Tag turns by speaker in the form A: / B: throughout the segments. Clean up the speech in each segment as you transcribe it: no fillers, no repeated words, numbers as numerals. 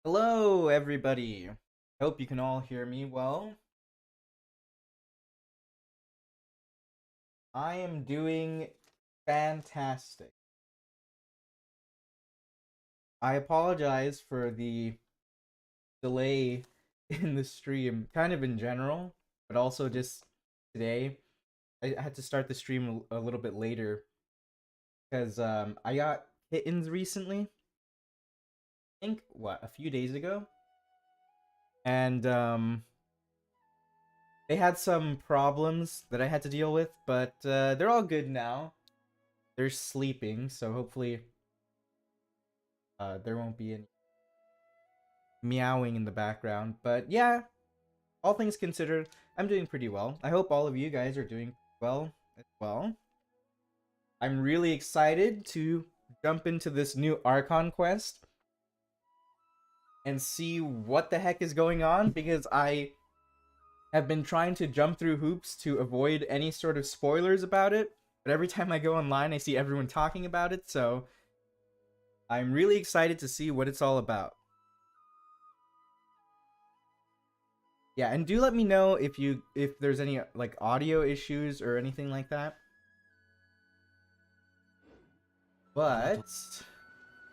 A: Hello, everybody. Hope you can all hear me well. I am doing fantastic. I apologize for the delay in the stream, kind of in general, but also just today. I had to start the stream a little bit later because I got kittens recently. I think, a few days ago? And they had some problems that I had to deal with, but they're all good now. They're sleeping, so hopefully there won't be any meowing in the background. But yeah, all things considered, I'm doing pretty well. I hope all of you guys are doing well as well. I'm really excited to jump into this new Archon quest and see what the heck is going on, because I have been trying to jump through hoops to avoid any sort of spoilers about it, but every time I go online I see everyone talking about it, so I'm really excited to see what it's all about. Yeah, and do let me know if there's any like audio issues or anything like that. But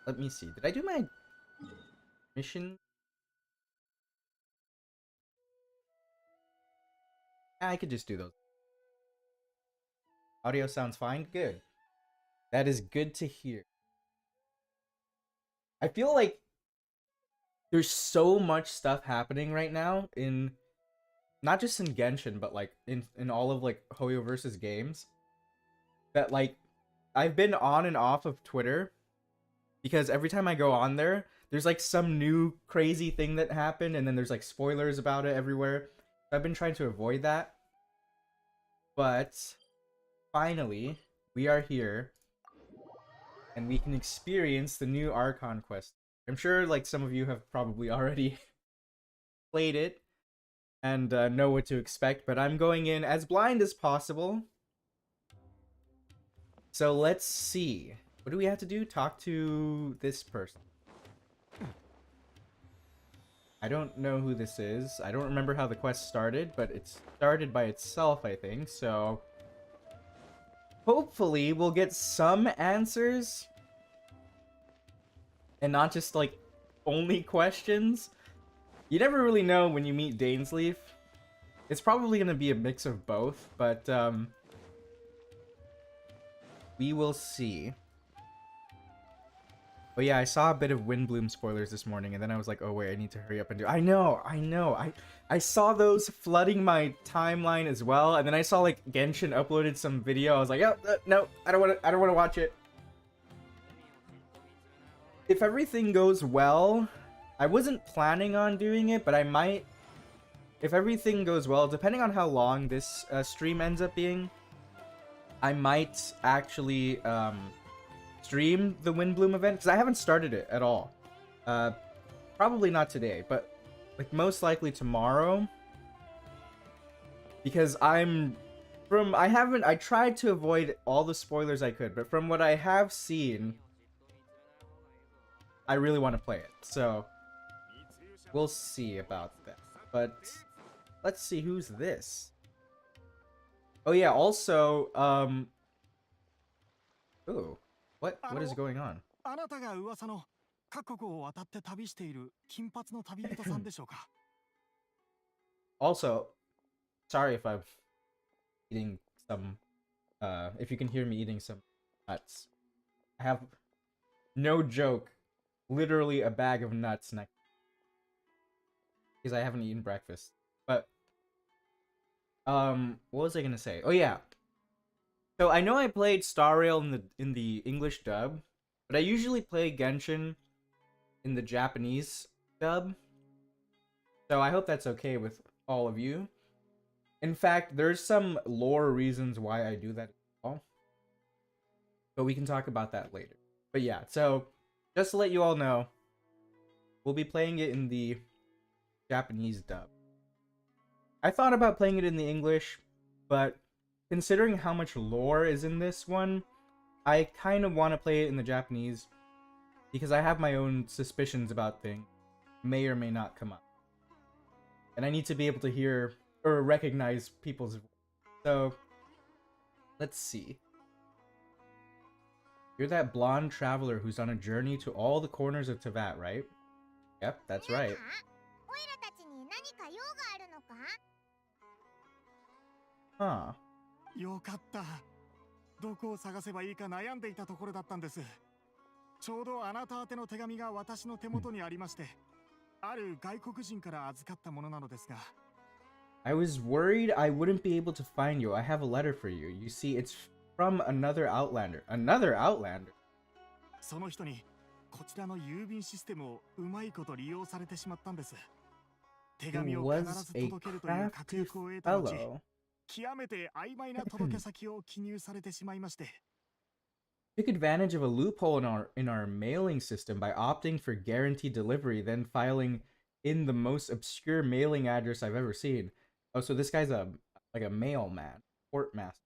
A: let me see. Did I do my mission? I could just do those. Audio sounds fine. Good. That is good to hear. I feel like there's so much stuff happening right now in not just in Genshin, but like in all of like hoyoverse's games, that like I've been on and off of Twitter because every time I go on there, there's like some new crazy thing that happened, and then there's like spoilers about it everywhere. I've been trying to avoid that, but finally we are here and we can experience the new Archon quest. I'm sure like some of you have probably already played it and know what to expect, but I'm going in as blind as possible. So let's see. What do we have to do? Talk to this person. I don't know who this is. I don't remember how the quest started, but it started by itself, I think. So hopefully we'll get some answers and not just like only questions. You never really know when you meet DAINSLEIF. It's probably going to be a mix of both, but we will see. But yeah, I saw a bit of Windbloom spoilers this morning, and then I was like, oh wait, I need to hurry up and do. I know. I saw those flooding my timeline as well, and then I saw like Genshin uploaded some video. I was like, oh no, I don't want to watch it. If everything goes well, I wasn't planning on doing it, but I might. If everything goes well, depending on how long this stream ends up being, I might actually stream the Windbloom event, because I haven't started it at all. Probably not today, but like most likely tomorrow, because I'm I tried to avoid all the spoilers I could, but from what I have seen, I really want to play it. So we'll see about that. But let's see, who's this? Oh yeah, also, ooh, what is going on?
B: あなたが噂の各国を渡って旅している金髪の旅人さんでしょうか?
A: Also, sorry if I'm eating some, if you can hear me eating some nuts. I have, no joke, literally a bag of nuts next because I haven't eaten breakfast. But, what was I gonna say? Oh yeah. So I know I played Star Rail in the English dub, but I usually play Genshin in the Japanese dub. So I hope that's okay with all of you. In fact, there's some lore reasons why I do that as well. But we can talk about that later. But yeah, so just to let you all know, we'll be playing it in the Japanese dub. I thought about playing it in the English, but considering how much lore is in this one, I kind of want to play it in the Japanese because I have my own suspicions about things may or may not come up. And I need to be able to hear or recognize people's voice. So, let's see. You're that blonde traveler who's on a journey to all the corners of Teyvat, right? Yep, that's right. Huh.
B: よかった。どこを探せばいいか悩んでいたところだったんです。ちょうどあなた宛ての手紙が私の手元にありまして、ある外国人から預かったものなのですが。
A: I was worried I wouldn't be able to find you. I have a letter for you. You see, it's from another Outlander. Another Outlander?
B: その人にこちらの郵便システムをうまいこと利用されてしまったんです。手紙を必ず届けるという確約を得た後、極めて曖昧な届け先を記入されてしまいまして。
A: Took advantage of a loophole in our mailing system by opting for guaranteed delivery, then filing in the most obscure mailing address I've ever seen. Oh, so this guy's a mailman, port master.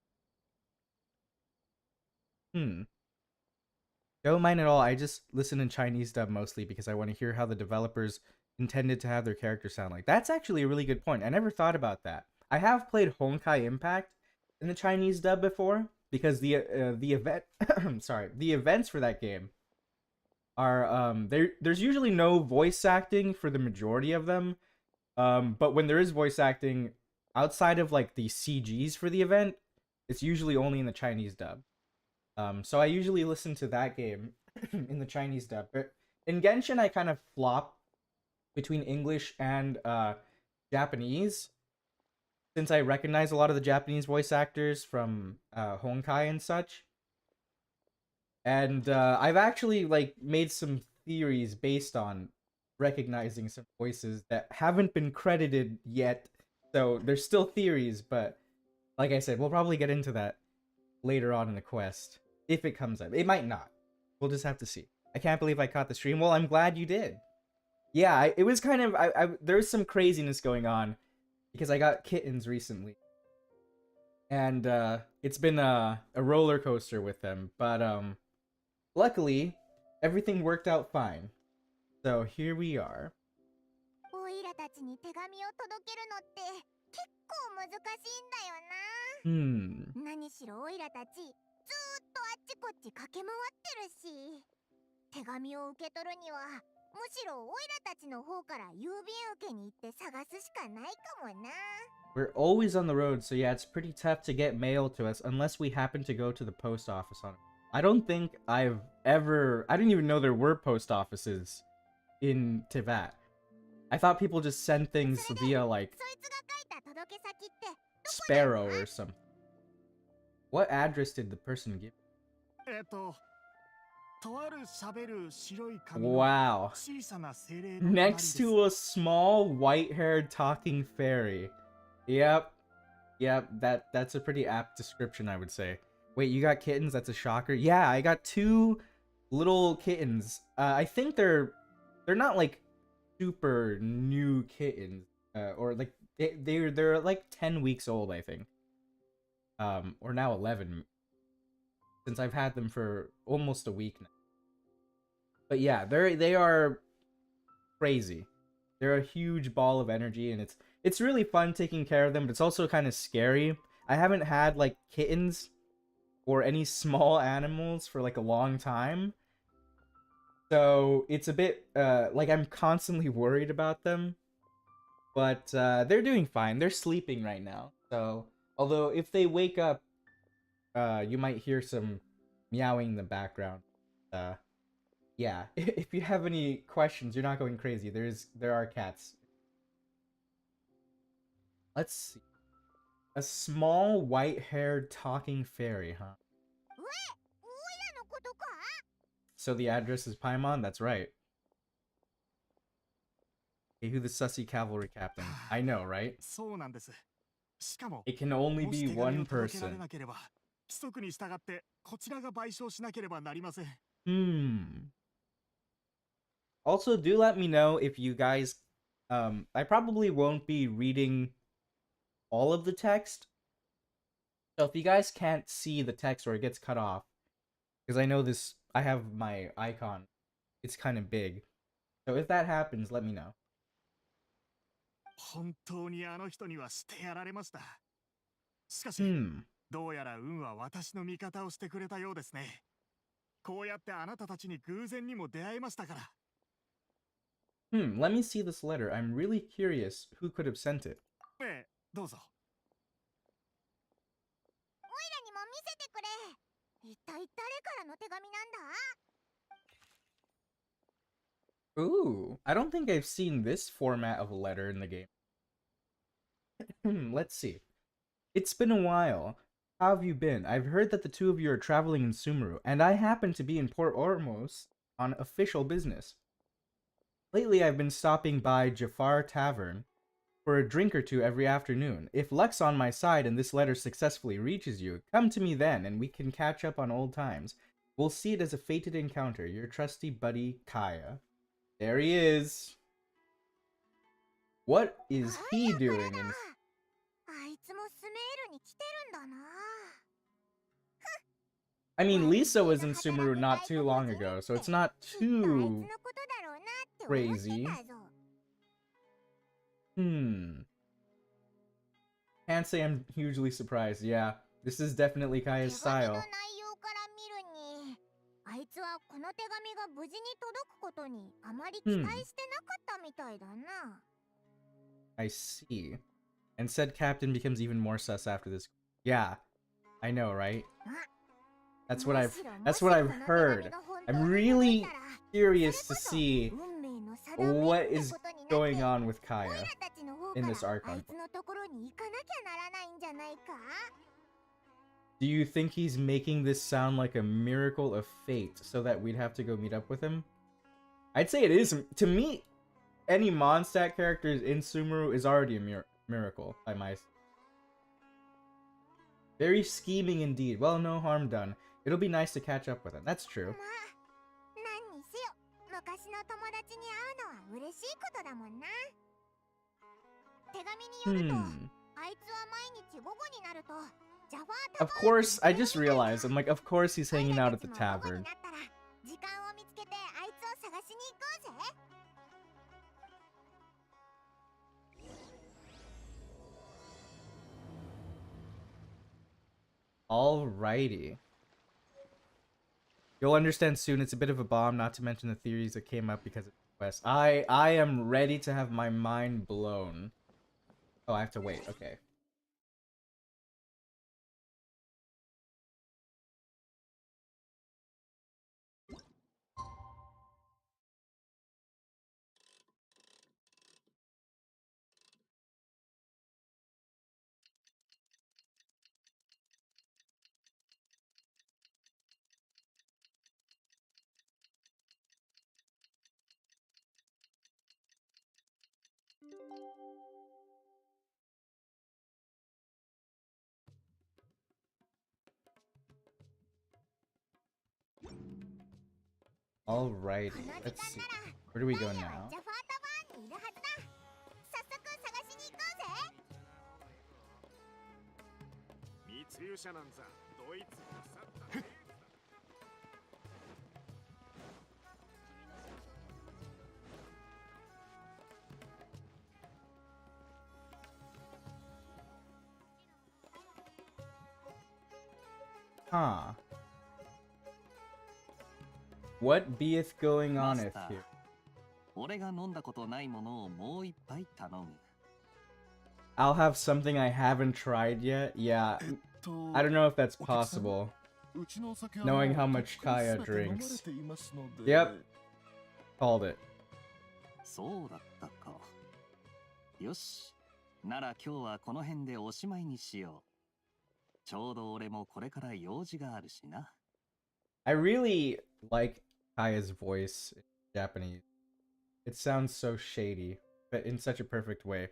A: Don't mind at all. I just listen in Chinese dub mostly because I want to hear how the developers intended to have their characters sound like. That's actually a really good point. I never thought about that. I have played Honkai Impact in the Chinese dub before because the event the events for that game are there's usually no voice acting for the majority of them. But when there is voice acting outside of like the CGs for the event, it's usually only in the Chinese dub. So I usually listen to that game in the Chinese dub. But in Genshin, I kind of flop between English and Japanese, since I recognize a lot of the Japanese voice actors from Honkai and such. And I've actually like made some theories based on recognizing some voices that haven't been credited yet. So there's still theories, but like I said, we'll probably get into that later on in the quest. If it comes up. It might not. We'll just have to see. I can't believe I caught the stream. Well, I'm glad you did. Yeah, it was kind of... there's some craziness going on because I got kittens recently. And it's been a roller coaster with them. But luckily, everything worked out fine. So here we are. We're always on the road, so yeah, it's pretty tough to get mail to us unless we happen to go to the post office on it. I don't think I've ever... I didn't even know there were post offices in Teyvat. I thought people just send things via, like, Sparrow or something. What address did the person give? Wow. Next to a small, white-haired talking fairy. Yep. Yep, that's a pretty apt description, I would say. Wait, you got kittens? That's a shocker. Yeah, I got 2 little kittens. I think they're not, like, super new kittens. Or, like, they're like 10 weeks old, I think. or now 11, since I've had them for almost a week now. But yeah, they are crazy. They're a huge ball of energy, and it's really fun taking care of them, but it's also kind of scary. I haven't had like kittens or any small animals for like a long time. So it's a bit like I'm constantly worried about them. But they're doing fine. They're sleeping right now. So although if they wake up, you might hear some meowing in the background. Uh yeah, if you have any questions, you're not going crazy. There are cats. Let's see. A small white-haired talking fairy, huh? So the address is Paimon? That's right. Hey, who the sussy cavalry captain? I know, right? It can only be one person. Also, do let me know if you guys... I probably won't be reading all of the text. So if you guys can't see the text or it gets cut off, because I know this... I have my icon. It's kind of big. So if that happens, let me know.
B: 本当にあの人にはしてやられました。しかし、どうやら運は私の味方をしてくれたようですね。こうやってあなたたちに偶然にも出会えましたから。
A: Let me see this letter. I'm really curious who could have sent it.
B: ええ、どうぞ。
C: おいらにも見せてくれ。一体誰からの手紙なんだ?
A: Ooh, I don't think I've seen this format of a letter in the game. Let's see. It's been a while. How have you been? I've heard that the two of you are traveling in Sumeru, and I happen to be in Port Ormos on official business. Lately, I've been stopping by Jafar Tavern for a drink or two every afternoon. If luck's on my side and this letter successfully reaches you, come to me then, and we can catch up on old times. We'll see it as a fated encounter. Your trusty buddy, Kaya. There he is. What is he doing in... I mean, Lisa was in Sumeru not too long ago, so it's not too crazy. Can't say I'm hugely surprised. Yeah, this is definitely Kaya's style. I see. And said captain becomes even more sus after this. Yeah, I know, right? That's what I've heard. I'm really curious to see what is going on with Kaya in this Archon. Do you think he's making this sound like a miracle of fate so that we'd have to go meet up with him? I'd say it is. To me, any Mondstadt characters in Sumeru is already a miracle by my... Very scheming indeed. Well, no harm done. It'll be nice to catch up with him. That's true. Of course, I just realized, I'm like, of course he's hanging out at the tavern. Alrighty. You'll understand soon, it's a bit of a bomb, not to mention the theories that came up because of the quest. I am ready to have my mind blown. Oh, I have to wait, okay. Alrighty, let's see. Where do we go now? Huh. What beeth going on if here?
D: 俺が飲んだことないものをもう一杯頼む。
A: I'll have something I haven't tried yet. Yeah, I don't know if that's possible. Knowing how much Kaya drinks. Yep. Called it.
D: そうだったか。よし。なら今日はこの辺でおしまいにしよう。ちょうど俺もこれから用事があるしな。
A: I really like Kaya's voice in Japanese. It sounds so shady, but in such a perfect way.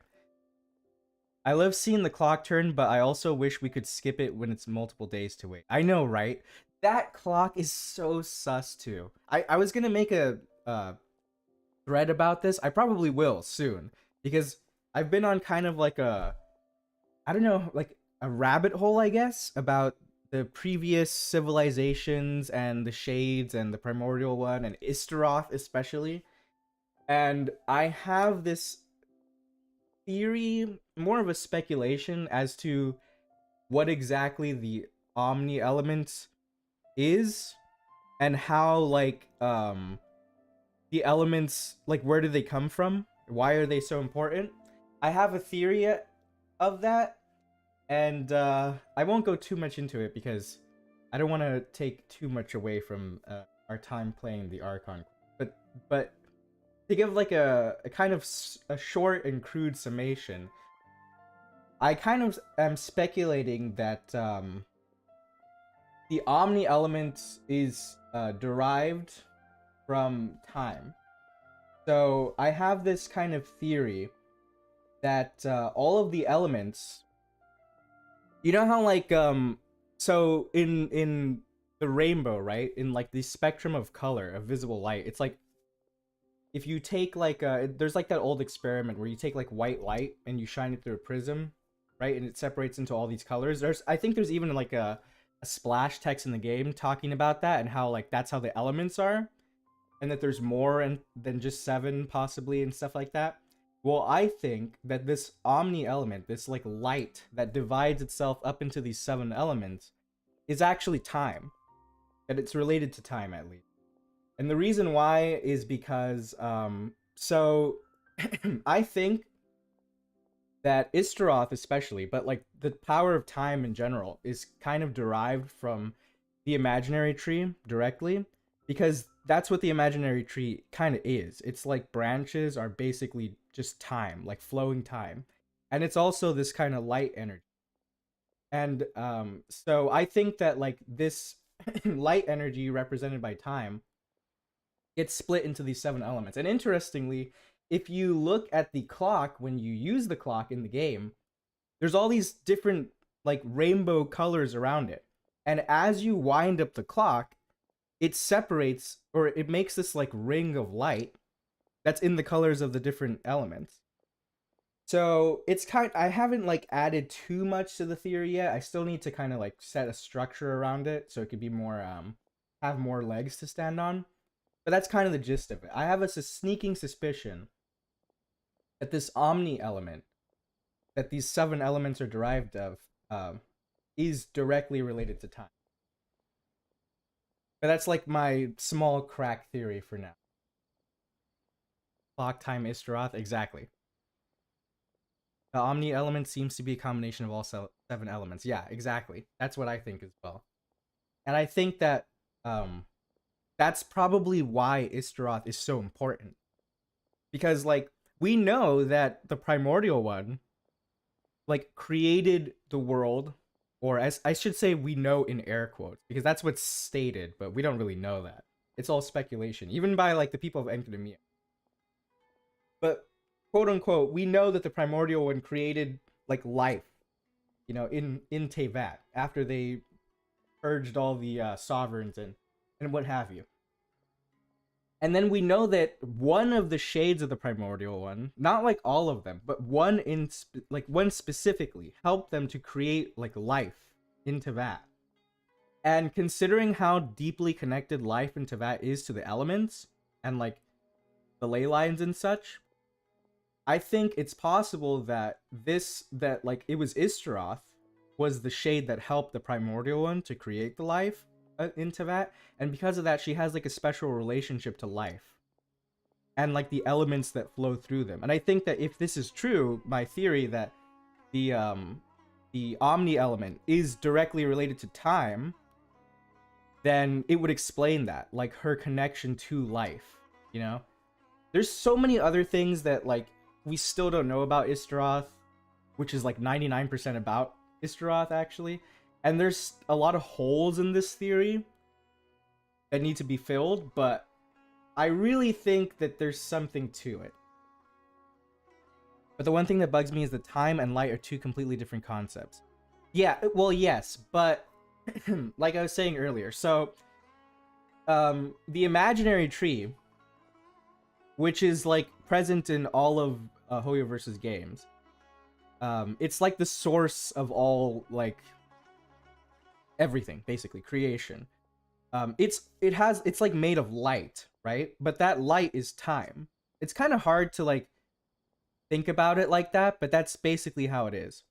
A: I love seeing the clock turn, but I also wish we could skip it when it's multiple days to wait. I know, right? That clock is so sus too. I was gonna make a thread about this. I probably will soon, because I've been on kind of like a, I don't know, like a rabbit hole, I guess, about the previous civilizations and the Shades and the Primordial one and Istaroth especially. And I have this theory, more of a speculation, as to what exactly the Omni element is and how, like, the elements, like, where do they come from? Why are they so important? I have a theory of that, and I won't go too much into it because I don't want to take too much away from our time playing the Archon. But to give like a kind of a short and crude summation, I kind of am speculating that the Omni element is derived from time. So I have this kind of theory that all of the elements, you know how like so in the rainbow, right, in like the spectrum of color of visible light, it's like if you take like there's like that old experiment where you take like white light and you shine it through a prism, right, and it separates into all these colors. I think there's even like a splash text in the game talking about that and how like that's how the elements are, and that there's more than just 7 possibly and stuff like that. Well, I think that this Omni element, this like light that divides itself up into these 7 elements, is actually time. That it's related to time, at least. And the reason why is because, so I think that Istaroth especially, but like the power of time in general, is kind of derived from the imaginary tree directly, because that's what the imaginary tree kind of is. It's like branches are basically just time, like flowing time. And it's also this kind of light energy. And so I think that like this light energy represented by time gets split into these 7 elements. And interestingly, if you look at the clock, when you use the clock in the game, there's all these different like rainbow colors around it. And as you wind up the clock, it separates, or it makes this like ring of light that's in the colors of the different elements. So it's I haven't like added too much to the theory yet. I still need to kind of like set a structure around it so it could be more have more legs to stand on. But that's kind of the gist of it. I have a sneaking suspicion that this Omni element, that these 7 elements are derived of, is directly related to time. But that's like my small crack theory for now. Clock, time, Istaroth, exactly. The Omni element seems to be a combination of all 7 elements. Yeah, exactly. That's what I think as well. And I think that that's probably why Istaroth is so important. Because, like, we know that the Primordial one, like, created the world, or as I should say, we know in air quotes, because that's what's stated, but we don't really know that. It's all speculation, even by, like, the people of Enkanomiya. But, quote unquote, we know that the Primordial one created, like, life, you know, in Teyvat, after they purged all the sovereigns and what have you. And then we know that one of the shades of the Primordial one, not like all of them, but one specifically helped them to create like life in Teyvat. And considering how deeply connected life in Teyvat is to the elements and like the ley lines and such, I think it's possible that like it was Istaroth was the shade that helped the primordial one to create the life in Teyvat, and because of that she has like a special relationship to life and like the elements that flow through them. And I think that if this is true, my theory that the Omni element is directly related to time, then it would explain that, like her connection to life, you know? There's so many other things that like we still don't know about Istaroth, which is like 99% about Istaroth actually. And there's a lot of holes in this theory that need to be filled, but I really think that there's something to it. But the one thing that bugs me is that time and light are two completely different concepts. Yeah, well, yes, but like I was saying earlier, so the imaginary tree, which is like present in all of hoyoverse's games, it's like the source of all like everything, basically creation. It's like made of light, right? But that light is time. It's kind of hard to like think about it like that, but that's basically how it is.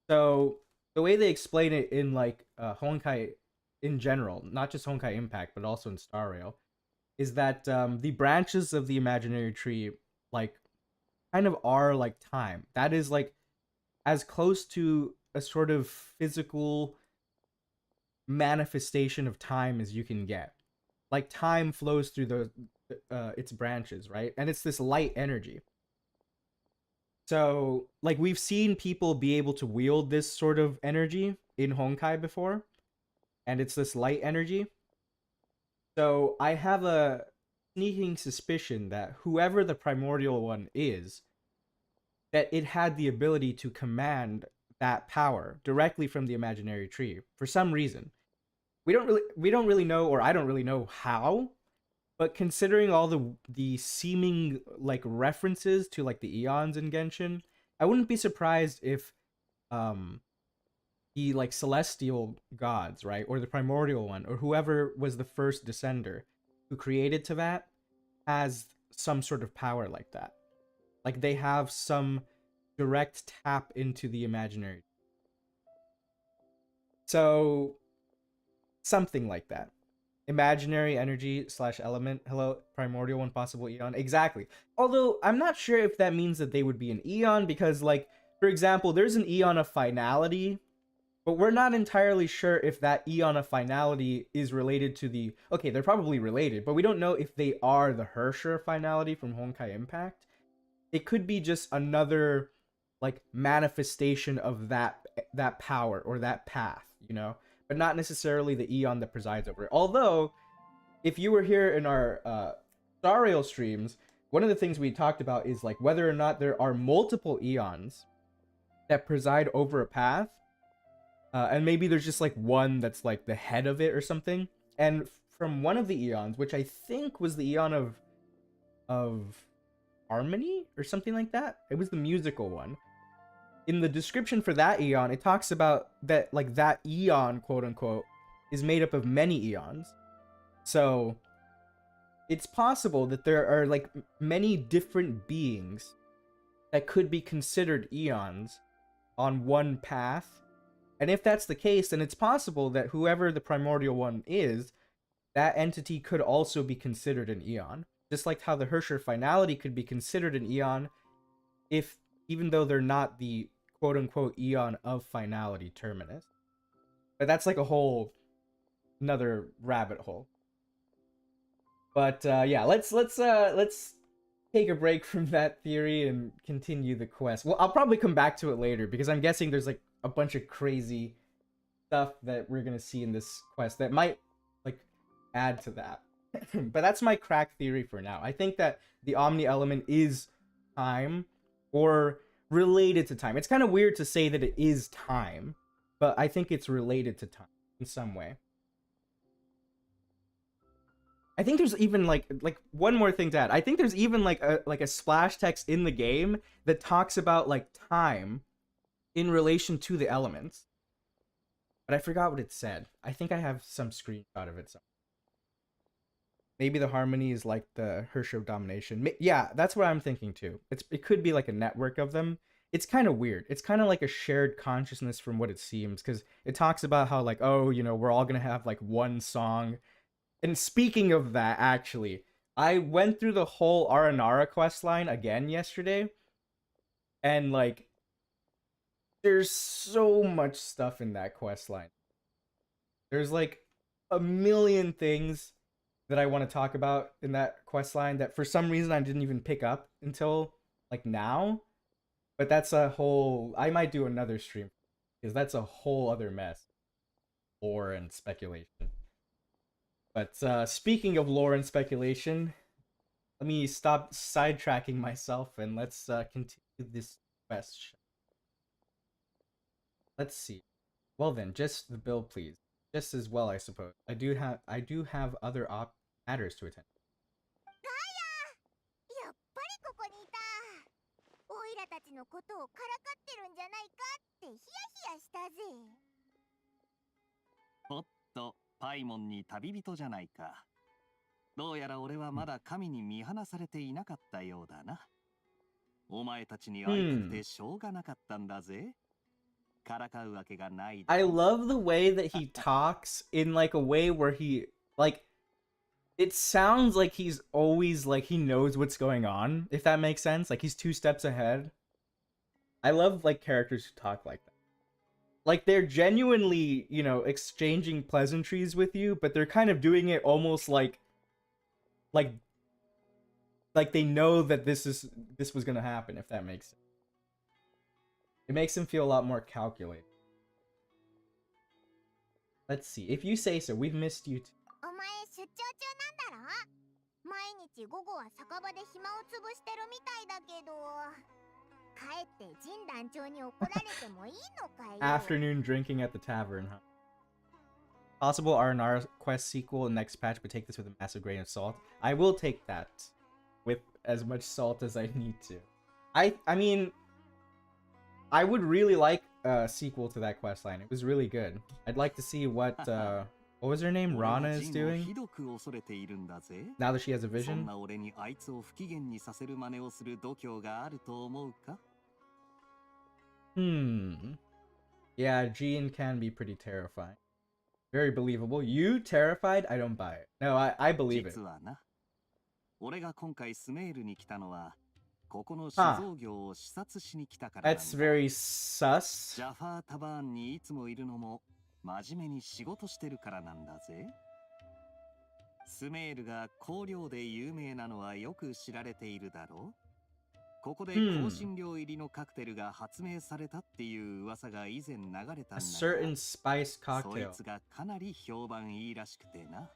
A: So the way they explain it in like Honkai in general, not just Honkai Impact, but also in Star Rail, is that the branches of the imaginary tree like kind of are like time. That is like as close to a sort of physical manifestation of time as you can get. Like time flows through its branches, right? And it's this light energy. So like we've seen people be able to wield this sort of energy in Honkai before, and it's this light energy. So I have a sneaking suspicion that whoever the primordial one is, that it had the ability to command that power directly from the imaginary tree for some reason. We don't really know, or I don't really know how, but considering all the seeming like references to like the eons in Genshin, I wouldn't be surprised if the like celestial gods, right, or the primordial one, or whoever was the first descender who created Teyvat, has some sort of power like that. Like they have some direct tap into the imaginary. So something like that. Imaginary energy / element. Hello, primordial one, possible eon. Exactly. Although I'm not sure if that means that they would be an eon, because like, for example, there's an eon of finality, but we're not entirely sure if that eon of finality is related to the... Okay, they're probably related, but we don't know if they are the Hersher finality from Honkai Impact. It could be just another like manifestation of that power or that path, you know? But not necessarily the eon that presides over it. Although, if you were here in our Star Rail streams, one of the things we talked about is like whether or not there are multiple eons that preside over a path, and maybe there's just like one that's like the head of it or something. And from one of the eons, which I think was the eon of harmony or something like that, it was the musical one. In the description for that eon, it talks about that like that eon, quote unquote, is made up of many eons. So it's possible that there are like many different beings that could be considered eons on one path. And if that's the case, then it's possible that whoever the primordial one is, that entity could also be considered an eon. Just like how the Hersher finality could be considered an eon if, even though they're not the quote-unquote eon of finality terminus. But that's like a whole another rabbit hole. But yeah, let's take a break from that theory and continue the quest. Well, I'll probably come back to it later because I'm guessing there's like a bunch of crazy stuff that we're gonna see in this quest that might like add to that. But that's my crack theory for now. I think that the Omni element is time, or related to time. It's kind of weird to say that it is time, but I think it's related to time in some way. I think there's even like one more thing to add. I think there's even like a splash text in the game that talks about like time in relation to the elements. but I forgot what it said. I think I have some screenshot of it somewhere. Maybe the harmony is like the Herrscher domination. Yeah, that's what I'm thinking too. It could be like a network of them. It's kind of weird. It's kind of like a shared consciousness from what it seems, because it talks about how like, oh, you know, we're all gonna have like one song. And speaking of that, actually, I went through the whole Aranara quest line again yesterday, and like, there's so much stuff in that quest line. There's like a million things that I want to talk about in that quest line that for some reason I didn't even pick up until like now. But that's a whole, I might do another stream because that's a whole other mess. Lore and speculation. But speaking of lore and speculation, let me stop sidetracking myself and let's continue this quest. Let's see. Well then, just the bill, please. Just as well, I suppose. I do have other matters to attend.
C: やっぱりここにいた。オイラたちのことをからかってるんじゃないかってヒヤヒヤしたぜ。
D: おっと、パイモンに旅人じゃないか。どうやら俺はまだ神に見放されていなかったようだな。お前たちに会いたくてしょうがなかったんだぜ。からかうわけがないだろ。
A: I love the way that he talks in like a way where he like it sounds like he's always like he knows what's going on, if that makes sense. Like he's 2 steps ahead. I love like characters who talk like that. Like they're genuinely, you know, exchanging pleasantries with you, but they're kind of doing it almost like they know that this was gonna happen, if that makes sense. It makes him feel a lot more calculated. Let's see. If you say so, we've missed you too.
C: お前出張中なんだろ。毎日午後は酒場で暇を潰してるみたいだけど、帰って神団長に怒られてもいいのかよ。
A: Afternoon drinking at the tavern, huh? Possible R&R quest sequel next patch, but take this with a massive grain of salt. I will take that with as much salt as I need to. I mean, I would really like a sequel to that quest line. It was really good. I'd like to see what was her name? Rana is doing now that she has a vision. Yeah, Jean can be pretty terrifying. Very believable. You terrified? I don't buy it. No, I believe it. That's very sus.
D: ジャファータバーンにいつもいるのも真面目に仕事してるからなんだぜ。スメールが香料で有名なのはよく知られているだろう。ここで香辛料入りのカクテルが発明されたっていう噂が以前流れたんだ。
A: A certain spice cocktail.
D: そいつがかなり評判いいらしくてな。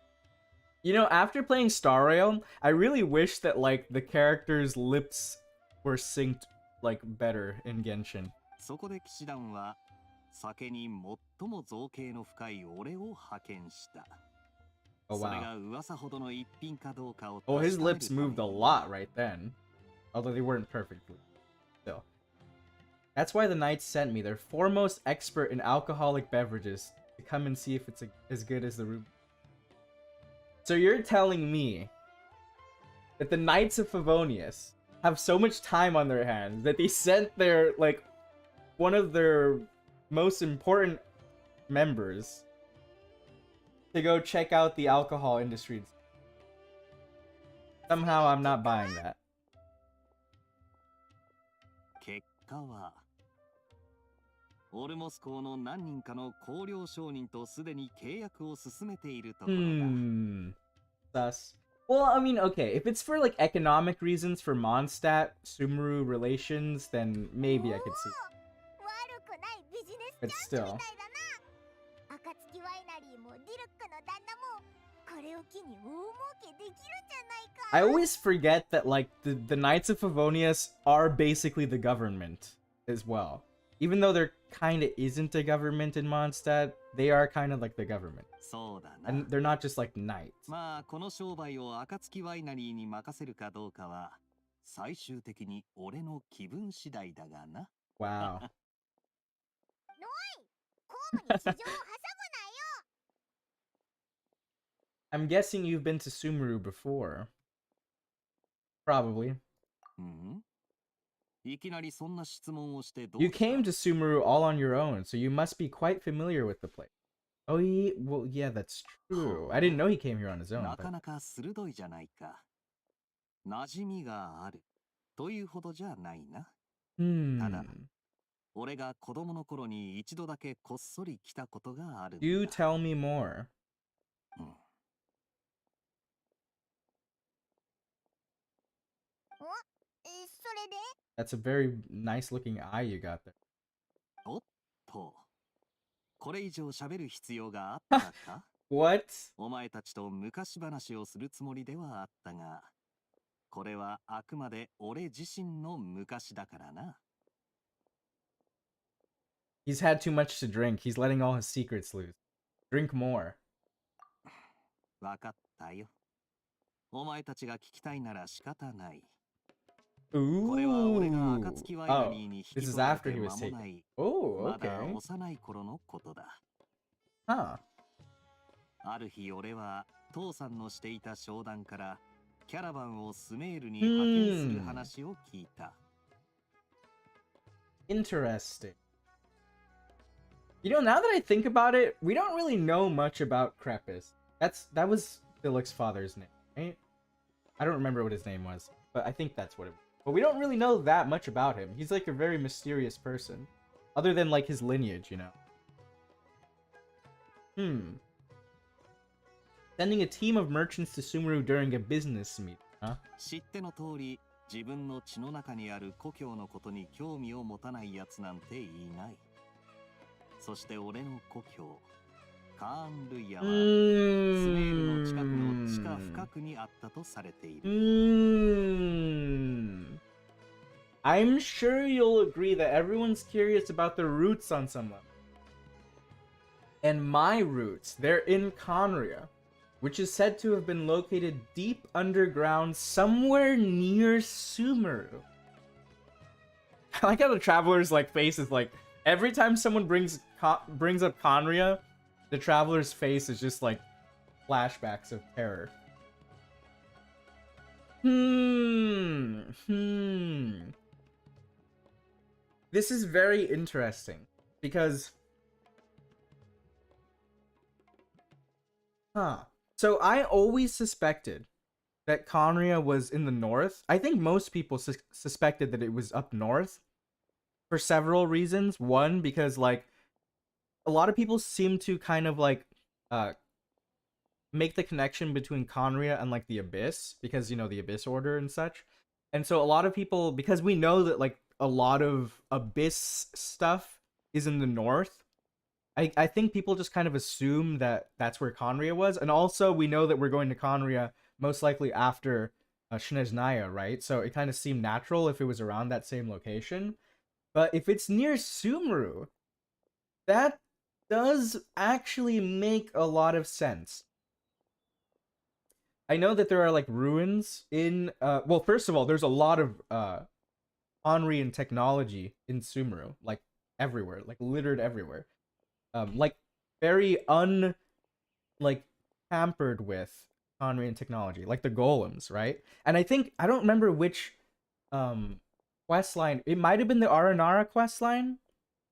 A: You know, after playing Star Rail, I really wish that like the characters' lips were synced like better in Genshin.
D: そこで騎士団は酒に最も造形の深い俺を派遣した。
A: Oh
D: それ
A: wow.
D: が噂ほどの一品かどうかを
A: Oh, his
D: 確かめる
A: lips
D: ために
A: moved a lot right then. Although they weren't perfectly. Still. That's why the knights sent me, their foremost expert in alcoholic beverages, to come and see if it's as good as the room. So you're telling me that the Knights of Favonius have so much time on their hands that they sent their, like, one of their most important members to go check out the alcohol industry. Somehow I'm not buying that.
D: 結果はオルモス校の何人かの香料商人とすでに契約を進めているところだ。
A: Sus. Well, I mean, okay, if it's for like economic reasons for Mondstadt Sumeru relations, then maybe I could see.
C: 悪くないビジネス
A: But
C: チャンスみ
A: still.
C: たいだな。暁ワイナリーもディルックの旦那もこれを機に大儲けできるんじゃないか。
A: I always forget that like the Knights of Favonius are basically the government as well. Even though there kind of isn't a government in Mondstadt, they are kind of like the government.
D: そうだな。
A: And they're not just like knights.
D: まあこの商売を暁ワイナリーに任せるかどうかは最終的に俺の気分次第だがな。
A: Wow.
C: 公務に市場を挟む
A: I'm guessing you've been to Sumeru before. Probably.
D: いきなりそんな質問をしてど
A: You
D: うした
A: came to Sumeru all on your own, so you must be quite familiar with the place. Oh, well, yeah, that's true. I didn't know he came here on his own.
D: なかなか鋭いじゃないか。馴染みがあるというほどじゃないな。ただ、俺が子供の頃に一度だけこっそり来たことがあるんだ。
A: Do tell me more.
C: それで
A: That's a very nice looking eye you got there.
D: おっと、これ以上喋る必要があったか
A: What?
D: お前たちと昔話をするつもりではあったが、これはあくまで俺自身の昔だからな。
A: He's had too much to drink. He's letting all his secrets loose. Drink more.
D: わかったよ。お前たちが聞きたいなら仕方ない。
A: Ooh.
D: これは俺が暁ワイナリーに引き
A: This is
D: 取られ
A: after
D: て
A: he
D: 間
A: was
D: も
A: taken.
D: ない、
A: Oh,
D: まだ
A: okay.
D: 幼い頃のことだ。
A: Huh.
D: ある日俺は父さんのしていた商談からキャラバンをスメールに派遣する話を聞いた。
A: Interesting. You know, now that I think about it, we don't really know much about Crepus. That was Philip's father's name, right? I don't remember what his name was, but I think that's what it was. But we don't really know that much about him. He's like a very mysterious person. Other than like his lineage, you know. Sending a team of merchants to Sumeru during a business meeting, huh?
D: 知っての通り、自分の血の中にある故郷のことに興味を持たないやつなんていない。そして俺の故郷、カーンルイヤはスメールの近くの地下深くにあったとされている。
A: I'm sure you'll agree that everyone's curious about the roots on some level. And my roots, they're in Khaenriah, which is said to have been located deep underground somewhere near Sumeru. I like how the traveler's like face is like every time someone brings up Khaenriah, the traveler's face is just like flashbacks of terror. This is very interesting because so I always suspected that Khaenriah was in the north. I think most people suspected that it was up north for several reasons. One, because like a lot of people seem to kind of like make the connection between Khaenriah and like the Abyss, because you know the Abyss Order and such. And so a lot of people, because we know that like a lot of Abyss stuff is in the north, I think people just kind of assume that that's where Khaenriah was. And also we know that we're going to Khaenriah most likely after Snezhnaya, right? So it kind of seemed natural if it was around that same location. But if it's near Sumeru, that does actually make a lot of sense. I know that there are like ruins in well, first of all, there's a lot of Khaenrian technology in Sumeru, like everywhere, like littered everywhere. Like very tampered with Khaenrian technology, like the golems, right? And I think I don't remember which quest line. It might have been the Aranara quest line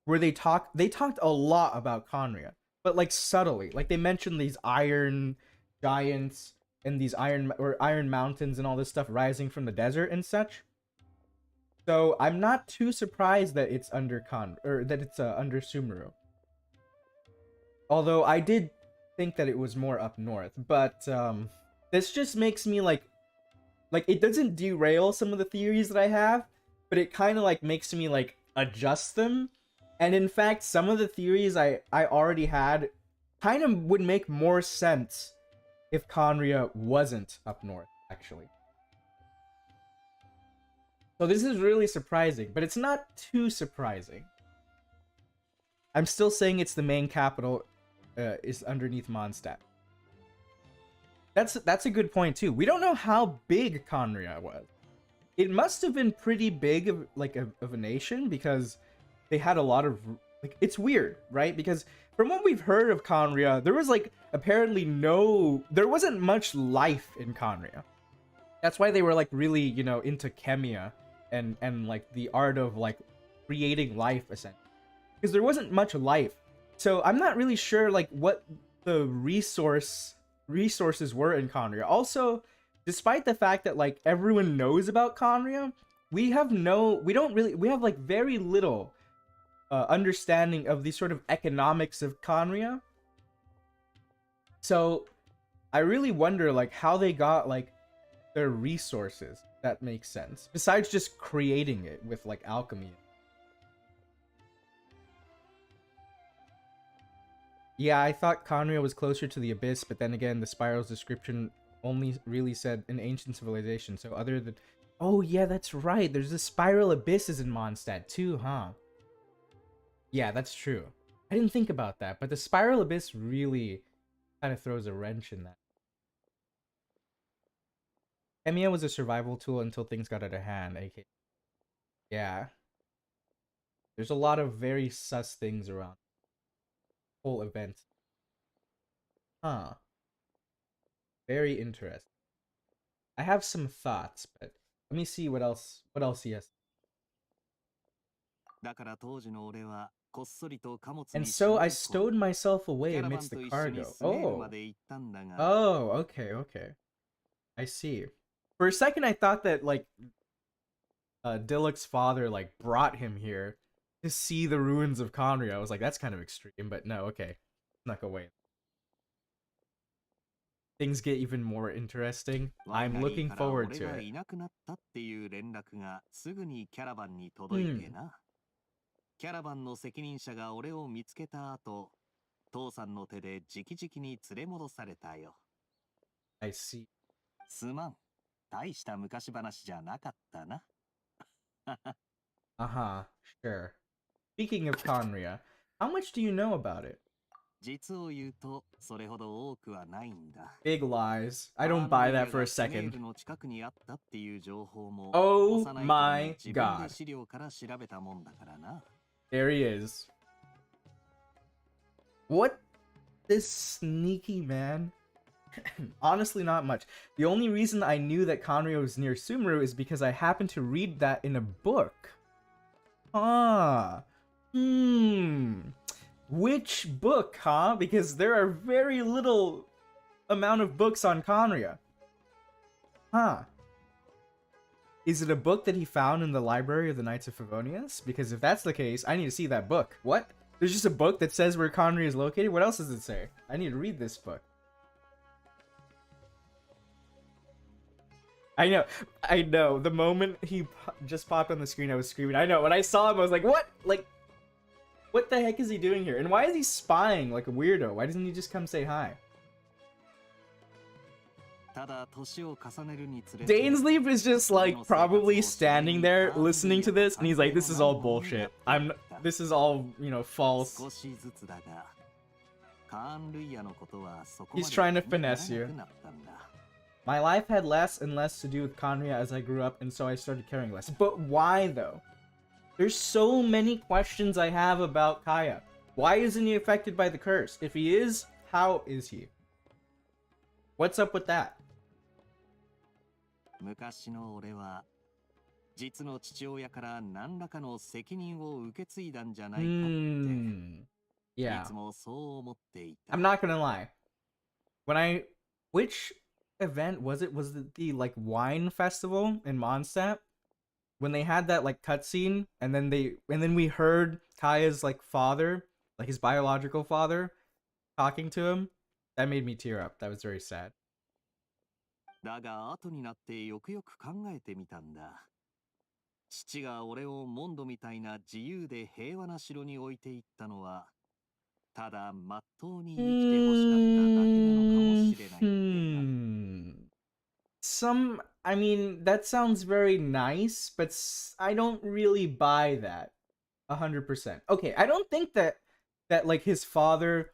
A: where they talked a lot about Khaenriah, but like subtly. Like they mentioned these iron giants and these iron mountains and all this stuff rising from the desert and such. So I'm not too surprised that it's under under Sumeru. Although I did think that it was more up north, but this just makes me like it doesn't derail some of the theories that I have, but it kind of like makes me like adjust them. And in fact, some of the theories I already had kind of would make more sense if Khaenriah wasn't up north, actually. So this is really surprising, but it's not too surprising. I'm still saying it's the main capital is underneath Mondstadt. That's a good point too. We don't know how big Khaenriah was. It must have been pretty big of a nation, because they had a lot of like, it's weird, right? Because from what we've heard of Khaenriah, there was like apparently there wasn't much life in Khaenriah. That's why they were like really, you know, into chemia and like the art of like creating life essentially. Because there wasn't much life. So I'm not really sure like what the resources were in Khaenriah. Also, despite the fact that like everyone knows about Khaenriah, we have like very little understanding of the sort of economics of Khaenriah. So I really wonder like how they got like their resources. That makes sense. Besides just creating it with like alchemy. Yeah, I thought Khaenriah was closer to the Abyss, but then again, the spiral's description only really said an ancient civilization. So other than... Oh, yeah, that's right. There's the spiral abysses in Mondstadt too, huh? Yeah, that's true. I didn't think about that, but the spiral abyss really kind of throws a wrench in that. Chemia was a survival tool until things got out of hand, aka... Yeah. There's a lot of very sus things around the whole event. Huh. Very interesting. I have some thoughts, but let me see what else he has. And so I stowed myself away amidst the cargo. Oh, okay. I see. For a second, I thought that like Dillick's father like brought him here to see the ruins of Khaenriah. I was like, that's kind of extreme, but no, okay, snuck away. Things get even more interesting. I'm looking forward to it. I see. Sure. Speaking of Khaenriah, how much do you know about it? Big lies. I don't buy that for a second. Oh my god. There he is. What? This sneaky man? Honestly, not much. The only reason I knew that Khaenriah was near Sumeru is because I happened to read that in a book. Which book, huh? Because there are very little amount of books on Khaenriah. Is it a book that he found in the library of the Knights of Favonius? Because if that's the case, I need to see that book. What? There's just a book that says where Khaenriah is located? What else does it say? I need to read this book. I know. The moment he just popped on the screen, I was screaming. I know. When I saw him, I was like, what? Like, what the heck is he doing here? And why is he spying like a weirdo? Why doesn't he just come say hi? DAINSLEIF is just like probably standing there listening to this, and he's like, this is all bullshit. This is all, you know, false. He's trying to finesse you. My life had less and less to do with Khaenriah as I grew up, and so I started caring less. But why, though? There's so many questions I have about Kaya. Why isn't he affected by the curse? If he is, how is he? What's up with that? Yeah. I'm not gonna lie. Which event was it? Was it the like wine festival in Mondstadt? When they had that like cutscene, and then we heard Kaya's like father, like his biological father, talking to him. That made me tear up. That was very sad. I mean, that sounds very nice, but I don't really buy that 100%. Okay, I don't think that like his father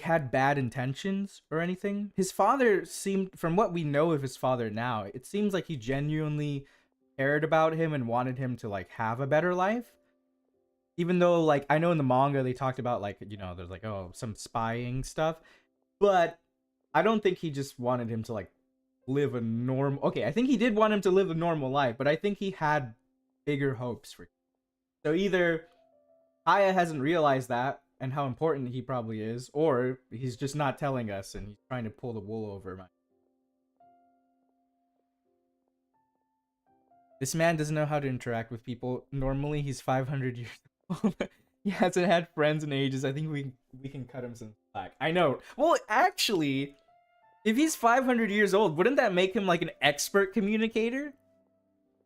A: had bad intentions or anything. His father seemed, from what we know of his father now, it seems like he genuinely cared about him and wanted him to like have a better life. Even though, like, I know in the manga they talked about, like, you know, there's like, oh, some spying stuff, but I don't think he just wanted him to, like, live a normal. Okay, I think he did want him to live a normal life, but I think he had bigger hopes for him. So either Aya hasn't realized that and how important he probably is, or he's just not telling us and he's trying to pull the wool over my. This man doesn't know how to interact with people. Normally, he's 500 years old. He hasn't had friends in ages. I think we can cut him some slack. I know. Well, actually, if he's 500 years old, wouldn't that make him like an expert communicator?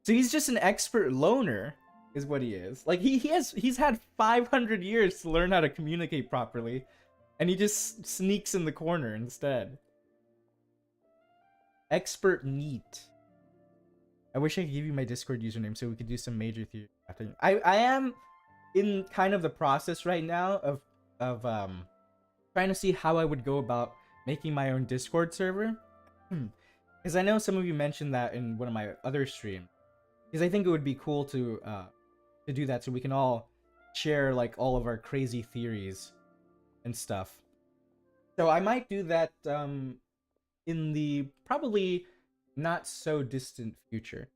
A: So he's just an expert loner, is what he is. Like he's had 500 years to learn how to communicate properly, and he just sneaks in the corner instead. Expert neat. I wish I could give you my Discord username so we could do some major theory crafting. I am in kind of the process right now of trying to see how I would go about making my own Discord server. Because I know some of you mentioned that in one of my other streams. Because I think it would be cool to do that so we can all share like all of our crazy theories and stuff. So I might do that in the probably not so distant future.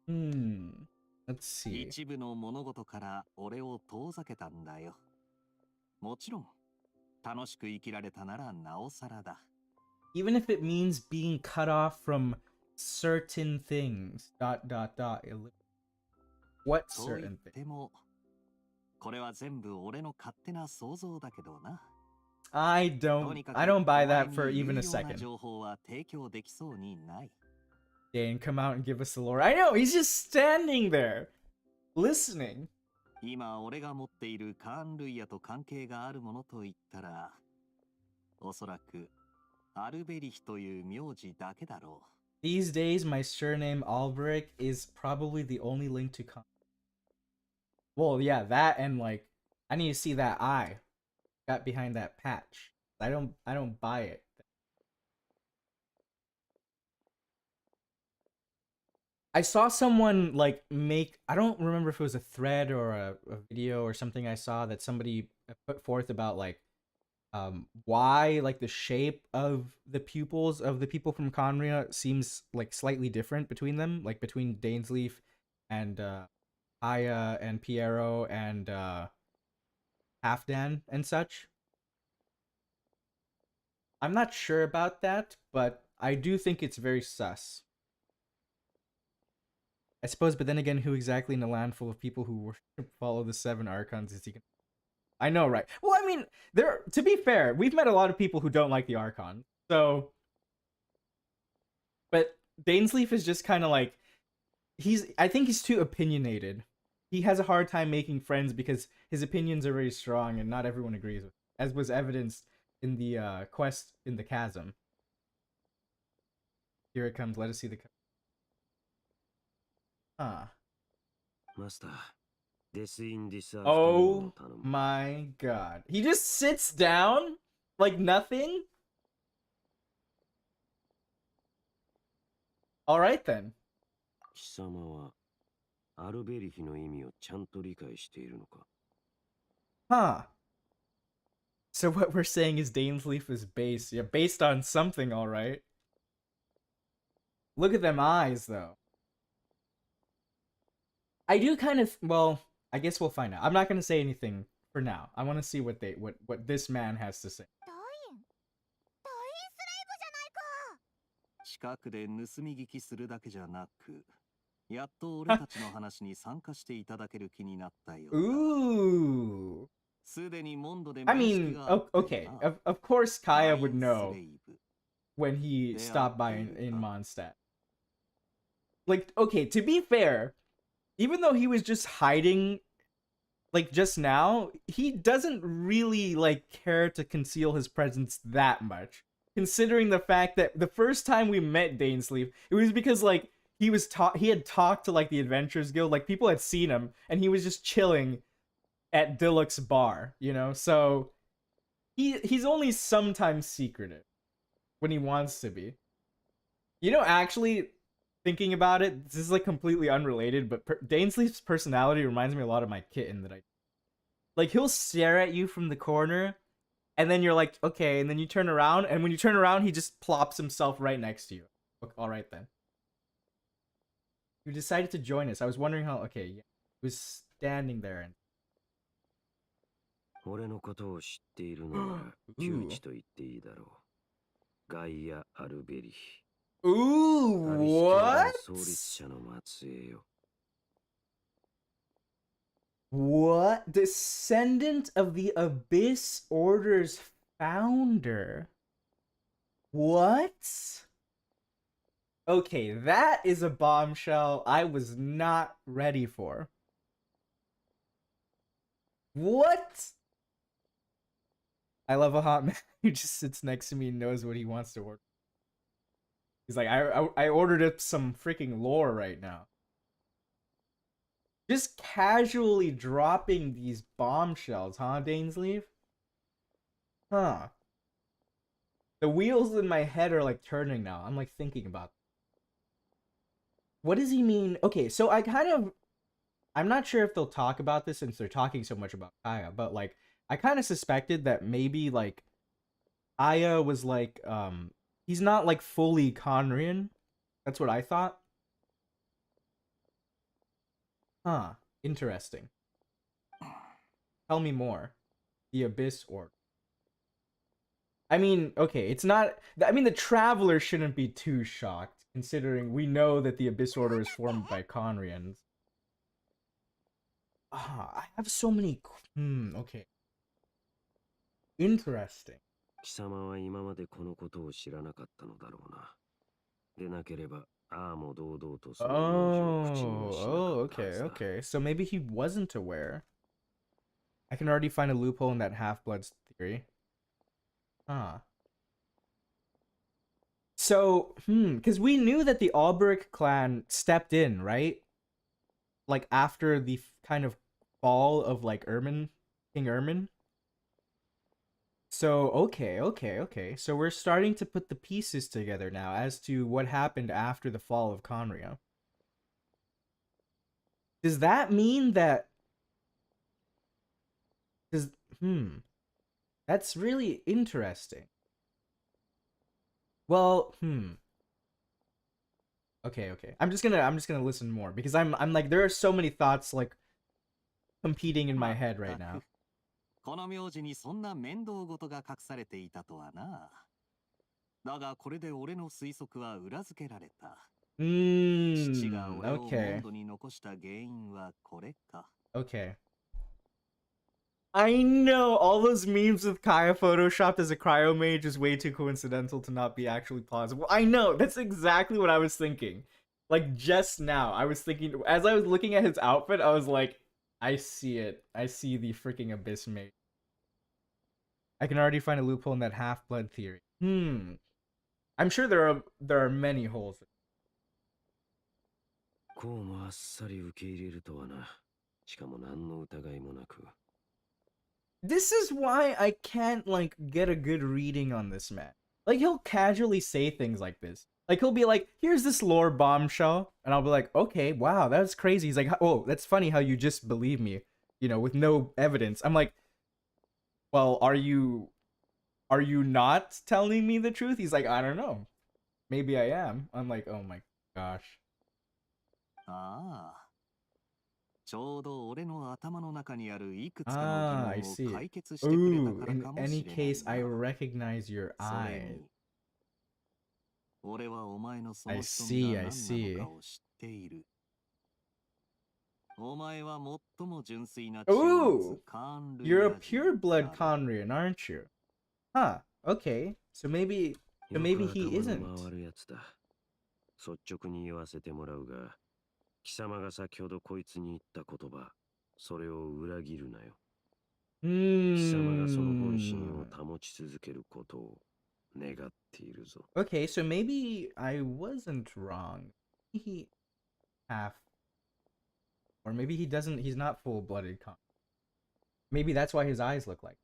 A: Let's see.
D: 一部の物事から俺を遠ざけたんだよ。もちろん、楽しく生きられたならなおさらだ。
A: Even if it means being cut off from certain things. ... What
D: そう言
A: certain
D: っ
A: things?
D: ても、これは全部俺の勝手な想像だけどな。
A: I
D: とに
A: don't
D: かく
A: I don't buy
D: お前
A: that for
D: に有
A: even a
D: 用な
A: second.
D: 情報は提供できそうにない。
A: Dane, come out and give us the lore. I know, he's just standing there, listening.
D: 今俺が持っているカーン・ルイヤと関係があるものと言ったら、おそらくアルベリヒという名字だけだろう。
A: These days, my surname Alberic is probably the only link to Well, yeah, that and like, I need to see that eye got behind that patch. I don't buy it. I saw someone like make, I don't remember if it was a thread or a video or something I saw that somebody put forth about like why like the shape of the pupils of the people from Khaenriah seems like slightly different between them, like between DAINSLEIF and Aya and Piero and Halfdan and such. I'm not sure about that, but I do think it's very sus. I suppose, but then again, who exactly in a land full of people who worship follow the 7 Archons is he gonna... I know, right? Well, I mean, to be fair, we've met a lot of people who don't like the Archon, so... But DAINSLEIF is just kind of like... I think he's too opinionated. He has a hard time making friends because his opinions are very strong and not everyone agrees with him, as was evidenced in the quest in the chasm. Here it comes, let us see the...
E: Master,
A: oh my god. He just sits down like nothing? Alright then.
E: 貴様はアルベリヒの意味をちゃんと理解しているのか?
A: Huh. So what we're saying is DAINSLEIF is based. Yeah, based on something, alright. Look at them eyes, though. I do kind of... Well, I guess we'll find out. I'm not going to say anything for now. I want to see what this man has to say.
D: 近くで盗み聞きするだけじゃなく、やっと俺たちの話に参加していただける気になったよ。
A: Ooh.
D: すでにモンドで
A: I mean, okay. Of course Kaya would know when he stopped by in Mondstadt. Like, okay, to be fair, even though he was just hiding, like, just now, he doesn't really, like, care to conceal his presence that much. Considering the fact that the first time we met DAINSLEIF, it was because, like, he had talked to, like, the Adventurers Guild, like, people had seen him, and he was just chilling at Diluc's bar, you know? So, he's only sometimes secretive when he wants to be. You know, actually, thinking about it, this is like completely unrelated, but Dainsleif's personality reminds me a lot of my kitten that I like. He'll stare at you from the corner, and then you're like, okay, and then you turn around, and when you turn around, he just plops himself right next to you. Okay, all right then. You decided to join us. I was wondering how. Okay, yeah, he was standing there and.
E: 俺のことを知っているのなら窮地と言っていいだろう。ガイア・アルベリヒ。アビス教
A: What?
E: 団創立者の末裔よ。
A: What? Descendant of the Abyss Order's founder. What? Okay, that is a bombshell I was not ready for. What? I love a hot man who just sits next to me and knows what he wants to order. He's like, I ordered up some freaking lore right now. Just casually dropping these bombshells, huh, Dainsleif? Huh. The wheels in my head are like turning now. I'm like thinking about it. What does he mean? Okay, so I'm not sure if they'll talk about this since they're talking so much about Kaya, but like I kind of suspected that maybe like Aya was like he's not like fully Khaenrian. That's what I thought. Huh, interesting. Tell me more. The Abyss Order. I mean, okay, it's not... I mean, the Traveler shouldn't be too shocked, considering we know that the Abyss Order is formed by Khaenrians. Ah, I have so many... okay. Interesting.
E: 貴様は今までこのことを知らなかったのだろうな。でなければ、ああも堂々とその名字を口にしなかったはずだ。
A: Okay. So maybe he wasn't aware. I can already find a loophole in that half-blood's theory. Huh. So, because we knew that the Alberic clan stepped in, right? Like, after the kind of fall of, like, King Ermin. So, okay. So we're starting to put the pieces together now as to what happened after the fall of Khaenriah. Does that mean that... That's really interesting. Well, Okay. I'm just gonna listen more because I'm like there are so many thoughts like competing in my head right now.
D: この名字にそんな面倒事が隠されていたとはな。だがこれで俺の推測は裏付けられた。父が俺をモンドに残した原因はこれか。
A: Okay. I know all those memes with Kaya photoshopped as a cryo mage is way too coincidental to not be actually plausible. I know, that's exactly what I was thinking. Like just now, I was thinking as I was looking at his outfit, I was like, I see it. I see the freaking Abyss mage. I can already find a loophole in that half-blood theory. I'm sure there are many holes.
E: こうもあっさり受け入れるとはな。しかも何の疑いもなく。
A: This is why I can't like get a good reading on this man. Like he'll casually say things like this. Like he'll be like, "Here's this lore bombshell," and I'll be like, "Okay, wow, that's crazy." He's like, "Oh, that's funny how you just believe me, you know, with no evidence." I'm like, "Well, are you not telling me the truth?" He's like, "I don't know. Maybe I am." I'm like, "Oh my gosh."
D: ああ。ちょうど俺の頭の中にあるいくつかの疑問を解決してくれたからかもしれないな。
A: In any case, I recognize your eyes.
D: 俺はお前のその瞳が何なのかを知っている。お前は最も純粋な血を持つカーンルイア人。
A: You're a pure-blood Khaenrian, aren't you? Huh. Okay. So maybe he isn't.
E: 率直に言わせてもらうが。貴様が先ほどこいつに言った言葉、それを裏切るなよ。貴様がその本心を保ち続けることを願っているぞ。
A: Okay, so maybe I wasn't wrong. He half, or maybe he doesn't. He's not full-blooded. Maybe that's why his eyes look like.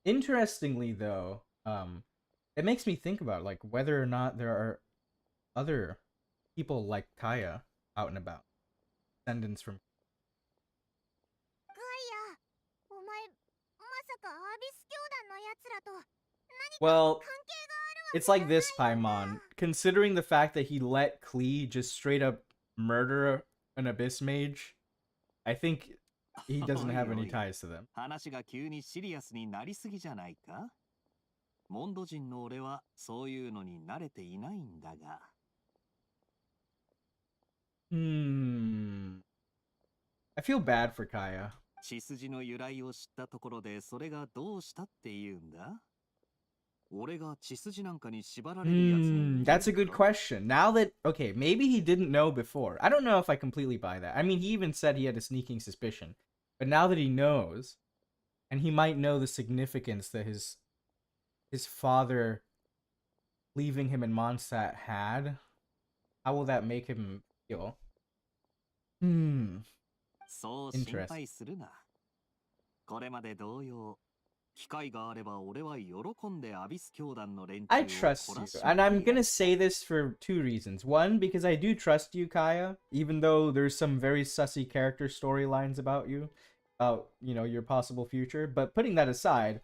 A: Interestingly, though, it makes me think about like whether or not there are other people like Kaya out and about. Descendants from.
C: ガイア、お前、まさかアビス教団のやつらと何か
A: Well,
C: 関係があるわ
A: it's
C: け
A: like
C: じゃない
A: this,
C: よな
A: Paimon. Considering the fact that he let Klee just straight up murder an abyss mage, I think he doesn't have any
D: おいおい
A: ties to them.
D: 話が急にシリアスになりすぎじゃないか。モンド人の俺はそういうのに慣れていないんだが。
A: I feel bad for Kaya.
D: 血筋の由来を知ったところでそれがどうしたっていうんだ。俺が血筋なんかに縛られるやつに
A: That's a good question. Now that, okay, maybe he didn't know before. I don't know if I completely buy that. I mean, he even said he had a sneaking suspicion. But now that he knows, and he might know the significance that his father leaving him in Mondstadt had, how will that make him feel?
D: そう心配するな。これまで同様、機会があれば俺は喜んでアビス教団の連中を
A: I trust you. And I'm gonna say this for two reasons. One, because I do trust you, Kaya, even though there's some very sussy character storylines about you, about, you know, your possible future. But putting that aside,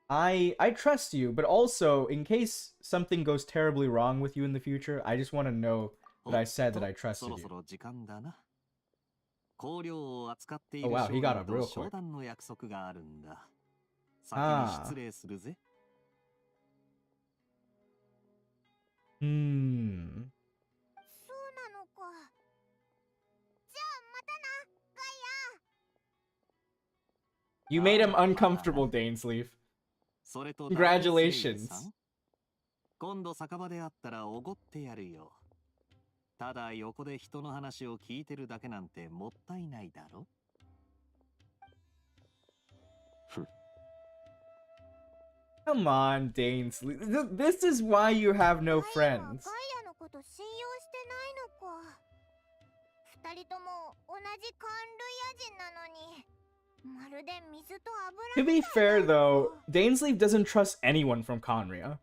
A: I trust you, but also in case something goes terribly wrong with you in the future, I just want to know that I said that I trusted you.
D: そろそろ時間だな。香料を扱ってい
A: Oh
D: る
A: wow,
D: 商
A: he got
D: 人
A: up
D: と
A: real
D: 商
A: quick.
D: 談の約束があるんだ。先に失礼するぜ。
C: そうなのか。じゃあまたな、ガイア。
A: You made him uncomfortable, Dainsleif.
D: それと
A: Congratulations.
D: ダインスレイフさん、今度酒場で会ったらおごってやるよ。ただ横で人の話を聞いてるだけなんてもったいないだろ。
A: Come on, Dainsleif. This is why you have no
C: ガイアは
A: friends.
C: ガイアのこと信用してないのか。二人とも同じカンルイア人なのに、まるで水と油
A: To be
C: みたい
A: fair,
C: だ
A: though,
C: よ。
A: Dainsleif doesn't trust anyone from Khaenriah.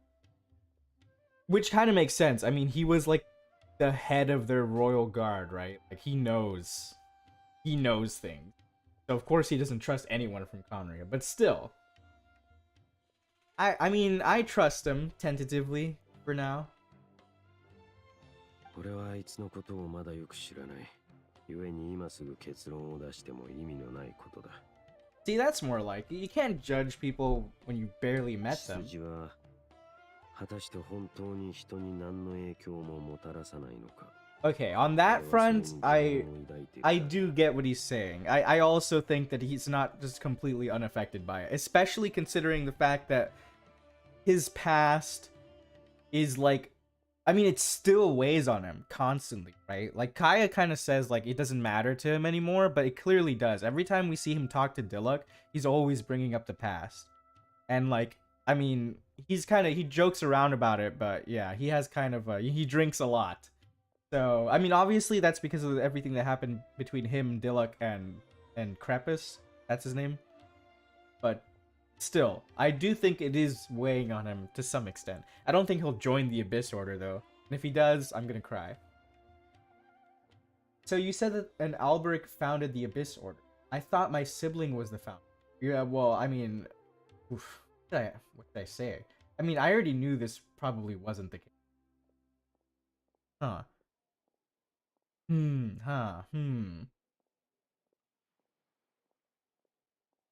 A: Which kind of makes sense. I mean, he was like the head of their royal guard, right? Like, he knows things. So, of course, he doesn't trust anyone from Khaenriah. But still, I mean, I trust him tentatively for now.
E: 俺はあいつのことをまだよく知らない。故に今すぐ結論を出しても意味のないことだ。
A: See, that's more like it. You can't judge people when you barely met
E: 血
A: them.
E: 筋は果たして本当に人に何の影響ももたらさないのか。
A: Okay, on that front, I do get what he's saying. I also think that he's not just completely unaffected by it, especially considering the fact that his past is like, I mean, it still weighs on him constantly, right? Like, Kaya kind of says, like, it doesn't matter to him anymore, but it clearly does. Every time we see him talk to Diluk, he's always bringing up the past. And, like, I mean, he jokes around about it, but yeah, he has kind of, he drinks a lot. So, I mean, obviously that's because of everything that happened between him, Diluk, and Krepus. That's his name. But still, I do think it is weighing on him to some extent. I don't think he'll join the Abyss Order, though. And if he does, I'm gonna cry. So you said that an Alberic founded the Abyss Order. I thought my sibling was the founder. Yeah, well, I mean... Oof, what did I say? I mean, I already knew this probably wasn't the case. Huh.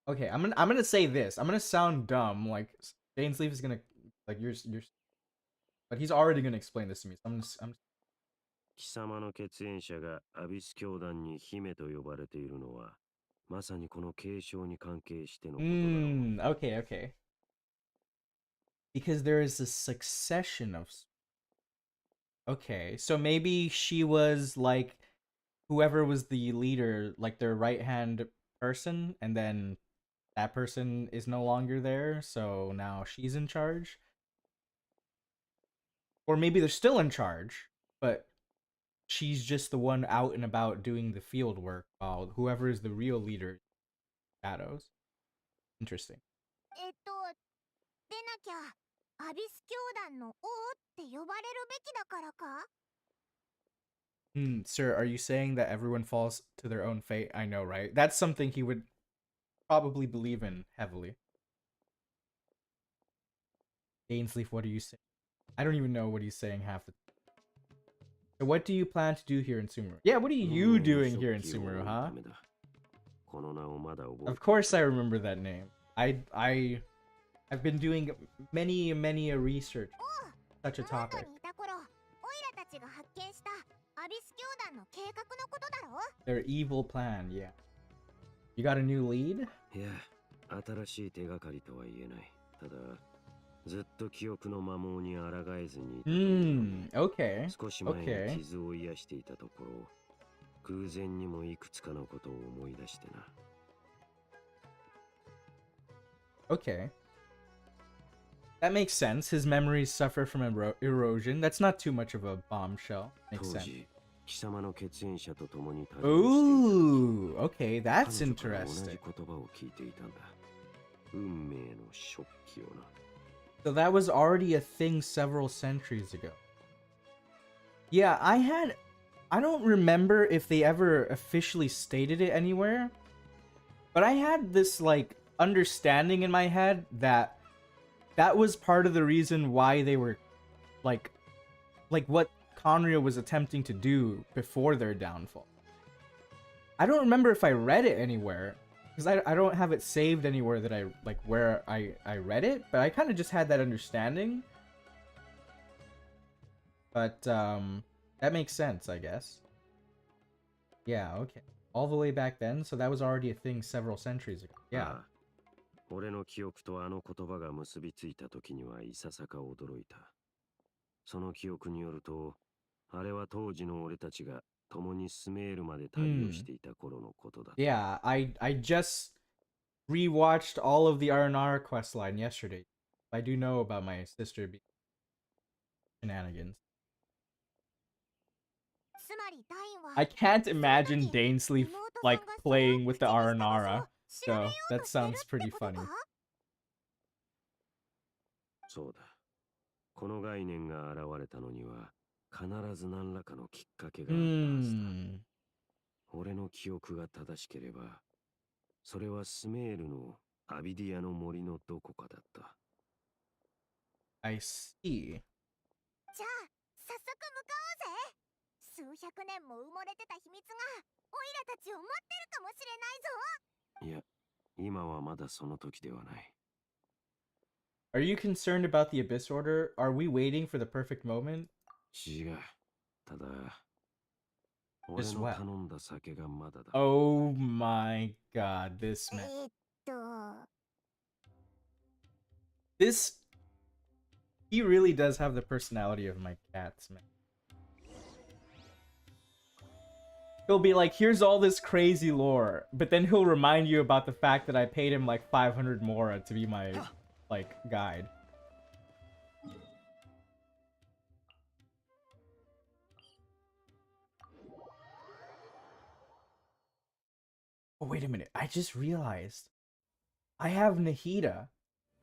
A: Okay, I'm gonna say this. I'm gonna sound dumb. Like, Dainsleif is gonna, like, you're, but he's already gonna explain this to me. So I'm
E: 貴様の血縁者がアビス教団に姫と呼ばれているのは、まさにこの継承に関係してのことだろう。
A: okay. Because there is a succession of... Okay, so maybe she was, like, whoever was the leader, like, their right-hand person, and then that person is no longer there, so now she's in charge? Or maybe they're still in charge, but she's just the one out and about doing the field work while whoever is the real leader shadows. Interesting.
C: でなきゃ、アビス教団の王って呼ばれるべきだからか？
A: Sir, are you saying that everyone falls to their own fate? I know, right? That's something he would probably believe in heavily. DAINSLEIF, what are you saying? I don't even know what he's saying half the time. So what do you plan to do here in Sumeru? Yeah, what are you doing here in Sumeru, huh? Of course I remember that name. I've been doing many a research such a topic. Their evil plan, yeah. You got a new lead?
E: Yeah, 新しい手がかりとは言えない。ただ、ずっと記憶の摩耗に抗えずにいたというので、
A: okay.
E: 少し前に傷を癒していたところ、空前にもいくつかのことを思い出してな。
A: Okay. That makes sense. His memories suffer from erosion. That's not too much of a bombshell. Makes sense. Ooh, okay, that's interesting. So that was already a thing several centuries ago. Yeah, I don't remember if they ever officially stated it anywhere, but I had this, like, understanding in my head that was part of the reason why they were, like what Khaenriah was attempting to do before their downfall. I don't remember if I read it anywhere, because I don't have it saved anywhere that I, like, where I read it, but I kind of just had that understanding. But, that makes sense, I guess. Yeah, okay. All the way back then, so that was already a thing several centuries ago. Yeah.
E: 俺の記憶とあの言葉が結びついた時にはいささか驚いた。その記憶によると、あれは当時の俺たちが共にスメールまで旅をしていた頃のことだった。
A: Yeah, I just rewatched all of the Arnara questline yesterday. I do know about my sister being shenanigans. I can't imagine DAINSLEIF, like, playing with the Arnara, so that sounds pretty funny.
E: そうだ。この概念が現れたのには必ず何らかのきっかけがあったはずだ。俺の記憶が正しければ、それはスメールのアビディアの森のどこかだった。
A: I see.
C: じゃあ、早速向かおうぜ。数百年も埋もれてた秘密がオイラたちを待ってるかもしれないぞ。
E: いや、今はまだその時ではない。
A: Are you concerned about the Abyss Order? Are we waiting for the perfect moment?
E: 違う。ただ、俺の頼んだ酒がまだだ。
A: Oh my god, this man. This... He really does have the personality of my cats, man. He'll be like, here's all this crazy lore, but then he'll remind you about the fact that I paid him like 500 mora to be my, like, guide. Oh, wait a minute. I just realized. I have Nahida.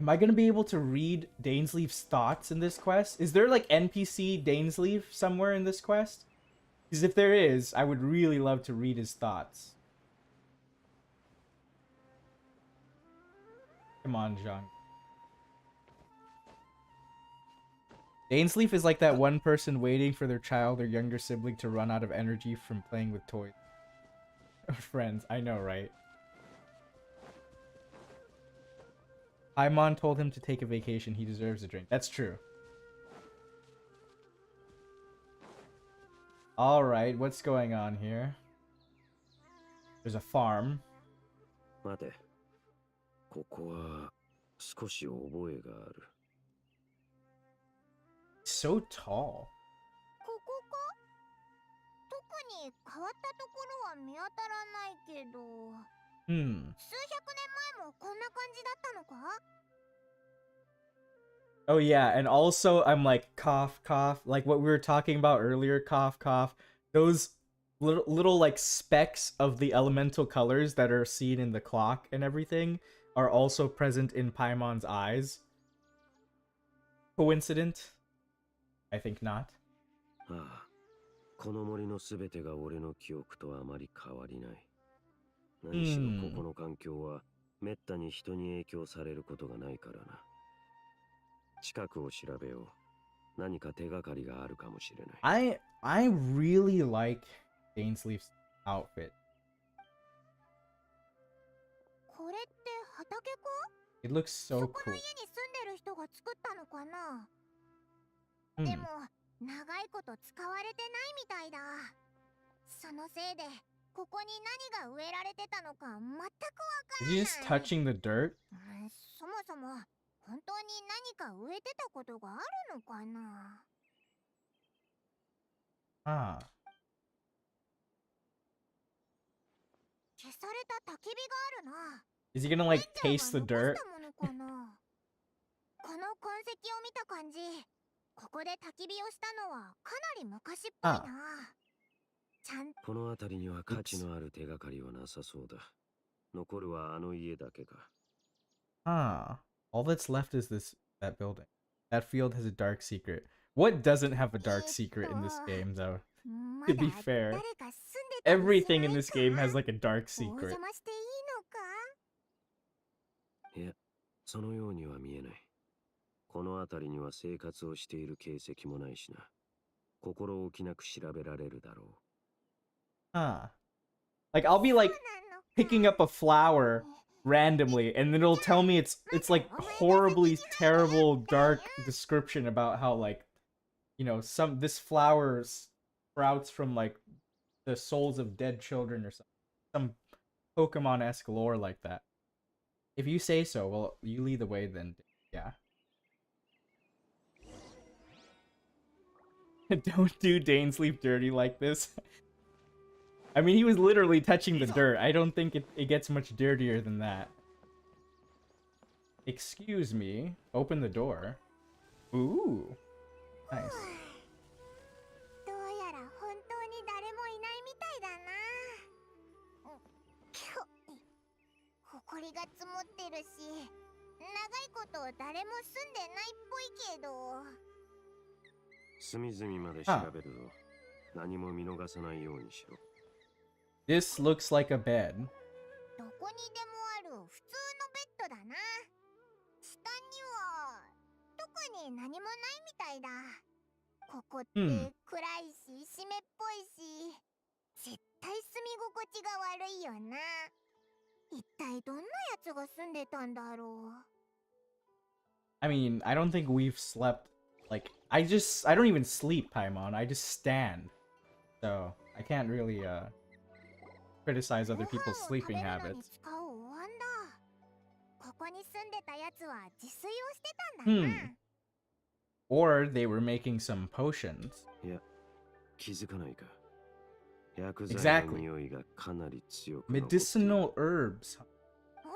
A: Am I going to be able to read DAINSLEIF's thoughts in this quest? Is there, like, NPC DAINSLEIF somewhere in this quest? Because if there is, I would really love to read his thoughts. Come on, Jean. DAINSLEIF is like that one person waiting for their child or younger sibling to run out of energy from playing with toys. Friends, I know, right? Paimon told him to take a vacation. He deserves a drink. That's true. Alright, what's going on here? There's a farm.
E: 待て。ここは少し覚えがある。
A: So tall.
C: ここか？特に変わったところは見当たらないけど。数百年前もこんな感じだったのか？
A: Oh yeah, and also I'm like cough cough, like what we were talking about earlier, cough cough. Those little like specks of the elemental colors that are seen in the clock and everything are also present in Paimon's eyes. Coincident? I think not.
E: この森のすべてが俺の記憶とあまり変わりない。何しろここの環境はめったに人に影響されることがないからな。近くを調べよう。何か手がかりがあるかもしれない。
A: I really like DAINSLEIF's outfit.
C: これって畑か？
A: It looks so
C: そこの
A: cool.
C: 家に住んでる人が作ったのかな？
A: Hmm.
C: でも長いこと使われてないみたいだ。そのせいでここに何が植えられてたのか全くわからな
A: Is
C: い。
A: he just touching the dirt?
C: そもそも本当に何か植えてたことがあるのかな？
A: Ah.
C: 消された焚き火があるな。
A: Is he gonna like taste the
C: レンジャー
A: dirt?
C: が残したものかな？この痕跡を見た感じ、ここで焚き火をしたのはかなり昔っぽいな。ちゃん
E: この辺りには価値のある手がかりはなさそうだ。残るはあの家だけか。
A: Ah. All that's left is that building. That field has a dark secret. What doesn't have a dark secret in this game, though?
C: ま
A: To
C: だ
A: be
C: 誰
A: fair,
C: か住んでたりしない
A: everything in this game
C: か？
A: has like a dark
C: お
A: secret.
C: 邪魔していいのか？
E: いや、そのようには見えない。この辺りには生活をしている形跡もないしな。心置きなく調べられるだろう。
A: Huh. Like I'll be like picking up a flower randomly and then it'll tell me it's like horribly terrible dark description about how like, you know, this flower sprouts from like the souls of dead children or some Pokemon-esque lore like that. If you say so, well, you lead the way then. Yeah. Don't do DAINSLEIF dirty like this. I mean, he was literally touching the dirt. I don't think it gets much dirtier than that. Excuse me. Open the door. Ooh. Nice.
C: どうやら本当に誰もいないみたいだな。ほこりが積もってるし、長いこと誰も住んでないっぽいけど。
E: 隅々まで調べるぞ。何も見逃さないようにしろ。
A: This looks like a bed.
C: どこにでもある普通のベッドだな。下には特に何もないみたいだ。ここって暗いし湿っぽいし、絶対住み心地が悪いよな。一体どんなやつが住んでたんだろう。
A: I mean, I don't think we've slept. Like, I don't even sleep, Paimon. I just stand. So, I can't really, criticize other people's sleeping habits.
C: ここに住んでたやつは自炊をしてたんだな。
A: Or they were making some potions.
E: いや、気づかないか。薬剤の匂いがかなり強く。
A: Medicinal herbs.
C: お、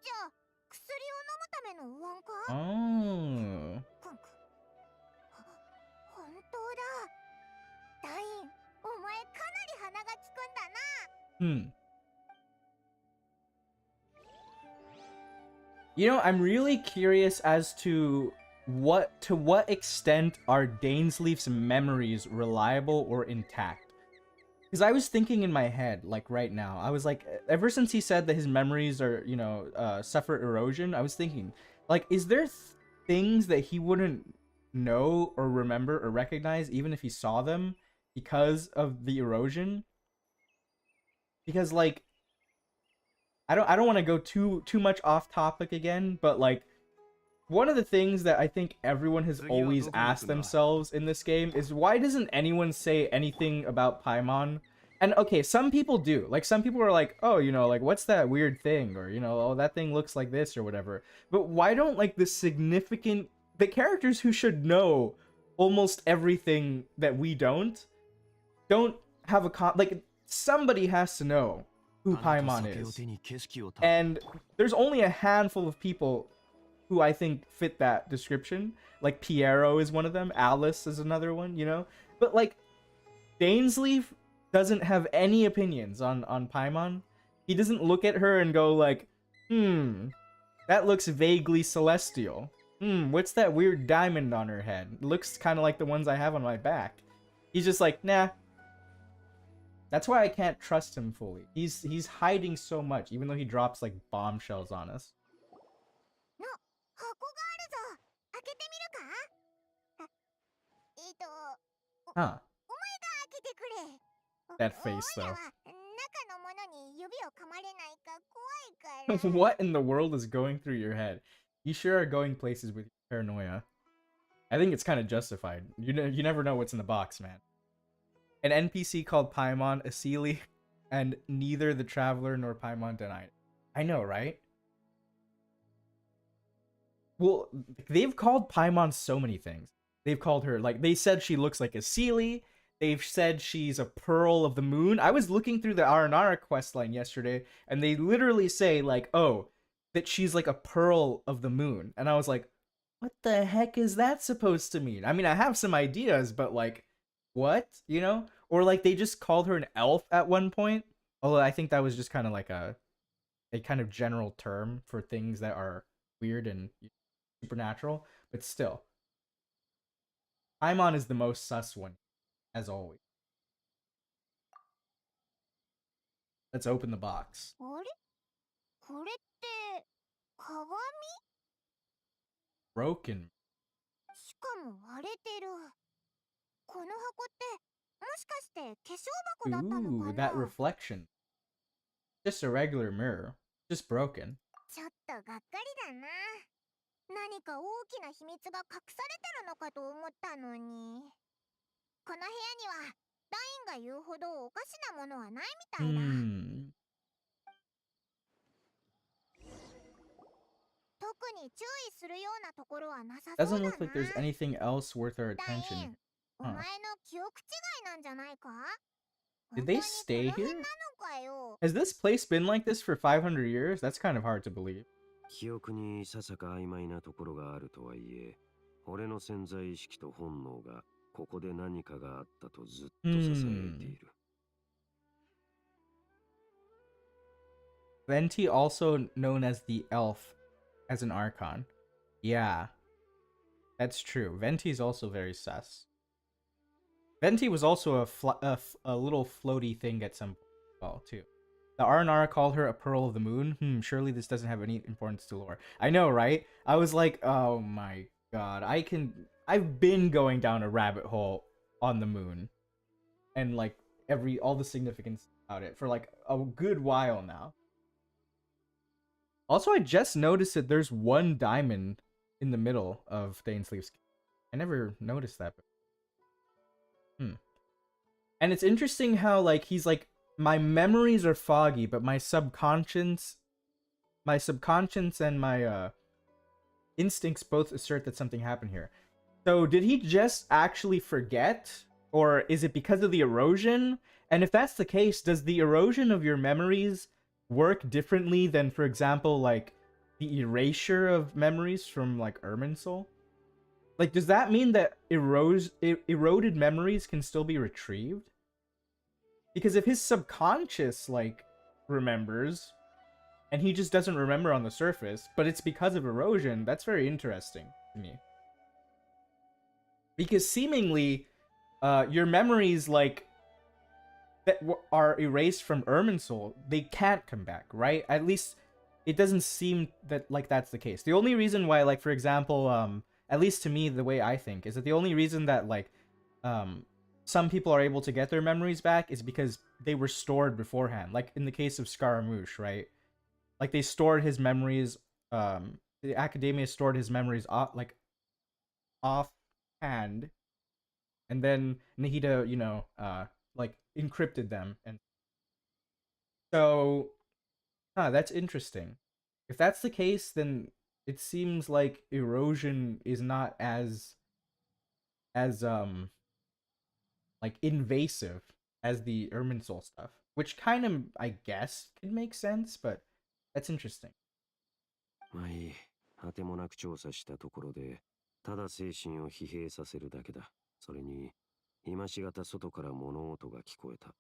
C: じゃあ薬を飲むためのウワンか？
A: Oh.
C: 本当だ。ダイン、お前かなり鼻が利くんだな。
A: You know, I'm really curious as to what extent are DAINSLEIF's memories reliable or intact. Because I was thinking in my head, like right now, I was like, ever since he said that his memories are, you know, suffer erosion, I was thinking, like, is there things that he wouldn't know or remember or recognize even if he saw them because of the erosion? Because like, I don't want to go too much off topic again, but like, one of the things that I think everyone has always asked themselves in this game is why doesn't anyone say anything about Paimon? And okay, some people do. Like, some people are like, oh, you know, like, what's that weird thing? Or, you know, oh, that thing looks like this or whatever. But why don't, like, the characters who should know almost everything that we don't have like, somebody has to know who Paimon is. And there's only a handful of people who I think fit that description. Like, Piero is one of them. Alice is another one, you know? But, like, DAINSLEIF doesn't have any opinions on Paimon. He doesn't look at her and go like, that looks vaguely celestial. What's that weird diamond on her head? It looks kind of like the ones I have on my back. He's just like, nah. That's why I can't trust him fully. He's hiding so much, even though he drops like bombshells on us.
C: の、箱があるぞ。開けてみるか？Huh. お前が開けてくれ。
A: That face, though.
C: おいらは中のものに指を噛まれないか怖いから。
A: What in the world is going through your head? You sure are going places with paranoia. I think it's kind of justified. You never know what's in the box, man. An NPC called Paimon a Sealy, and neither the Traveler nor Paimon denied it. I know, right? Well, they've called Paimon so many things. They've called her, like, they said she looks like a Sealy. They've said she's a pearl of the moon. I was looking through the Aranara questline yesterday, and they literally say, like, oh, that she's like a pearl of the moon. And I was like, what the heck is that supposed to mean? I mean, I have some ideas, but like, what? You know? Or like they just called her an elf at one point. Although I think that was just kind of like a kind of general term for things that are weird and supernatural. But still, Paimon is the most sus one, as always. Let's open the box.
C: あれ？これって鏡？
A: Broken.
C: しかも割れてる。この箱ってもしかして化粧箱だったの
A: Ooh,
C: かな？
A: that reflection. Just a regular mirror. Just broken.
C: ちょっとがっかりだな。何か大きな秘密が隠されてるのかと思ったのに。この部屋にはダインが言うほどおかしなものはないみたいだ。特に注意するようなところはなさそうだ
A: Doesn't
C: な。
A: look like there's anything else worth our
C: ダイ
A: attention.
C: ン、お前の記憶違いなんじゃないか？
A: Did they stay
C: 本当に
A: here?
C: この辺なのかよ。
A: Has this place been like this for 500 years? That's kind of hard to believe.
E: 記憶にささか曖昧なところがあるとはいえ、俺の潜在意識と本能がここで何かがあったとずっと支えている。
A: Venti, also known as the elf, as an Archon. Yeah, that's true. Venti is also very sus. Venti was also a little floaty thing at some point as well, too. The Aranara called her a pearl of the moon. Surely this doesn't have any importance to lore. I know, right? I was like, oh my god, I've been going down a rabbit hole on the moon. And like all the significance about it for like a good while now. Also, I just noticed that there's one diamond in the middle of DAINSLEIF's. I never noticed that before. And it's interesting how like he's like, my memories are foggy, but my subconscious and my instincts both assert that something happened here. So did he just actually forget? Or is it because of the erosion? And if that's the case, does the erosion of your memories work differently than, for example, like the erasure of memories from like Irminsul? Like, does that mean that eroded memories can still be retrieved? Because if his subconscious, like, remembers, and he just doesn't remember on the surface, but it's because of erosion, that's very interesting to me. Because seemingly, your memories, like, that are erased from Irminsul, they can't come back, right? At least, it doesn't seem that, like, that's the case. The only reason why, like, for example, at least to me, the way I think, is that the only reason that, like, some people are able to get their memories back is because they were stored beforehand. Like in the case of Scaramouche, right? Like they stored his memories, the Academia stored his memories offhand. And then Nahida, you know, like encrypted them. And so, that's interesting. If that's the case, then it seems like erosion is not as like invasive as the Irminsul stuff, which kind of, I guess, could make sense, but that's interesting.
E: まあいい。果てもなく調査したところで、ただ精神を疲弊させるだけだ。それに、今しがた外から物音が聞こえた。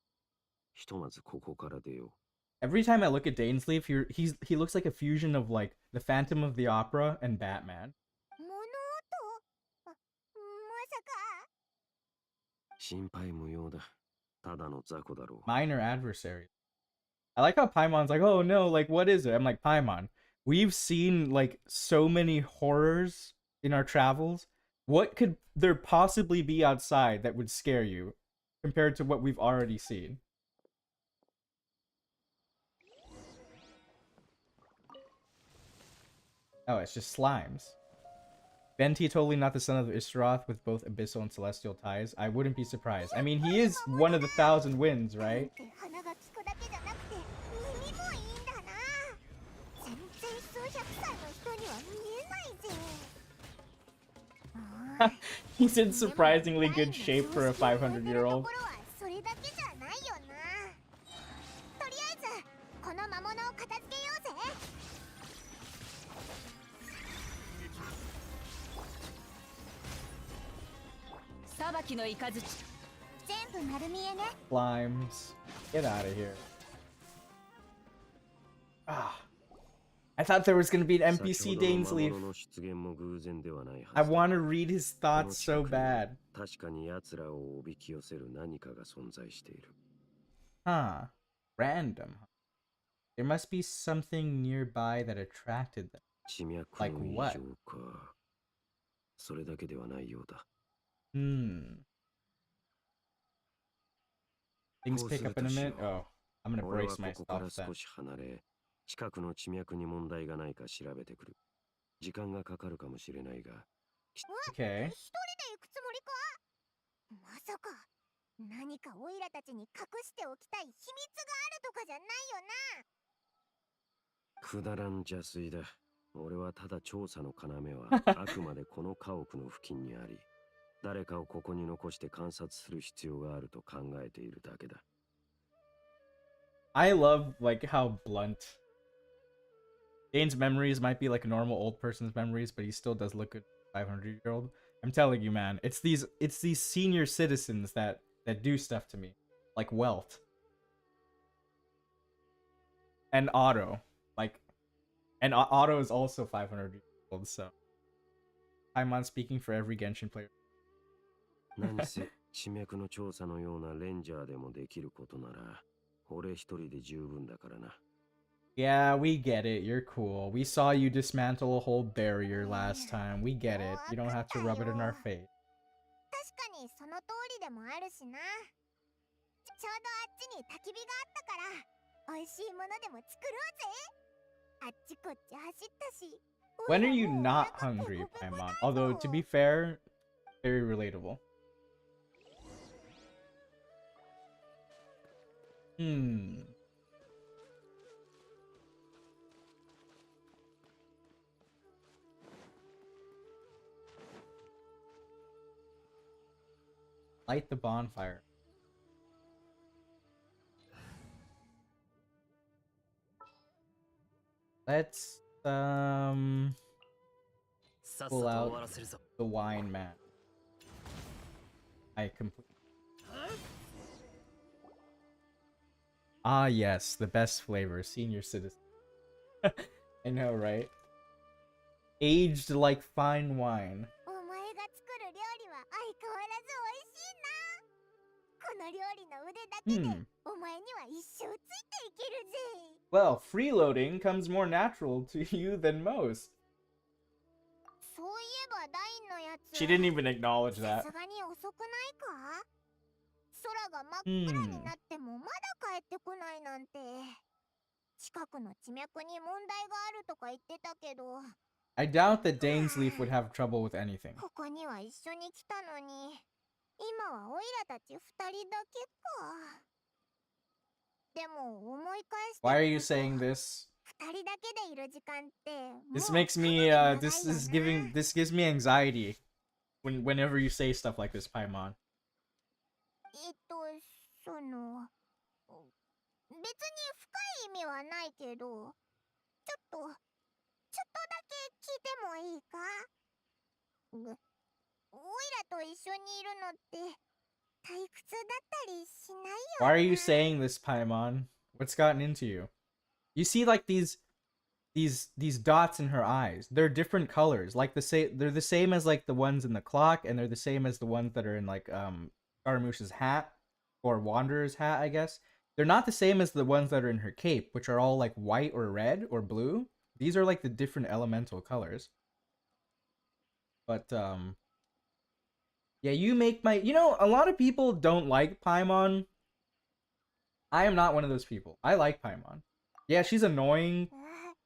E: ひとまずここから出よう。
A: Every time I look at Dainsleif, he looks like a fusion of like the Phantom of the Opera and Batman.
C: 物音？まさか。
A: Minor adversaries. I like how Paimon's like, oh no, like what is it? I'm like, Paimon, we've seen like so many horrors in our travels. What could there possibly be outside that would scare you compared to what we've already seen? Oh, it's just slimes. Venti totally not the son of Istroth with both abyssal and celestial ties. I wouldn't be surprised. I mean, he is one of the 1,000 winds, right? He's in surprisingly good shape for a 500-year-old. Slimes. Get out of here. Ah. I thought there was going to be an NPC DAINSLEIF. I want to read his thoughts so bad. Huh. Random. There must be something nearby that attracted them. Like what? Things pick up in a minute? Oh, I'm gonna brace myself then.
E: 近くの地脈に問題がないか調べてくる。時間がかかるかもしれないが。
A: Okay.
C: 一人で行くつもりか？まさか何かオイラたちに隠しておきたい秘密があるとかじゃないよな。
E: くだらん邪推だ。俺はただ調査の要はあくまでこの家屋の付近にあり、誰かをここに残して観察する必要があると考えているだけだ。
A: I love like how blunt Dane's memories might be like a normal old person's memories, but he still does look good 500-year-old. I'm telling you, man, it's these senior citizens that do stuff to me. Like Welt. And Otto. And Otto is also 500 years old, so I'm speaking for every Genshin player.
E: 何せ地脈の調査のようなレンジャーでもできることなら、俺一人で十分だからな。
A: Yeah, we get it. You're cool. We saw you dismantle a whole barrier last time. We get it. You don't have to rub it in our face.
C: 確かにその通りでもあるしな。ちょうどあっちに焚き火があったから、美味しいものでも作ろうぜ。あっちこっち走ったし。
A: When are you not hungry, Paimon? Although, to be fair, very relatable. Light the bonfire. Let's pull out the wine man. I complete. Ah yes, the best flavor, senior citizen. I know, right? Aged like fine wine. Well, freeloading comes more natural to you than most. She didn't even acknowledge that. I doubt that DAINSLEIF would have trouble with anything. Why are you saying this? This makes me this gives me anxiety whenever you say stuff like this, Paimon.
C: 別に深い意味はないけど、ちょっとだけ聞いてもいいか？オイラと一緒にいるのって退屈だったりしないよね。
A: Why are you saying this, Paimon? What's gotten into you? You see like these dots in her eyes. They're different colors. Like they're the same as like the ones in the clock, and they're the same as the ones that are in like Scaramouche's hat, or Wanderer's hat, I guess. They're not the same as the ones that are in her cape, which are all like white or red or blue. These are like the different elemental colors. But yeah, you make my, a lot of people don't like Paimon. I am not one of those people. I like Paimon. Yeah, she's annoying,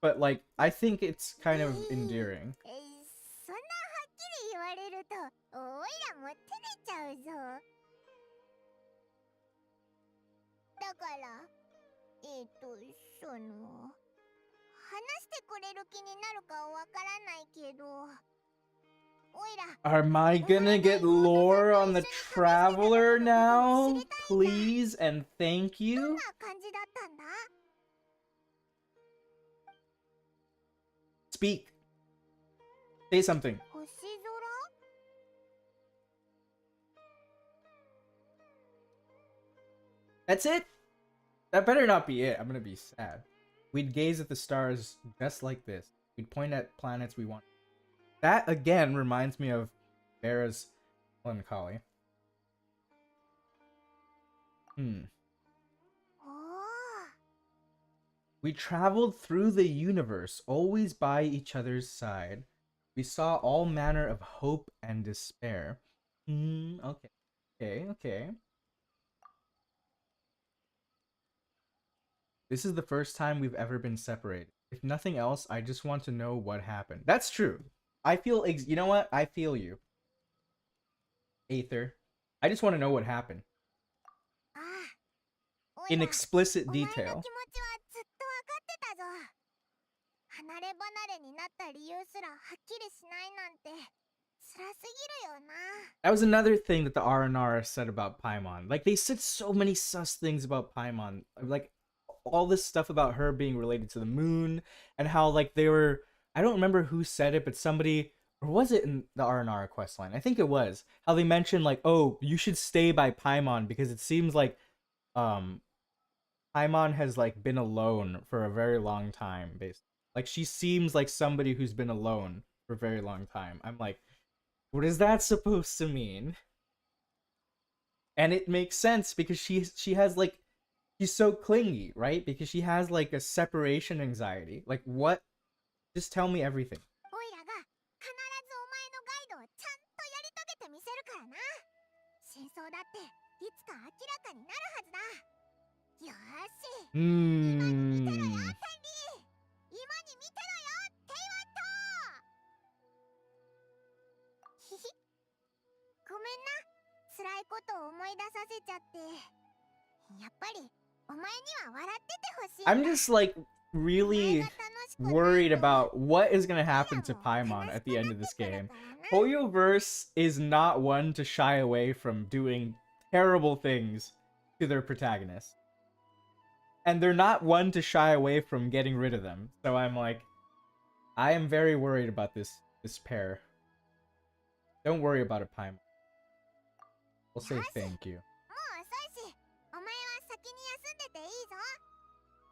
A: but like I think it's kind of endearing.
C: そんなはっきり言われるとおいらも照れちゃうぞ。だからその話してくれる気になるかわからないけど、おいら
A: Am I gonna get lore on the Traveler now? Please and thank
C: どん
A: you.
C: な感じだったんだ？
A: Speak. Say something.
C: 星空？
A: That's it? That better not be it. I'm gonna be sad. We'd gaze at the stars just like this. We'd point at planets we want. That again reminds me of Vera's melancholy.
C: おー。
A: We traveled through the universe, always by each other's side. We saw all manner of hope and despair. Okay. This is the first time we've ever been separated. If nothing else, I just want to know what happened. That's true. I feel, you know what? I feel you. Aether. I just want to know what happened.
C: ああ、おい
A: In
C: ら
A: explicit
C: お前の
A: detail.
C: 気持ちはずっと分かってたぞ。離れ離れになった理由すらはっきりしないなんて辛すぎるよな。
A: That was another thing that the RNR said about Paimon. Like, they said so many sus things about Paimon. Like, all this stuff about her being related to the moon, and how, like, they were... I don't remember who said it, but somebody... Or was it in the RNR questline? I think it was. How they mentioned, like, oh, you should stay by Paimon, because it seems like, Paimon has, like, been alone for a very long time, basically. Like, she seems like somebody who's been alone for a very long time. I'm like, what is that supposed to mean? And it makes sense because she has like, she's so clingy, right? Because she has like a separation anxiety. Like what? Just tell me everything.
C: おいらが必ずお前のガイドをちゃんとやり遂げてみせるからな。真相だっていつか明らかになるはずだ。よーし。今に見てろよ、ヘンリー。今に見てろよ、テイワット。ひひ。ごめんな。辛いことを思い出させちゃって。やっぱりお前には笑っててほしい。
A: I'm just like really worried about what is gonna happen to Paimon at the end of this game. Hoyoverse is not one to shy away from doing terrible things to their protagonists. And they're not one to shy away from getting rid of them. So I'm like, I am very worried about this pair. Don't worry about it, Paimon. We'll say thank you.
C: もう遅いし、お前は先に休んでていいぞ。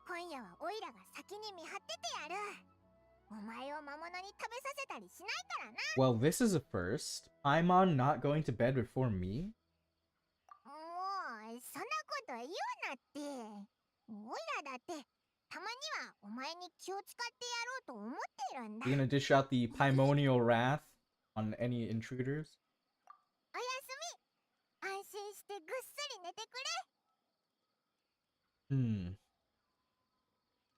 C: 今夜はオイラが先に見張っててやる。お前を魔物に食べさせたりしないからな。
A: Well, this is a first. Paimon not going to bed before me?
C: もうそんなこと言うなって。オイラだってたまにはお前に気を使ってやろうと思ってるんだ。
A: You gonna dish out the Paimonial wrath on any intruders?
C: おやすみ。安心してぐっすり寝てくれ。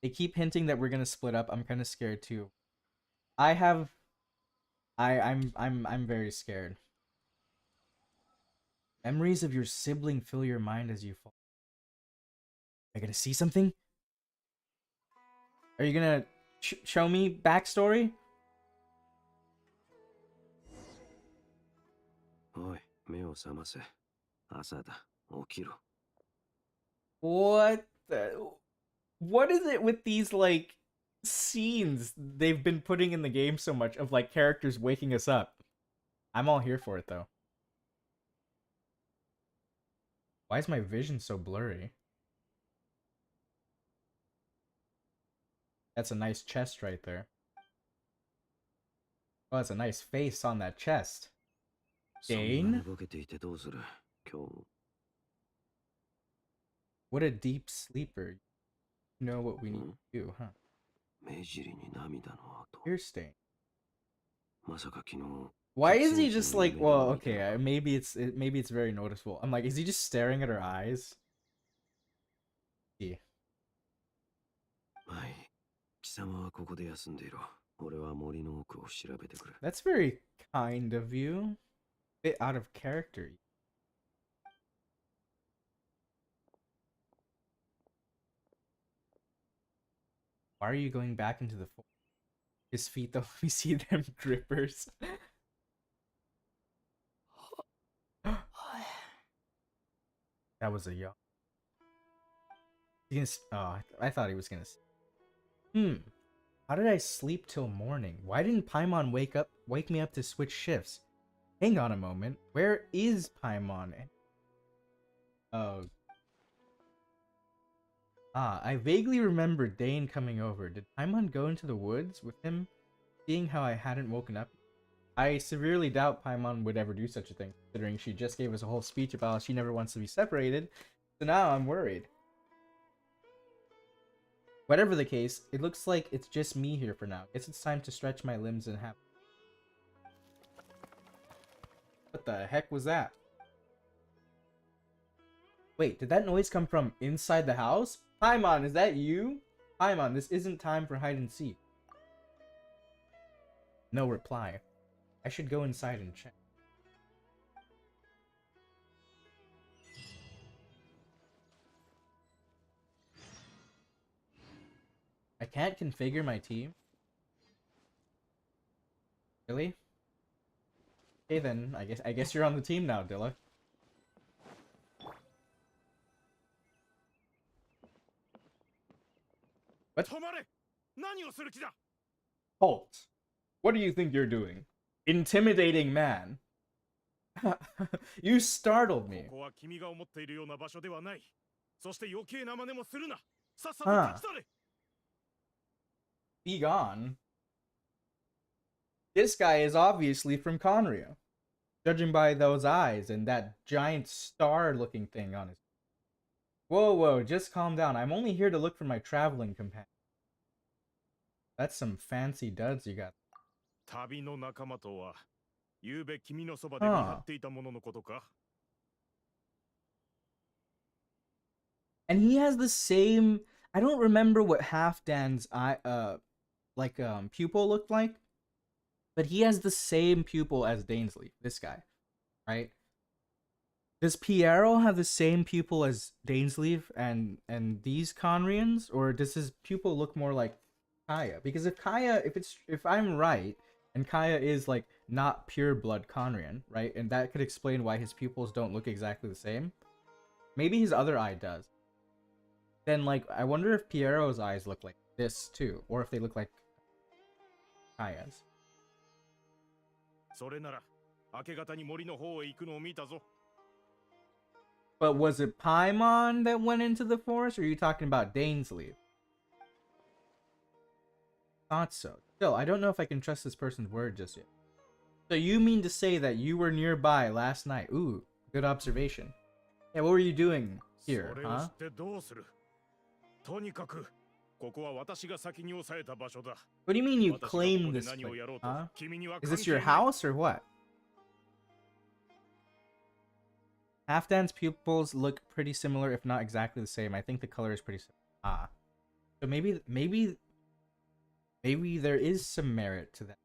A: They keep hinting that we're gonna split up. I'm kind of scared too. I'm very scared. Memories of your sibling fill your mind as you fall. Are you gonna see something? Are you gonna show me backstory?
E: おい、目を覚ませ。朝だ。起きろ。
A: What is it with these like scenes they've been putting in the game so much of like characters waking us up? I'm all here for it though. Why is my vision so blurry? That's a nice chest right there. Oh, that's a nice face on that chest. Dane?
E: そんなにボケていてどうする？今日も。
A: What a deep sleeper. You know what we need to do, huh?
E: 目尻に涙の跡。
A: Tear stain.
E: まさか昨日。
A: Why is he just like, well, okay, maybe it's very noticeable. I'm like, is he just staring at her eyes? Yeah.
E: はい。貴様はここで休んでいろ。俺は森の奥を調べてくる。
A: That's very kind of you. Bit out of character. Why are you going back into the forest? His feet, though, we see them drippers. That was a yawn. Oh, I thought he was gonna. How did I sleep till morning? Why didn't Paimon wake me up to switch shifts? Hang on a moment. Where is Paimon? Oh. I vaguely remember Dane coming over. Did Paimon go into the woods with him, seeing how I hadn't woken up? I severely doubt Paimon would ever do such a thing, considering she just gave us a whole speech about how she never wants to be separated. So now I'm worried. Whatever the case, it looks like it's just me here for now. Guess it's time to stretch my limbs and have... What the heck was that? Wait, did that noise come from inside the house? Paimon, is that you? Paimon, this isn't time for hide and seek. No reply. I should go inside and check. I can't configure my team? Really? Okay then, I guess you're on the team now, Dilla. What? Halt! What do you think you're doing? Intimidating man. You startled me. Huh. Be gone. This guy is obviously from Khaenriah, judging by those eyes and that giant star-looking thing on his... Whoa, just calm down. I'm only here to look for my traveling companion. That's some fancy duds you got. Huh. And he has the same... I don't remember what Halfdan's pupil looked like, but he has the same pupil as DAINSLEIF, this guy, right? Does Piero have the same pupil as DAINSLEIF and these Khaenrians, or does his pupil look more like Kaya? Because if I'm right, and Kaya is like not pure blood Khaenrian, right? And that could explain why his pupils don't look exactly the same. Maybe his other eye does. Then, like, I wonder if Piero's eyes look like this, too. Or if they look like Kaya's. But was it Paimon that went into the forest, or are you talking about DAINSLEIF? Thought so. Still, I don't know if I can trust this person's word just yet. So you mean to say that you were nearby last night? Ooh, good observation. Yeah, what were you doing here, huh? What do you mean you claim this place, huh? Is this your house or what? Halfdan's pupils look pretty similar, if not exactly the same. I think the color is pretty similar. Ah. So maybe there is some merit to that.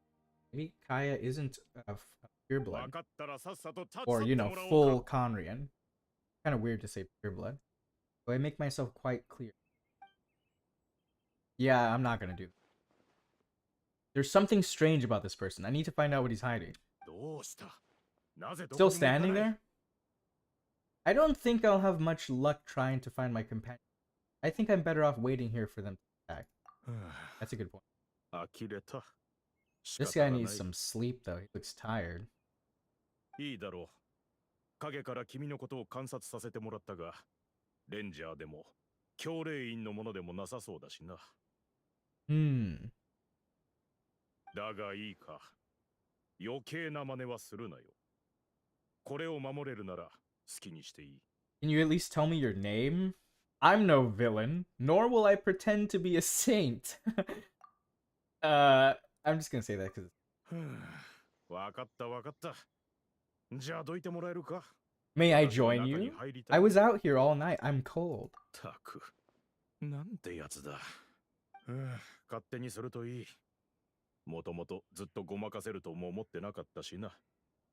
A: Maybe Kaya isn't a pure blood. Or, you know, full Khaenrian. Kind of weird to say pure blood. Do I make myself quite clear? Yeah, I'm not gonna do that. There's something strange about this person. I need to find out what he's hiding. Still standing there? I don't think I'll have much luck trying to find my companion. I think I'm better off waiting here for them to attack. That's a good point. This guy needs some sleep, though. He looks tired. Hmm.
B: だがいいか。余計な真似はするなよ。これを守れるなら
A: Can you at least tell me your name? I'm no villain, nor will I pretend to be a saint. I'm just gonna say that because. May I join you? I was out here all night. I'm cold.
F: なんてやつだ。勝手にするといい。もともとずっとごまかせるとも思ってなかったしな。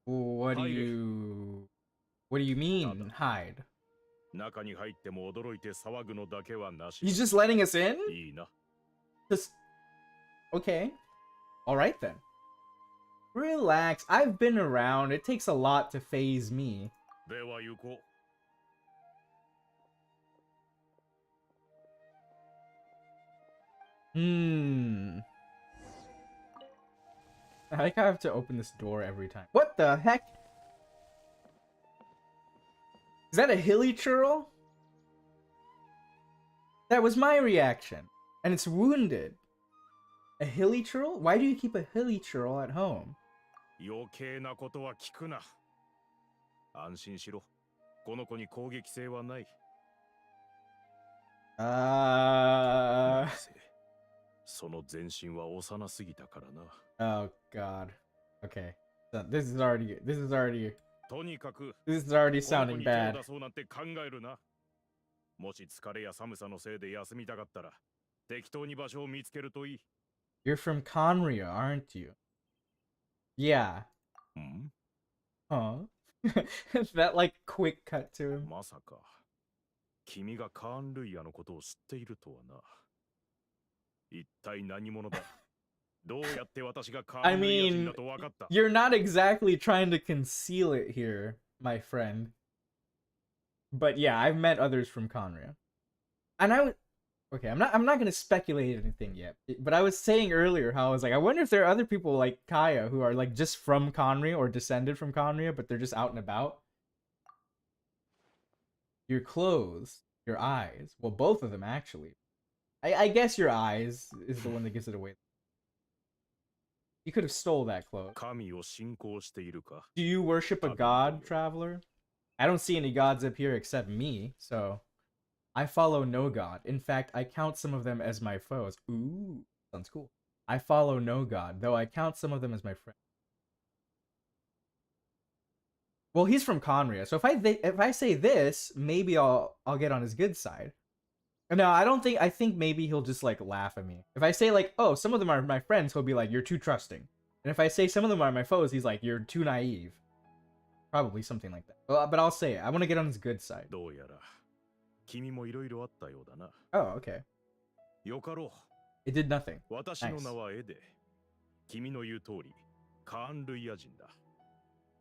A: What do you mean, hide?
F: 中に入っても驚いて騒ぐのだけはなし。
A: He's just letting us in?
F: いいな。
A: Just... Okay. Alright then. Relax. I've been around. It takes a lot to phase me.
F: では行こう。
A: I think I have to open this door every time. What the heck? Is that a hilly churl? That was my reaction. And it's wounded. A hilly churl? Why do you keep a hilly churl at home?
F: 余計なことは聞くな。安心しろ。この子に攻撃性はない。その全身は幼すぎたからな。
A: Oh God. Okay. So this is already
F: とにかく
A: this is already sounding bad.
F: そうなんて考えるな。もし疲れや寒さのせいで休みたかったら適当に場所を見つけるといい。
A: You're from Khaenriah, aren't you? Yeah. Huh? That like quick cut to him.
F: まさか君がカーン・ルイヤのことを知っているとはな。一体何者だ。どうやって私がカーン・ルイヤ人だと分かった。
A: You're not exactly trying to conceal it here, my friend. But yeah, I've met others from Khaenriah. And okay, I'm not gonna speculate anything yet. But I was saying earlier how I was like, I wonder if there are other people like Kaya who are like just from Khaenriah or descended from Khaenriah, but they're just out and about. Your clothes, your eyes. Well, both of them actually. I guess your eyes is the one that gives it away. You could have stole that clothes. Do you worship a god, traveler? I don't see any gods up here except me, so I follow no god. In fact, I count some of them as my foes. Ooh, sounds cool. I follow no god, though I count some of them as my friends. Well, he's from Khaenriah, so if I say this, maybe I'll get on his good side. No, I think maybe he'll just like laugh at me. If I say like, oh, some of them are my friends, he'll be like, you're too trusting. And if I say some of them are my foes, he's like, you're too naive. Probably something like that. Well, but I'll say it. I want to get on his good side. Oh, okay. It did nothing. Nice.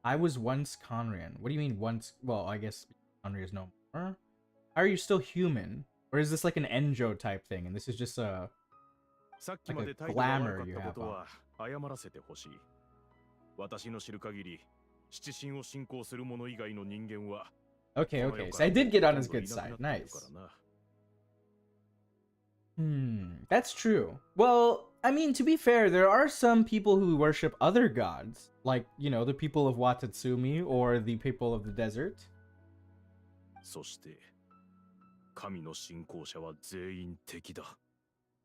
A: I was once Khaenrian. What do you mean once? Well, I guess Khaenriah is no more. How are you still human? Or is this like an Enjo type thing, and this is just a glamour you have on? Okay, so I did get on his good side. Nice. That's true. Well, I mean, to be fair, there are some people who worship other gods, like, you know, the people of Watatsumi or the people of the desert.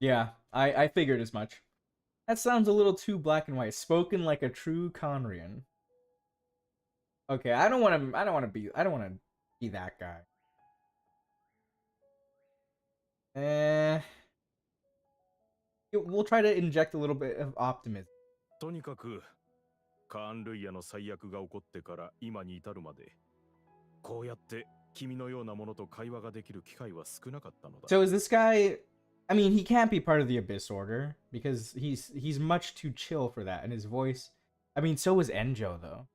A: Yeah, I figured as much. That sounds a little too black and white. Spoken like a true Khaenrian. Okay, I don't want to be that guy. We'll try to inject a little bit of optimism.
F: とにかくカーン・ルイヤの最悪が起こってから今に至るまでこうやって君のようなものと会話ができる機会は少なかったのだ。
A: So is this guy? I mean, he can't be part of the Abyss Order because he's much too chill for that, and his voice. I mean, so was Enjo though.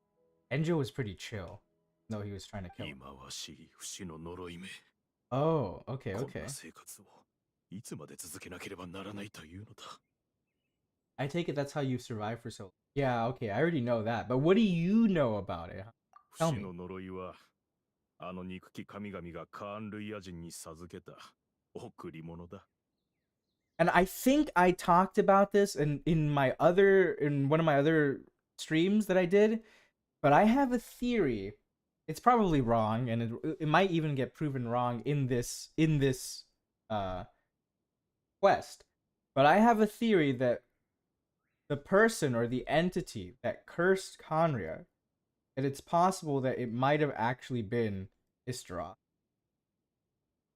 A: Enjo was pretty chill, though he was trying to kill him. Oh, okay. I take it that's how you survive for so long. Yeah, okay, I already know that. But what do you know about it? Tell me. And I think I talked about this in one of my other streams that I did, but I have a theory it's probably wrong, and it might even get proven wrong in this quest. But I have a theory that the person or the entity that cursed Khaenriah, that it's possible that it might have actually been Istaroth,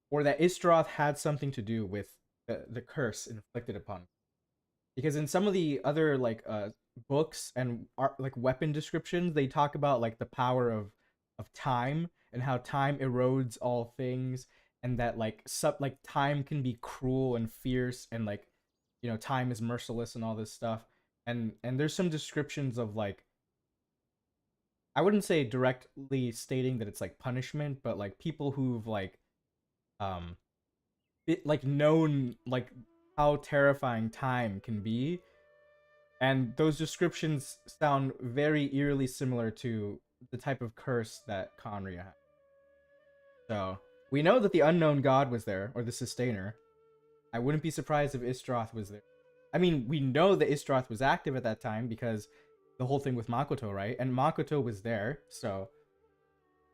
A: or that Istaroth had something to do with the curse inflicted upon him. Because in some of the other like books and like weapon descriptions, they talk about like the power of time and how time erodes all things, and that like time can be cruel and fierce, and like, you know, time is merciless and all this stuff. And there's some descriptions of like, I wouldn't say directly stating that it's like punishment, but like people who've like known like how terrifying time can be, and those descriptions sound very eerily similar to the type of curse that Khaenriah had. So we know that the unknown god was there, or the sustainer. I wouldn't be surprised if Istaroth was there. I mean, we know that Istaroth was active at that time because the whole thing with Makoto, right? And Makoto was there, so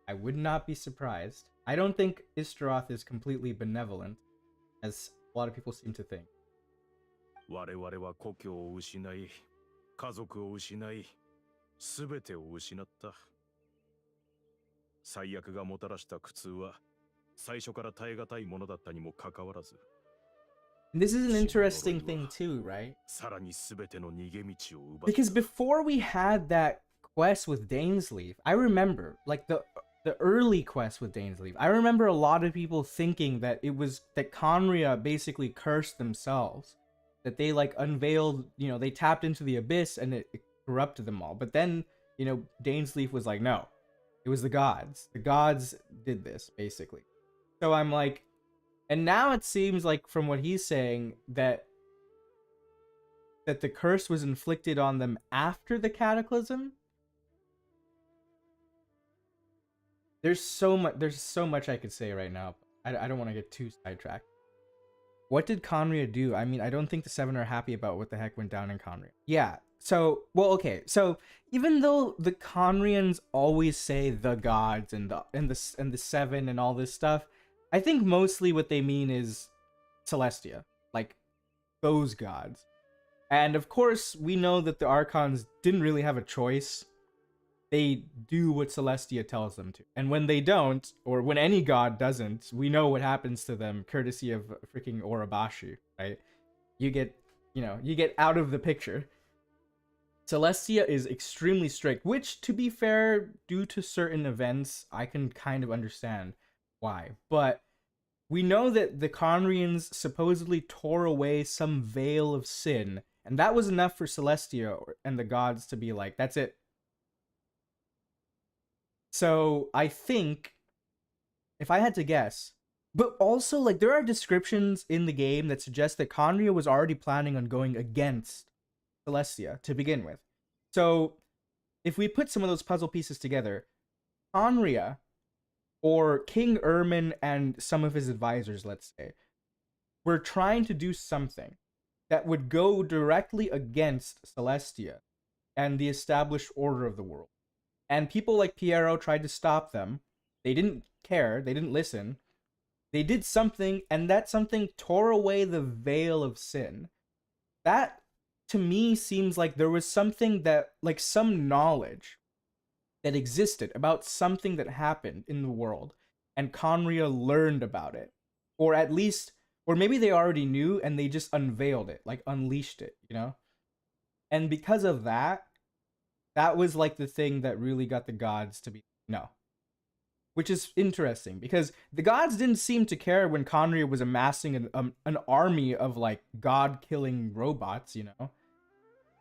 A: I would not be surprised. I don't think Istaroth is completely benevolent, as a lot of people seem to think.
F: 我々は故郷を失い、家族を失い、すべてを失った。最悪がもたらした苦痛は、最初から耐え難いものだったにもかかわらず。
A: This is an interesting thing too, right?
F: さらにすべての逃げ道を奪った。
A: Because before we had that quest with DAINSLEIF, I remember like the early quest with DAINSLEIF. I remember a lot of people thinking that it was that Khaenriah basically cursed themselves. That they like unveiled, you know, they tapped into the abyss and it corrupted them all. But then, you know, DAINSLEIF was like, no, it was the gods. The gods did this, basically. So I'm like, and now it seems like from what he's saying that the curse was inflicted on them after the cataclysm. There's so much I could say right now. I don't want to get too sidetracked. What did Khaenriah do? I mean, I don't think the Seven are happy about what the heck went down in Khaenriah. Yeah, so, well, okay, so even though the Khaenrians always say the gods and the Seven and all this stuff, I think mostly what they mean is Celestia, like those gods. And of course, we know that the Archons didn't really have a choice. They do what Celestia tells them to. And when they don't, or when any god doesn't, we know what happens to them, courtesy of freaking Orobashi, right? You get out of the picture. Celestia is extremely strict, which, to be fair, due to certain events, I can kind of understand why. But we know that the Khaenrians supposedly tore away some veil of sin, and that was enough for Celestia and the gods to be like, that's it. So I think, if I had to guess, but also like there are descriptions in the game that suggest that Khaenriah was already planning on going against Celestia to begin with. So if we put some of those puzzle pieces together, Khaenriah, or King Ermin and some of his advisors, let's say, were trying to do something that would go directly against Celestia and the established order of the world. And people like Piero tried to stop them. They didn't care. They didn't listen. They did something, and that something tore away the veil of sin. That, to me, seems like there was something that, like some knowledge that existed about something that happened in the world, and Khaenriah learned about it. Or at least, or maybe they already knew, and they just unveiled it, like unleashed it, you know? And because of that, that was like the thing that really got the gods to be no. Which is interesting, because the gods didn't seem to care when Khaenriah was amassing an army of like god-killing robots, you know?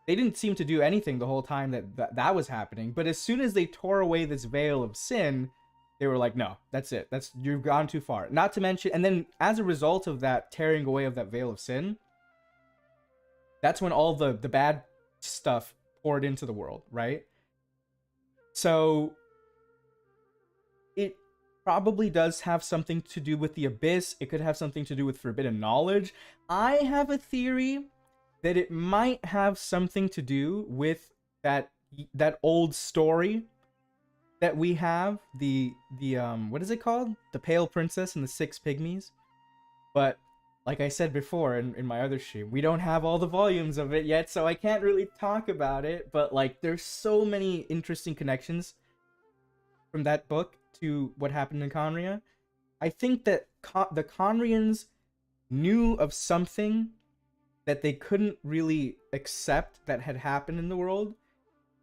A: They didn't seem to do anything the whole time that was happening, but as soon as they tore away this veil of sin, they were like, no, that's it. You've gone too far. Not to mention, and then as a result of that tearing away of that veil of sin, that's when all the bad stuff poured into the world, right? So it probably does have something to do with the abyss. It could have something to do with forbidden knowledge. I have a theory that it might have something to do with that old story that we have, the what is it called? The Pale Princess and the Six Pygmies. But like I said before in my other stream, we don't have all the volumes of it yet, so I can't really talk about it. But like, there's so many interesting connections from that book to what happened in Khaenriah. I think that the Khaenrians knew of something that they couldn't really accept that had happened in the world,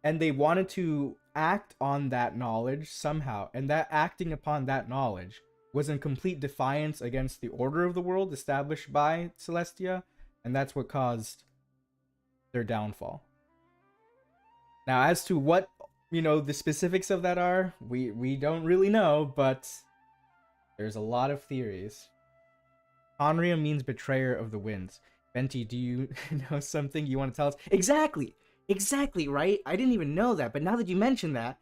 A: and they wanted to act on that knowledge somehow, and that acting upon that knowledge was in complete defiance against the order of the world established by Celestia, and that's what caused their downfall. Now, as to what, the specifics of that are, we don't really know, but there's a lot of theories. Khaenriah means betrayer of the winds. Venti, do you know something you want to tell us? Exactly, right? I didn't even know that, but now that you mention that,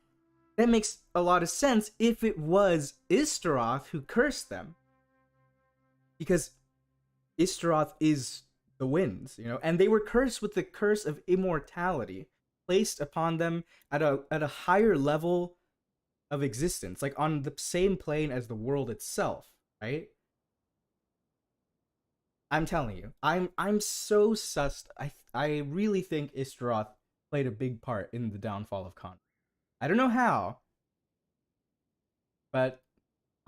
A: that makes a lot of sense if it was Istaroth who cursed them. Because Istaroth is the winds, and they were cursed with the curse of immortality, placed upon them at a higher level of existence, like on the same plane as the world itself, right? I'm telling you, I'm so sussed. I really think Istaroth played a big part in the downfall of Khaenriah. I don't know how, but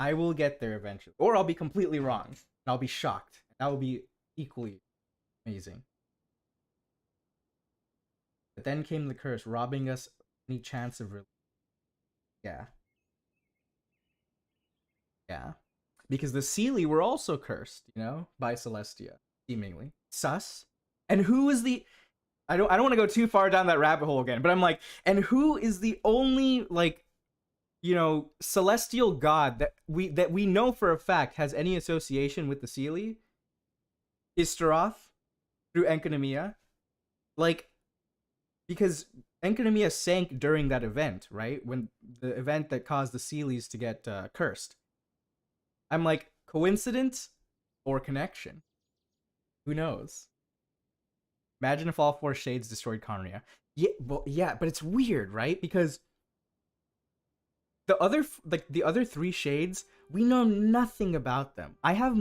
A: I will get there eventually. Or I'll be completely wrong, and I'll be shocked. That will be equally amazing. But then came the curse, robbing us any chance of relief. Yeah. Yeah. Because the Seelie were also cursed, by Celestia, seemingly. Sus. And who is the... I don't want to go too far down that rabbit hole again, but I'm like, and who is the only, like, celestial god that we know for a fact has any association with the Seelie? Istaroth through Enkanomiya. Like, because Enkanomiya sank during that event, right? When the event that caused the Seelies to get cursed. I'm like, coincidence or connection? Who knows? Imagine if all four shades destroyed Khaenriah. Yeah, but it's weird, right? Because the other three shades, we know nothing about them. I have,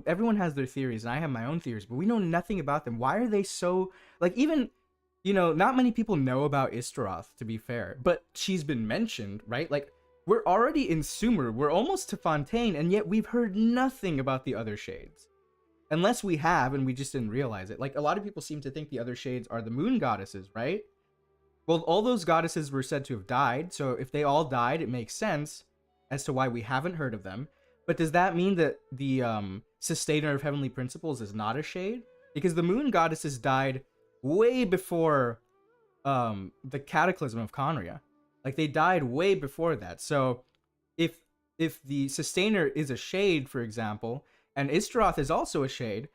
A: everyone has their theories, and I have my own theories, but we know nothing about them. Why are they so, like, even, not many people know about Istaroth, to be fair, but she's been mentioned, right? Like, we're already in Sumer, we're almost to Fontaine, and yet we've heard nothing about the other shades. Unless we have, and we just didn't realize it. Like, a lot of people seem to think the other shades are the moon goddesses, right? Well, all those goddesses were said to have died, so if they all died, it makes sense as to why we haven't heard of them. But does that mean that the Sustainer of Heavenly Principles is not a shade? Because the moon goddesses died way before the Cataclysm of Khaenriah. Like, they died way before that. So if the Sustainer is a shade, for example, and Istaroth is also a shade,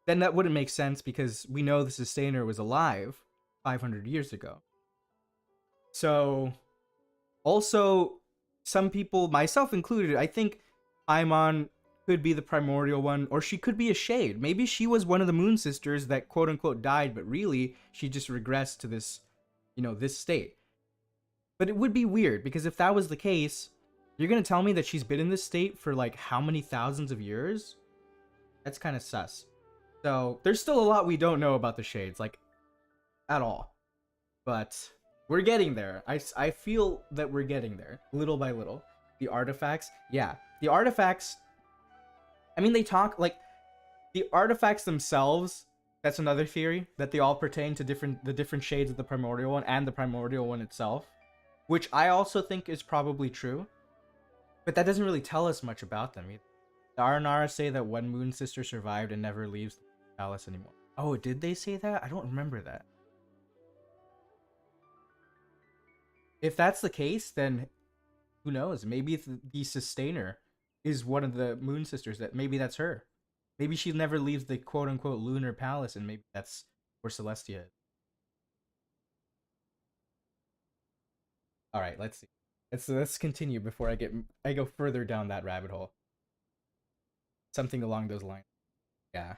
A: then that wouldn't make sense because we know the Sustainer was alive 500 years ago. So, also, some people, myself included, I think Paimon could be the primordial one, or she could be a shade. Maybe she was one of the Moon Sisters that quote-unquote died, but really, she just regressed to this, this state. But it would be weird, because if that was the case, you're gonna tell me that she's been in this state for, like, how many thousands of years? That's kind of sus. So, there's still a lot we don't know about the shades, like, at all. But we're getting there. I feel that we're getting there, little by little. The artifacts, yeah. The artifacts, I mean, they talk, like, the artifacts themselves, that's another theory, that they all pertain to the different shades of the primordial one and the primordial one itself, which I also think is probably true, but that doesn't really tell us much about them either. The Aranara say that one Moon Sister survived and never leaves the palace anymore. Oh, did they say that? I don't remember that. If that's the case, then who knows? Maybe the Sustainer is one of the Moon Sisters. That maybe that's her. Maybe she never leaves the quote-unquote lunar palace, and maybe that's where Celestia is. All right, let's see. Let's continue before I go further down that rabbit hole. Something along those lines. Yeah.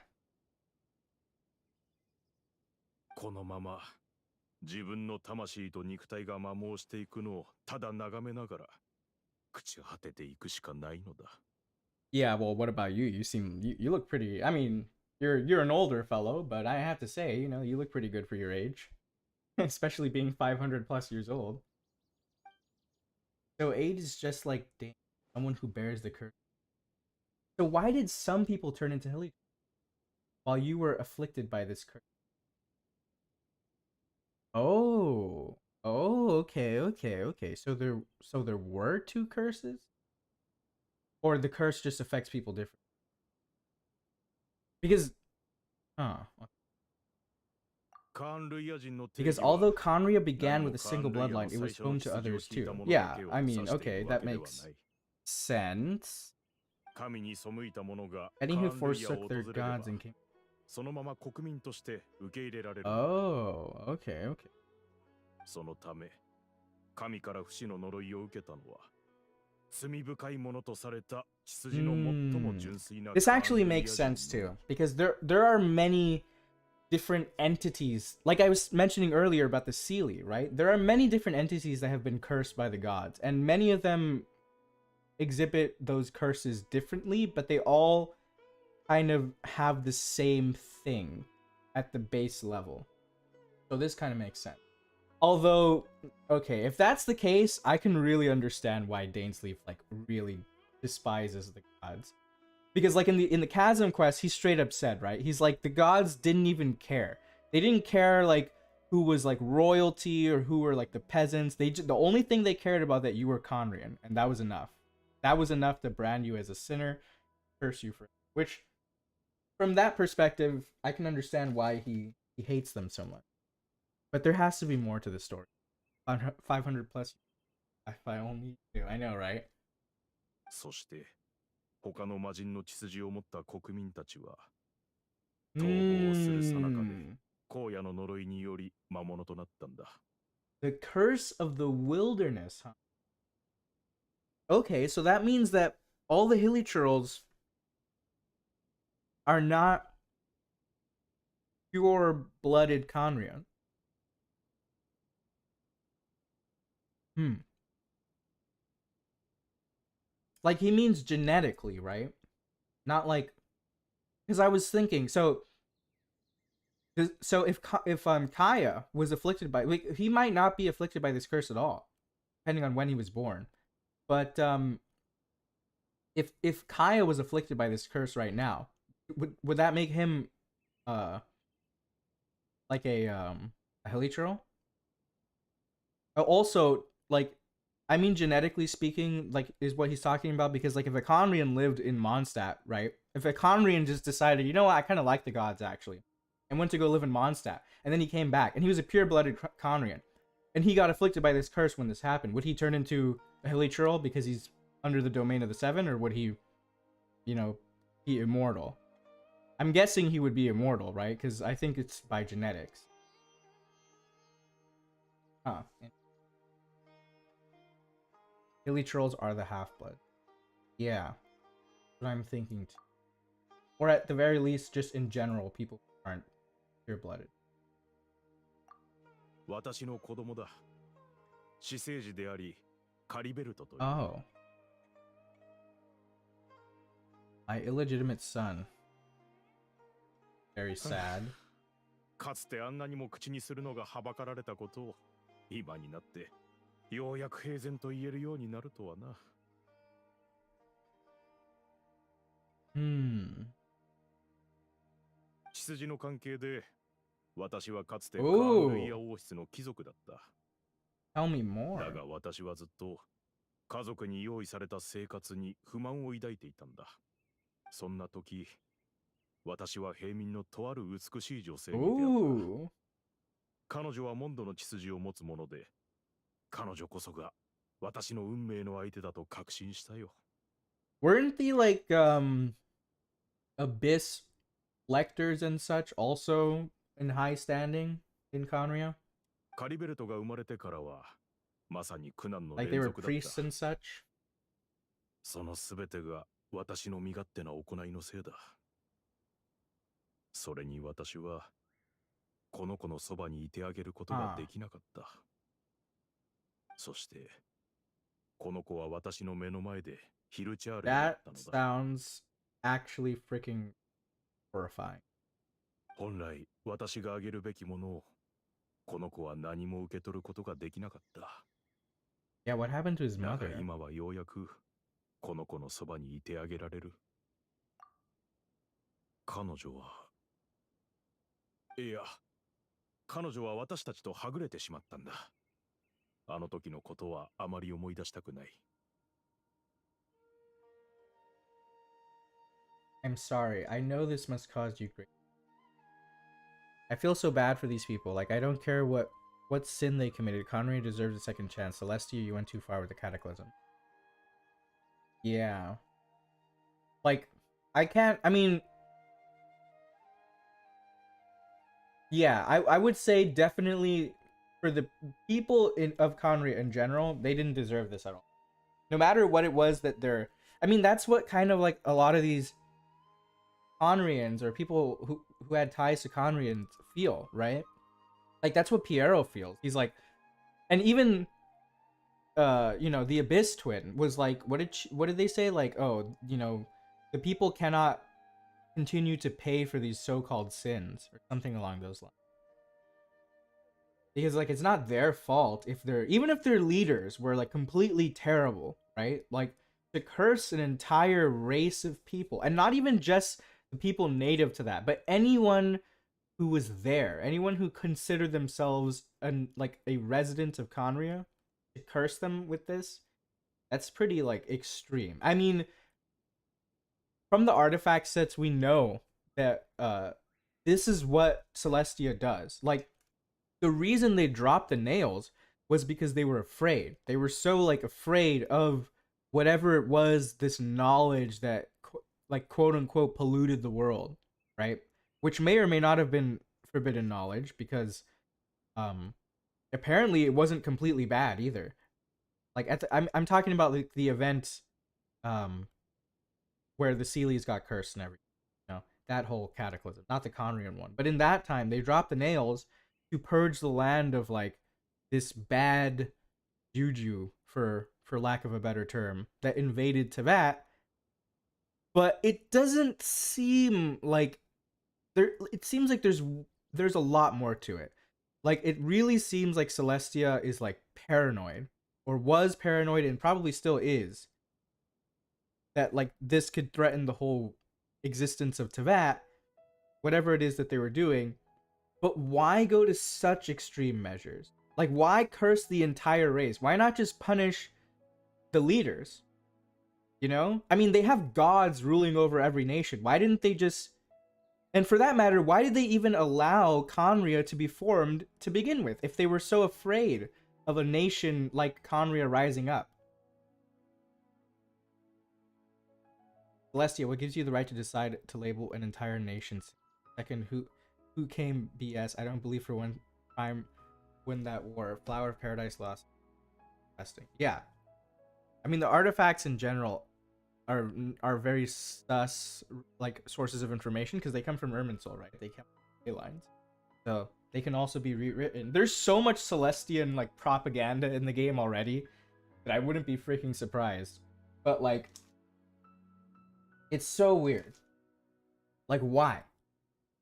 F: このまま自分の魂と肉体が摩耗していくのをただ眺めながら朽ち果てていくしかないのだ。
A: Yeah, well, what about you? You look pretty. I mean, you're an older fellow, but I have to say, you know, you look pretty good for your age, especially being 500 plus years old. So age is just like someone who bears the curse. So why did some people turn into Hilly while you were afflicted by this curse? Oh, okay. So there were two curses, or the curse just affects people differently. Because, because although Khaenriah began with a single bloodline, it was home to others too. Yeah, I mean, okay, that makes sense. Any who forsook their gods and came. Oh, okay.
F: そのため、神から不死の呪いを受けたのは、罪深いものとされた血筋の最も純粋な。
A: This actually makes sense too, because there are many different entities. Like I was mentioning earlier about the Seelie, right? There are many different entities that have been cursed by the gods, and many of them exhibit those curses differently, but they all kind of have the same thing at the base level. So this kind of makes sense. Although, okay, if that's the case, I can really understand why DAINSLEIF like really despises the gods. Because like in the Chasm quest, he straight up said, right? He's like, the gods didn't even care. They didn't care like who was like royalty or who were like the peasants. The only thing they cared about that you were Khaenrian, and that was enough. That was enough to brand you as a sinner, curse you for it. Which, from that perspective, I can understand why he hates them so much. But there has to be more to the story. 500 plus. If I only knew. I know, right?
F: そして他の魔人の血筋を持った国民たちは逃亡する最中で荒野の呪いにより魔物となったんだ。
A: The curse of the wilderness, huh? Okay, so that means that all the hilly churls are not pure-blooded Khaenrian. Like he means genetically, right? Not like, because I was thinking, so if Kaya was afflicted by, like, he might not be afflicted by this curse at all, depending on when he was born. But if Kaya was afflicted by this curse right now, would that make him like a Hilichurl? Also, like, I mean, genetically speaking, like, is what he's talking about, because like if a Khaenrian lived in Mondstadt, right? If a Khaenrian just decided, you know what, I kind of like the gods actually, and went to go live in Mondstadt, and then he came back, and he was a pure-blooded Khaenrian, and he got afflicted by this curse when this happened, would he turn into a Hilichurl because he's under the domain of the Seven, or would he, you know, be immortal? I'm guessing he would be immortal, right? Because I think it's by genetics. Huh. Hilichurls are the half-blood. Yeah. That's what I'm thinking too. Or at the very least, just in general, people aren't pure-blooded.
F: 私の子供だ。私生児であり、カリベルトという。
A: Oh. My illegitimate son. Very sad.
F: かつてあんなにも口にするのがはばかられたことを、今になってようやく平然と言えるようになるとはな。血筋の関係で、私はかつてカーンルイヤ王室の貴族だった。
A: Tell me more.
F: だが私はずっと家族に用意された生活に不満を抱いていたんだ。そんな時、私は平民のとある美しい女性に出会った。彼女はモンドの血筋を持つもので、彼女こそが私の運命の相手だと確信したよ。
A: Weren't the like abyss lectors and such also in high standing in Khaenriah?
F: カリベルトが生まれてからはまさに苦難の
A: Like
F: 連
A: they were
F: 続だった。
A: priests and such?
F: そのすべてが私の身勝手な行いのせいだ。それに私はこの子のそばにいてあげることができなかった。そして、この子は私の目の前でヒルチャールにな
A: That
F: ったのだ。
A: sounds actually freaking horrifying.
F: 本来、私があげるべきものを、この子は何も受け取ることができなかった。
A: Yeah, what happened to his
F: だが
A: mother?
F: 今はようやく、この子のそばにいてあげられる。彼女は、いや、彼女は私たちとはぐれてしまったんだ。あの時のことはあまり思い出したくない。
A: I'm sorry. I know this must cause you grief. I feel so bad for these people. Like, I don't care what sin they committed. Khaenriah deserves a second chance. Celestia, you went too far with the cataclysm. Yeah. Like, I can't... I mean... Yeah, I would say definitely for the people of Khaenriah in general, they didn't deserve this at all. No matter what it was that they're... I mean, that's what kind of like a lot of these Khaenrians or people who had ties to Khaenrians feel, right? Like, that's what Piero feels. He's like... And even... you know, the Abyss twin was like... What did they say? Like, oh, you know, the people cannot continue to pay for these so-called sins or something along those lines, because like it's not their fault if they're, even if their leaders were like completely terrible, right? Like, to curse an entire race of people, and not even just the people native to that, but anyone who was there, anyone who considered themselves like a resident of Khaenriah, to curse them with this, that's pretty like extreme. I mean, from the artifact sets, we know that this is what Celestia does. Like, the reason they dropped the nails was because they were afraid. They were so, like, afraid of whatever it was, this knowledge that, like, quote-unquote, polluted the world, right? Which may or may not have been forbidden knowledge, because apparently it wasn't completely bad either. Like, I'm talking about like the event where the Sealies got cursed and everything. You know, that whole cataclysm, not the Khaenrian one. But in that time, they dropped the nails to purge the land of like this bad juju, for lack of a better term, that invaded Teyvat. But it doesn't seem like there. It seems like there's a lot more to it. Like, it really seems like Celestia is like paranoid, or was paranoid, and probably still is, that like this could threaten the whole existence of Teyvat, whatever it is that they were doing. But why go to such extreme measures? Like, why curse the entire race? Why not just punish the leaders? You know? I mean, they have gods ruling over every nation. Why didn't they just... And for that matter, why did they even allow Khaenriah to be formed to begin with, if they were so afraid of a nation like Khaenriah rising up? Celestia, what gives you the right to decide to label an entire nation? Second, who came BS? I don't believe for one time win that war. Flower of Paradise lost. Testing. Yeah. I mean, the artifacts in general are very sus, like, sources of information, because they come from Irminsul, right? They come from ley lines. So they can also be rewritten. There's so much Celestian like propaganda in the game already that I wouldn't be freaking surprised. But like, it's so weird. Like, why?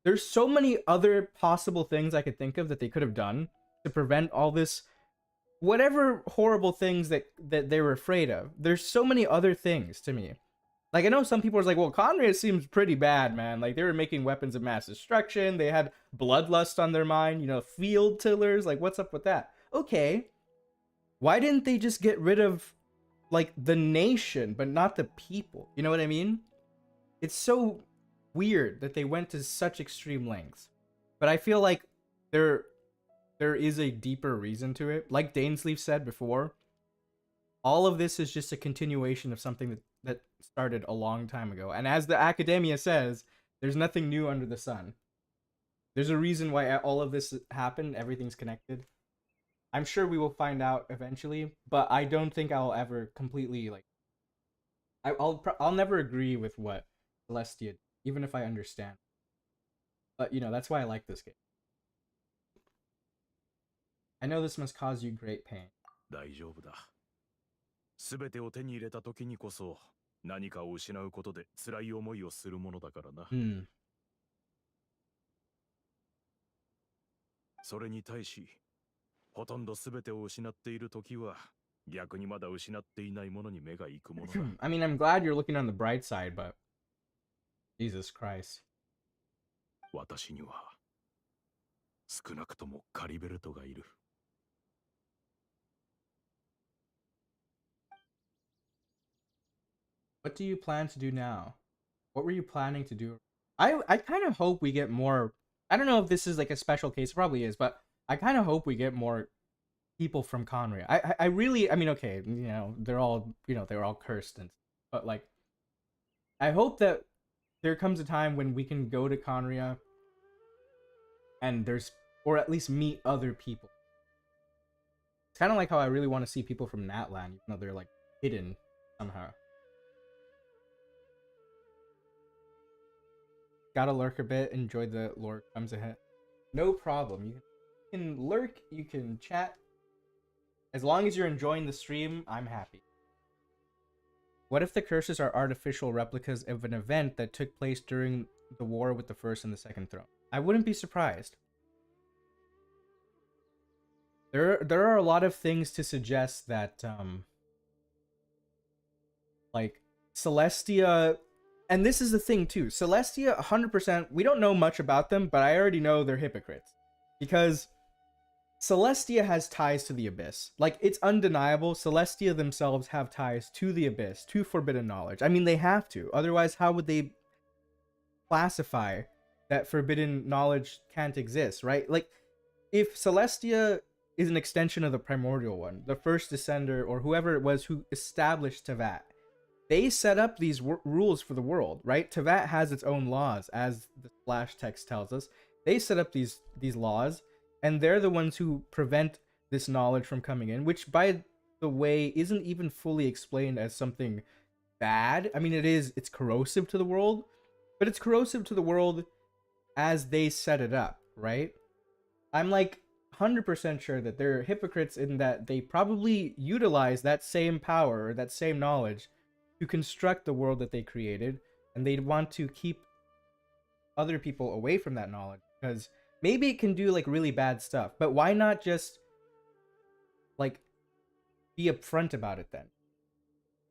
A: There's so many other possible things I could think of that they could have done to prevent all this, whatever horrible things that they were afraid of. There's so many other things to me. Like, I know some people are like, well, Khaenriah seems pretty bad, man. Like, they were making weapons of mass destruction. They had bloodlust on their mind, you know, field tillers. Like, what's up with that? Okay. Why didn't they just get rid of, like, the nation, but not the people? You know what I mean? It's so weird that they went to such extreme lengths. But I feel like there is a deeper reason to it. Like DAINSLEIF said before, all of this is just a continuation of something that started a long time ago. And as the Academia says, there's nothing new under the sun. There's a reason why all of this happened. Everything's connected. I'm sure we will find out eventually, but I don't think I'll ever completely, like... I'll never agree with what Celestia, even if I understand. But, you know, that's why I like this game. I know this must cause you great pain.
F: 大丈夫だ。すべてを手に入れた時にこそ何かを失うことで辛い思いをするものだからな。それに対し、ほとんどすべてを失っている時は逆にまだ失っていないものに目が行くものだ。
A: I mean, I'm glad you're looking on the bright side, but Jesus Christ.
F: 私には少なくともカリベルトがいる。
A: What do you plan to do now? What were you planning to do? I kind of hope we get more. I don't know if this is like a special case, it probably is, but I kind of hope we get more people from Khaenriah. I really, I mean, okay, you know, they're all cursed, but like, I hope that there comes a time when we can go to Khaenriah and or at least meet other people. It's kind of like how I really want to see people from Natlan, even though they're like hidden somehow. Gotta lurk a bit, enjoy the lore comes ahead. No problem. You can lurk, you can chat. As long as you're enjoying the stream, I'm happy. What if the curses are artificial replicas of an event that took place during the war with the First and the Second Throne? I wouldn't be surprised. There are a lot of things to suggest that, like, Celestia... And this is the thing, too. Celestia, 100%, we don't know much about them, but I already know they're hypocrites. Because Celestia has ties to the Abyss. Like, it's undeniable. Celestia themselves have ties to the Abyss, to forbidden knowledge. I mean, they have to. Otherwise, how would they classify that forbidden knowledge can't exist, right? Like, if Celestia is an extension of the primordial one, the first descender, or whoever it was who established Teyvat, they set up these rules for the world, right? Teyvat has its own laws, as the splash text tells us. They set up these laws, and they're the ones who prevent this knowledge from coming in, which, by the way, isn't even fully explained as something bad. I mean, it's corrosive to the world, but it's corrosive to the world as they set it up, right? I'm like 100% sure that they're hypocrites in that they probably utilize that same power, or that same knowledge, to construct the world that they created, and they want to keep other people away from that knowledge, because maybe it can do like really bad stuff, but why not just like be upfront about it then?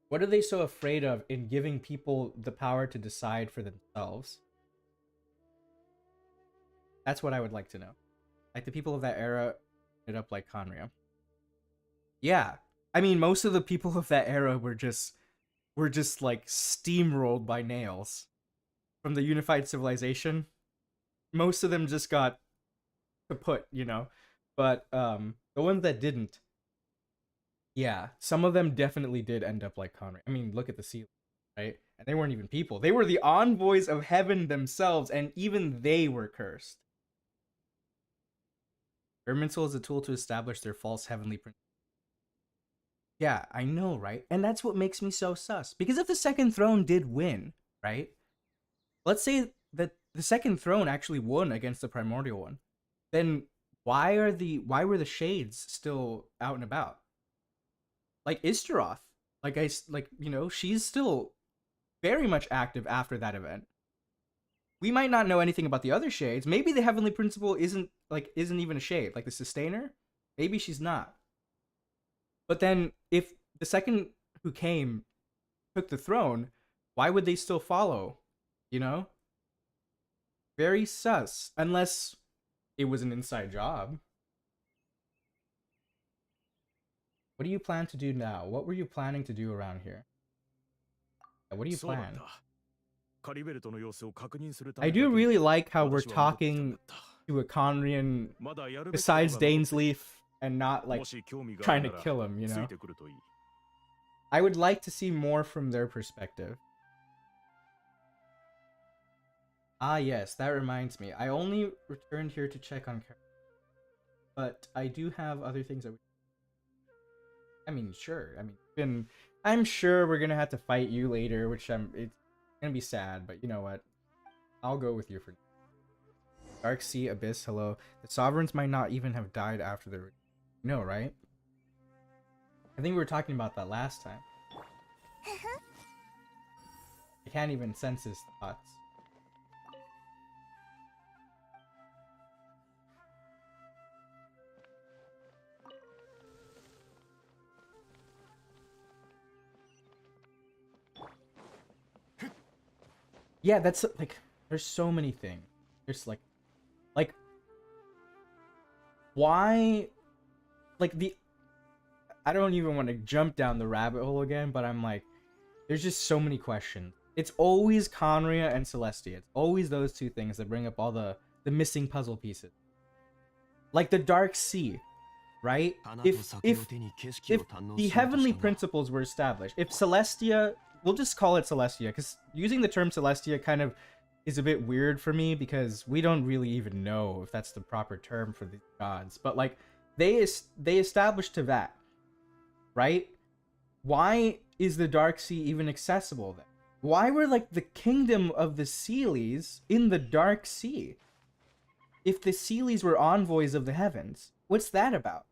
A: What are they so afraid of in giving people the power to decide for themselves? That's what I would like to know. Like, the people of that era ended up like Khaenriah. Yeah, I mean, most of the people of that era were just like steamrolled by nails from the unified civilization. Most of them just got kaput, you know. But the ones that didn't, yeah, some of them definitely did end up like Khaenriah. I mean, look at the sea, right? And they weren't even people. They were the envoys of heaven themselves, and even they were cursed. Irminsul is a tool to establish their false heavenly principles. Yeah, I know, right? And that's what makes me so sus. Because if the Second Throne did win, right? Let's say that the Second Throne actually won against the Primordial one. Then why were the Shades still out and about? Like Istaroth, you know, she's still very much active after that event. We might not know anything about the other Shades. Maybe the Heavenly Principle isn't even a Shade, like the Sustainer. Maybe she's not. But then, if the second who came took the throne, why would they still follow? You know? Very sus. Unless it was an inside job. What do you plan to do now? What were you planning to do around here? What do you plan? I do really like how we're talking to a Khaenrian besides DAINSLEIF, and not like trying to kill him, you know? I would like to see more from their perspective. Ah yes, that reminds me. I only returned here to check on Caribert, but I do have other things that I mean, sure. I mean, I'm sure we're gonna have to fight you later, which it's gonna be sad, but you know what? I'll go with you for Dark Sea Abyss, hello. The Sovereigns might not even have died after the... No, right? I think we were talking about that last time. I can't even sense his thoughts. Yeah, that's like, there's so many things. There's like, why, like I don't even want to jump down the rabbit hole again, but I'm like, there's just so many questions. It's always Khaenriah and Celestia. It's always those two things that bring up all the missing puzzle pieces. Like the Dark Sea, right? If the heavenly principles were established, if Celestia, we'll just call it Celestia, because using the term Celestia kind of is a bit weird for me, because we don't really even know if that's the proper term for the gods. But like, they established Teyvat, right? Why is the Dark Sea even accessible then? Why were like the kingdom of the Sealies in the Dark Sea? If the Sealies were envoys of the heavens, what's that about?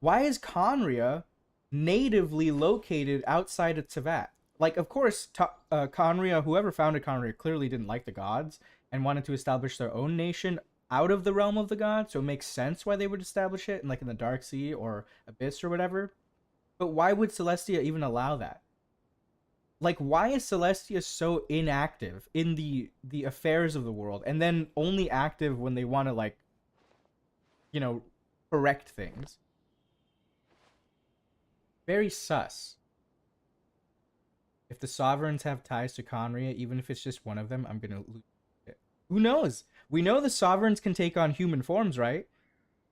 A: Why is Khaenriah natively located outside of Teyvat? Like, of course, Khaenriah, whoever founded Khaenriah, clearly didn't like the gods and wanted to establish their own nation out of the realm of the gods, so it makes sense why they would establish it in, like, in the Dark Sea or Abyss or whatever. But why would Celestia even allow that? Like, why is Celestia so inactive in the affairs of the world, and then only active when they want to, like, you know, correct things? Very sus. If the sovereigns have ties to Khaenriah, even if it's just one of them, I'm gonna lose it. Who knows? We know the sovereigns can take on human forms, right?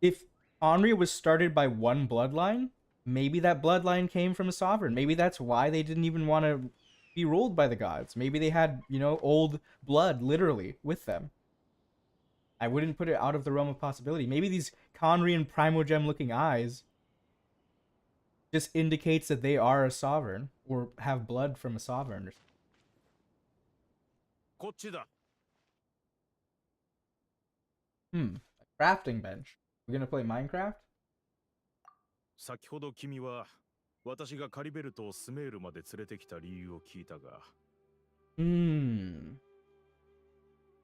A: If Khaenriah was started by one bloodline, maybe that bloodline came from a sovereign. Maybe that's why they didn't even want to be ruled by the gods. Maybe they had, you know, old blood, literally, with them. I wouldn't put it out of the realm of possibility. Maybe these Khaenrian primogem-looking eyes just indicates that they are a sovereign, or have blood from a sovereign. A crafting bench. We're gonna play Minecraft?
F: 先ほど君は私がカリベルトをスメールまで連れてきた理由を聞いたが、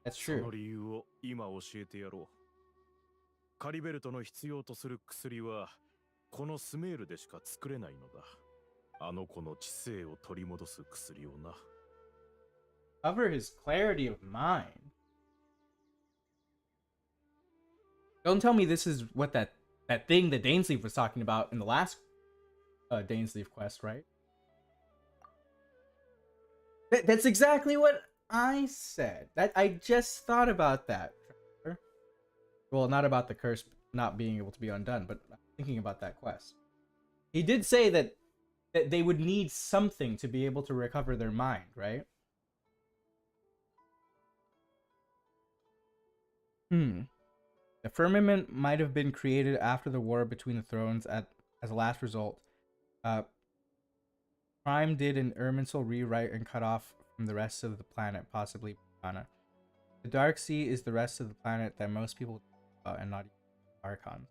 A: That's
F: そ
A: true.
F: の理由を今教えてやろう。カリベルトの必要とする薬はこのスメールでしか作れないのだ。あの子の知性を取り戻す薬をな。
A: Cover his clarity of mind. Don't tell me this is what that thing that DAINSLEIF was talking about in the last DAINSLEIF quest, right? That's exactly what I said. That I just thought about that. Well, not about the curse not being able to be undone, but thinking about that quest. He did say that they would need something to be able to recover their mind, right? The firmament might have been created after the war between the thrones as a last result. Prime did an Irminsul rewrite and cut off from the rest of the planet, possibly Putana. The Dark Sea is the rest of the planet that most people and not even Archon.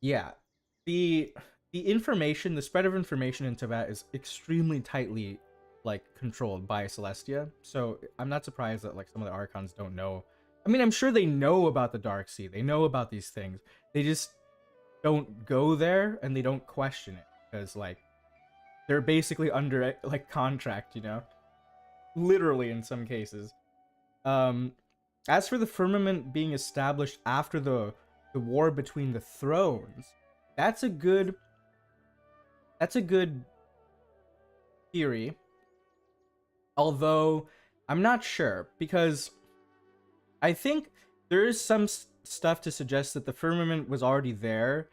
A: Yeah, the information, the spread of information in Teyvat is extremely tightly like controlled by Celestia. So I'm not surprised that like some of the Archons don't know. I mean, I'm sure they know about the Dark Sea. They know about these things. They just don't go there and they don't question it because like they're basically under like contract, you know, literally in some cases. As for the firmament being established after the war between the thrones, that's a good theory. Although I'm not sure, because I think there is some stuff to suggest that the firmament was already there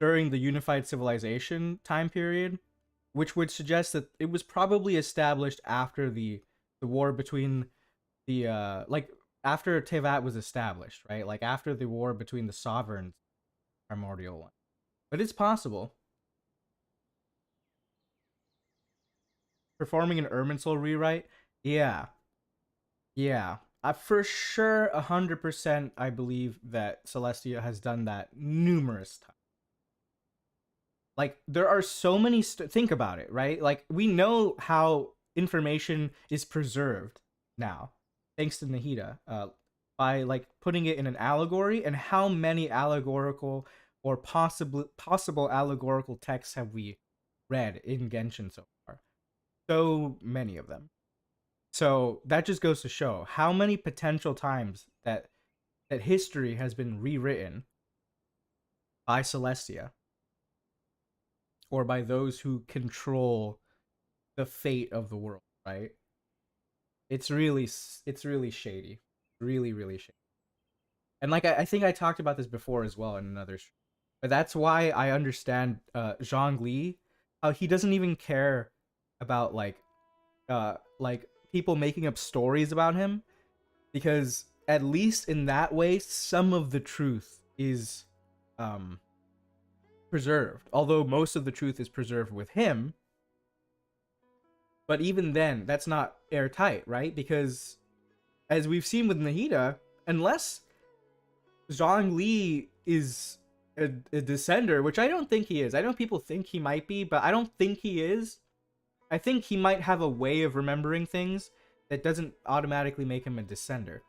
A: during the unified civilization time period, which would suggest that it was probably established after the war between the like after Teyvat was established, right? Like after the war between the sovereigns, primordial one. But it's possible. Performing an Irminsul rewrite? Yeah. For sure, 100%, I believe that Celestia has done that numerous times. Like, there are so many... think about it, right? Like, we know how information is preserved now, thanks to Nahida, by, like, putting it in an allegory, and how many allegorical or possible allegorical texts have we read in Genshin so far? So many of them. So that just goes to show how many potential times that history has been rewritten by Celestia, or by those who control the fate of the world, right? It's really shady. Really shady. And like I think I talked about this before as well in another stream. But that's why I understand Zhongli, how he doesn't even care about like people making up stories about him, because at least in that way some of the truth is preserved, although most of the truth is preserved with him. But even then, that's not airtight, right? Because as we've seen with Nahida, unless Zhongli is a descender, which I don't think he is. I know people think he might be, but I don't think he is. I think he might have a way of remembering things that doesn't automatically make him a descender.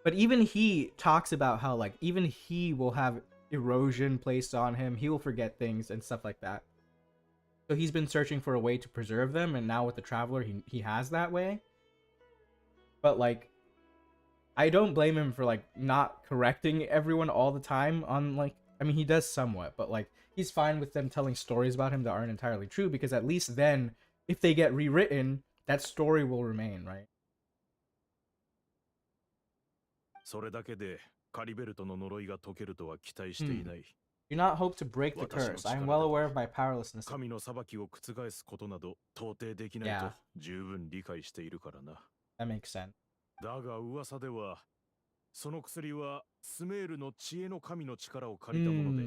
A: But even he talks about how, like, even he will have erosion placed on him. He will forget things and stuff like that. So he's been searching for a way to preserve them, and now with the Traveler, he has that way. But, like, I don't blame him for, like, not correcting everyone all the time on, like... I mean, he does somewhat, but, like, he's fine with them telling stories about him that aren't entirely true, because at least then, if they get rewritten, that story will remain, right?
F: それだけでカリベルトの呪いが解けるとは期待していない。
A: Do not hope to break the curse. I am well aware of my powerlessness.
F: 神の裁きを覆すことなど到底できないと十分理解しているからな。
A: That makes sense.
F: だが噂では、その薬はスメールの知恵の神の力を借りたもので、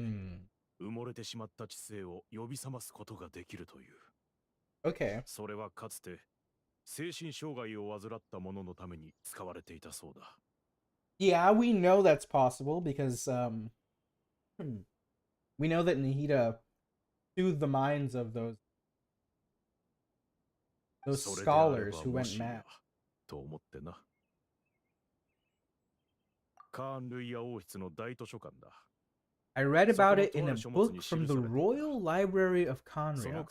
F: 埋もれてしまった知性を呼び覚ますことができるという。
A: Okay.
F: それはかつて精神障害を患った者のために使われていたそうだ。
A: Yeah, we know that's possible because we know that Nahida soothed the minds of those scholars who went mad.
F: と思ってな。カーンルイヤ王室の大図書館だ。
A: I read about it in a book from the Royal Library of Khaenriah.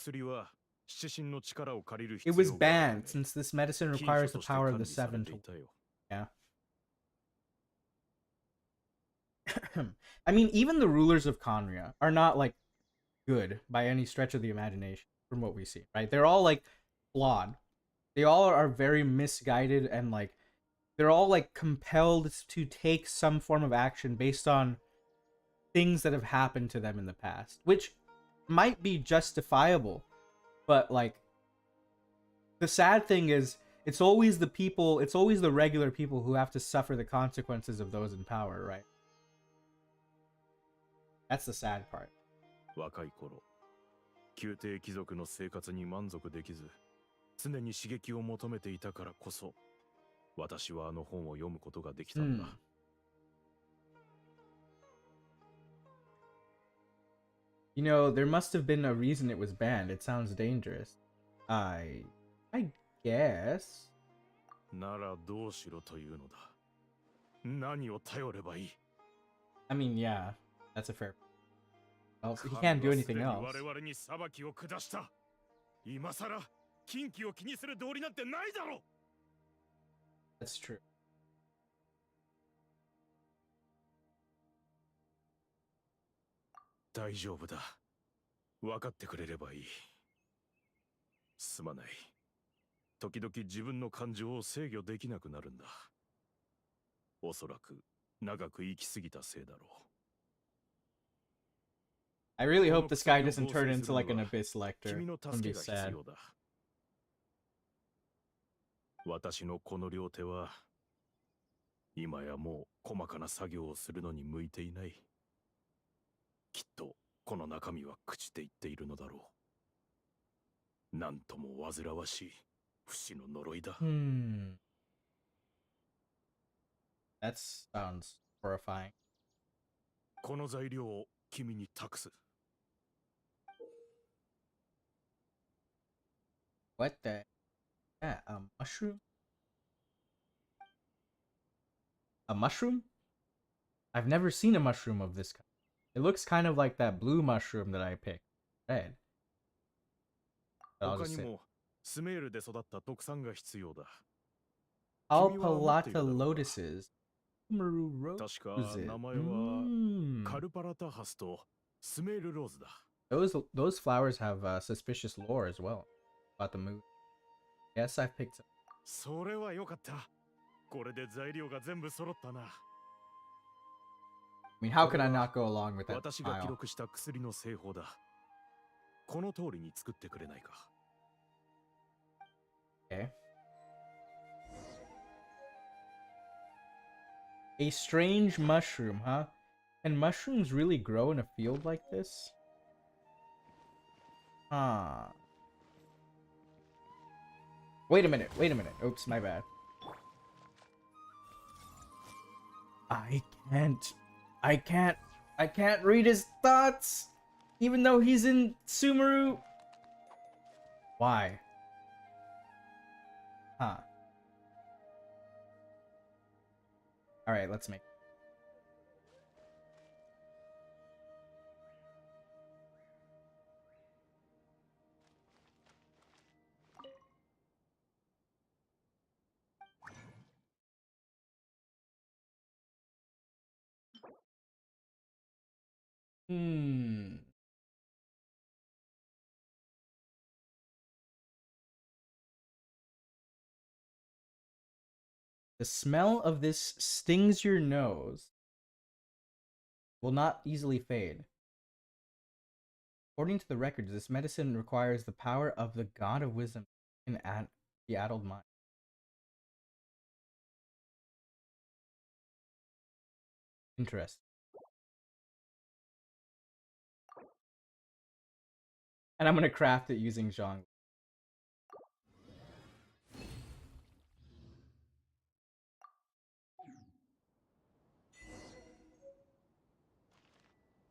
A: It was banned since this medicine requires the power of the Seven to... Yeah. I mean, even the rulers of Khaenriah are not, like, good by any stretch of the imagination from what we see, right? They're all, like, flawed. They all are very misguided, and, like, they're all, like, compelled to take some form of action based on things that have happened to them in the past, which might be justifiable, but, like, the sad thing is, it's always the people, it's always the regular people who have to suffer the consequences of those in power, right? That's the sad part.
F: 若い頃、宮廷貴族の生活に満足できず、常に刺激を求めていたからこそ、私はあの本を読むことができたんだ。
A: You know, there must have been a reason it was banned. It sounds dangerous. I guess.
F: ならどうしろというのだ。何を頼ればいい。
A: I mean, yeah, that's a fair. Well, he can't do anything else.
F: 我々に裁きを下した。今さら禁忌を気にする道理なんてないだろう。
A: That's true.
F: 大丈夫だ。分かってくれればいい。すまない。時々自分の感情を制御できなくなるんだ。おそらく長く生きすぎたせいだろう。
A: I really hope this guy doesn't turn into like an abyss lector. It'll be sad.
F: 私のこの両手は今やもう細かな作業をするのに向いていない。きっとこの中身は朽ちていっているのだろう。なんとも煩わしい不死の呪いだ。
A: That sounds horrifying.
F: この材料を君に託す。
A: What the? Yeah, a mushroom? A mushroom? I've never seen a mushroom of this kind. It looks kind of like that blue mushroom that I picked. Red. But I'll
F: 他
A: just
F: に
A: say.
F: もスメールで育った特産が必要だ。
A: Alpalata lotuses. Maru
F: 確か
A: roses.
F: 名前は カルパラタハスとスメールローズだ。
A: Those flowers have suspicious lore as well about the mood. Yes, I picked some.
F: それはよかった。これで材料が全部揃ったな。
A: I mean, how could I not go along with that
F: 私が記
A: file?
F: 録した薬の製法だ。この通りに作ってくれないか。
A: Okay. A strange mushroom, huh? Can mushrooms really grow in a field like this? Huh. Wait a minute. Oops, my bad. I can't read his thoughts! Even though he's in Sumeru. Why? Huh. Alright, let's make. The smell of this stings your nose. Will not easily fade. According to the records, this medicine requires the power of the God of Wisdom in the addled mind. Interesting. And I'm gonna craft it using Zhang.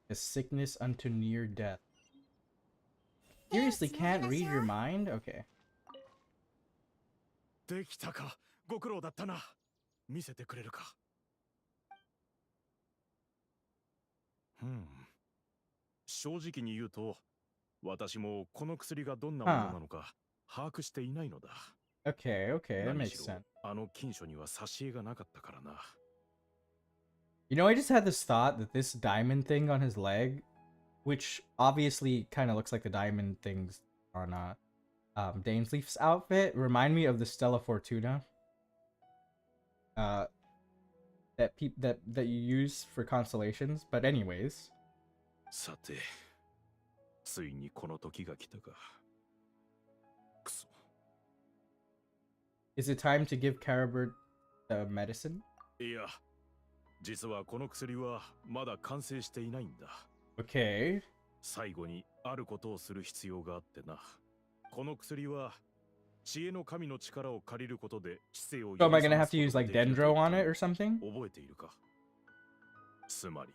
A: A sickness unto near death. Seriously, can't read your mind? Okay.
F: できたか。ご苦労だったな。見せてくれるか。正直に言うと、私もこの薬がどんなものなのか把握していないのだ。
A: Okay, that
F: 何
A: makes
F: しろ
A: sense.
F: あの金書には挿絵がなかったからな。
A: You know, I just had this thought that this diamond thing on his leg, which obviously kind of looks like the diamond things on DAINSLEIF's outfit, remind me of the Stella Fortuna. That you use for constellations. But anyways.
F: さて、ついにこの時が来たか。くそ。
A: Is it time to give Caribert the medicine?
F: いや、実はこの薬はまだ完成していないんだ。
A: Okay.
F: 最後にあることをする必要があってな。この薬は知恵の神の力を借りることで知性を
A: So am I gonna have to use like Dendro on it or something?
F: 覚えているか。つまり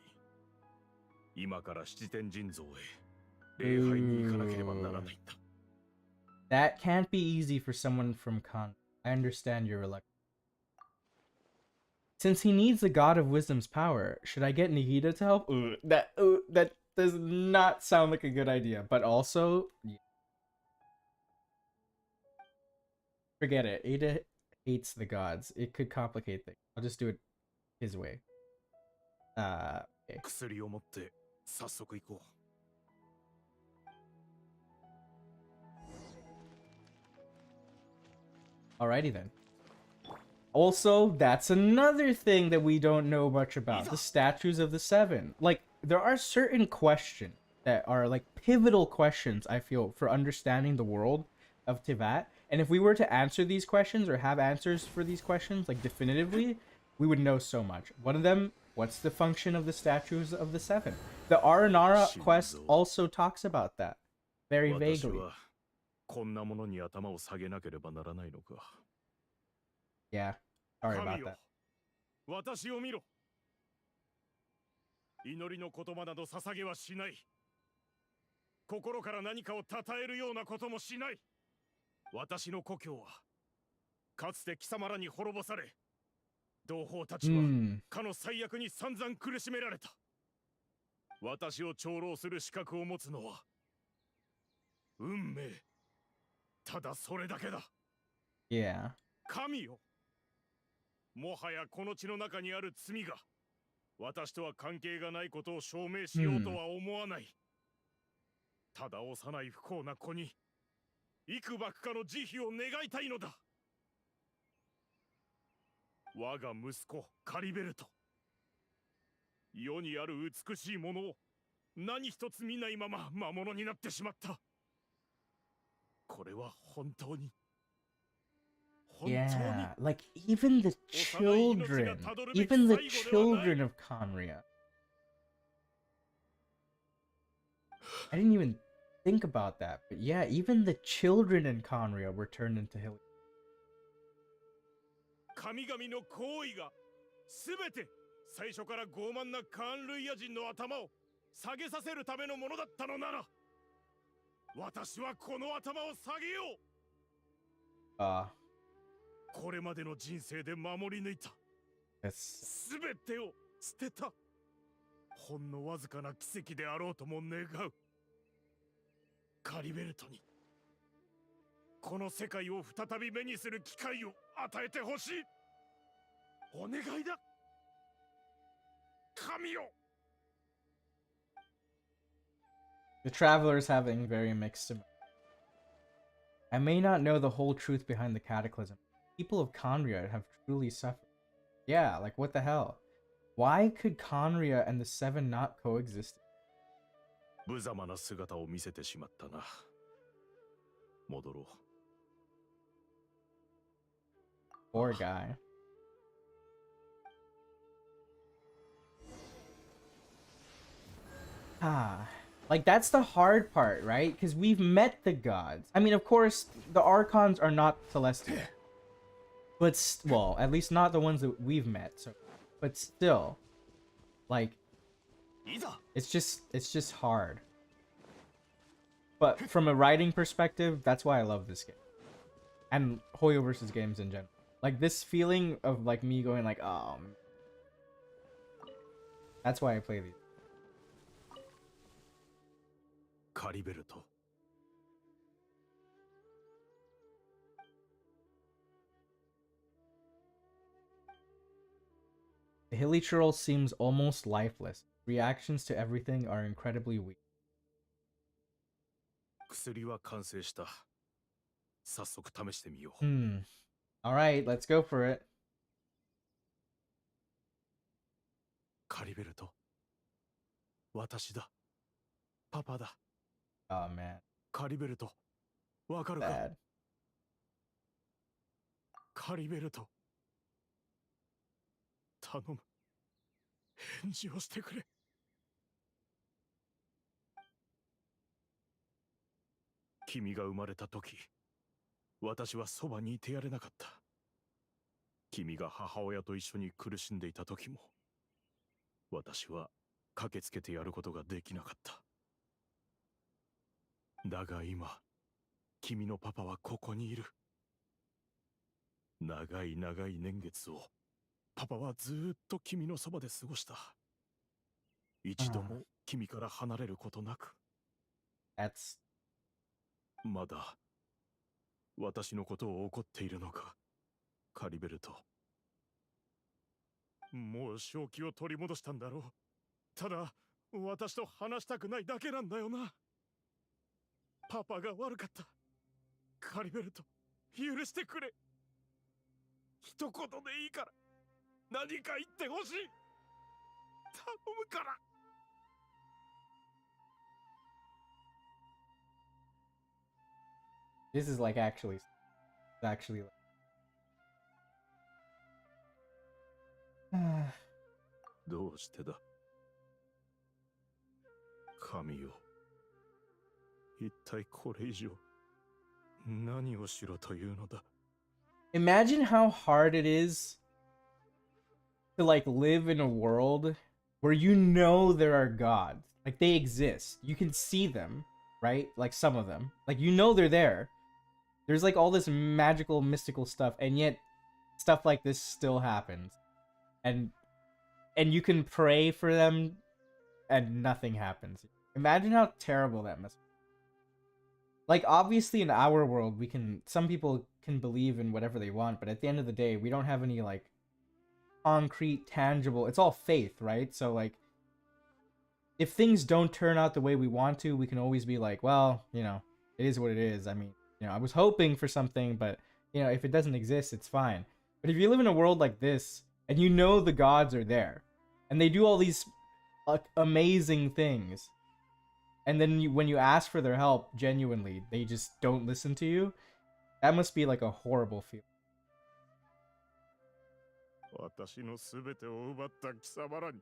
F: 今から七天神像へ礼拝に行かなければならないんだ。
A: That can't be easy for someone from Khan. I understand your reluctance. Since he needs the God of Wisdom's power, should I get Nihida to help? That does not sound like a good idea. But also, yeah. Forget it. Ada hates the gods. It could complicate things. I'll just do it his way. Okay.
F: 薬を持って早速行こう。
A: Alrighty then. Also, that's another thing that we don't know much about. The statues of the seven. Like, there are certain questions that are like pivotal questions, I feel, for understanding the world of Tivat. And if we were to answer these questions or have answers for these questions, like definitively, we would know so much. One of them, what's the function of the statues of the seven? The Aranara quest also talks about that. Very vaguely.
F: こんなものに頭を下げなければならないのか。
A: Yeah, sorry about that.
F: 私を見ろ。祈りの言葉など捧げはしない。心から何かを称えるようなこともしない。私の故郷はかつて貴様らに滅ぼされ、同胞たちはかの最悪に散々苦しめられた。私を長老する資格を持つのは運命、ただそれだけだ。
A: Yeah.
F: 神よ、もはやこの地の中にある罪が私とは関係がないことを証明しようとは思わない。ただ幼い不幸な子に幾ばくかの慈悲を願いたいのだ。我が息子カリベルト、世にある美しいものを何一つ見ないまま魔物になってしまった。これは本当に
A: Yeah, like even the children of Khaenriah. I didn't even think about that, but yeah, even the children in Khaenriah were turned into hilly.
F: 神々の行為がすべて最初から傲慢なカーンルイヤ人の頭を下げさせるためのものだったのなら、私はこの頭を下げよう。これまでの人生で守り抜いたすべてを捨てた。ほんのわずかな奇跡であろうとも願う。カリベルトにこの世界を再び目にする機会を与えてほしい。お願いだ、神よ。
A: The travelers having very mixed emotions. I may not know the whole truth behind the cataclysm. People of Khaenriah have truly suffered. Yeah, like what the hell? Why could Khaenriah and the Seven not coexist?
F: 無様な姿を見せてしまったな。戻ろう。
A: Poor guy. Like that's the hard part, right? Because we've met the gods. I mean, of course, the Archons are not celestial, but well, at least not the ones that we've met. So, but still, like, it's just hard. But from a writing perspective, that's why I love this game, and hoyoverse games in general. Like this feeling of like me going like, that's why I play these.
F: カリベルト。
A: The hilly troll seems almost lifeless. Reactions to everything are incredibly weak.
F: 薬は完成した。早速試してみよう。
A: Alright, let's go for it.
F: カリベルト。私だ。パパだ。
A: Oh man.
F: カリベルト。わかるか？
A: Bad.
F: カリベルト。頼む。返事をしてくれ。君が生まれた時、私はそばにいてやれなかった。君が母親と一緒に苦しんでいた時も、私は駆けつけてやることができなかった。だが今、君のパパはここにいる。長い長い年月を、パパはずーっと君のそばで過ごした。一度も君から離れることなく。
A: That's...
F: まだ、私のことを怒っているのか、カリベルト。もう正気を取り戻したんだろう。ただ、私と話したくないだけなんだよな。パパが悪かった。カリベルト、許してくれ。一言でいいから、何か言ってほしい。頼むから。
A: This is like actually like...
F: どうしてだ。神よ。一体これ以上何をしろというのだ。
A: Imagine how hard it is to like live in a world where you know there are gods. Like they exist. You can see them, right? Like some of them. Like you know they're there. There's like all this magical, mystical stuff, and yet stuff like this still happens. And you can pray for them and nothing happens. Imagine how terrible that must be. Like obviously in our world some people can believe in whatever they want, but at the end of the day, we don't have any like concrete, tangible, it's all faith, right? So like if things don't turn out the way we want to, we can always be like, well, you know, it is what it is. I mean, you know, I was hoping for something, but you know, if it doesn't exist, it's fine. But if you live in a world like this and you know the gods are there and they do all these amazing things, and then when you ask for their help genuinely, they just don't listen to you, that must be like a horrible feeling.
B: 私のすべてを奪った貴様らに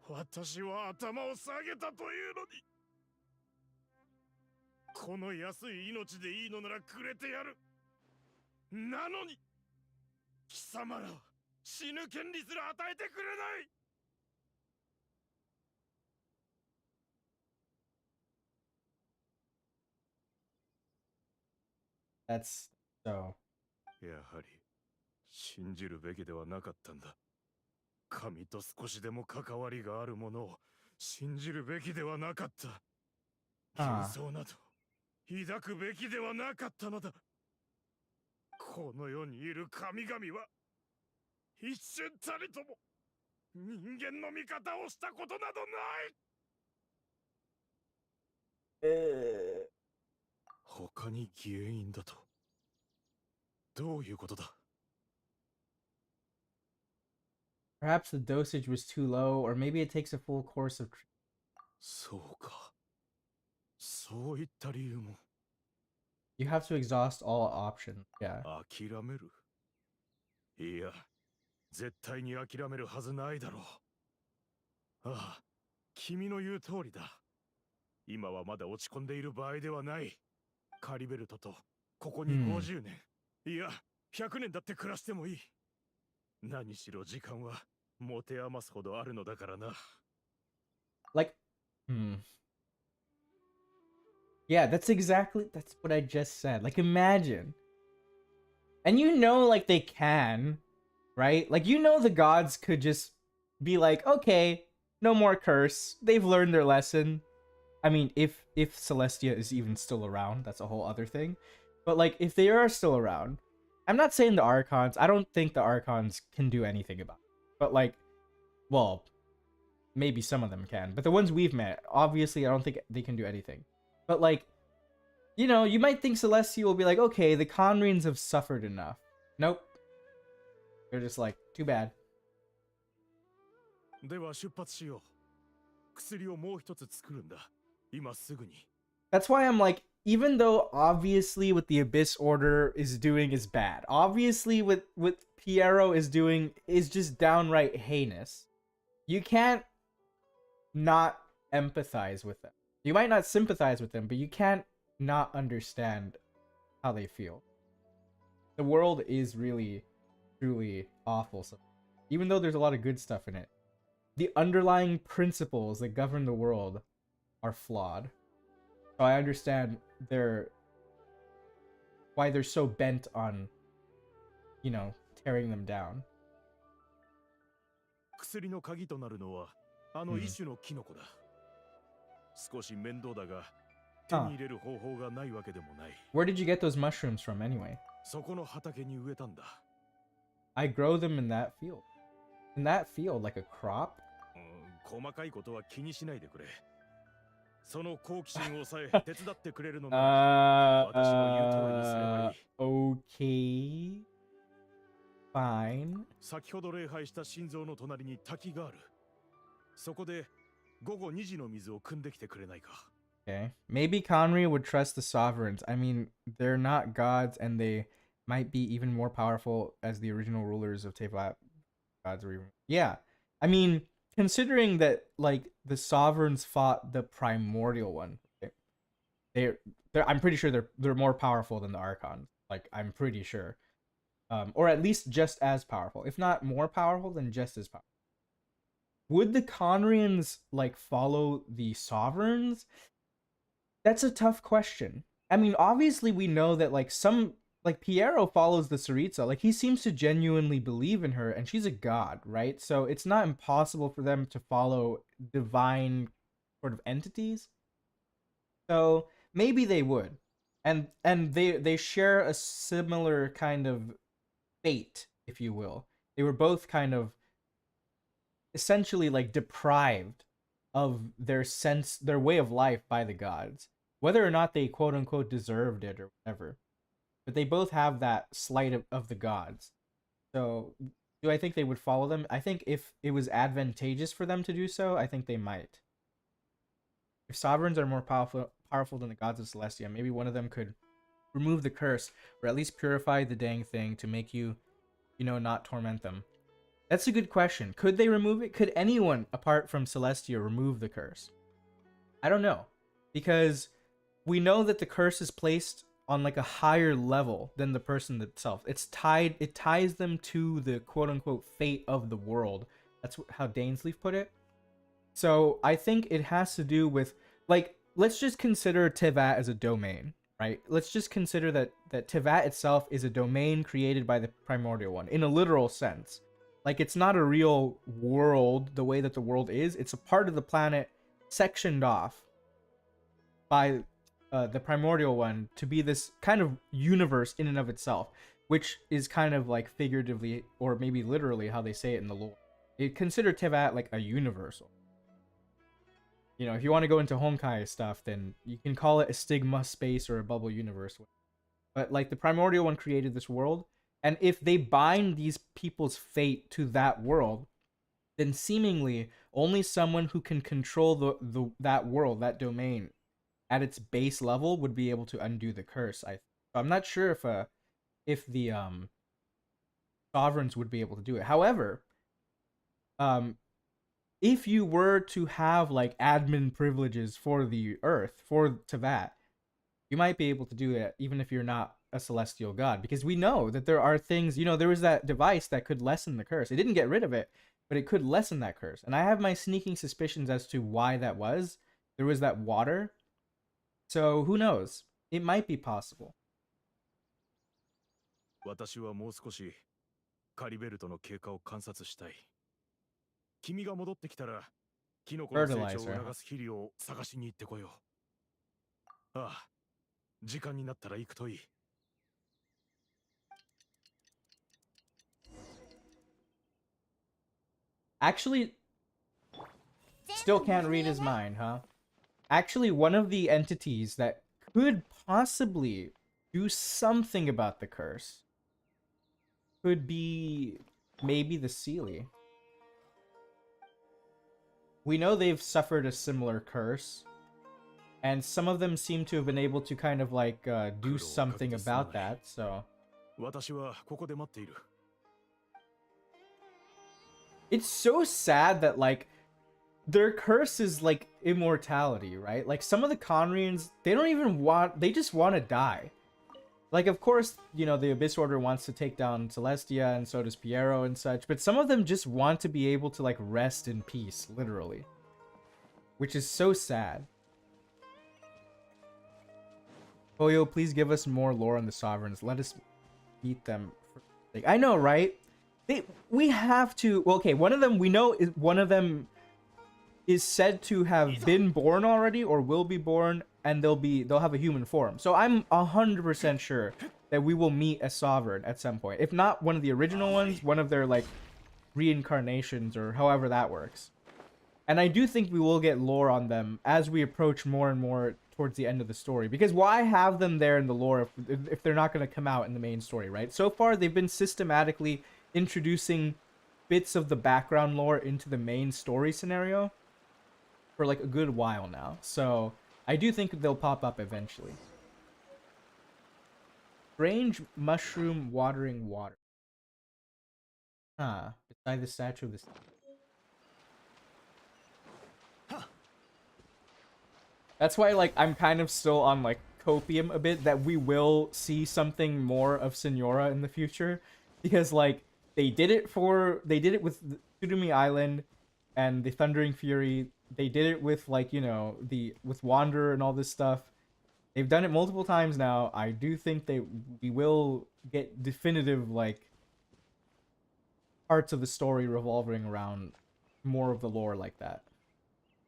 B: 私は頭を下げたというのにこの安い命でいいのならくれてやるなのに貴様らは死ぬ権利すら与えてくれない
A: That's so.
B: やはり信じるべきではなかったんだ。神と少しでも関わりがあるものを信じるべきではなかった。幻想など抱くべきではなかったのだ。この世にいる神々は一瞬たりとも人間の味方をしたことなどない。他に原因だとどういうことだ
A: Perhaps the dosage was too low, or maybe it takes a full course of treatment.
B: そうか。そういった理由も。
A: You have to exhaust all options. Yeah.
B: 諦めるいや、絶対に諦めるはずないだろう。ああ、君の言う通りだ。今はまだ落ち込んでいる場合ではない。カリベルトとここに50年、いや、100年だって暮らしてもいい。何しろ時間は持て余すほどあるのだからな。
A: Like, Yeah, that's what I just said. Like, imagine. And you know, like, they can, right? Like, you know the gods could just be like, okay, no more curse. They've learned their lesson. I mean, if Celestia is even still around, that's a whole other thing. But, like, if they are still around, I'm not saying the Archons. I don't think the Archons can do anything about it. But, like, well, maybe some of them can. But the ones we've met, obviously, I don't think they can do anything. But, like, you know, you might think Celestia will be like, okay, the Khaenrians have suffered enough. Nope. They're just like, too bad.
B: では出発しよう。薬をもう一つ作るんだ。今すぐに。
A: That's why I'm like, even though obviously what the Abyss Order is doing is bad, obviously what Piero is doing is just downright heinous, you can't not empathize with them. You might not sympathize with them, but you can't not understand how they feel. The world is really, truly awful. So even though there's a lot of good stuff in it, the underlying principles that govern the world are flawed. So I understand why they're so bent on, you know, tearing them down.
B: 薬の鍵となるのはあの一種のキノコだ。少し面倒だが手に入れる方法がないわけでもない。
A: Where did you get those mushrooms from anyway?
B: そこの畑に植えたんだ。
A: I grow them in that field. In that field, like a crop?
B: 細かいことは気にしないでくれ。その好奇心をさえ手伝ってくれるのなら私の言う通りにすればいい。
A: Okay. Fine.
B: 先ほど礼拝した心臓の隣に滝がある。そこで午後2時の水を汲んできてくれないか。
A: Okay. Maybe Khaenriah would trust the sovereigns. I mean, they're not gods, and they might be even more powerful as the original rulers of Teyvat gods or even. Yeah. I mean, considering that, like, the sovereigns fought the primordial one, they're I'm pretty sure they're more powerful than the Archons. Like, I'm pretty sure. or at least just as powerful, if not more powerful, then just as powerful. Would the Khaenrians like follow the sovereigns? That's a tough question. I mean, obviously we know that like Piero follows the Tsaritsa. Like he seems to genuinely believe in her, and she's a god, right? So it's not impossible for them to follow divine sort of entities. So maybe they would. And they share a similar kind of fate, if you will. They were both kind of essentially like deprived of their way of life by the gods, whether or not they quote unquote deserved it or whatever. But they both have that slight of the gods. So do I think they would follow them? I think if it was advantageous for them to do so, I think they might. If sovereigns are more powerful than the gods of Celestia, maybe one of them could remove the curse, or at least purify the dang thing to make you, not torment them. That's a good question. Could they remove it? Could anyone apart from Celestia remove the curse? I don't know, because we know that the curse is placed on like a higher level than the person itself. It ties them to the quote unquote fate of the world. That's how DAINSLEIF put it. So I think it has to do with, like, let's just consider Teyvat as a domain, right? Let's just consider that Teyvat itself is a domain created by the Primordial One in a literal sense. Like, it's not a real world the way that the world is. It's a part of the planet sectioned off by the Primordial One to be this kind of universe in and of itself, which is kind of like figuratively or maybe literally how they say it in the lore. They consider Teyvat like a universal. If you want to go into Honkai stuff, then you can call it a stigma space or a bubble universe. But like the Primordial One created this world, and if they bind these people's fate to that world, then seemingly only someone who can control that world, that domain, at its base level would be able to undo the curse. I'm not sure if the sovereigns would be able to do it. However, if you were to have like admin privileges for the Earth, for Teyvat, you might be able to do it even if you're not a celestial god, because we know that there are things, there was that device that could lessen the curse. It didn't get rid of it, but it could lessen that curse. And I have my sneaking suspicions as to why that was. There was that water. So who knows? It might be possible.
F: 私はもう少しカリベルトの経過を観察したい。君が戻ってきたら、キノコの成長を促す肥料を探しに行ってこよう。ああ、時間になったら行くといい。
A: Actually, still can't read his mind, huh? Actually, one of the entities that could possibly do something about the curse could be maybe the Seelie. We know they've suffered a similar curse, and some of them seem to have been able to kind of like do something about that, so... It's so sad that like their curse is like immortality, right? Like some of the Khaenrians, they just want to die. Like, of course, the Abyss Order wants to take down Celestia, and so does Piero and such, but some of them just want to be able to, like, rest in peace, literally. Which is so sad. Hoyo, please give us more lore on the Sovereigns. Let us beat them. I know, right? We have to... Well, okay, one of them, we know one of them is said to have been born already, or will be born, and they'll have a human form. So I'm 100% sure that we will meet a sovereign at some point. If not one of the original ones, one of their like reincarnations or however that works. And I do think we will get lore on them as we approach more and more towards the end of the story. Because why have them there in the lore if they're not going to come out in the main story, right? So far, they've been systematically introducing bits of the background lore into the main story scenario for like a good while now. So I do think they'll pop up eventually. Strange mushroom watering water. Huh. Beside the statue of the... That's why, like, I'm kind of still on, like, copium a bit, that we will see something more of Senora in the future. because like they did it with Tsudumi Island and the Thundering Fury. They did it with like, you know, with Wanderer and all this stuff. They've done it multiple times now. I do think we will get definitive like parts of the story revolving around more of the lore like that.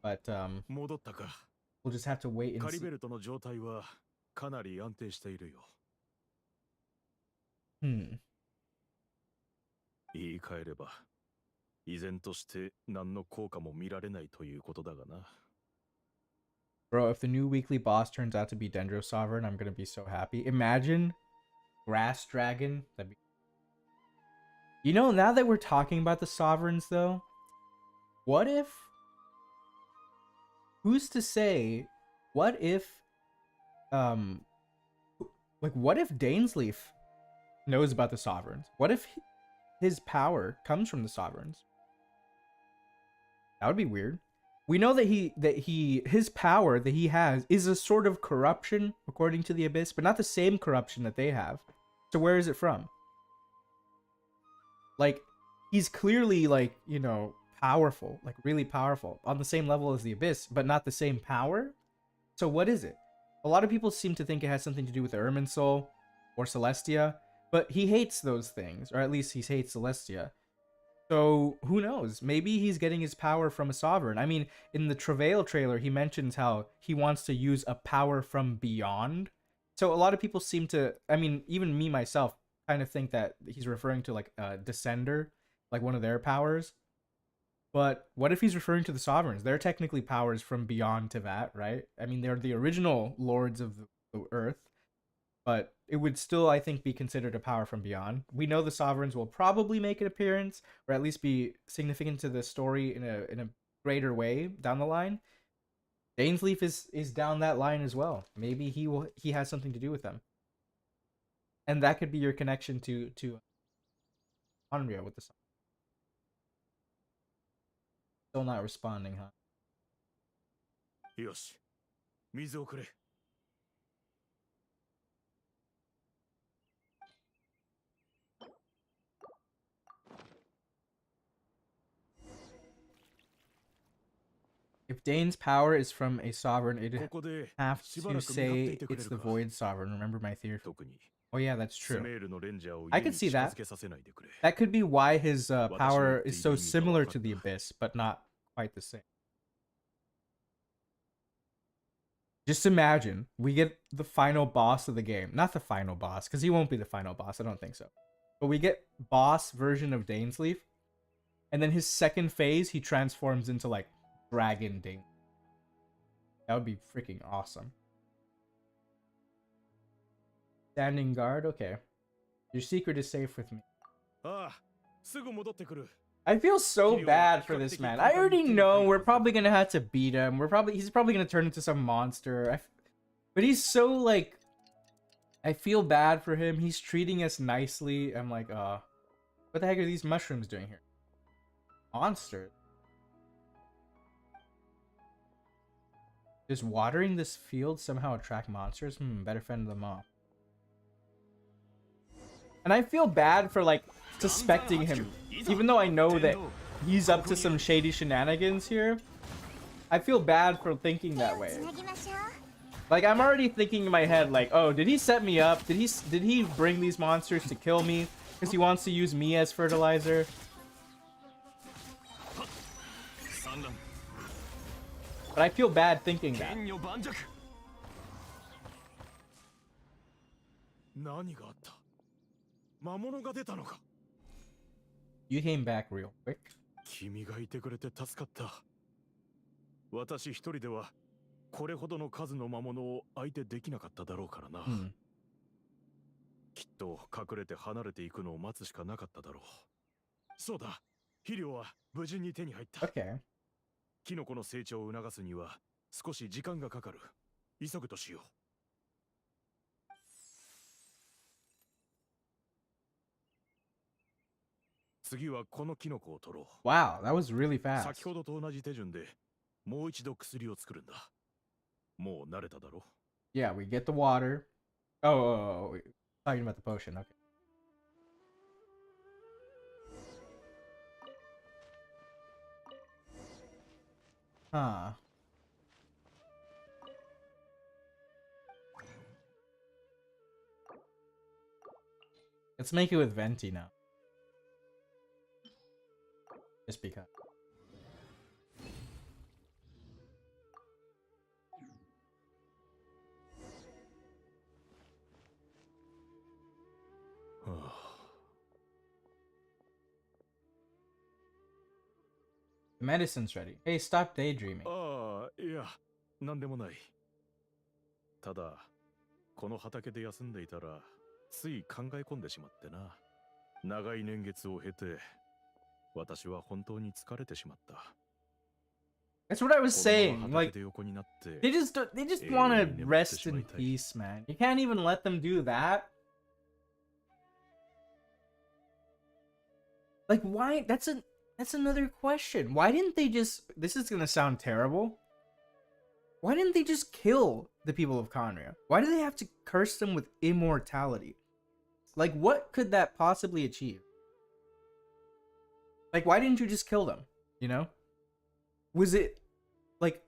A: But we'll just have to wait and see.
F: カリベルトの状態はかなり安定しているよ。言い換えれば、依然として何の効果も見られないということだがな。
A: Bro, if the new weekly boss turns out to be Dendro Sovereign, I'm gonna be so happy. Imagine Grass Dragon. That'd be... You know, now that we're talking about the Sovereigns, though, what if... Who's to say... What if... what if DAINSLEIF knows about the Sovereigns? What if his power comes from the Sovereigns? That would be weird. We know that his power that he has is a sort of corruption according to the Abyss, but not the same corruption that they have. So where is it from? Like, he's clearly like, you know, powerful, like really powerful on the same level as the Abyss, but not the same power. So what is it? A lot of people seem to think it has something to do with the Ermin Soul or Celestia, but he hates those things, or at least he hates Celestia. So, who knows? Maybe he's getting his power from a sovereign. I mean, in the Travail trailer, he mentions how he wants to use a power from beyond. So, a lot of people seem to... I mean, even me, myself, kind of think that he's referring to, like, a Descender, like one of their powers. But what if he's referring to the Sovereigns? They're technically powers from beyond Tevat, right? I mean, they're the original lords of the Earth. But it would still, I think, be considered a power from beyond. We know the Sovereigns will probably make an appearance, or at least be significant to the story in a greater way down the line. DAINSLEIF is down that line as well. Maybe he has something to do with them. And that could be your connection to Khaenriah with the Sovereigns. Still not responding, huh?
F: よし、水をくれ。
A: If Dane's power is from a sovereign, it'd have to say it's the Void Sovereign. Remember my theory? Oh yeah, that's true. I could see that. That could be why his power is so similar to the Abyss, but not quite the same. Just imagine, we get the final boss of the game. Not the final boss, because he won't be the final boss, I don't think so. But we get boss version of DAINSLEIF, and then his second phase, he transforms into, like, Dragon Dane. That would be freaking awesome. Standing guard? Okay. Your secret is safe with me. I feel so bad for this man. I already know we're probably gonna have to beat him. He's probably gonna turn into some monster. But he's so, like... I feel bad for him. He's treating us nicely. I'm like, what the heck are these mushrooms doing here? Monster. Does watering this field somehow attract monsters? Better fend them off. And I feel bad for, like, suspecting him. Even though I know that he's up to some shady shenanigans here, I feel bad for thinking that way. Like, I'm already thinking in my head, like, oh, did he set me up? Did he bring these monsters to kill me? Because he wants to use me as fertilizer? But I feel bad thinking that. You came back real quick.
F: 君がいてくれて助かった。私一人ではこれほどの数の魔物を相手できなかっただろうからな。きっと隠れて離れていくのを待つしかなかっただろう。そうだ、肥料は無事に手に入った。
A: Okay.
F: キノコの成長を促すには少し時間がかかる。急ぐとしよう。次はこのキノコを取ろう。
A: Wow, that was really fast.
F: 先ほどと同じ手順でもう一度薬を作るんだ。もう慣れただろ?
A: Yeah, we get the water. Oh, talking about the potion. Okay. Huh. Let's make it with Venti now. Just because. The medicine's ready. Hey, stop daydreaming.
F: ああ、いや、なんでもない。ただ、この畑で休んでいたら、つい考え込んでしまってな。長い年月を経て、私は本当に疲れてしまった。
A: That's what I was saying. Like, they just want to rest in peace, man. You can't even let them do that. Like, why? That's another question. Why didn't they just? This is gonna sound terrible. Why didn't they just kill the people of Khaenriah? Why do they have to curse them with immortality? Like, what could that possibly achieve? Like, why didn't you just kill them? You know? Was it, like,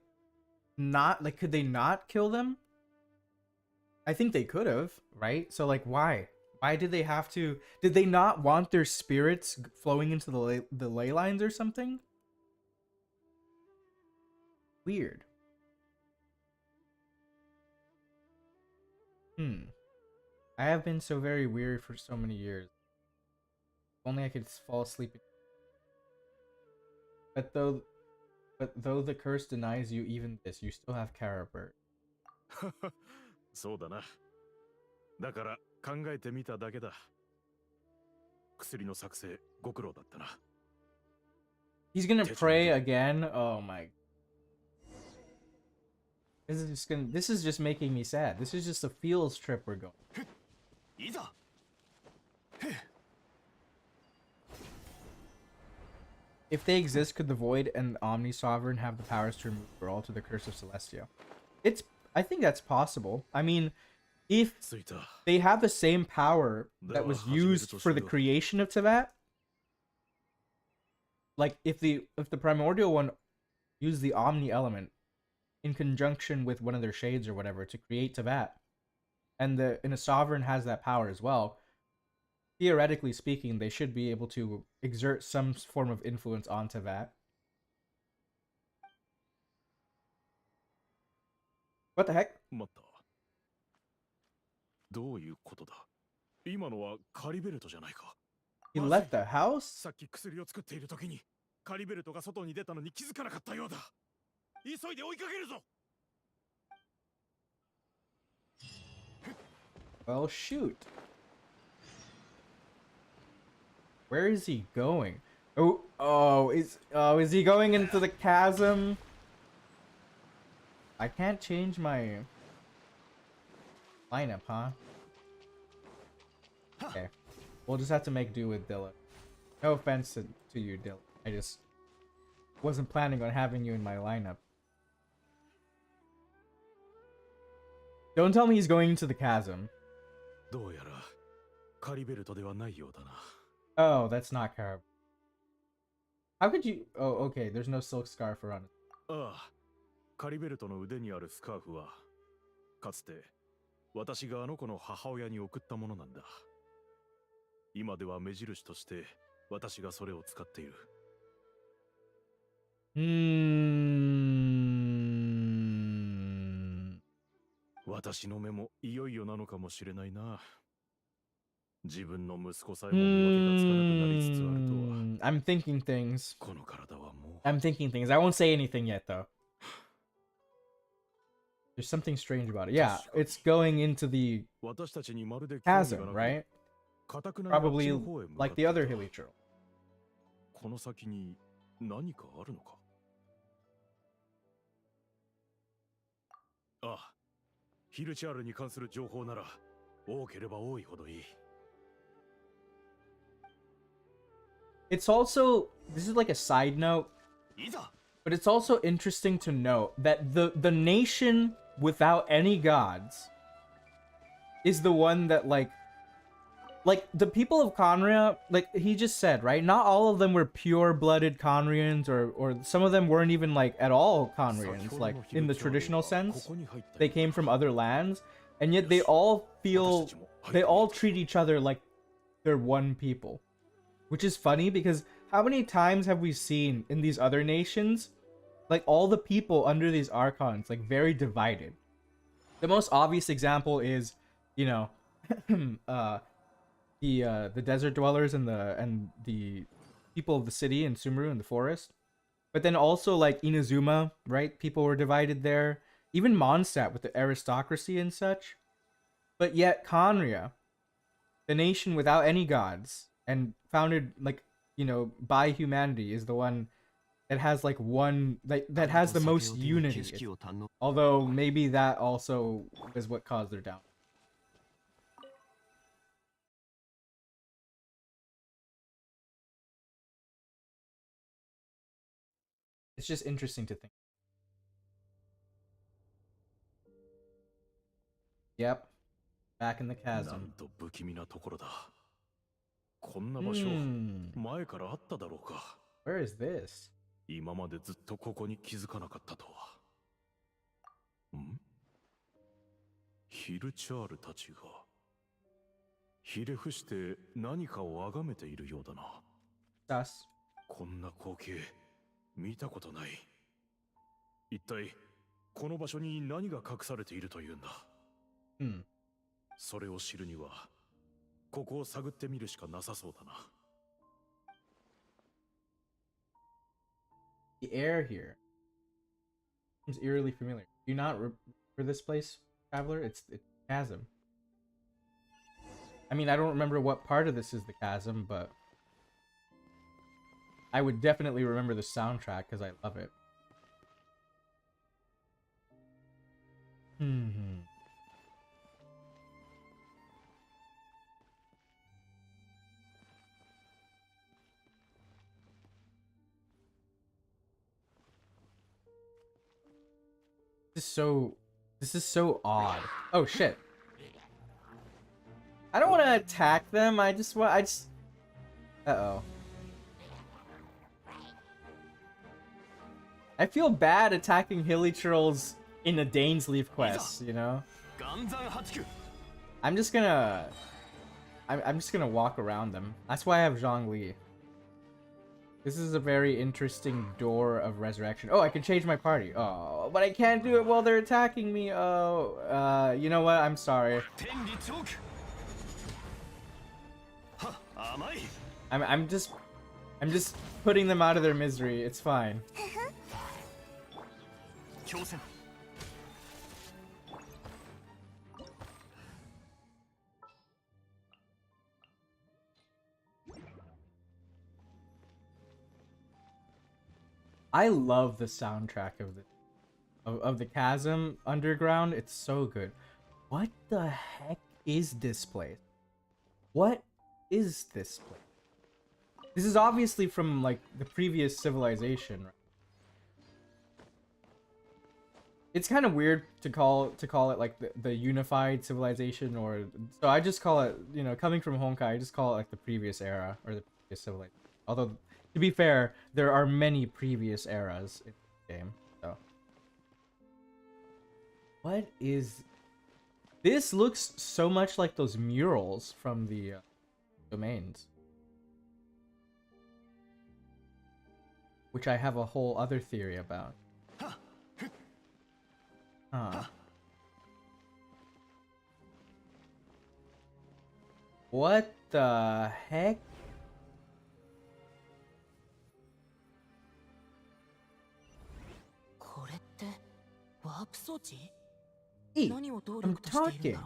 A: not, like, could they not kill them? I think they could have, right? So, like, why? Why did they have to, did they not want their spirits flowing into the ley lines or something? Weird. I have been so very weary for so many years. If only I could fall asleep. But though the curse denies you even this, you still have Caribert.
F: そうだな。だから考えてみただけだ。薬の作成ご苦労だったな。
A: He's gonna pray again. Oh my. This is just making me sad. This is just a feels trip we're going. If they exist, could the Void and Omni Sovereign have the powers to remove Brawl to the Curse of Celestia? I think that's possible. I mean, if they have the same power that was used for the creation of Tevat, like if the primordial one used the Omni element in conjunction with one of their shades or whatever to create Tevat, and a Sovereign has that power as well, theoretically speaking, they should be able to exert some form of influence on Tevat. What the heck?
F: 待った。どういうことだ。今のはカリベルトじゃないか。
A: He left the house?
F: さっき薬を作っている時にカリベルトが外に出たのに気づかなかったようだ。急いで追いかけるぞ。
A: Well, shoot. Where is he going? Is he going into the chasm? I can't change my lineup, huh? Okay. We'll just have to make do with Dilla. No offense to you, Dilla. I just wasn't planning on having you in my lineup. Don't tell me he's going into the chasm.
F: どうやらカリベルトではないようだな。
A: Oh, that's not Caribert. How could you... Oh, okay. There's no silk scarf around it.
F: ああ、カリベルトの腕にあるスカーフはかつて私があの子の母親に送ったものなんだ。今では目印として私がそれを使っている。私の目もいよいよなのかもしれないな。自分の息子さえも見分けがつかなくなりつつあるとは。
A: I'm thinking things.
F: この体はもう。
A: I'm thinking things. I won't say anything yet, though. There's something strange about it. Yeah, it's going into the chasm, right? Probably like the other hilly trail.
F: この先に何かあるのか。ああ、ヒルチャールに関する情報なら多ければ多いほどいい。
A: It's also, this is like a side note, but it's also interesting to note that the nation without any gods is the one that like like the people of Khaenriah, like he just said, right? Not all of them were pure-blooded Khaenrians, or some of them weren't even like at all Khaenrians, like in the traditional sense. They came from other lands, and yet they all treat each other like they're one people, which is funny because how many times have we seen in these other nations, like all the people under these archons, like very divided? The most obvious example is, you know, the desert dwellers and the people of the city in Sumeru in the forest. But then also like Inazuma, right? People were divided there. Even Mondstadt with the aristocracy and such. But yet Khaenriah, the nation without any gods and founded like, you know, by humanity, is the one that has like one that has the most unity. Although maybe that also is what caused their down. It's just interesting to think. Yep. Back in the chasm.
F: 不気味なところだ。こんな場所、前からあっただろうか。
A: Where is this?
F: 今までずっとここに気づかなかったとは。ん？ヒルチャールたちがひれ伏して何かを崇めているようだな。
A: Sus.
F: こんな光景見たことない。一体この場所に何が隠されているというんだ。それを知るにはここを探ってみるしかなさそうだな。
A: The air here seems eerily familiar. Do you not remember this place, traveler? It's chasm. I mean, I don't remember what part of this is the chasm, but I would definitely remember the soundtrack because I love it. This is so odd. Oh shit. I don't want to attack them. Uh-oh. I feel bad attacking hilichurls in a DAINSLEIF quest, you know? I'm just gonna walk around them. That's why I have Zhongli. This is a very interesting door of resurrection. Oh, I can change my party. Oh, but I can't do it while they're attacking me. Oh, you know what? I'm sorry. I'm just putting them out of their misery. It's fine. I love the soundtrack of the Chasm Underground. It's so good. What the heck is this place? What is this place? This is obviously from like the previous civilization, right? It's kind of weird to call it like the unified civilization, or so I just call it, you know, coming from Honkai, I just call it like the previous era or the previous civilization. Although to be fair, there are many previous eras in the game. So, what is this? Looks so much like those murals from the domains, which I have a whole other theory about. What the heck? Hey, I'm talking.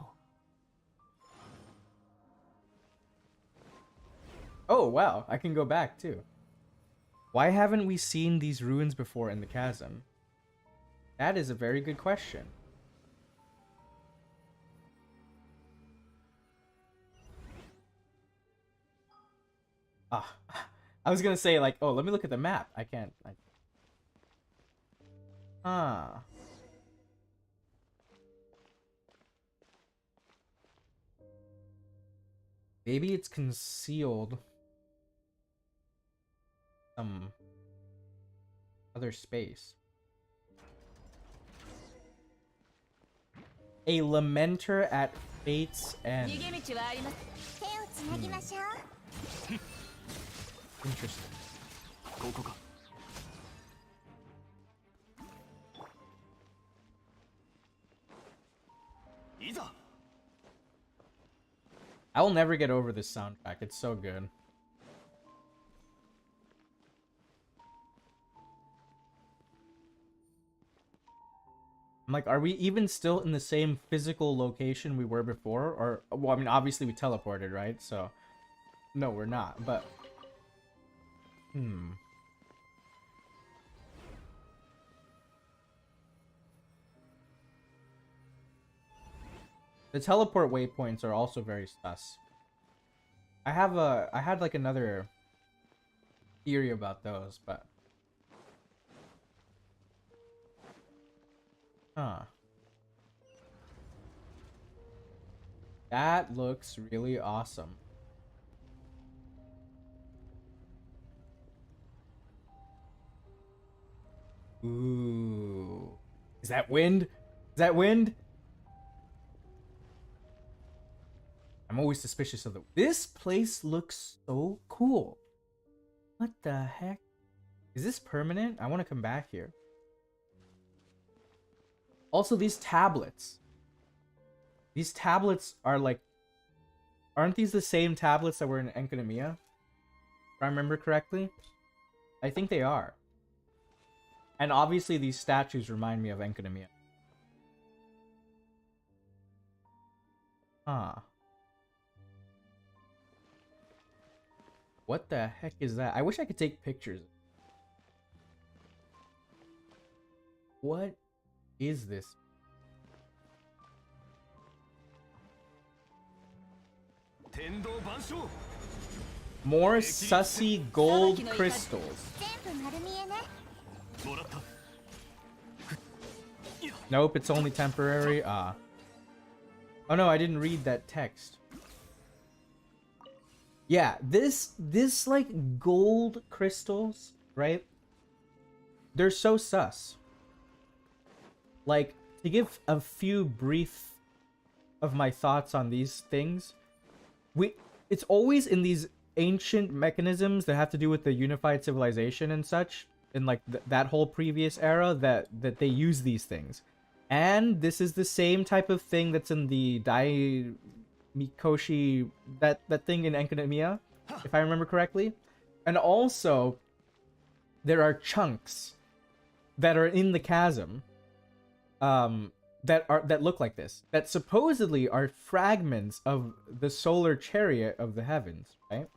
A: Oh wow, I can go back too. Why haven't we seen these ruins before in the chasm? That is a very good question. I was gonna say like, oh, let me look at the map. I can't. Maybe it's concealed. Other space. A lamenter at fate's end. Interesting.
B: ここか。いざ。
A: I will never get over this soundtrack. It's so good. I'm like, are we even still in the same physical location we were before? Or, well, I mean, obviously we teleported, right? So, no, we're not, but... The teleport waypoints are also very sus. I had like another theory about those, but... Huh. That looks really awesome. Ooh. Is that wind? Is that wind? I'm always suspicious of the... This place looks so cool. What the heck? Is this permanent? I want to come back here. Also, these tablets. These tablets are like... Aren't these the same tablets that were in Enkanomiya? If I remember correctly? I think they are. And obviously these statues remind me of Enkanomiya. Huh. What the heck is that? I wish I could take pictures. What is this? More sussy gold crystals. Nope, it's only temporary. Ah. Oh no, I didn't read that text. Yeah, this like gold crystals, right? They're so sus. Like, to give a few brief of my thoughts on these things, it's always in these ancient mechanisms that have to do with the unified civilization and such, in like that whole previous era that they use these things. And this is the same type of thing that's in the Mikoshi, that thing in Enkanomiya, if I remember correctly. And also, there are chunks that are in the chasm, that look like this, that supposedly are fragments of the solar chariot of the heavens, right?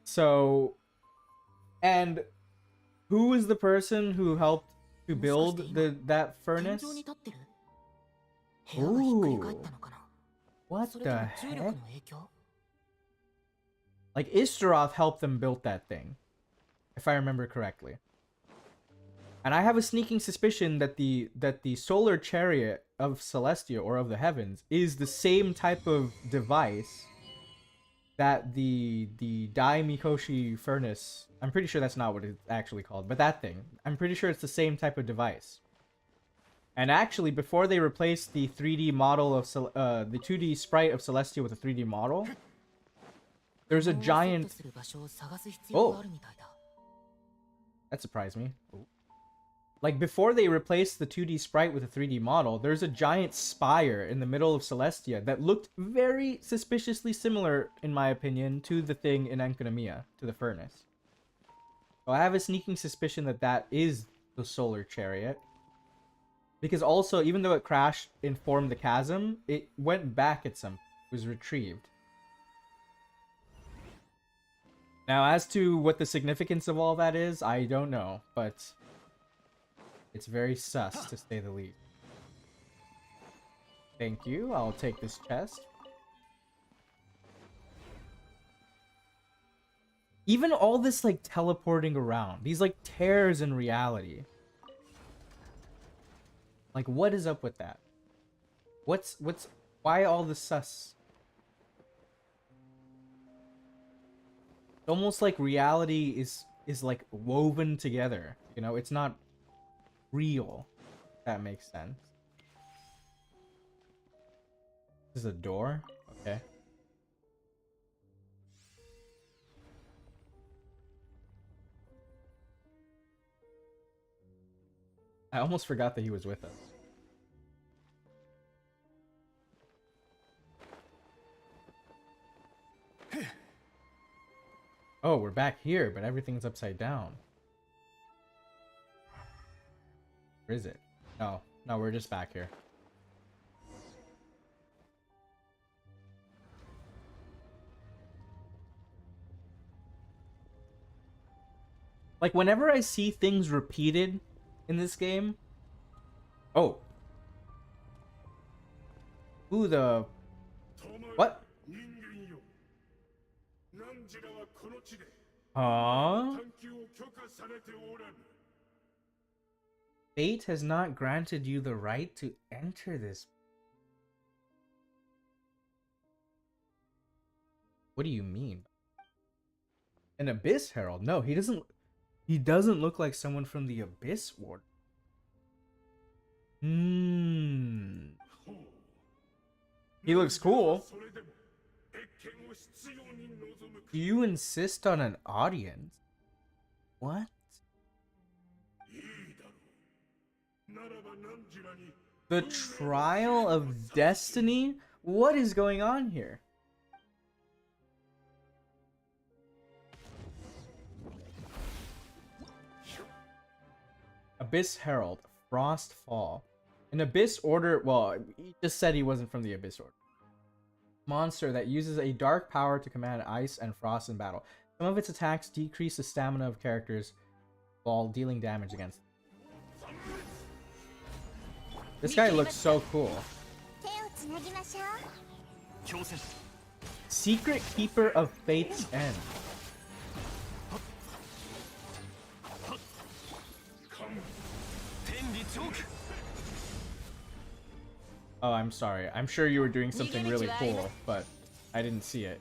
A: So, and who is the person who helped to build that furnace? Ooh. What the heck? Like, Istaroth helped them build that thing, if I remember correctly. And I have a sneaking suspicion that the solar chariot of Celestia, or of the heavens, is the same type of device that the Dai Mikoshi furnace... I'm pretty sure that's not what it's actually called, but that thing. I'm pretty sure it's the same type of device. And actually, before they replaced the 3D model of the 2D sprite of Celestia with a 3D model, there's a giant... Oh! That surprised me. Oh. Like, before they replaced the 2D sprite with a 3D model, there's a giant spire in the middle of Celestia that looked very suspiciously similar, in my opinion, to the thing in Enkanomiya, to the furnace. So I have a sneaking suspicion that that is the solar chariot. Because also, even though it crashed and formed the chasm, it went back at some... It was retrieved. Now, as to what the significance of all that is, I don't know, but... It's very sus, to say the least. Thank you. I'll take this chest. Even all this, like, teleporting around. These, like, tears in reality. Like, what is up with that? Why all the sus? almost like reality is like woven together. You know, it's not real. If that makes sense. This is a door? Okay. I almost forgot that he was with us. Oh, we're back here, but everything's upside down. Where is it? No, we're just back here. Like, whenever I see things repeated in this game... Oh. Who the... What? Huh? Fate has not granted you the right to enter this. What do you mean? An Abyss Herald? No, he doesn't look like someone from the Abyss Ward. He looks cool. Do you insist on an audience? What? The Trial of Destiny? What is going on here? Abyss Herald, Frost Fall. An Abyss Order, well, he just said he wasn't from the Abyss Order. Monster that uses a dark power to command ice and frost in battle. Some of its attacks decrease the stamina of characters while dealing damage against them. This guy looks so cool. Secret Keeper of Fate's End. Oh, I'm sorry. I'm sure you were doing something really cool, but I didn't see it.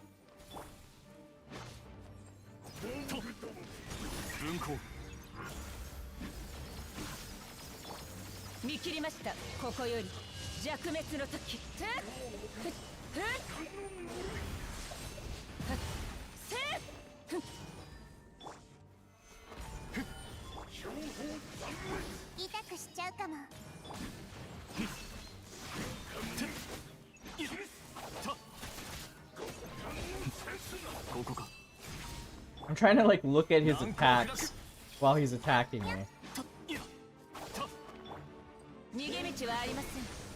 A: I'm trying to like look at his attacks while he's attacking me.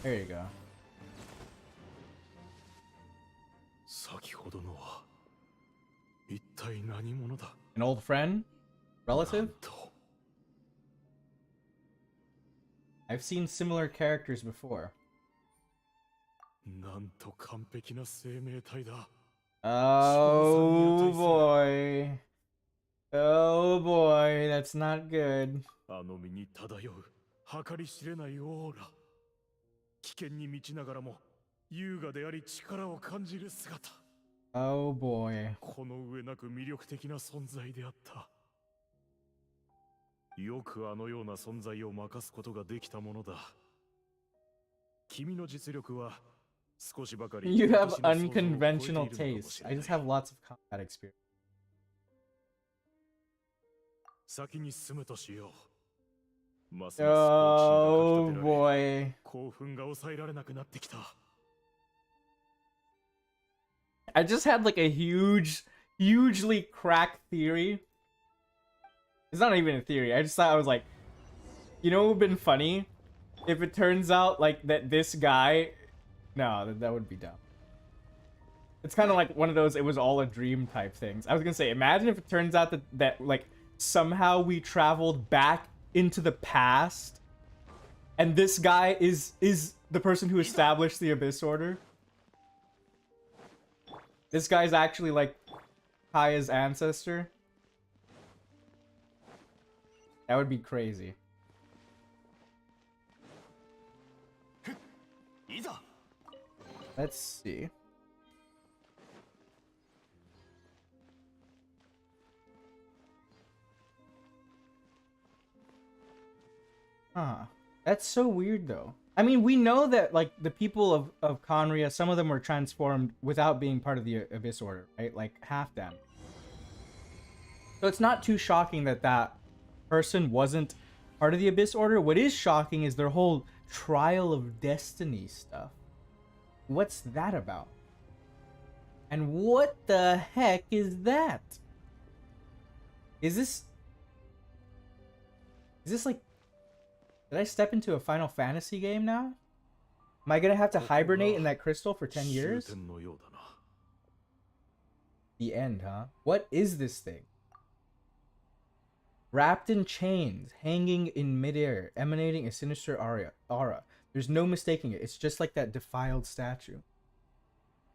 A: There you go. An old friend? Relative? I've seen similar characters before. Oh boy. Oh boy, that's not good. Oh boy.
F: よくあのような存在を任すことができたものだ。君の実力は少しばかり
A: You have unconventional taste. I just have lots of combat experience.
F: 先に進むとしよう。ますます
A: Oh boy.
F: 興奮が抑えられなくなってきた。
A: I just had like a hugely cracked theory. It's not even a theory. I just thought I was like, you know, it would have been funny if it turns out like that this guy. No, that would be dumb. It's kind of like one of those it was all a dream type things. I was gonna say, imagine if it turns out that like somehow we traveled back into the past and this guy is the person who established the Abyss Order. This guy's actually like Kaya's ancestor. That would be crazy. Let's see. Huh. That's so weird, though. I mean, we know that, like, the people of Khaenriah, some of them were transformed without being part of the Abyss Order, right? Like, half them. So it's not too shocking that that person wasn't part of the Abyss Order. What is shocking is their whole Trial of Destiny stuff. What's that about? And what the heck is that? Is this like... Did I step into a Final Fantasy game now? Am I gonna have to hibernate in that crystal for 10 years? The end, huh? What is this thing? Wrapped in chains, hanging in midair, emanating a sinister aura. There's no mistaking it. It's just like that defiled statue.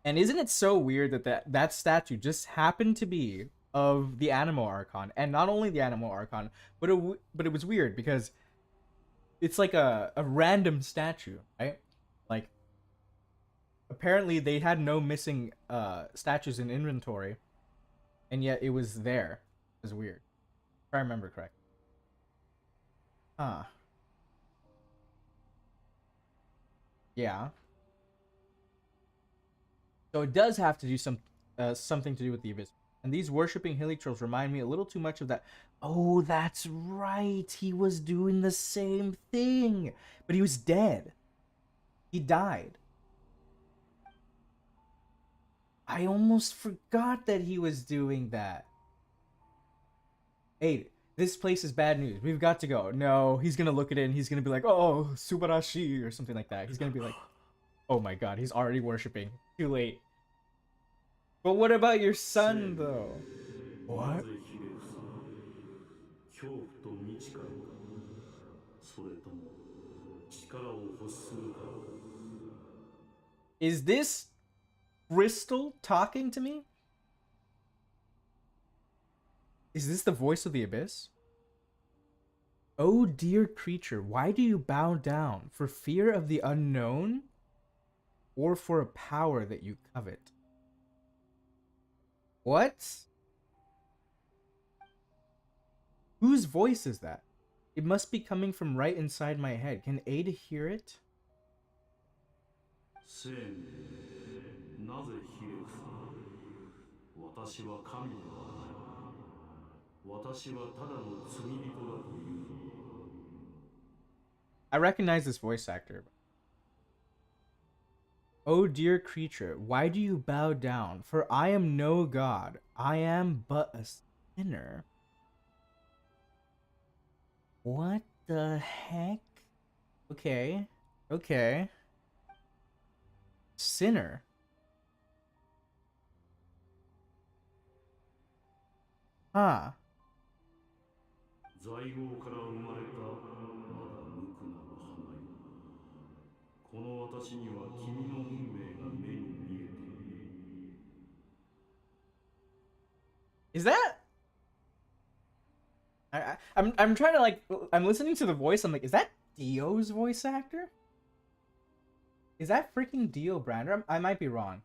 A: And isn't it so weird that that statue just happened to be of the Animal Archon? And not only the Animal Archon, but it was weird because it's like a random statue, right? Like, apparently they had no missing statues in inventory, and yet it was there. It was weird. If I remember correctly. Huh. Yeah. So it does have to do something to do with the Abyss. And these worshipping hilichurls remind me a little too much of that. Oh, that's right. He was doing the same thing. But he was dead. He died. I almost forgot that he was doing that. Hey, this place is bad news. We've got to go. No, he's going to look at it and he's going to be like, oh, Subarashi, or something like that. He's going to be like, oh my god, he's already worshipping. Too late. But what about your son, though? What? Is this Crystal talking to me? Is this the voice of the Abyss? Oh dear creature, why do you bow down? For fear of the unknown? Or for a power that you covet? What? Whose voice is that? It must be coming from right inside my head. Can Ada hear it? I recognize this voice actor. Oh dear creature, why do you bow down? For I am no god. I am but a sinner. What the heck? Okay. Okay. Sinner. Huh. Is that... I'm trying to, like, I'm listening to the voice. I'm like, is that Dio's voice actor? Is that freaking Dio Brander? I might be wrong.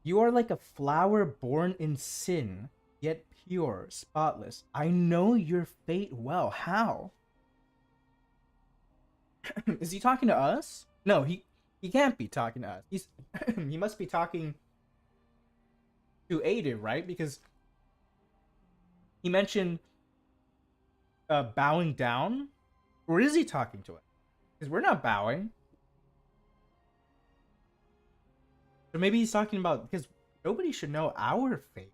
A: You are like a flower born in sin, yet pure, spotless. I know your fate well. How? Is he talking to us? No, he can't be talking to us. He must be talking to Ada, right? Because he mentioned bowing down. Or is he talking to us? Because we're not bowing. So maybe he's talking about, because nobody should know our fate.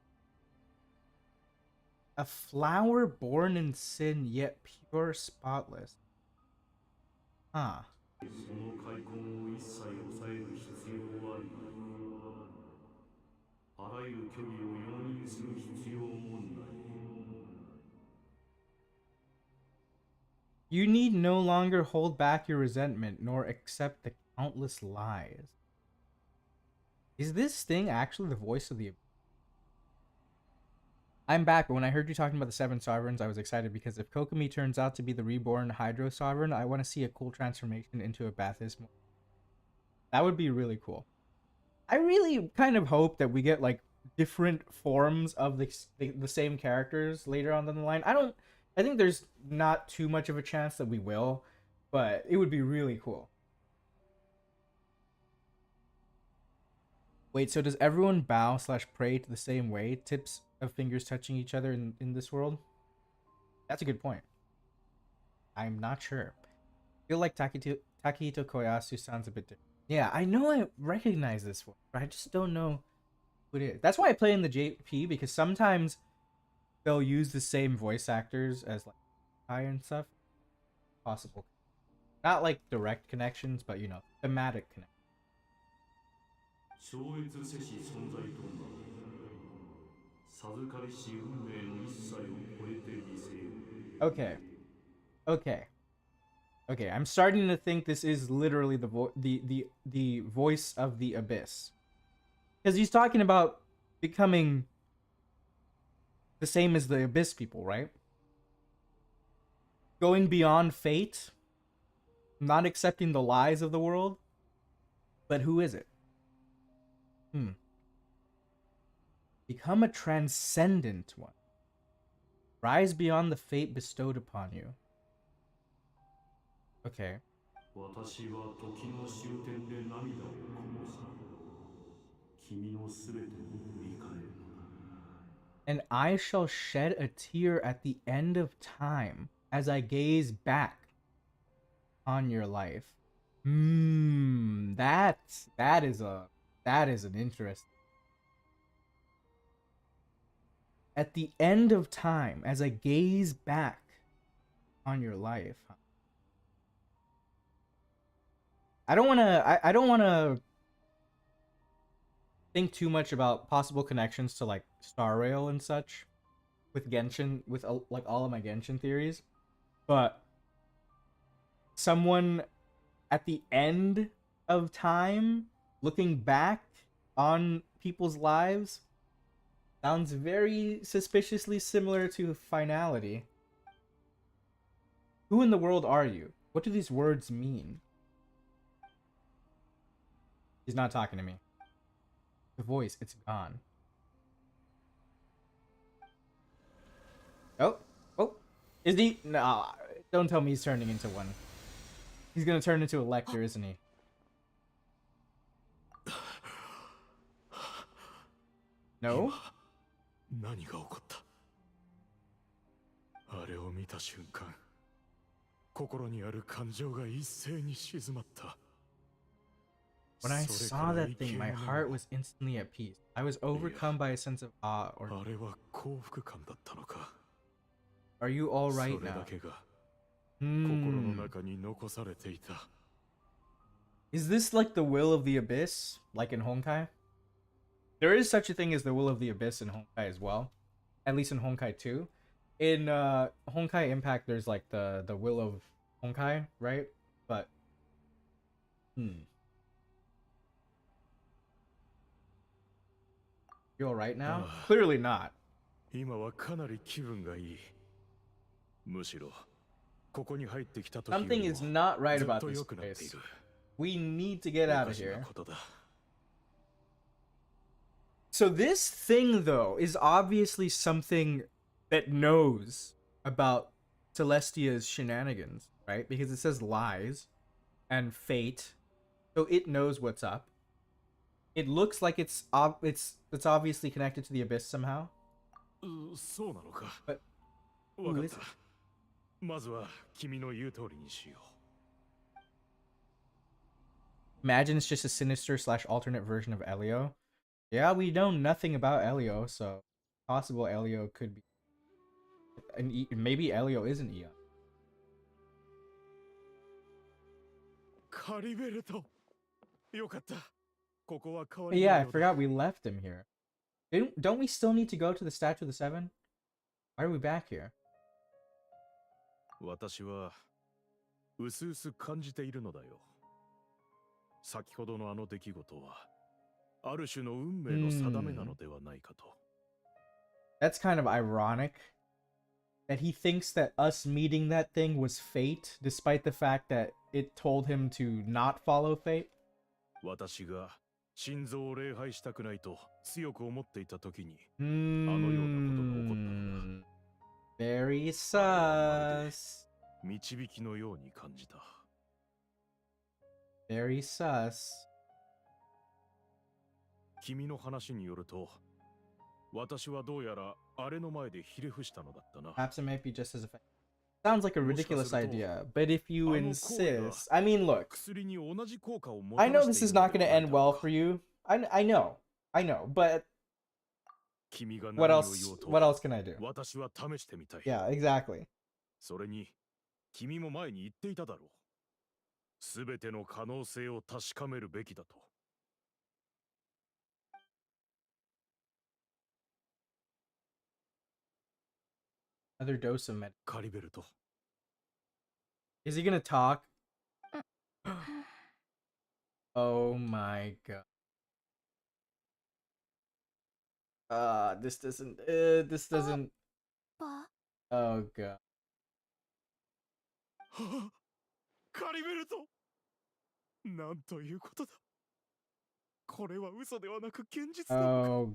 A: A flower born in sin, yet pure, spotless. Huh. You need no longer hold back your resentment, nor accept the countless lies. Is this thing actually the voice of the... I'm back, but when I heard you talking about the 7 sovereigns, I was excited because if Kokomi turns out to be the reborn Hydro sovereign, I want to see a cool transformation into a Baptismal. That would be really cool. I really kind of hope that we get, like, different forms of the same characters later on down the line. I don't I think there's not too much of a chance that we will, but it would be really cool. Wait, so does everyone bow / pray to the same way? Tips of fingers touching each other in this world? That's a good point. I'm not sure. I feel like Takehito Koyasu sounds a bit different. Yeah, I know I recognize this one, but I just don't know who it is. That's why I play in the JP, because sometimes they'll use the same voice actors as like and stuff. Possible. Not like direct connections, but you know, thematic connections. Okay. Okay. Okay, I'm starting to think this is literally the voice of the abyss. Because he's talking about becoming the same as the abyss people, right? Going beyond fate, not accepting the lies of the world. But who is it? Become a transcendent one. Rise beyond the fate bestowed upon you. Okay. And I shall shed a tear at the end of time as I gaze back on your life. That is an interest. At the end of time, as I gaze back on your life. I don't wanna think too much about possible connections to like Star Rail and such with Genshin, with like all of my Genshin theories, but someone at the end of time looking back on people's lives sounds very suspiciously similar to finality. Who in the world are you? What do these words mean? He's not talking to me. The voice, it's gone. Oh, is he? No, don't tell me he's turning into one. He's gonna turn into a lector, isn't he? No?
F: 何が起こった？あれを見た瞬間、心にある感情が一斉に静まった。
A: When I saw that thing, my heart was instantly at peace. I was overcome by a sense of awe. Or
F: あれは幸福感だったのか。
A: Are you all right
F: それ
A: now?
F: だけが心の中に残されていた。
A: Is this like the will of the abyss, like in Honkai? There is such a thing as the will of the abyss in Honkai as well, at least in Honkai 2. In Honkai Impact, there's like the will of Honkai, right? But you all right now? Clearly not.
F: 今はかなり気分がいい。むしろここに入ってきた時
A: Something is not right about this place. We need to get out of here. So this thing, though, is obviously something that knows about Celestia's shenanigans, right? Because it says lies and fate, so it knows what's up. It looks like it's obviously connected to the abyss somehow.
F: そうなのか。
A: But
F: わか
A: who
F: っ
A: is
F: た
A: it?。
F: まずは君の言う通りにしよ
A: Imagine it's just a sinister / alternate version of Elio. Yeah, we know nothing about Elio, so possible Elio could be, and maybe Elio is an Eon.
F: カリベルト。よかった。ここは変わり
A: Yeah,
F: な
A: I
F: いようだ。
A: forgot we left him here. Don't we still need to go to the Statue of the Seven? Why are we back here?
F: 私はうすうす感じているのだよ。先ほどのあの出来事はある種の運命の定めなのではないかと。
A: That's kind of ironic that he thinks that us meeting that thing was fate, despite the fact that it told him to not follow fate.
F: 私が心臓を礼拝したくないと強く思っていた時にあのようなことが起こったのだ。
A: Very sus.
F: 導きのように感じた。
A: Very sus.
F: 君の話によると、私はどうやらあれの前でひれ伏したのだったな。
A: Perhaps it might be just as effective. Sounds like a ridiculous idea, but if you insist, I mean, look,
F: 薬に同じ効果をも
A: I
F: たら
A: know
F: して
A: this
F: い
A: is
F: るの
A: not
F: で
A: going to
F: はない
A: end
F: だろう
A: well
F: か。
A: for you. I know, but
F: 君が
A: what
F: 何を
A: else?
F: 言おうと、
A: What else can I do?
F: 私は試してみたい。
A: Yeah, exactly.
F: それに、君も前に言っていただろう。すべての可能性を確かめるべきだと。
A: Another dose of med.
F: カリベルト、
A: Is he gonna talk? Oh my god. This doesn't. This doesn't.
C: パ
A: Oh god.
F: はあ、カリベルト、なんということだ。これは嘘ではなく現実だ。
A: Oh.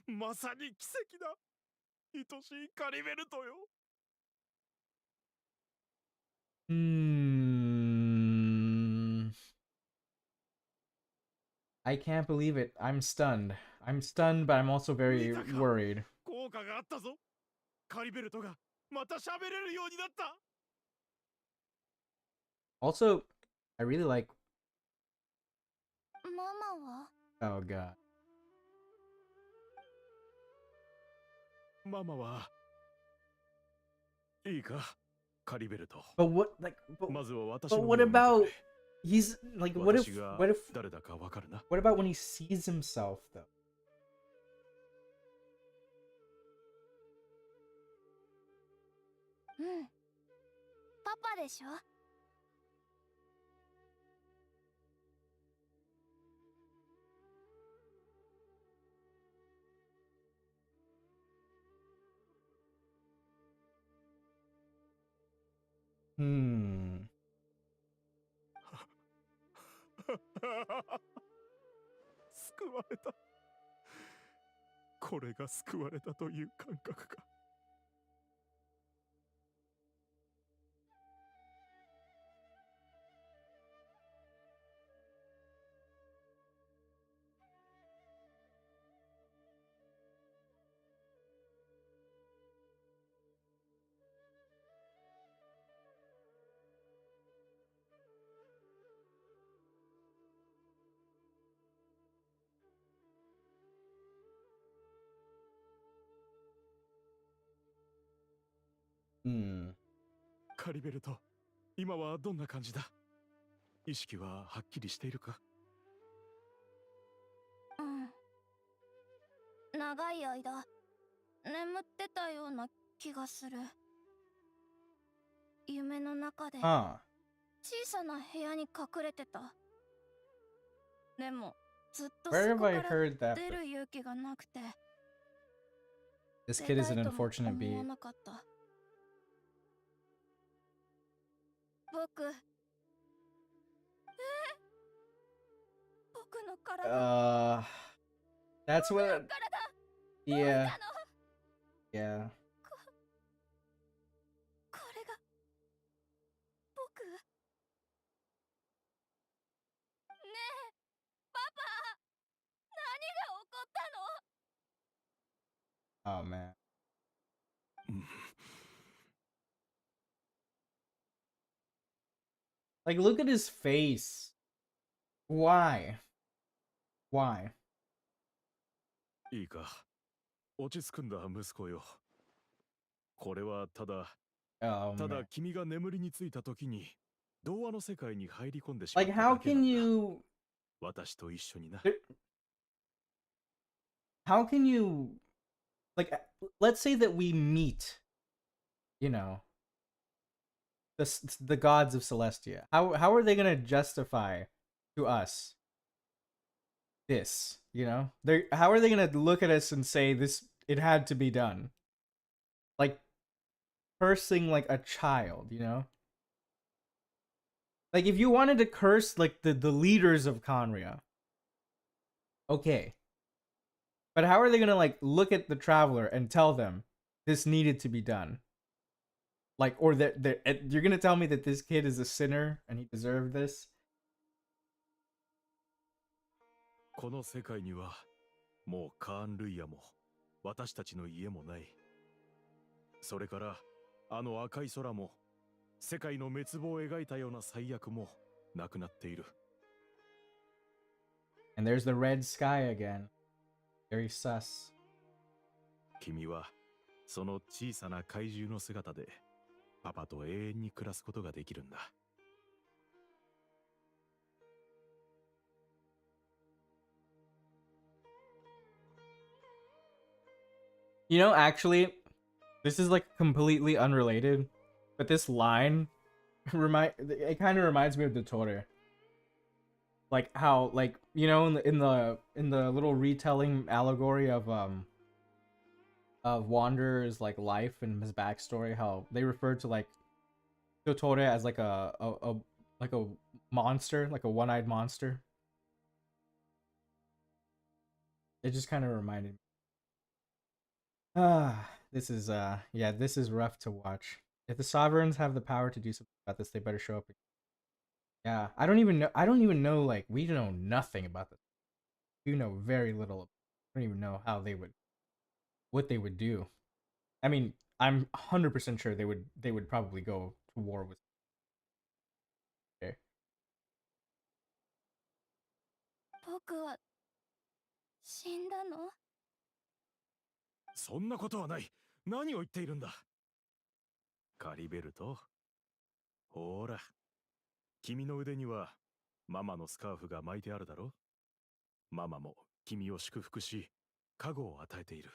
F: まさに奇跡だ。愛しいカリベルトよ。
A: I can't believe it. I'm stunned. I'm stunned, but I'm also very worried.
F: 効果があったぞ。カリベルトがまた喋れるようになった。
A: Also, I really like.
C: ママは
A: Oh god.
F: ママは。いいか、カリベルト。
A: But what, like,
F: まずは私
A: but
F: の
A: what
F: 目を見てくれ。
A: about? He's like, what if?
F: 私が
A: What if?
F: 誰だかわかるな。
A: What about when he sees himself though?
C: うんパパでしょ
A: Hmm.
F: 救われた。これが救われたという感覚か。
A: Hmm.
F: カリベルト、今はどんな感じだ？意識ははっきりしているか？
C: うん長い間眠ってたような気がする夢の中で
A: Huh.
C: 小さな部屋に隠れてたでもずっと
A: Where
C: そ
A: have
C: こ
A: I
C: から
A: heard that?
C: 出る勇気がなくて
A: This
C: 出
A: kid is
C: た
A: an
C: いとも
A: unfortunate
C: 思
A: being.
C: わなかった僕僕の体
A: That's
C: 僕の
A: what.
C: 体どうした
A: Yeah.
C: の
A: Yeah.
C: これが僕ねえパパ何が起こったの
A: Oh man. Like, look at his face. Why? Why?
F: いいか、落ち着くんだ息子よ。これはただ
A: Oh
F: ただ
A: man.
F: 君が眠りについた時に童話の世界に入り込んでしまっ
A: Like,
F: た
A: how
F: だけな
A: can
F: んだ。
A: you?
F: 私と一緒にな。
A: How can you? Like, let's say that we meet. You know. The gods of Celestia. How are they gonna justify to us this? You know, they how are they gonna look at us and say this? It had to be done. Like cursing like a child, you know. Like if you wanted to curse like the leaders of Khaenriah, okay. But how are they gonna like look at the traveler and tell them this needed to be done. Like, or that you're gonna tell me that this kid is a sinner and he deserved this?
F: この世界にはもうカーンルイヤも私たちの家もない。それからあの赤い空も世界の滅亡を描いたような最悪もなくなっている。
A: And there's the red sky again. Very sus.
F: 君はその小さな怪獣の姿でパパと永遠に暮らすことができるんだ。
A: You know, actually, this is like completely unrelated, but this line it kind of reminds me of the Tore. Like how, like, you know, in the little retelling allegory of Wanderer's like life and his backstory, how they refer to like Totore as like a monster, like a one-eyed monster. It just kind of reminded me. This is yeah, this is rough to watch. If the sovereigns have the power to do something about this, they better show up. Yeah, I don't even know, like, we know nothing about this. We know very little. I don't even know how what they would do. I mean, I'm 100% sure they would probably go to war with. Okay.
C: 僕は死んだの？
F: そんなことはない。何を言っているんだ。カリベルト。ほら、君の腕にはママのスカーフが巻いてあるだろ。ママも君を祝福し、加護を与えている。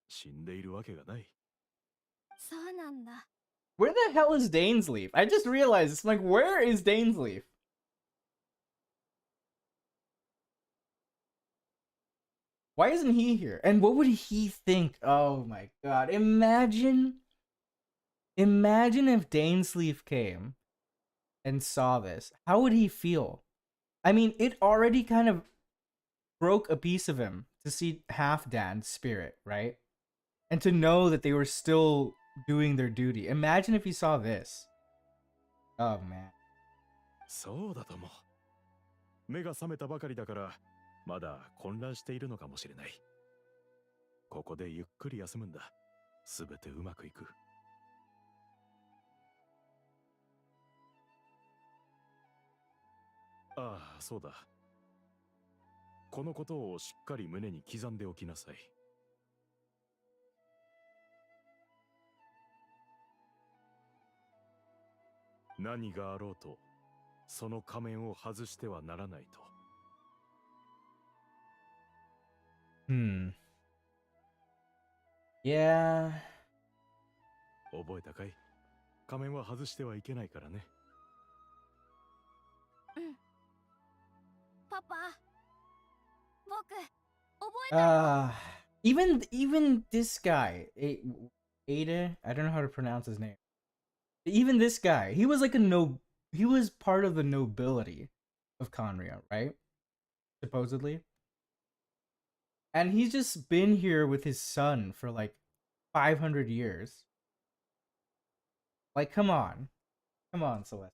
F: 死んでいるわけがない。
C: そうなんだ。
A: Where the hell is DAINSLEIF? I just realized, it's like, where is DAINSLEIF? Why isn't he here? And what would he think? Oh my god. Imagine if DAINSLEIF came and saw this. How would he feel? I mean, it already kind of broke a piece of him to see Halfdan's spirit, right? And to know that they were still doing their duty. Imagine if he saw this. Oh man.
F: そうだとも。目が覚めたばかりだから、まだ混乱しているのかもしれない。ここでゆっくり休むんだ。すべてうまくいく。ああ、そうだ。このことをしっかり胸に刻んでおきなさい。何があろうと、その仮面を外してはならないと。
A: Yeah.
F: 覚えたかい？仮面は外してはいけないからね。
C: うん。パパ、僕、覚えた。
A: Even this guy, Ada, I don't know how to pronounce his name. Even this guy, he was like he was part of the nobility of Khaenriah, right? Supposedly. And he's just been here with his son for like 500 years. Like, come on. Come on, Celeste.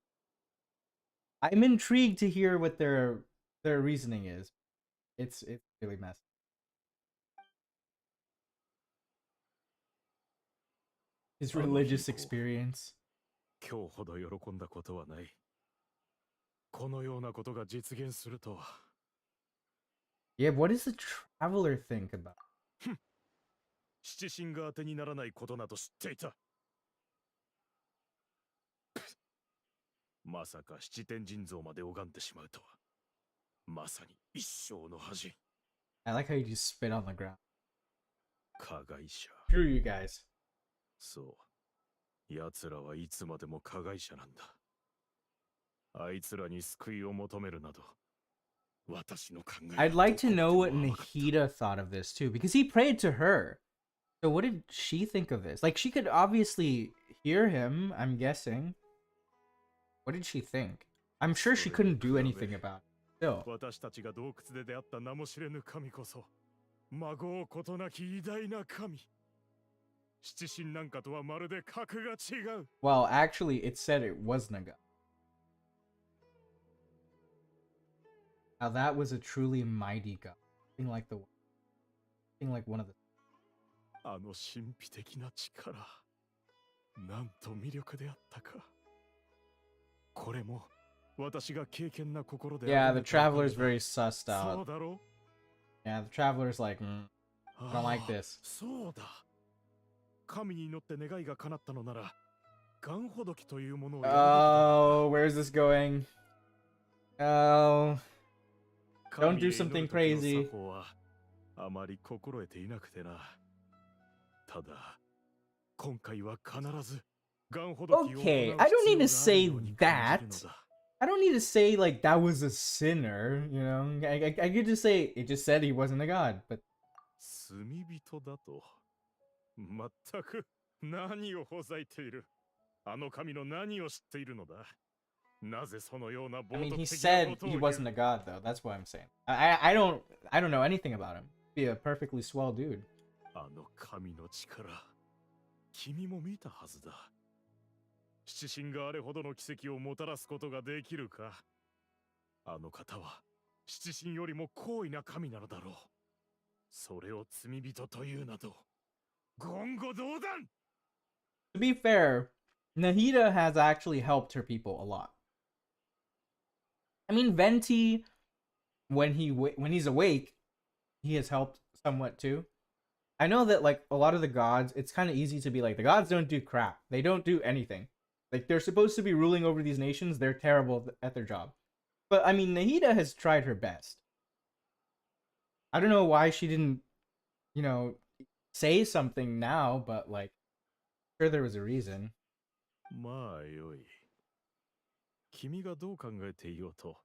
A: I'm intrigued to hear what their reasoning is. It's really messy. His religious experience.
F: 今日ほど喜んだことはない。このようなことが実現するとは。
A: Yeah, what does the traveler think about?
F: 七神が当てにならないことなど知っていた。まさか七天神像まで拝んでしまうとは。まさに一生の恥。
A: I like how you just spit on the ground.
F: 加害者。
A: Screw you guys.
F: そう。奴らはいつまでも加害者なんだ。あいつらに救いを求めるなど。
A: I'd like to know what Nahida thought of this too, because he prayed to her. So what did she think of this? Like, she could obviously hear him, I'm guessing. What did she think? I'm sure she couldn't do anything about it. Still.
F: 私たちが洞窟で出会った名も知れぬ神こそ、孫をことなき偉大な神。
A: Well, actually, it said it wasn't a god. Now that was a truly mighty god. Thing like one of the.
B: あの神秘的な力、なんと魅力であったか。これも私が敬虔な心で。
A: Yeah, the traveler's very sussed
B: そう
A: out.
B: だろ
A: Yeah, the traveler's like, I don't like this.
B: そうだ。神に祈って願いが叶ったのなら、ガンほどきというものを。
A: Oh, where's this going? Oh, don't do something crazy.
B: あまり心得ていなくてな。ただ、今回は必ずガンほどきを。
A: Okay, I don't need to say that. I don't need to say like that was a sinner, you know. I could just say it just said he wasn't a god, but
B: 罪人だと。まったく何をほざいている。あの神の何を知っているのだ。なぜそのような
A: I mean, he said he wasn't a god, though. That's what I'm saying. I don't know anything about him. Be a perfectly swell dude.
B: あの神の力、君も見たはずだ。七神があれほどの奇跡をもたらすことができるか。あの方は七神よりも高位な神なのだろう。それを罪人というなど言語道断。
A: To be fair, Nahida has actually helped her people a lot. I mean, Venti, when he's awake, he has helped somewhat too. I know that like a lot of the gods, it's kind of easy to be like, the gods don't do crap. They don't do anything. Like, they're supposed to be ruling over these nations. They're terrible at their job. But I mean, Nahida has tried her best. I don't know why she didn't, you know, say something now, but like, sure there was a reason.
B: まあよい。君がどう考えていようと、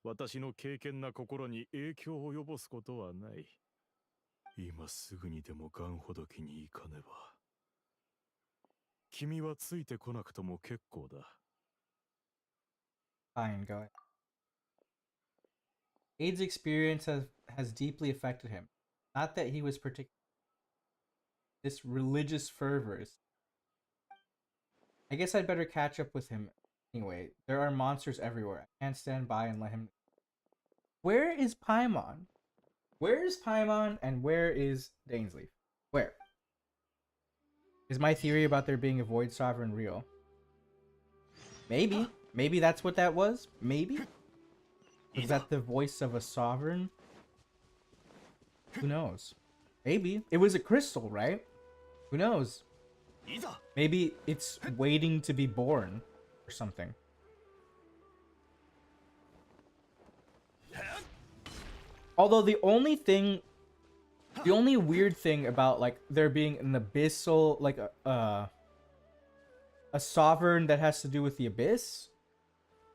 B: 私の敬虔な心に影響を及ぼすことはない。今すぐにでもガンほどきに行かねば。君はついてこなくとも結構だ。
A: Fine, go ahead. Aid's experience has deeply affected him. Not that he was particular. This religious fervor is. I guess I'd better catch up with him. Anyway, there are monsters everywhere. I can't stand by and let him. Where is Paimon? Where is Paimon and where is DAINSLEIF? Where? Is my theory about there being a void sovereign real? Maybe. Maybe that's what that was? Maybe? Was that the voice of a sovereign? Who knows? Maybe. It was a crystal, right? Who knows? Maybe it's waiting to be born or something. Although the only weird thing about like there being an abyssal, like a sovereign that has to do with the abyss,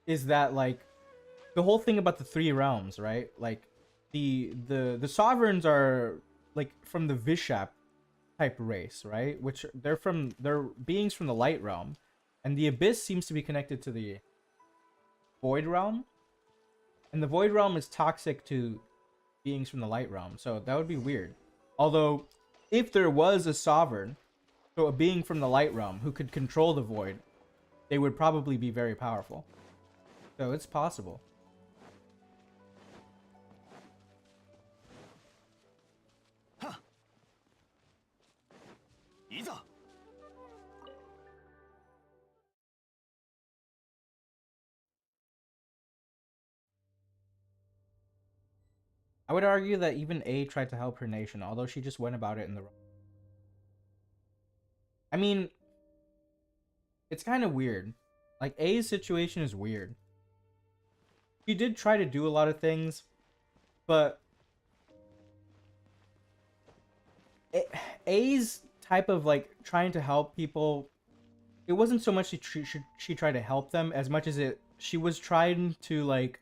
A: is that like the whole thing about the three realms, right? Like the sovereigns are like from the Vishap type race, right? Which they're beings from the light realm, and the abyss seems to be connected to the void realm, and the void realm is toxic to beings from the light realm, so that would be weird. Although if there was a sovereign, so a being from the light realm who could control the void, they would probably be very powerful, so it's possible. I would argue that even A tried to help her nation, although she just went about it in the wrong. I mean, it's kind of weird. Like, A's situation is weird. She did try to do a lot of things, but A's type of, like, trying to help people, it wasn't so much she tried to help them as much as she was trying to, like,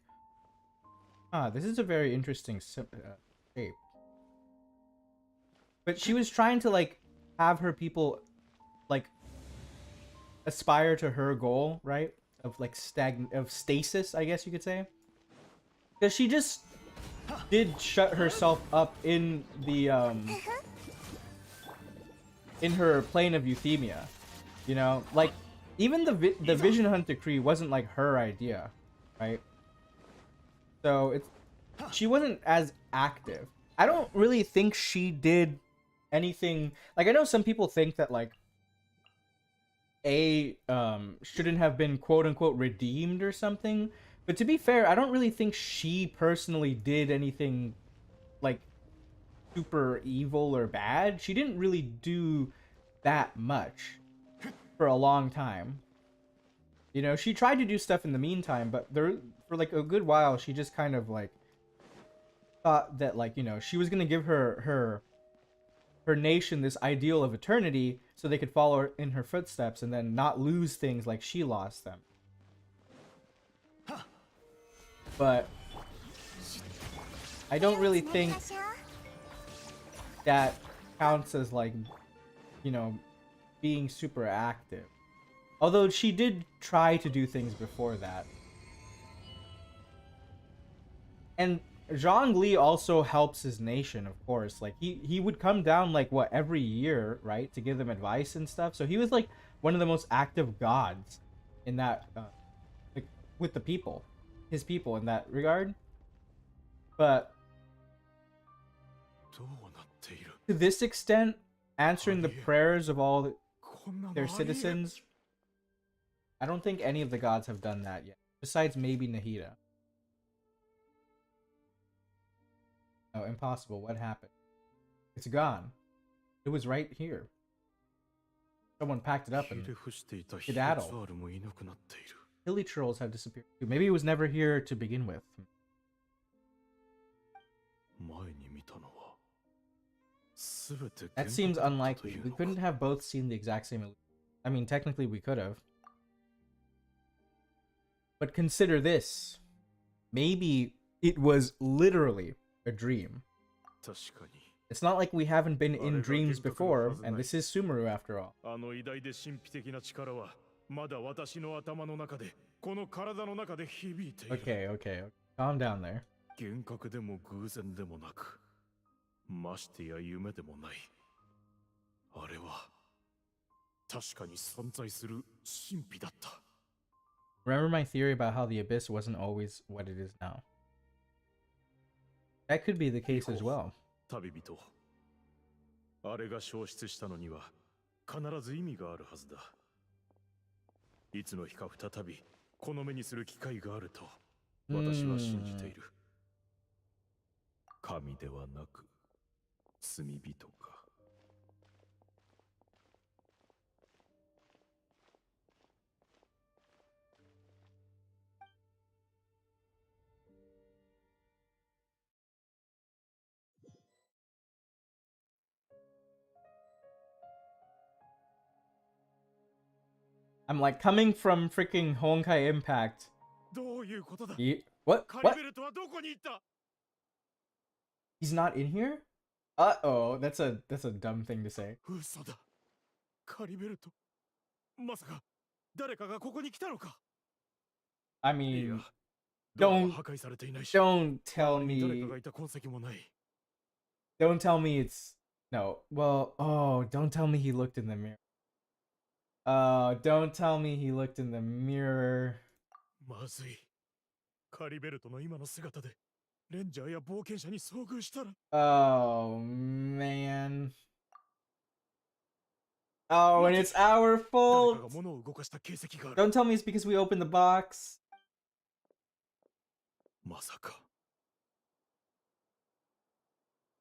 A: this is a very interesting shape. But she was trying to, like, have her people, like, aspire to her goal, right? Of, like, stasis, I guess you could say. Because she just did shut herself up in the, in her plane of euthymia. You know, like even the Vision Hunt decree wasn't like her idea, right? So she wasn't as active. I don't really think she did anything. Like, I know some people think that like shouldn't have been quote unquote redeemed or something. But to be fair, I don't really think she personally did anything like super evil or bad. She didn't really do that much for a long time. You know, she tried to do stuff in the meantime, but for like a good while she just kind of like thought that, like, you know, she was gonna give her nation this ideal of eternity so they could follow in her footsteps and then not lose things like she lost them. But I don't really think that counts as, like, you know, being super active. Although she did try to do things before that. And Zhongli also helps his nation, of course. Like, he would come down, like, what, every year, right? To give them advice and stuff. So he was, like, one of the most active gods in that, like, with the people. His people in that regard. But to this extent, answering the prayers of all their citizens, I don't think any of the gods have done that yet. Besides maybe Nahida. Oh, impossible. What happened? It's gone. It was right here. Someone packed it up and skedaddled. Hilly trolls have disappeared too. Maybe it was never here to begin with. That seems unlikely. We couldn't have both seen the exact same illusion. I mean, technically we could have. But consider this. Maybe it was literally a dream. It's not like we haven't been in dreams before, and this is Sumeru after all. Okay. Calm down there. Remember my theory about how the Abyss wasn't always what it is now? That could be the case as well.
F: あれが消失したのには必ず意味があるはずだ。いつの日か再びこの目にする機会があると私は信じている。神ではなく罪人か。
A: I'm like, coming from freaking Honkai Impact. What? He's not in here? Uh-oh, that's a dumb thing to say. I mean, don't tell me it's no. Well, oh, don't tell me he looked in the mirror. Don't tell me he looked in the mirror. Oh, man. Oh, and it's our fault. Don't tell me it's because we opened the box.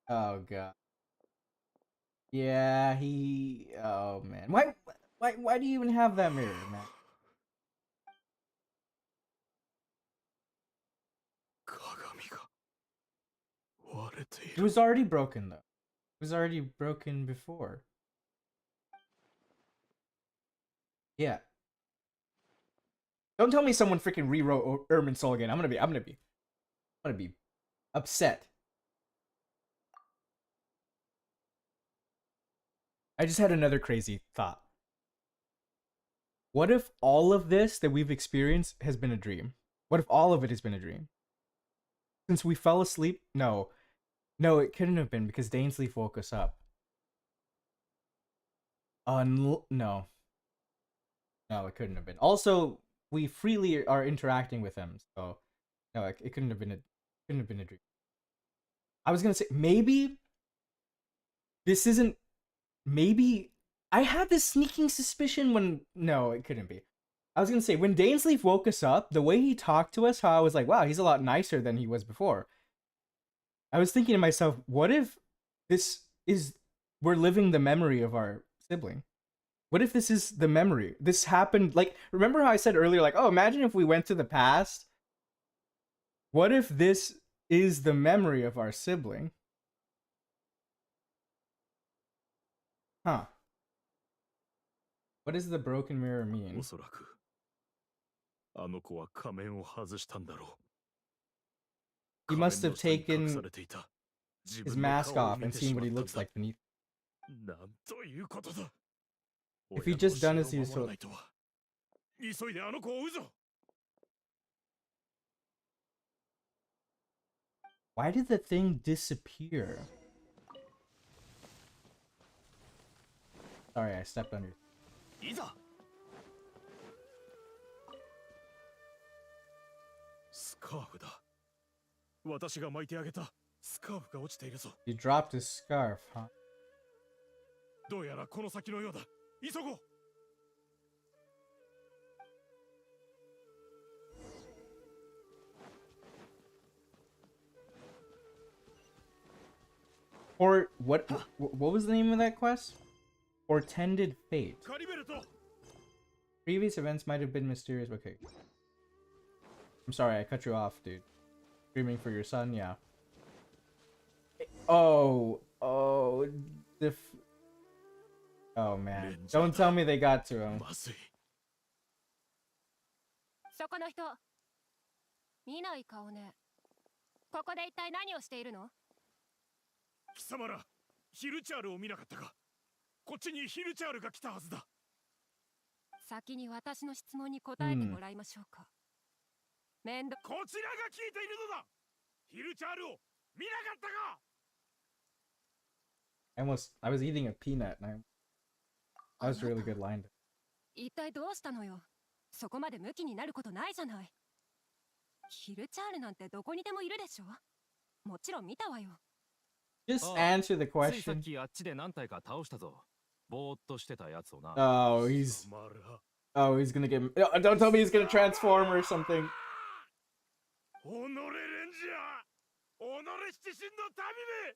A: Oh, God. Yeah, oh, man. Why do you even have that mirror, man? It was already broken, though. It was already broken before. Yeah. Don't tell me someone freaking rewrote Ermin's soul again. I'm gonna be upset. I just had another crazy thought. What if all of this that we've experienced has been a dream? What if all of it has been a dream? Since we fell asleep? No, it couldn't have been because DAINSLEIF woke us up. No. No, it couldn't have been. Also, we freely are interacting with him, so no, it couldn't have been a dream. I was gonna say maybe this isn't. Maybe I had this sneaking suspicion when no, it couldn't be. I was gonna say when DAINSLEIF woke us up, the way he talked to us, how I was like, wow, he's a lot nicer than he was before. I was thinking to myself, what if we're living the memory of our sibling? What if this is the memory? This happened, like, remember how I said earlier, like, oh, imagine if we went to the past? What if this is the memory of our sibling? Huh. What does the broken mirror mean?
F: おそらくあの子は仮面を外したんだろう。
A: He must have
F: 仮面の下に隠さ
A: taken
F: れていた自
A: his
F: 分の
A: mask
F: 顔を
A: off
F: 見
A: and
F: てし
A: seen
F: ま
A: what
F: っ
A: he
F: たん
A: looks
F: だ。
A: like beneath.
F: なんということだ。
A: If he just done as he was
F: 親の教えを守ら
A: told.
F: ないとは。急いであの子を追うぞ。
A: Why did the thing disappear? Sorry, I stepped under.
F: いざ。スカーフだ。私が巻いてあげたスカーフが落ちているぞ。
A: You dropped his scarf, huh?
F: どうやらこの先のようだ。急ごう。
A: Or what was the name of that quest? Portended fate.
F: カリベルト。
A: Previous events might have been mysterious. Okay. I'm sorry, I cut you off, dude. Screaming for your son, yeah. Oh, oh man. Don't tell me they got to him.
F: まずい。
G: そこの人、見ない顔ね。ここで一体何をしているの？
F: 貴様ら、ヒルチャールを見なかったか。こっちにヒルチャールが来たはずだ。
G: 先に私の質問に答えてもらいましょうか。面倒。
F: こちらが聞いているのだ。ヒルチャールを見なかったか。
A: I was eating a peanut and that was a really good line.
G: 一体どうしたのよ。そこまでムキになることないじゃない。ヒルチャールなんてどこにでもいるでしょ。もちろん見たわよ。
A: Just answer the
H: ついさっ
A: question.
H: きあっちで何体か倒したぞ。ぼーっとしてたやつをな。
A: Oh, he's
F: まら。
A: he's gonna get. Don't tell me he's gonna transform or something.
F: おのれレンジャー。おのれ七神の民め。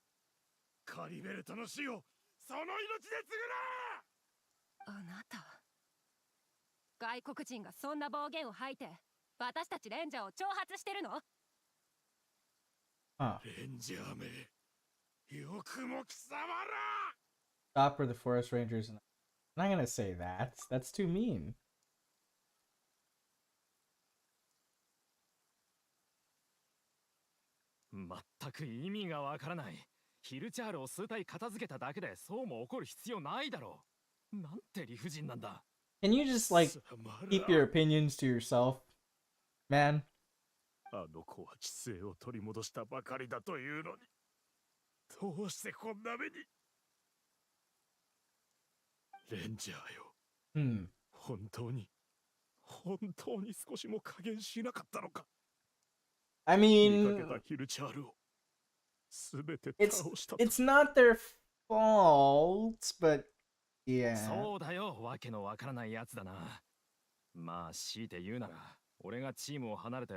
F: カリベルトの死をその命で償う。
G: あなた。外国人がそんな暴言を吐いて、私たちレンジャーを挑発してるの？
A: Huh.
F: レンジャーめ。よくも貴様ら。
A: Stop for the forest rangers. I'm not gonna say that. That's too mean.
H: 全く意味がわからない。ヒルチャールを数体片付けただけでそうも怒る必要ないだろう。なんて理不尽なんだ。
A: Can you just like keep your opinions to yourself, man?
F: あの子は知性を取り戻したばかりだというのに。どうしてこんな目に。レンジャーよ。
A: Hmm.
F: 本当に少しも加減しなかったのか。
A: I
F: 見か
A: mean,
F: けたヒルチャールをすべて
A: it's
F: 倒したと。
A: it's not their fault, but yeah.
H: そうだよ、わけのわからないやつだな。まあ、強いて言うなら、俺がチームを離れて、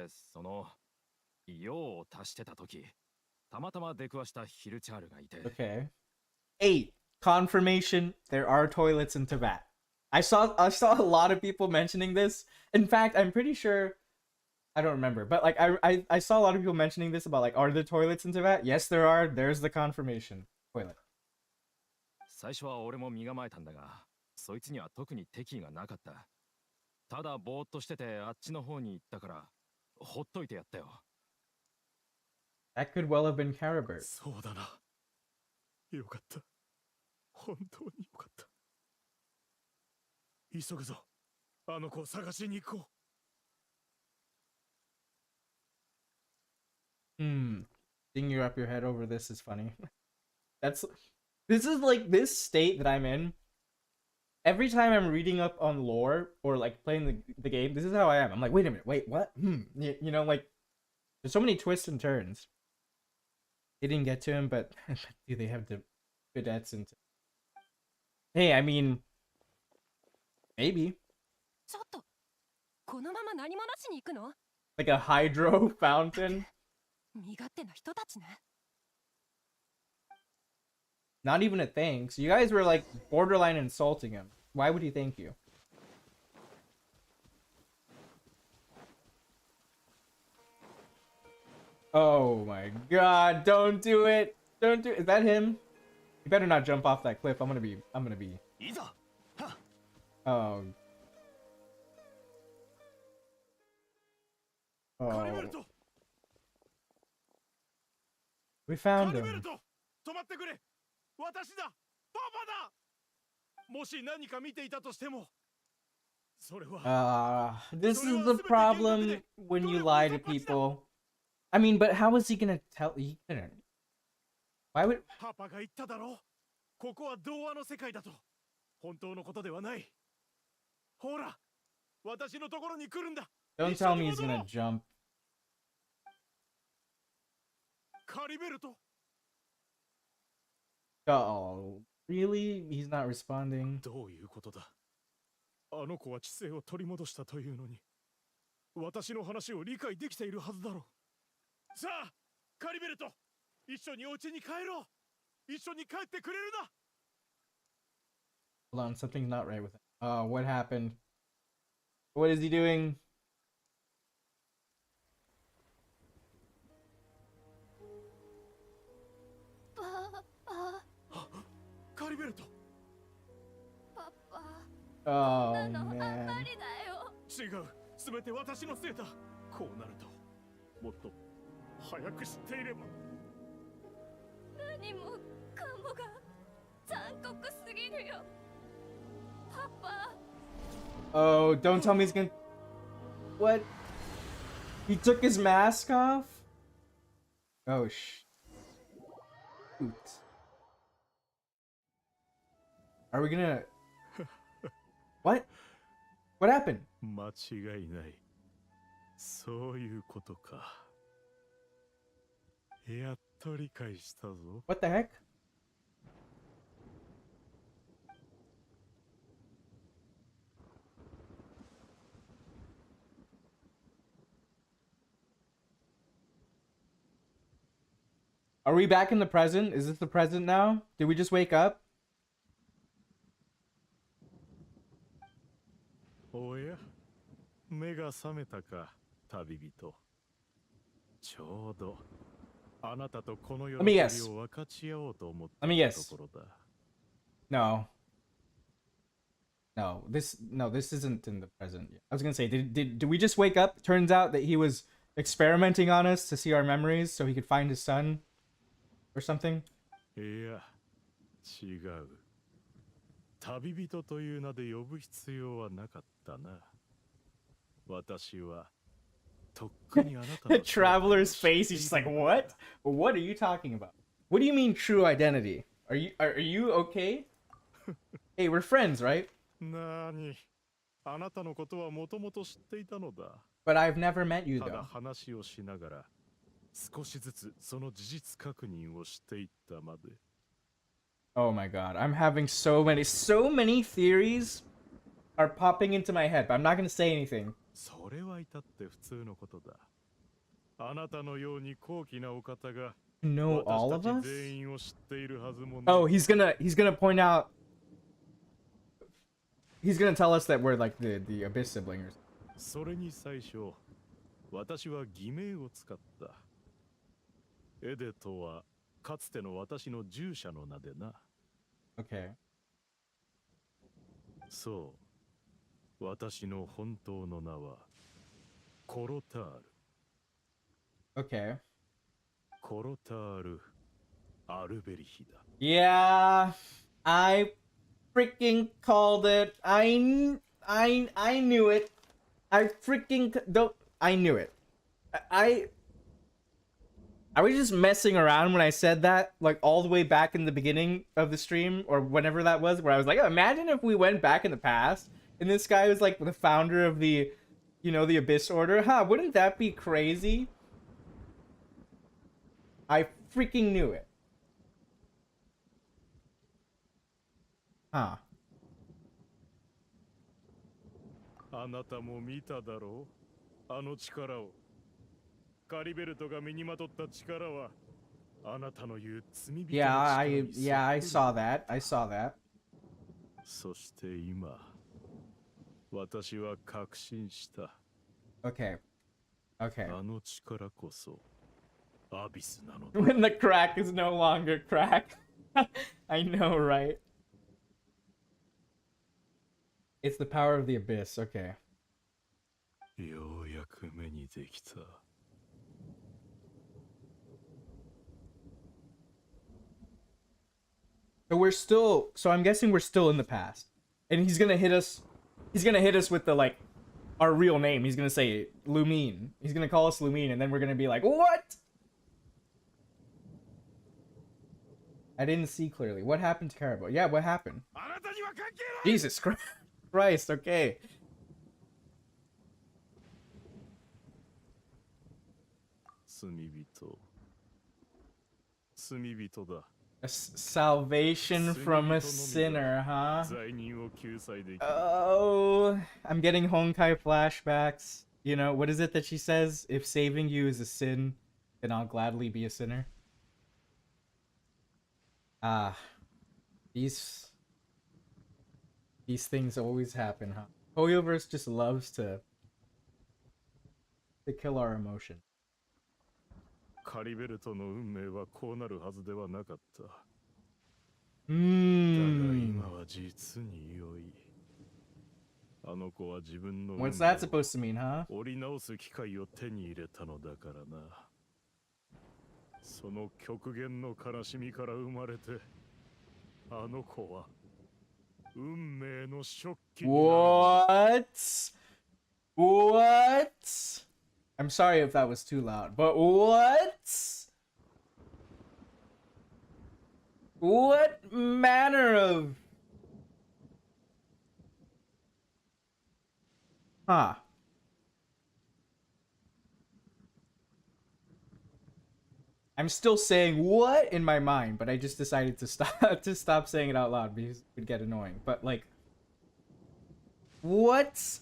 H: 用を足してた時、たまたま出くわしたヒルチャールがいて。
A: Okay. 8. Confirmation: there are toilets in Tibet. I saw a lot of people mentioning this. In fact, I'm pretty sure. I don't remember, but like I saw a lot of people mentioning this about like, are there toilets in Tibet? Yes, there are. There's the confirmation toilet.
H: 最初は俺も身構えたんだが、そいつには特に敵意がなかった。ただぼーっとしててあっちの方に行ったから、ほっといてやったよ。
A: That could well have been Caribert.
F: そうだな。よかった。本当によかった。急ぐぞ。あの子を探しに行こう。
A: Seeing you wrap your head over this is funny. This is like this state that I'm in. every time I'm reading up on lore or like playing the game, this is how I am. I'm like, wait a minute, wait, what? You know, like there's so many twists and turns. They didn't get to him, but do they have the vedettes and? Hey, I mean, maybe.
G: ちょっとこのまま何もなしに行くの？
A: Like a hydro fountain.
G: 身勝手な人たちね。
A: Not even a thanks. You guys were like borderline insulting him. Why would he thank you? Oh my god, don't do it. Don't do it. Is that him? You better not jump off that cliff. I'm gonna be. Oh. Oh. We found him.
B: 止まってくれ。私だ。パパだ。もし何か見ていたとしても、それは。
A: This is the problem when you lie to people. I mean, but how is he gonna tell? He couldn't. Why would?
B: パパが言っただろう。ここは童話の世界だと。本当のことではない。ほら、私のところに来るんだ。
A: Don't tell me he's gonna jump.
B: カリベルト。
A: Oh, really? He's not responding.
B: どういうことだ。あの子は知性を取り戻したというのに、私の話を理解できているはずだろう。さあ、カリベルト、一緒にお家に帰ろう。一緒に帰ってくれるな。
A: Hold on, something's not right with him. What happened? What is he doing?
B: カリベルト。
A: Oh man.
B: 違う、すべて私のせいだ。こうなると、もっと早く知っていれば。
G: 何もかもが残酷すぎるよ。パパ。
A: Oh, don't tell me he's gonna. What? He took his mask off? Oh shoot. Are we gonna? What? What happened?
B: 間違いない。そういうことか。やっと理解したぞ。
A: What the heck? Are we back in the present? Is this the present now? Did we just wake up?
B: おや、目が覚めたか、旅人。ちょうどあなたとこの喜びを分かち合おうと思ったところだ。
A: No. No, this isn't in the present yet. I was gonna say, did we just wake up? Turns out that he was experimenting on us to see our memories so he could find his son or something.
B: いや、違う。旅人という名で呼ぶ必要はなかったな。私はとっくにあなたの
A: Traveler's face, he's just like, what? What are you talking about? What do you mean true identity? Are you okay? Hey, we're friends, right?
B: なに、あなたのことはもともと知っていたのだ。
A: But I've never met you
B: ただ
A: though.
B: 話をしながら少しずつその事実確認をしていったまで。
A: Oh my god, I'm having so many theories are popping into my head, but I'm not gonna say anything.
B: それは至って普通のことだ。あなたのように高貴なお方が
A: Know all
B: 私
A: of
B: たち
A: us?
B: 全員を知っているはずもない。
A: Oh, he's gonna point out. He's gonna tell us that we're like the Abyss siblings.
B: それに最初、私は偽名を使った。エデとはかつての私の従者の名でな。
A: Okay.
B: そう、私の本当の名はコロタール。
A: Okay.
B: コロタール・アルベリヒだ。
A: Yeah, I freaking called it. I knew it. I freaking don't. I knew it. I I was just messing around when I said that, like all the way back in the beginning of the stream, or whenever that was, where I was like, oh, imagine if we went back in the past and this guy was like the founder of the, you know, the Abyss Order. Huh, wouldn't that be crazy? I freaking knew it. Huh.
F: あなたも見ただろう、あの力を。カリベルトが身にまとった力は、あなたの言う罪人の力に
A: Yeah, I saw that. I saw that.
F: そして今、私は確信した。
A: Okay. Okay.
F: あの力こそ、アビスなのだ。
A: When the crack is no longer crack. I know, right? It's the power of the abyss. Okay.
F: ようやく目にできた。
A: So we're still, so I'm guessing we're still in the past. And he's gonna hit us with the, like, our real name. He's gonna say Lumine. He's gonna call us Lumine, and then we're gonna be like, what? I didn't see clearly. What happened to Caribert? Yeah, what happened? Jesus Christ, okay.
F: 罪人だ。
A: Salvation from a sinner, huh? Oh, I'm getting Honkai flashbacks. You know, what is it that she says? If saving you is a sin, then I'll gladly be a sinner. Ah, these things always happen, huh? Hoyoverse just loves to kill our emotion.
F: カリベルトの運命はこうなるはずではなかった。だが今は実に良い。あの子は自分の運命を
A: What's that supposed to mean, huh?
F: 折り直す機会を手に入れたのだからな。その極限の悲しみから生まれて、あの子は運命の食器になる。
A: What? What? I'm sorry if that was too loud, but what? What manner of... Huh. I'm still saying what in my mind, but I just decided to stop saying it out loud because it would get annoying. But like, what?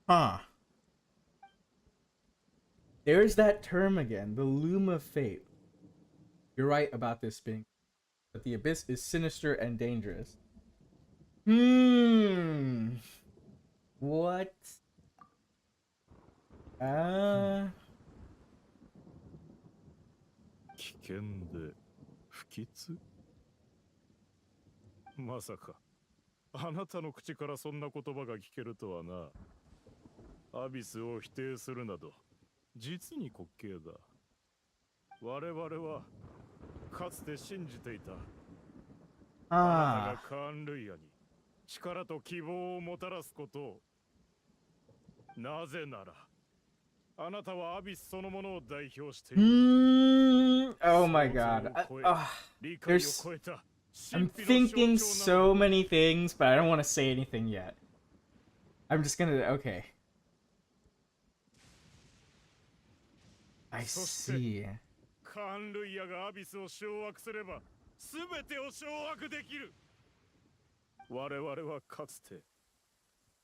A: Huh. There's that term again, the loom of fate. You're right about this being, but the abyss is sinister and dangerous. What?
F: 危険で不吉？まさかあなたの口からそんな言葉が聞けるとはな。アビスを否定するなど実に滑稽だ。我々はかつて信じていた。あなたがカーンルイヤに力と希望をもたらすことを。なぜならあなたはアビスそのものを代表している。
A: Oh my god. I'm thinking so many things, but I don't want to say anything yet. I'm just gonna... Okay. I see.
F: カーンルイヤがアビスを掌握すれば全てを掌握できる。我々はかつて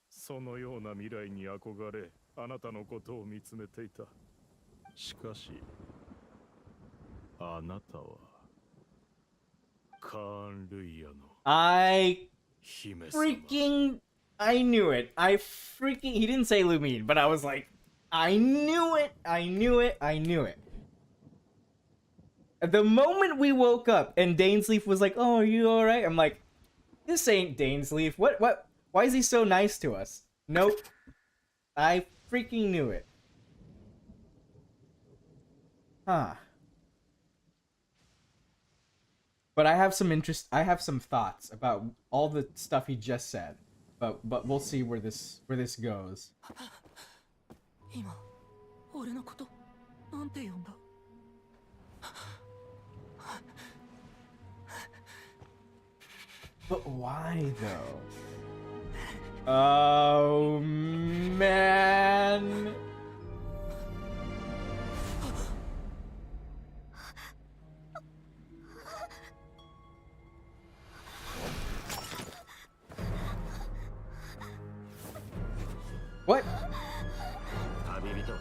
F: そのような未来に憧れあなたのことを見つめていた。しかしあなたはカーンルイヤの
A: I knew it. He didn't say Lumine, but I was like, I knew it. The moment we woke up and DAINSLEIF was like, oh, are you alright? I'm like, this ain't DAINSLEIF. What? Why is he so nice to us? Nope. I freaking knew it. Huh. But I have some thoughts about all the stuff he just said. But we'll see where this goes.
I: 俺のことなんて呼んだ？
A: But why though? Oh man. What?
E: 旅人。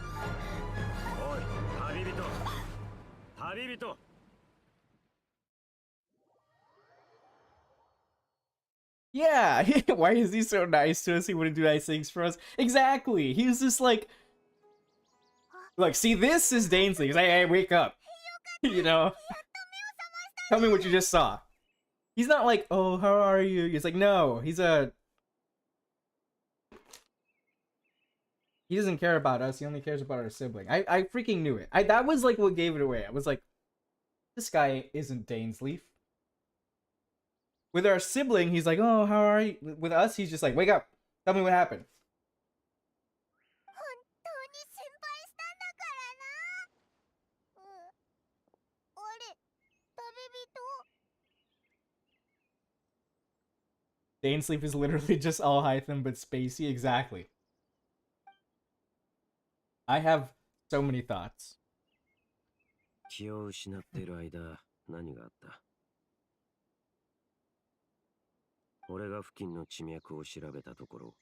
E: おい、旅人。旅人。
A: Yeah, why is he so nice to us? He wouldn't do nice things for us. Exactly. He was just like, see, this is DAINSLEIF. He's like, hey, wake up. You know? Tell me what you just saw. He's not like, oh, how are you? He's like, no, he doesn't care about us. He only cares about our sibling. I freaking knew it. That was like what gave it away. I was like, this guy isn't DAINSLEIF. With our sibling, he's like, oh, how are you? With us, he's just like, wake up. Tell me what happened. DAINSLEIF is literally just all Hytham but spacey. Exactly. I have so many thoughts.
E: 気を失っている間、何があった？俺が付近の地脈を調べたところ、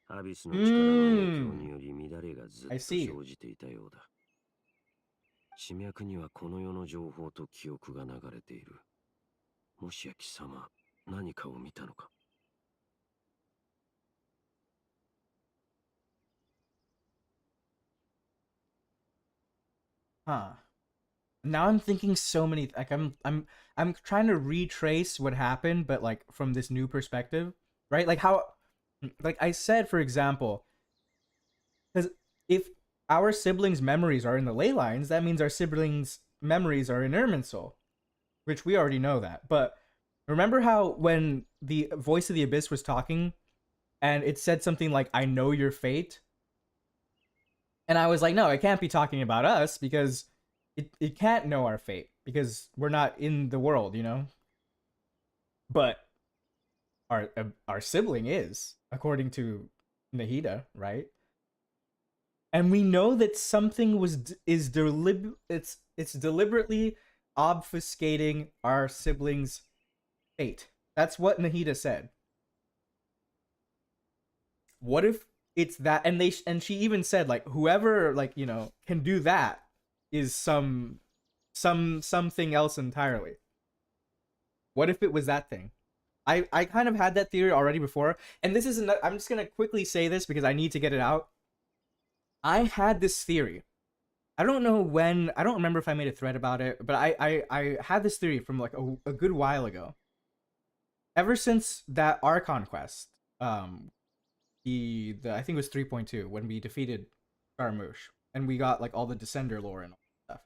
E: アビスの力の影響により乱れがずっと生じていたようだ。地脈にはこの世の情報と記憶が流れている。もしや貴様、何かを見たのか
A: ？Huh. Now I'm thinking so many, like I'm trying to retrace what happened, but like from this new perspective, right? Like how, like I said, for example, because if our siblings' memories are in the ley lines, that means our siblings' memories are in Irminsul, which we already know that. But remember how when the voice of the abyss was talking, and it said something like, "I know your fate," and I was like, no, it can't be talking about us because it can't know our fate because we're not in the world, you know? But our sibling is, according to Nahida, right? And we know that something is deliberately obfuscating our sibling's fate. That's what Nahida said. What if it's that, and she even said, like, whoever, like, you know, can do that is something else entirely. What if it was that thing? I kind of had that theory already before, and this is I'm just gonna quickly say this because I need to get it out. I had this theory. I don't know when, I don't remember if I made a thread about it, but I had this theory from like a good while ago. Ever since that Archon quest, I think it was 3.2 when we defeated Scaramouche and we got like all the Descender lore and all that stuff.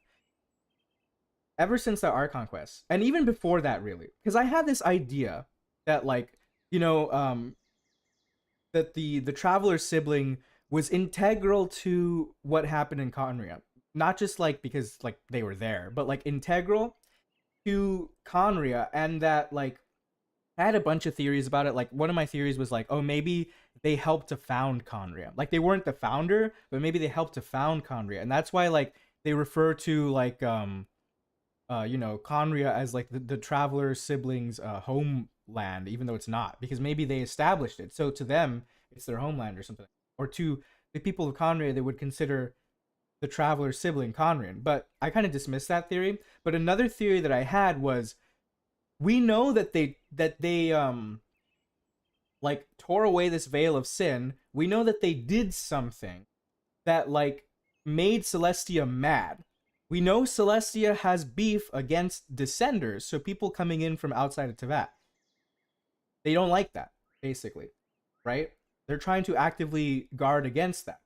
A: Ever since that Archon quest, and even before that, really, because I had this idea that, like, you know, that the Traveler's sibling was integral to what happened in Khaenriah. Not just like because like they were there, but like integral to Khaenriah, and that like I had a bunch of theories about it. Like one of my theories was like, oh, maybe they helped to found Khaenriah. Like they weren't the founder, but maybe they helped to found Khaenriah, and that's why like they refer to like you know, Khaenriah as like the Traveler siblings' homeland, even though it's not, because maybe they established it, so to them it's their homeland or something. Or to the people of Khaenriah, they would consider the Traveler sibling Khaenrian. But I kind of dismissed that theory. But another theory that I had was, we know that they like tore away this veil of sin. We know that they did something that like made Celestia mad. We know Celestia has beef against Descenders, so people coming in from outside of Teyvat. They don't like that, basically, right? They're trying to actively guard against that.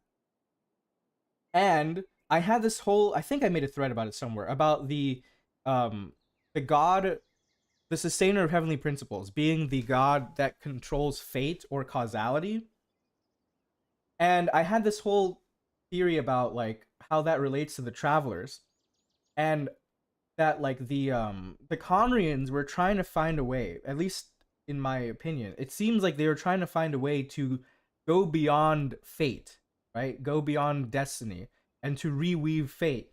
A: And I had this whole, I think I made a thread about it somewhere, about the god, the sustainer of heavenly principles, being the god that controls fate or causality. And I had this whole theory about like how that relates to the travelers, and that like the Khaenrians were trying to find a way, at least in my opinion, it seems like they were trying to find a way to go beyond fate, right? Go beyond destiny and to reweave fate.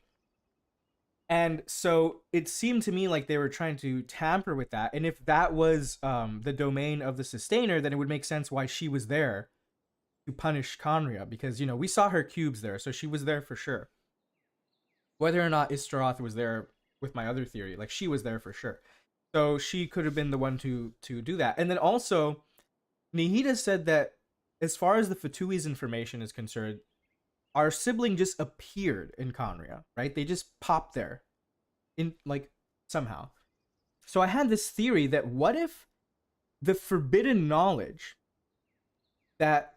A: And so it seemed to me like they were trying to tamper with that. And if that was the domain of the Sustainer, then it would make sense why she was there to punish Khaenriah, because, you know, we saw her cubes there, so she was there for sure. Whether or not Istaroth was there with my other theory, like, she was there for sure. So she could have been the one to do that. And then also, Nihida said that as far as the Fatui's information is concerned, our sibling just appeared in Khaenriah, right? They just popped there in, like, somehow. So I had this theory that what if the forbidden knowledge that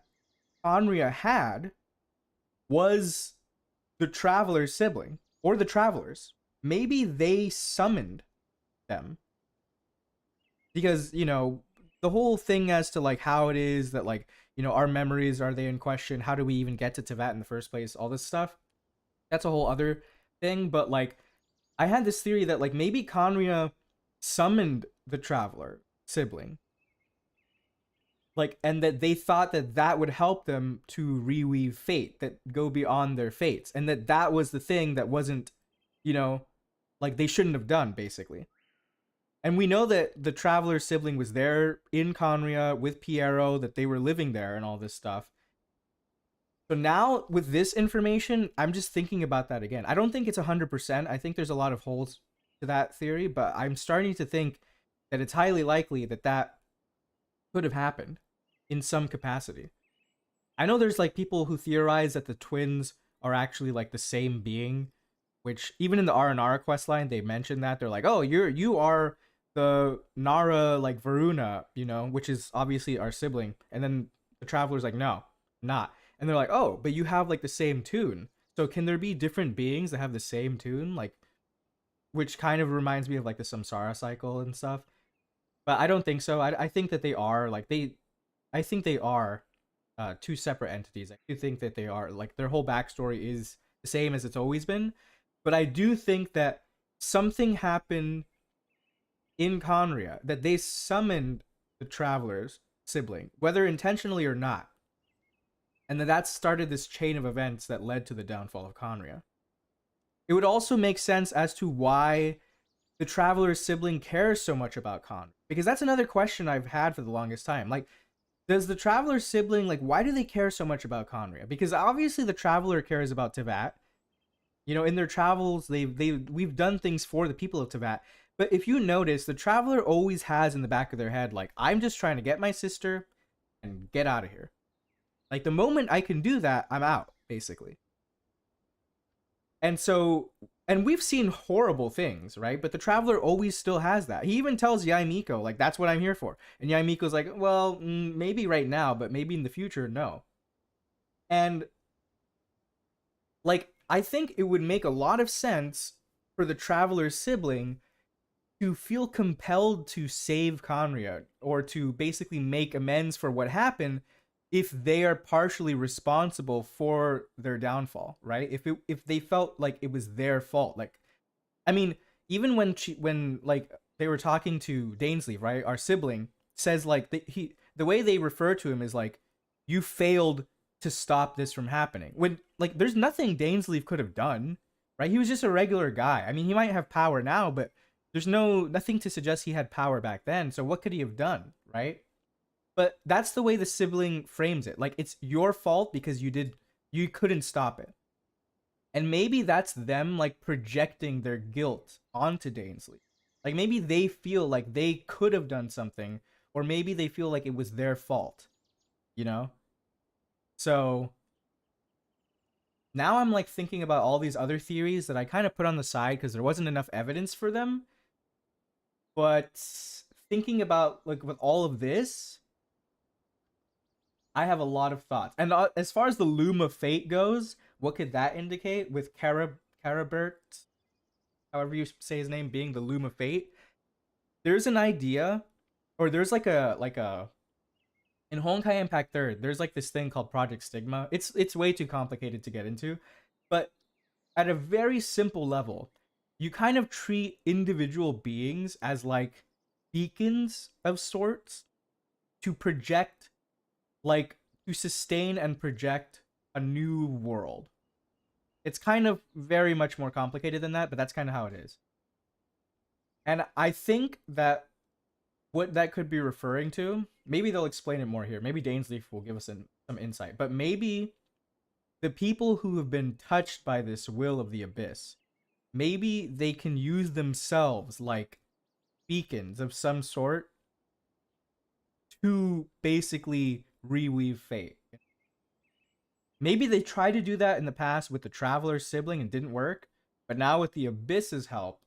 A: Khaenriah had was the Traveler's sibling, or the Travelers. Maybe they summoned them. Because, you know, the whole thing as to, like, how it is that, like, you know, our memories, are they in question? How do we even get to Teyvat in the first place? All this stuff. That's a whole other thing. But, like, I had this theory that, like, maybe Khaenriah summoned the Traveler sibling. Like, and that they thought that that would help them to reweave fate, that go beyond their fates. And that that was the thing that wasn't, you know, like, they shouldn't have done, basically. And we know that the Traveler sibling was there in Khaenriah with Piero, that they were living there and all this stuff. So now, with this information, I'm just thinking about that again. I don't think it's 100%. I think there's a lot of holes to that theory, but I'm starting to think that it's highly likely that that could have happened in some capacity. I know there's, like, people who theorize that the twins are actually, like, the same being, which even in the R&R questline, they mention that. They're like, oh, you are the Nara, like, Varuna, you know, which is obviously our sibling. And then the Traveler's like, no, not. And they're like, oh, but you have, like, the same tune. So can there be different beings that have the same tune? Like, which kind of reminds me of, like, the Samsara cycle and stuff. But I don't think so. I think that they are, like, I think they are two separate entities. I do think that they are, like, their whole backstory is the same as it's always been. But I do think that something happened in Khaenriah, that they summoned the Traveler's sibling, whether intentionally or not. And that started this chain of events that led to the downfall of Khaenriah. It would also make sense as to why the Traveler's sibling cares so much about Khaenriah. Because that's another question I've had for the longest time. Like, does the Traveler's sibling, like, why do they care so much about Khaenriah? Because obviously the Traveler cares about Teyvat. You know, in their travels, we've done things for the people of Teyvat. But if you notice, the Traveler always has in the back of their head, like, I'm just trying to get my sister and get out of here. Like, the moment I can do that, I'm out, basically. And so, and we've seen horrible things, right? But the Traveler always still has that. He even tells Yaimiko, like, that's what I'm here for. And Yaimiko's like, well, maybe right now, but maybe in the future, no. And, like, I think it would make a lot of sense for the Traveler's sibling to feel compelled to save Khaenriah, or to basically make amends for what happened, if they are partially responsible for their downfall, right? If they felt like it was their fault. Like, I mean, even when like they were talking to DAINSLEIF, right? Our sibling says, like, the way they refer to him is like, you failed to stop this from happening. When, like, there's nothing DAINSLEIF could have done, right? He was just a regular guy. I mean, he might have power now, but there's nothing to suggest he had power back then. So what could he have done, right? But that's the way the sibling frames it. Like, it's your fault because you couldn't stop it. And maybe that's them, like, projecting their guilt onto DAINSLEIF. Like, maybe they feel like they could have done something, or maybe they feel like it was their fault, you know? So now I'm, like, thinking about all these other theories that I kind of put on the side because there wasn't enough evidence for them. But thinking about, like, with all of this, I have a lot of thoughts. And as far as the Loom of Fate goes, what could that indicate with Caribert, however you say his name, being the Loom of Fate? There's an idea, or there's like a in Honkai Impact 3rd, there's like this thing called Project Stigma. It's way too complicated to get into, but at a very simple level, you kind of treat individual beings as like beacons of sorts to project, like, to sustain and project a new world. It's kind of very much more complicated than that, but that's kind of how it is. And I think that what that could be referring to, maybe they'll explain it more here. Maybe DAINSLEIF will give us some insight. But maybe the people who have been touched by this will of the abyss, maybe they can use themselves like beacons of some sort to basically reweave fate. Maybe they tried to do that in the past with the Traveler's sibling and didn't work, but now with the Abyss's help,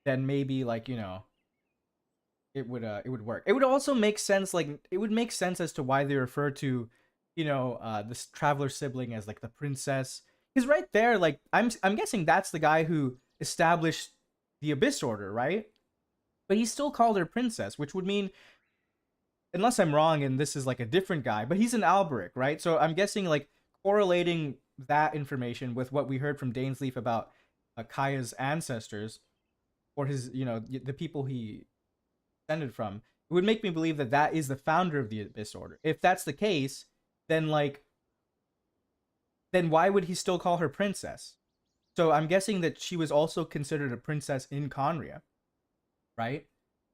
A: then maybe, like, you know, it would work. It would also make sense, like, it would make sense as to why they refer to, you know, this Traveler's sibling as like the princess. Because right there, like, I'm guessing that's the guy who established the Abyss Order, right? But he still called her princess, which would mean, unless I'm wrong and this is like a different guy, but he's an Alberic, right? So I'm guessing, like, correlating that information with what we heard from DAINSLEIF about Kaya's ancestors, or his, you know, the people he descended from, it would make me believe that that is the founder of the Abyss Order. If that's the case, then, like, then why would he still call her princess? So I'm guessing that she was also considered a princess in Khaenriah, right?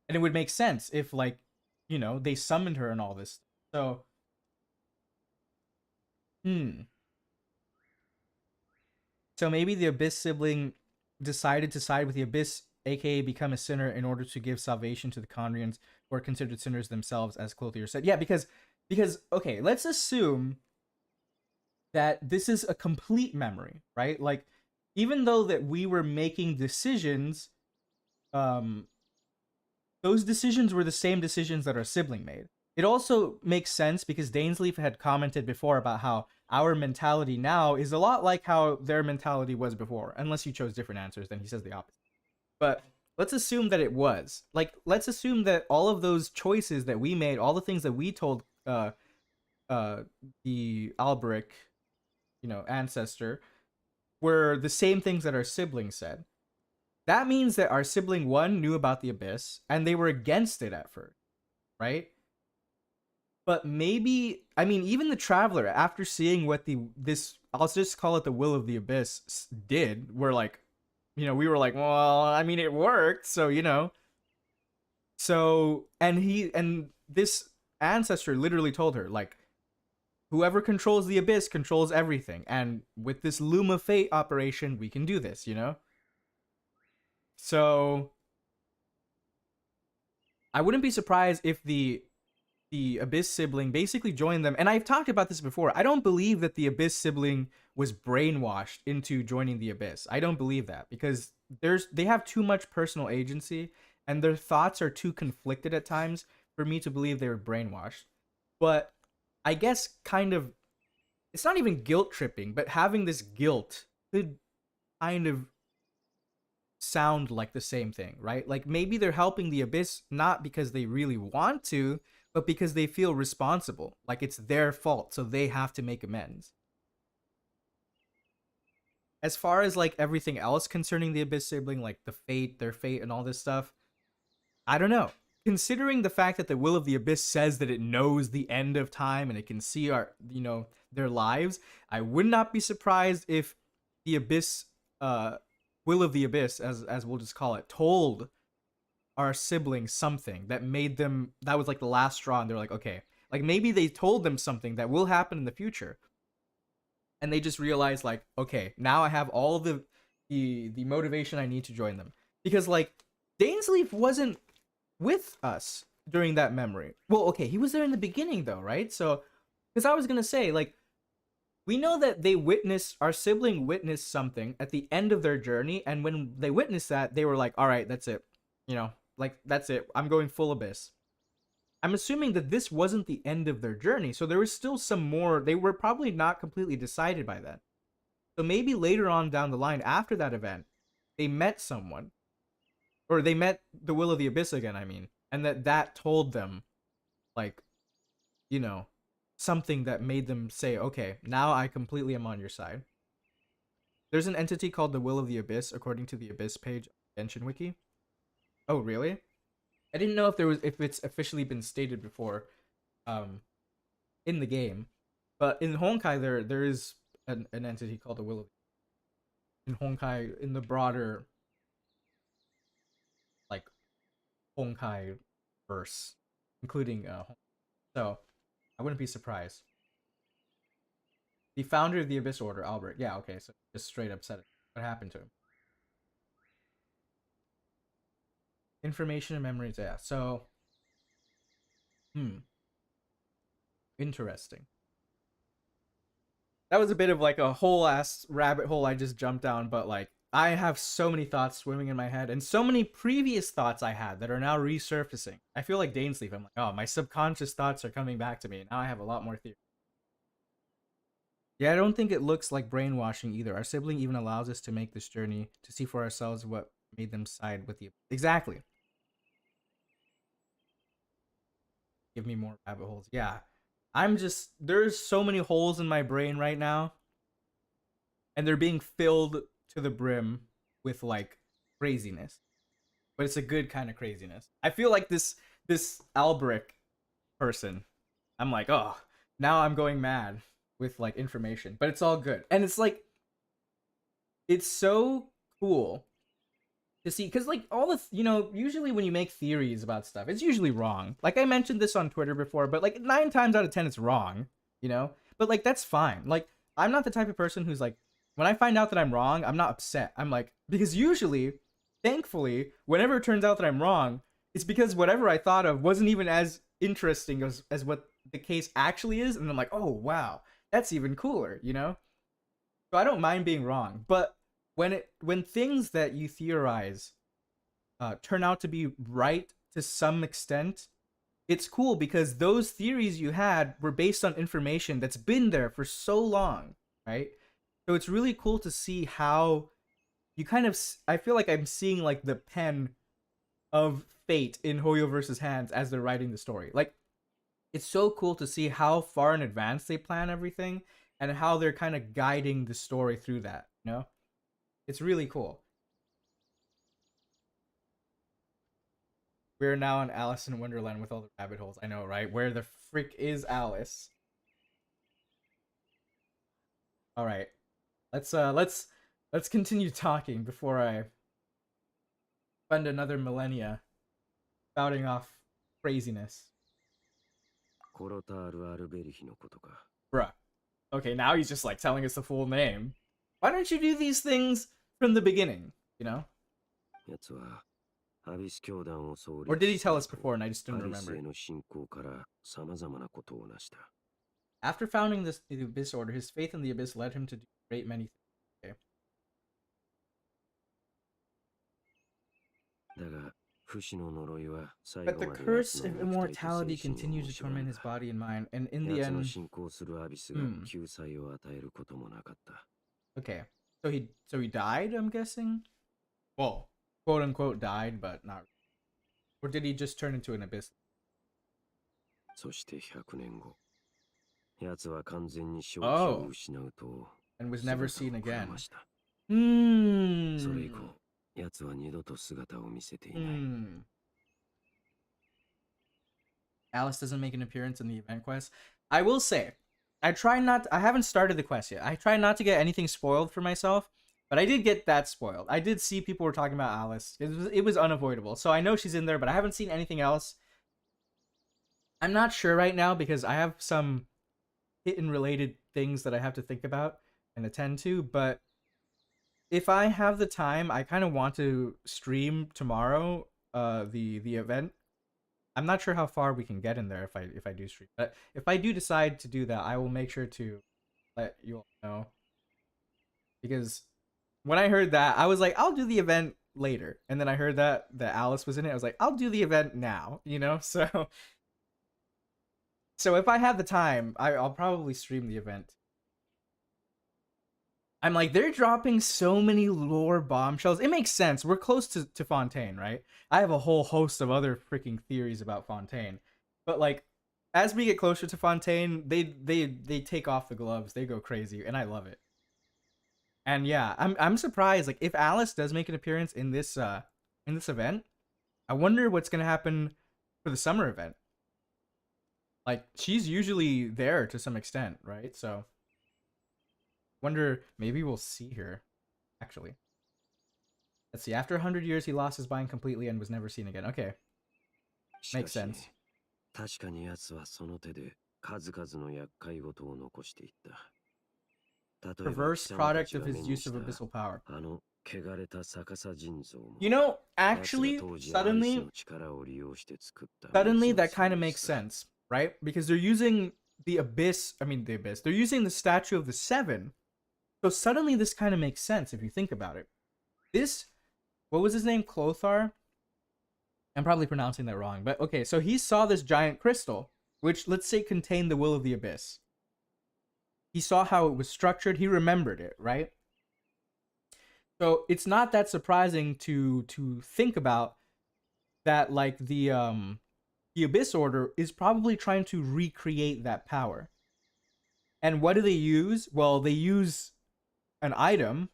A: And it would make sense if, like, you know, they summoned her and all this. So, so maybe the Abyss sibling decided to side with the Abyss, aka become a sinner, in order to give salvation to the Khaenrians, who are considered sinners themselves, as Clothier said. Yeah, because okay, let's assume that this is a complete memory, right? Like, even though that we were making decisions, those decisions were the same decisions that our sibling made. It also makes sense because DAINSLEIF had commented before about how our mentality now is a lot like how their mentality was before, unless you chose different answers, then he says the opposite. But let's assume that it was. Like, let's assume that all of those choices that we made, all the things that we told the Alberic, you know, ancestor, were the same things that our sibling said. That means that our sibling 1 knew about the Abyss, and they were against it at first, right? But maybe, I mean, even the Traveler, after seeing what this, I'll just call it the Will of the Abyss, did, we're like, you know, we were like, well, I mean, it worked, so, you know. So, and this ancestor literally told her, like, whoever controls the Abyss controls everything, and with this Loom of Fate operation, we can do this, you know? So, I wouldn't be surprised if the Abyss sibling basically joined them. And I've talked about this before. I don't believe that the Abyss sibling was brainwashed into joining the Abyss. I don't believe that, because they have too much personal agency, and their thoughts are too conflicted at times for me to believe they were brainwashed. But I guess kind of, it's not even guilt tripping, but having this guilt could kind of sound like the same thing, right? Like, maybe they're helping the Abyss not because they really want to, but because they feel responsible. Like, it's their fault, so they have to make amends. As far as, like, everything else concerning the Abyss sibling, like their fate and all this stuff, I don't know. Considering the fact that the Will of the Abyss says that it knows the end of time and it can see our, you know, their lives, I would not be surprised if the Abyss, Will of the Abyss, as we'll just call it, told our siblings something that made them, that was like the last straw, and they're like, okay, like, maybe they told them something that will happen in the future, and they just realized, like, okay, now I have all the motivation I need to join them. Because, like, DAINSLEIF wasn't with us during that memory. Well, okay, he was there in the beginning though, right? So, because I was gonna say, like, we know that our sibling witnessed something at the end of their journey, and when they witnessed that, they were like, all right, that's it. You know, like, that's it. I'm going full Abyss. I'm assuming that this wasn't the end of their journey, so there was still some more. They were probably not completely decided by then. So maybe later on down the line, after that event, they met someone. Or they met the Will of the Abyss again, I mean. And that told them, like, you know, something that made them say, okay, now I completely am on your side. There's an entity called the Will of the Abyss, according to the Abyss page on Genshin Wiki. Oh, really? I didn't know if it's officially been stated before, in the game, but in Honkai there is an entity called the Will of in Honkai, in the broader like Honkai verse, including so I wouldn't be surprised. The founder of the Abyss Order, Albert. Yeah, okay, so just straight up said it. What happened to him? Information and memories, yeah. So, interesting. That was a bit of like a whole ass rabbit hole I just jumped down, but like I have so many thoughts swimming in my head, and so many previous thoughts I had that are now resurfacing. I feel like DAINSLEIF. I'm like, oh, my subconscious thoughts are coming back to me. Now I have a lot more theories. Yeah, I don't think it looks like brainwashing either. Our sibling even allows us to make this journey to see for ourselves what made them side with you. Exactly. Give me more rabbit holes. Yeah. There's so many holes in my brain right now. And they're being filled to the brim with like craziness. But it's a good kind of craziness. I feel like this Albrecht person, I'm like, oh, now I'm going mad with like information, but it's all good. And it's like, it's so cool to see, because like all the usually when you make theories about stuff, it's usually wrong. Like I mentioned this on Twitter before, but like 9 times out of 10 it's wrong, but like that's fine. Like I'm not the type of person who's like, when I find out that I'm wrong, I'm not upset. I'm like, because usually, thankfully, whenever it turns out that I'm wrong, it's because whatever I thought of wasn't even as interesting as what the case actually is, and I'm like, oh wow, that's even cooler, So I don't mind being wrong, but when things that you theorize turn out to be right to some extent, it's cool because those theories you had were based on information that's been there for so long, right? So it's really cool to see how you I feel like I'm seeing like the pen of fate in hoyoverse's hands as they're writing the story. Like, it's so cool to see how far in advance they plan everything and how they're kind of guiding the story through that, It's really cool. We're now in Alice in Wonderland with all the rabbit holes. I know, right? Where the frick is Alice? All right. Let's continue talking before I spend another millennia spouting off craziness. Bruh. Okay, now he's just like telling us the full name. Why don't you do these things from the beginning, Or did he tell us before and I just didn't remember? After founding the Abyss Order, his faith in the Abyss led him to do a great many things. Okay. But the curse of immortality continues to torment his body and mind, and in the end... Okay, so he died, I'm guessing? Well, quote unquote died, but not... Or did he just turn into an abyss? Oh, and was never seen again. Alice doesn't make an appearance in the event quest. I will say, I haven't started the quest yet. I try not to get anything spoiled for myself, but I did get that spoiled. I did see people were talking about Alice. It was unavoidable. So I know she's in there, but I haven't seen anything else. I'm not sure right now because I have some hidden related things that I have to think about and attend to, but if I have the time, I kind of want to stream tomorrow the event. I'm not sure how far we can get in there if I do stream, but if I do decide to do that, I will make sure to let you all know. Because when I heard that, I was like, I'll do the event later, and then I heard that Alice was in it. I was like, I'll do the event now, So if I have the time, I'll probably stream the event. I'm like, they're dropping so many lore bombshells. It makes sense. We're close to Fontaine, right? I have a whole host of other freaking theories about Fontaine. But like, as we get closer to Fontaine, they take off the gloves. They go crazy, and I love it. And yeah, I'm surprised. Like if Alice does make an appearance in this event, I wonder what's gonna happen for the summer event. Like she's usually there to some extent, right? So wonder maybe we'll see her actually. Let's see. After 100 years, he lost his mind completely and was never seen again. Okay, makes sense.
E: 確かに奴はその手で数々の厄介事を残していった。
A: Perverse product of his use of abyssal power. You know, actually, suddenly that kind of makes sense, right? Because they're using the abyss, they're using the statue of the seven. So suddenly this kind of makes sense if you think about it. This, what was his name? Clothar? I'm probably pronouncing that wrong, but okay, so he saw this giant crystal, which let's say contained the will of the abyss. He saw how it was structured. He remembered it, right? So it's not that surprising to think about that, like the Abyss Order is probably trying to recreate that power. And what do they use? Well, they use an item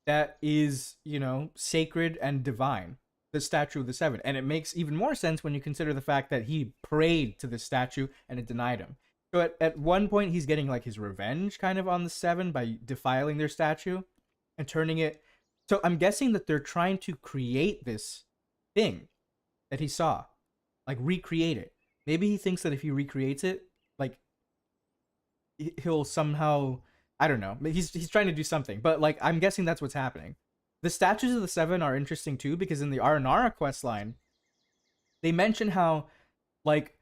A: that is, you know, sacred and divine, the Statue of the Seven. And it makes even more sense when you consider the fact that he prayed to the statue and it denied him. So at one point, he's getting like his revenge kind of on the seven by defiling their statue and turning it. So I'm guessing that they're trying to create this thing that he saw, like recreate it. Maybe he thinks that if he recreates it, like he'll somehow, I don't know. He's trying to do something, but like I'm guessing that's what's happening. The statues of the seven are interesting too because in the Aranara questline, they mention how like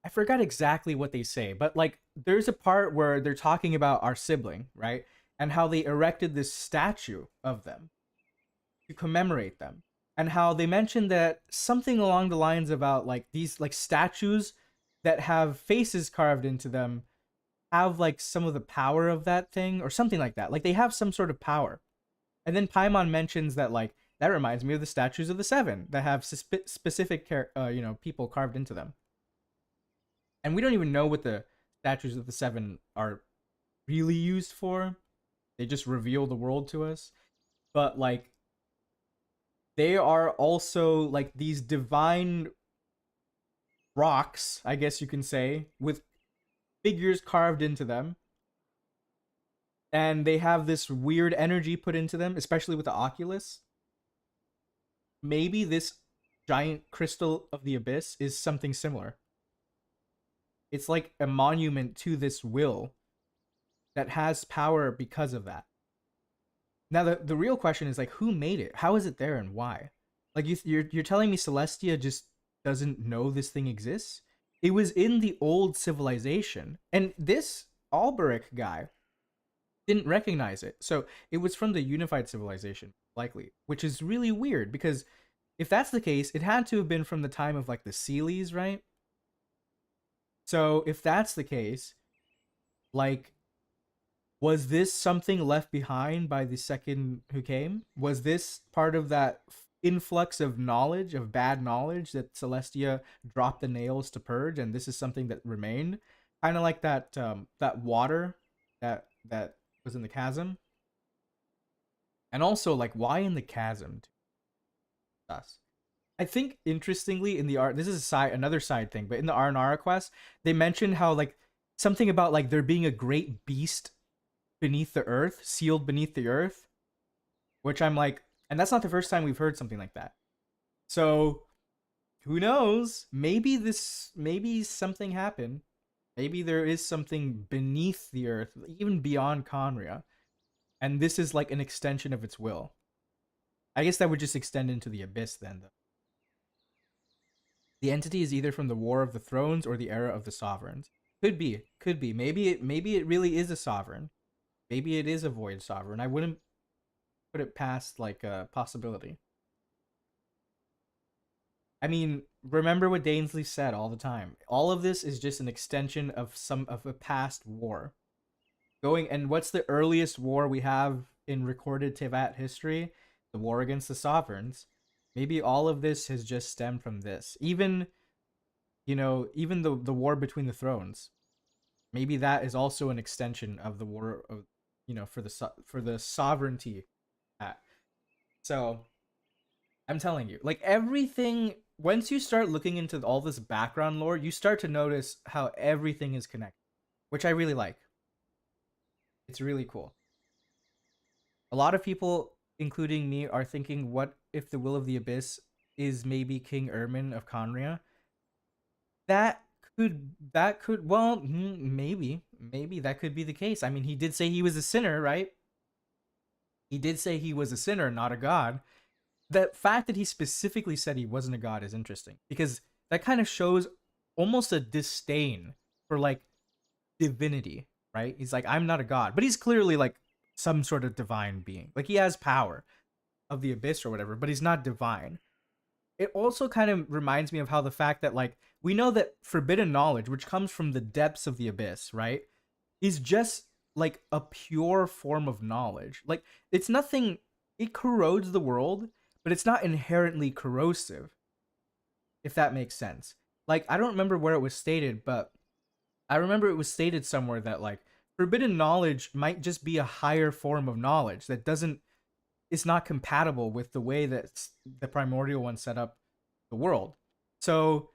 A: I forgot exactly what they say, but like there's a part where they're talking about our sibling, right? And how they erected this statue of them to commemorate them. And how they mentioned that something along the lines about like these like statues that have faces carved into them have like some of the power of that thing or something like that. Like they have some sort of power. And then Paimon mentions that like that reminds me of the statues of the seven that have specific people carved into them. And we don't even know what the statues of the seven are really used for. They just reveal the world to us. But like they are also like these divine rocks, I guess you can say, with figures carved into them. And they have this weird energy put into them, especially with the Oculus. Maybe this giant crystal of the abyss is something similar. It's like a monument to this will that has power because of that. Now, the real question is like, who made it? How is it there and why? Like you're telling me Celestia just doesn't know this thing exists? It was in the old civilization, and this Alberic guy didn't recognize it. So it was from the unified civilization, likely, which is really weird because if that's the case, it had to have been from the time of like the Sealies, right? So if that's the case, like, was this something left behind by the second who came? Was this part of that influx of knowledge, of bad knowledge that Celestia dropped the nails to purge, and this is something that remained? Kind of like that that water that was in the chasm. And also, like, why in the chasm? Us. I think interestingly in the art, this is another side thing, but in the Aranara quest, they mentioned how like something about like there being a great beast beneath the earth, sealed beneath the earth, which I'm like, and that's not the first time we've heard something like that. So who knows? Maybe something happened. Maybe there is something beneath the earth, even beyond Khaenriah, and this is like an extension of its will. I guess that would just extend into the abyss then, though. The entity is either from the War of the Thrones or the Era of the Sovereigns. Could be. Maybe it really is a sovereign. Maybe it is a void sovereign. I wouldn't put it past like a possibility. I mean, remember what DAINSLEIF said all the time. All of this is just an extension of a past war. And what's the earliest war we have in recorded Teyvat history? The war against the sovereigns. Maybe all of this has just stemmed from this. Even the war between the thrones. Maybe that is also an extension of the war you know, for the sovereignty at. So I'm telling you, like everything, once you start looking into all this background lore, you start to notice how everything is connected, which I really like. It's really cool. A lot of people, including me, are thinking, what if the Will of the Abyss is maybe King Ermin of Khaenriah? That could well, maybe that could be the case. I mean, he did say he was a sinner, right? He did say he was a sinner, not a god. The fact that he specifically said he wasn't a god is interesting, because that kind of shows almost a disdain for like divinity, right? He's like, I'm not a god, but he's clearly like some sort of divine being. Like he has power of the abyss or whatever, but he's not divine. It also kind of reminds me of how the fact that like we know that forbidden knowledge, which comes from the depths of the abyss, right, is just like a pure form of knowledge. Like it's nothing, it corrodes the world, but it's not inherently corrosive, if that makes sense. Like I don't remember where it was stated, but I remember it was stated somewhere that like forbidden knowledge might just be a higher form of knowledge that doesn't, it's not compatible with the way that the primordial one set up the world. So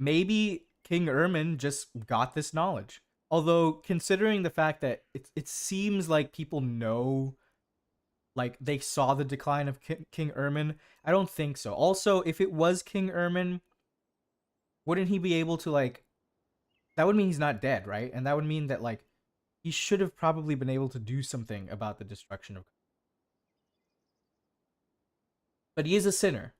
A: maybe King Ermin just got this knowledge. Although considering the fact that it seems like people know, like they saw the decline of King Ermin, I don't think so. Also, if it was King Ermin, wouldn't he be able to like, that would mean he's not dead, right? And that would mean that like he should have probably been able to do something about the destruction of, but he is a sinner.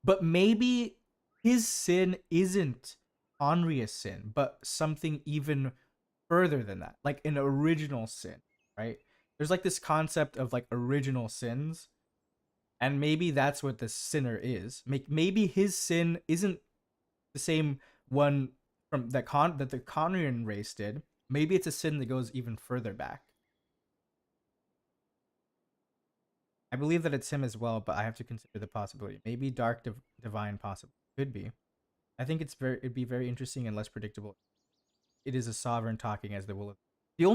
A: But maybe his sin isn't Khaenriah's sin, but something even further than that, like an original sin, right? There's like this concept of like original sins, and maybe that's what the sinner is. Maybe his sin isn't the same one from that the Khaenrian race did. Maybe it's a sin that goes even further back. I believe that it's him as well, but I have to consider the possibility. Maybe Dark Divine possible. Could be. I think it'd be very interesting and less predictable. It is a sovereign talking as the will of. The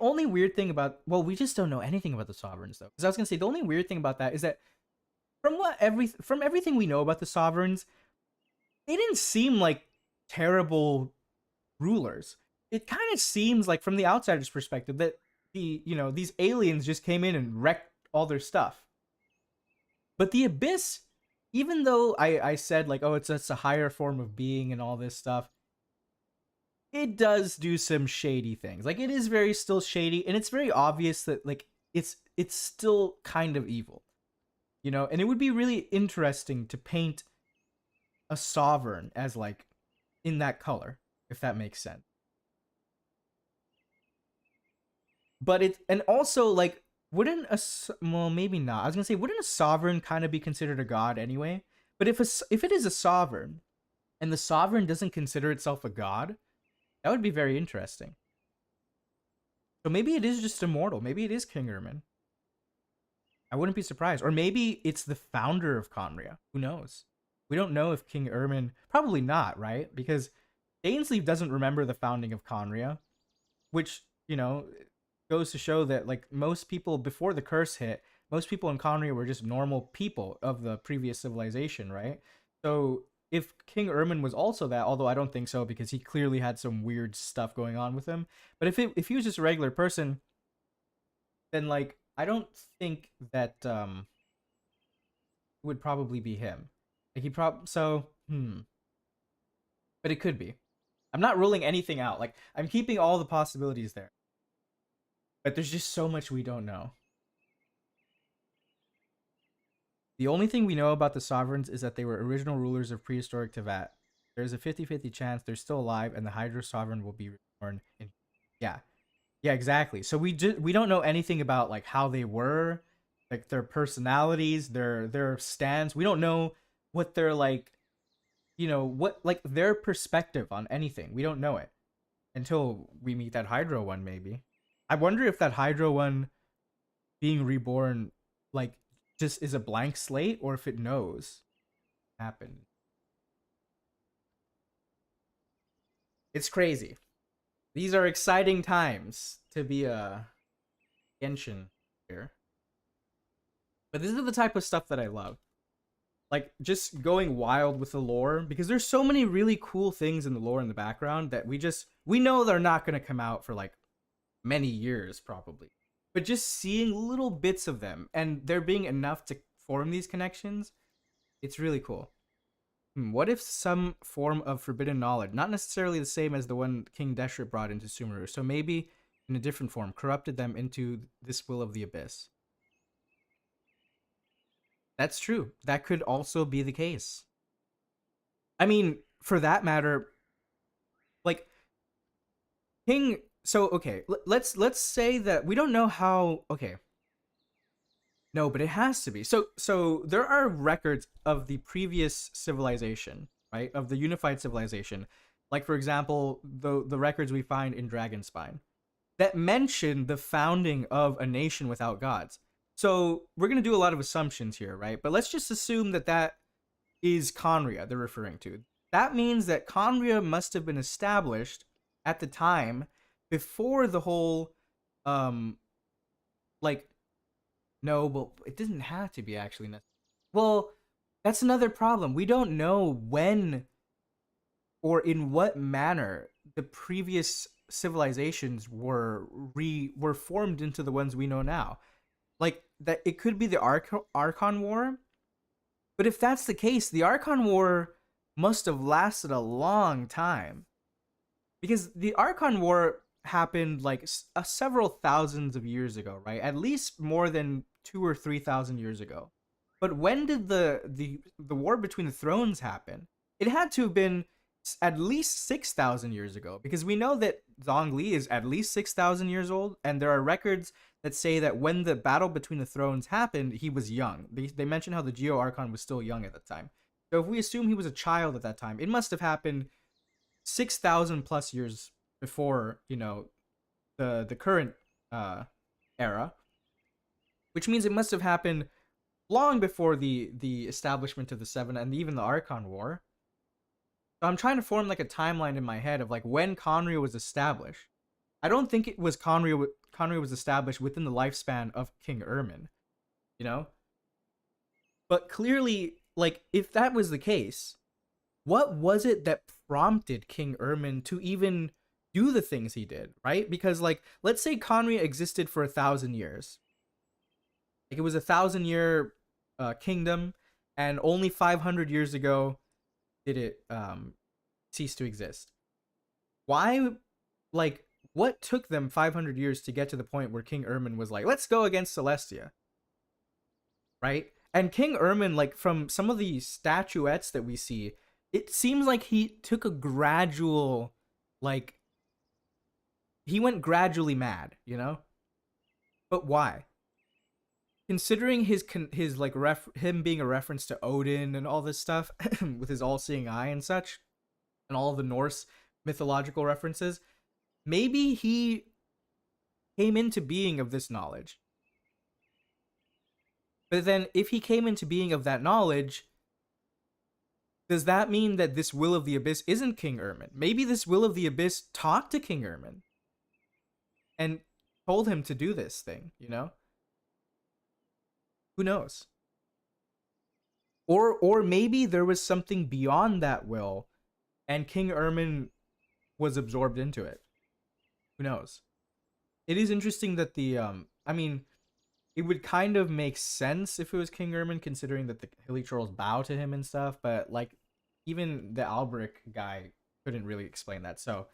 A: only weird thing about, well, we just don't know anything about the sovereigns though. Because I was gonna say the only weird thing about that is that from everything we know about the sovereigns, they didn't seem like terrible rulers. It kind of seems like from the outsider's perspective that these aliens just came in and wrecked all their stuff. But the abyss, even though I said like, oh, it's just a higher form of being and all this stuff, it does do some shady things. Like it is very still shady, and it's very obvious that like it's still kind of evil, and it would be really interesting to paint a sovereign as like in that color, if that makes sense. But and also like, wouldn't well, maybe not. I was gonna say, wouldn't a sovereign kind of be considered a god anyway? But if it is a sovereign, and the sovereign doesn't consider itself a god, that would be very interesting. So maybe it is just immortal. Maybe it is King Ermin. I wouldn't be surprised. Or maybe it's the founder of Khaenriah. Who knows? We don't know if King Ermin. Probably not, right? Because DAINSLEIF doesn't remember the founding of Khaenriah, which goes to show that like most people before the curse hit, most people in Khaenriah were just normal people of the previous civilization, right? So if King Ermin was also that, although I don't think so because he clearly had some weird stuff going on with him, but if he was just a regular person, then like I don't think that it would probably be him. Like he but it could be. I'm not ruling anything out. Like I'm keeping all the possibilities there. But there's just so much we don't know. The only thing we know about the sovereigns is that they were original rulers of prehistoric Teyvat. There's a 50-50 chance they're still alive and the Hydra sovereign will be reborn in. Yeah, exactly. So we don't know anything about like how they were, like their personalities, their stance. We don't know what they're like, what like their perspective on anything. We don't know it until we meet that Hydra one, maybe. I wonder if that Hydra one being reborn like just is a blank slate, or if it knows what happened. It's crazy. These are exciting times to be a Genshin here. But this is the type of stuff that I love. Like, just going wild with the lore, because there's so many really cool things in the lore in the background that we know they're not going to come out for, like, many years, probably. But just seeing little bits of them, and there being enough to form these connections, it's really cool. What if some form of forbidden knowledge, not necessarily the same as the one King Deshret brought into Sumeru, so maybe in a different form, corrupted them into this will of the abyss? That's true. That could also be the case. I mean, for that matter, like King. So okay, let's say that we don't know how. Okay. No, but it has to be. So there are records of the previous civilization, right? Of the unified civilization, like for example, the records we find in Dragonspine that mention the founding of a nation without gods. So we're going to do a lot of assumptions here, right? But let's just assume that that is Khaenriah they're referring to. That means that Khaenriah must have been established at the time before the whole, like, no, but it doesn't have to be actually. Well, that's another problem. We don't know when or in what manner the previous civilizations were formed into the ones we know now. Like, that it could be the Archon War. But if that's the case, the Archon War must have lasted a long time. Because the Archon War happened like several thousands of years ago, right? At least more than 2,000 or 3,000 years ago. But when did the war between the thrones happen? It had to have been at least 6,000 years ago, because we know that Zhongli is at least 6,000 years old, and there are records that say that when the battle between the thrones happened, he was young. They mention how the Geo Archon was still young at that time. So if we assume he was a child at that time, it must have happened 6,000 plus years before, you know, the current era, which means it must have happened long before the establishment of the Seven and even the Archon War. So I'm trying to form like a timeline in my head of like when Khaenriah was established. I don't think it was Khaenriah was established within the lifespan of King Ermin, you know? But clearly, like, if that was the case, what was it that prompted King Ermin to even do the things he did, right? Because, like, let's say Khaenriah existed for 1,000 years. Like, it was a 1,000-year kingdom, and only 500 years ago did it cease to exist. Why, like, what took them 500 years to get to the point where King Ermin was like, let's go against Celestia, right? And King Ermin, like, from some of the statuettes that we see, it seems like he took a gradual, like, he went gradually mad, you know? But why? Considering his like him being a reference to Odin and all this stuff with his all-seeing eye and such, and all the Norse mythological references, maybe he came into being of this knowledge. But then if he came into being of that knowledge, does that mean that this Will of the Abyss isn't King Ermin? Maybe this Will of the Abyss talked to King Ermin and told him to do this thing, you know? Who knows? Or maybe there was something beyond that will, and King Ermin was absorbed into it. Who knows? It is interesting that the I mean, it would kind of make sense if it was King Ermin, considering that the Hilly Trolls bow to him and stuff. But like, even the Albric guy couldn't really explain that. So,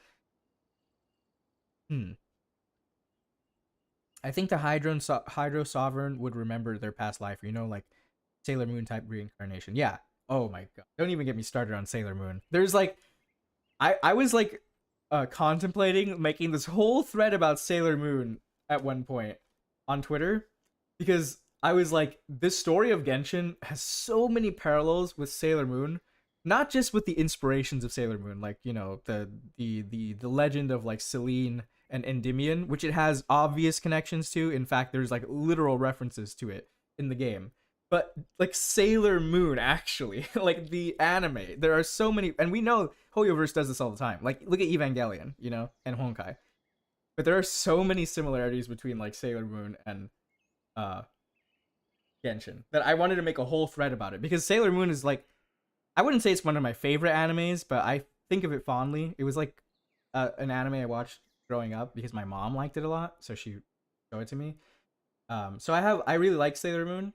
A: I think the Hydro Sovereign would remember their past life, you know, like Sailor Moon type reincarnation. Yeah. Oh my god. Don't even get me started on Sailor Moon. There's like, I was like contemplating making this whole thread about Sailor Moon at one point on Twitter, because I was like, this story of Genshin has so many parallels with Sailor Moon, not just with the inspirations of Sailor Moon, like, you know, the legend of like Selene and Endymion, which it has obvious connections to. In fact, there's like literal references to it in the game. But like Sailor Moon, actually, like the anime, there are so many, and we know Hoyoverse does this all the time. Like, look at Evangelion, you know, and Honkai. But there are so many similarities between like Sailor Moon and Genshin that I wanted to make a whole thread about it, because Sailor Moon is like, I wouldn't say it's one of my favorite animes, but I think of it fondly. It was like an anime I watched growing up because my mom liked it a lot, so she showed it to me. So I really like Sailor Moon,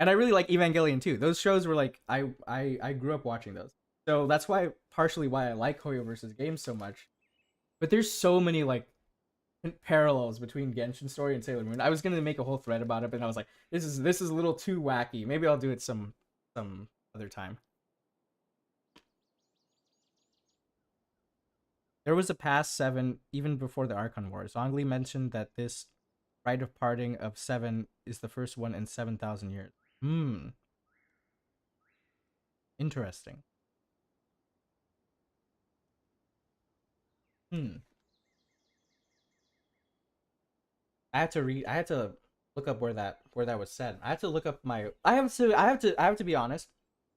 A: and I really like Evangelion too. Those shows were like I grew up watching those, so that's partially why I like Hoyoverse's games so much. But there's so many like parallels between Genshin story and Sailor Moon. I was gonna make a whole thread about it, but I was like, this is a little too wacky. Maybe I'll do it some other time. There was a past 7 even before the Archon War. Zhongli mentioned that this rite of parting of 7 is the first one in 7,000 years. Interesting. I had to look up where that was said. I had to look up I have to be honest.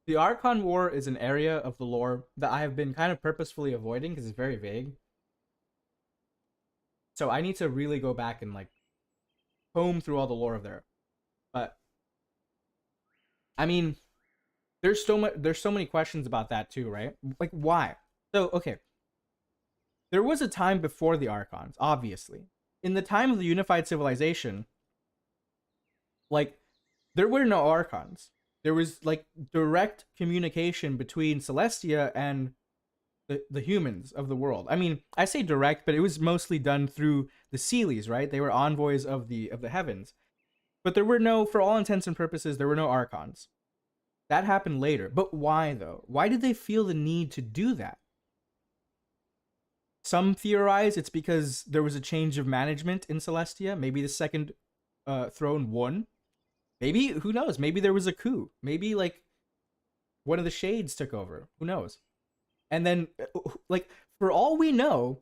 A: The Archon War is an area of the lore that I have been kind of purposefully avoiding because it's very vague. So I need to really go back and like comb through all the lore of there. But I mean, there's so many questions about that too, right? Like why? So okay. There was a time before the Archons, obviously. In the time of the unified civilization, like there were no Archons. There was like direct communication between Celestia and the humans of the world. I mean, I say direct, but it was mostly done through the Seelies, right? They were envoys of the heavens. But there were no, for all intents and purposes, there were no Archons. That happened later. But why though? Why did they feel the need to do that? Some theorize it's because there was a change of management in Celestia. Maybe the second throne won. Maybe, who knows? Maybe there was a coup. Maybe like one of the shades took over. Who knows? And then, like, for all we know,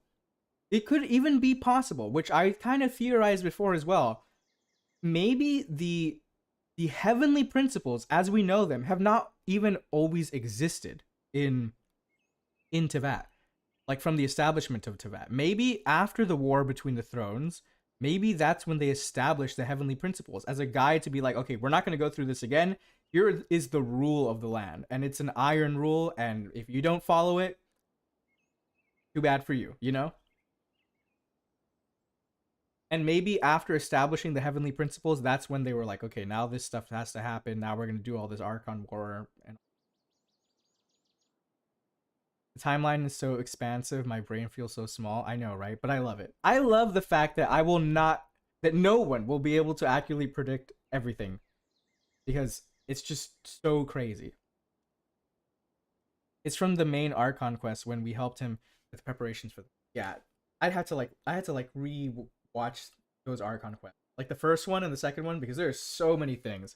A: it could even be possible, which I kind of theorized before as well. Maybe the heavenly principles, as we know them, have not even always existed in Teyvat. Like from the establishment of Teyvat. Maybe after the war between the thrones, maybe that's when they established the heavenly principles as a guide to be like, okay, we're not going to go through this again. Here is the rule of the land, and it's an iron rule, and if you don't follow it, too bad for you, you know? And maybe after establishing the heavenly principles, that's when they were like, okay, now this stuff has to happen. Now we're going to do all this Archon War. And the timeline is so expansive. My brain feels so small. I know, right? But I love it. I love the fact that that no one will be able to accurately predict everything. Because it's just so crazy. It's from the main Archon quest when we helped him with preparations for I had to re-watch those Archon quests. Like the first one and the second one, because there are so many things.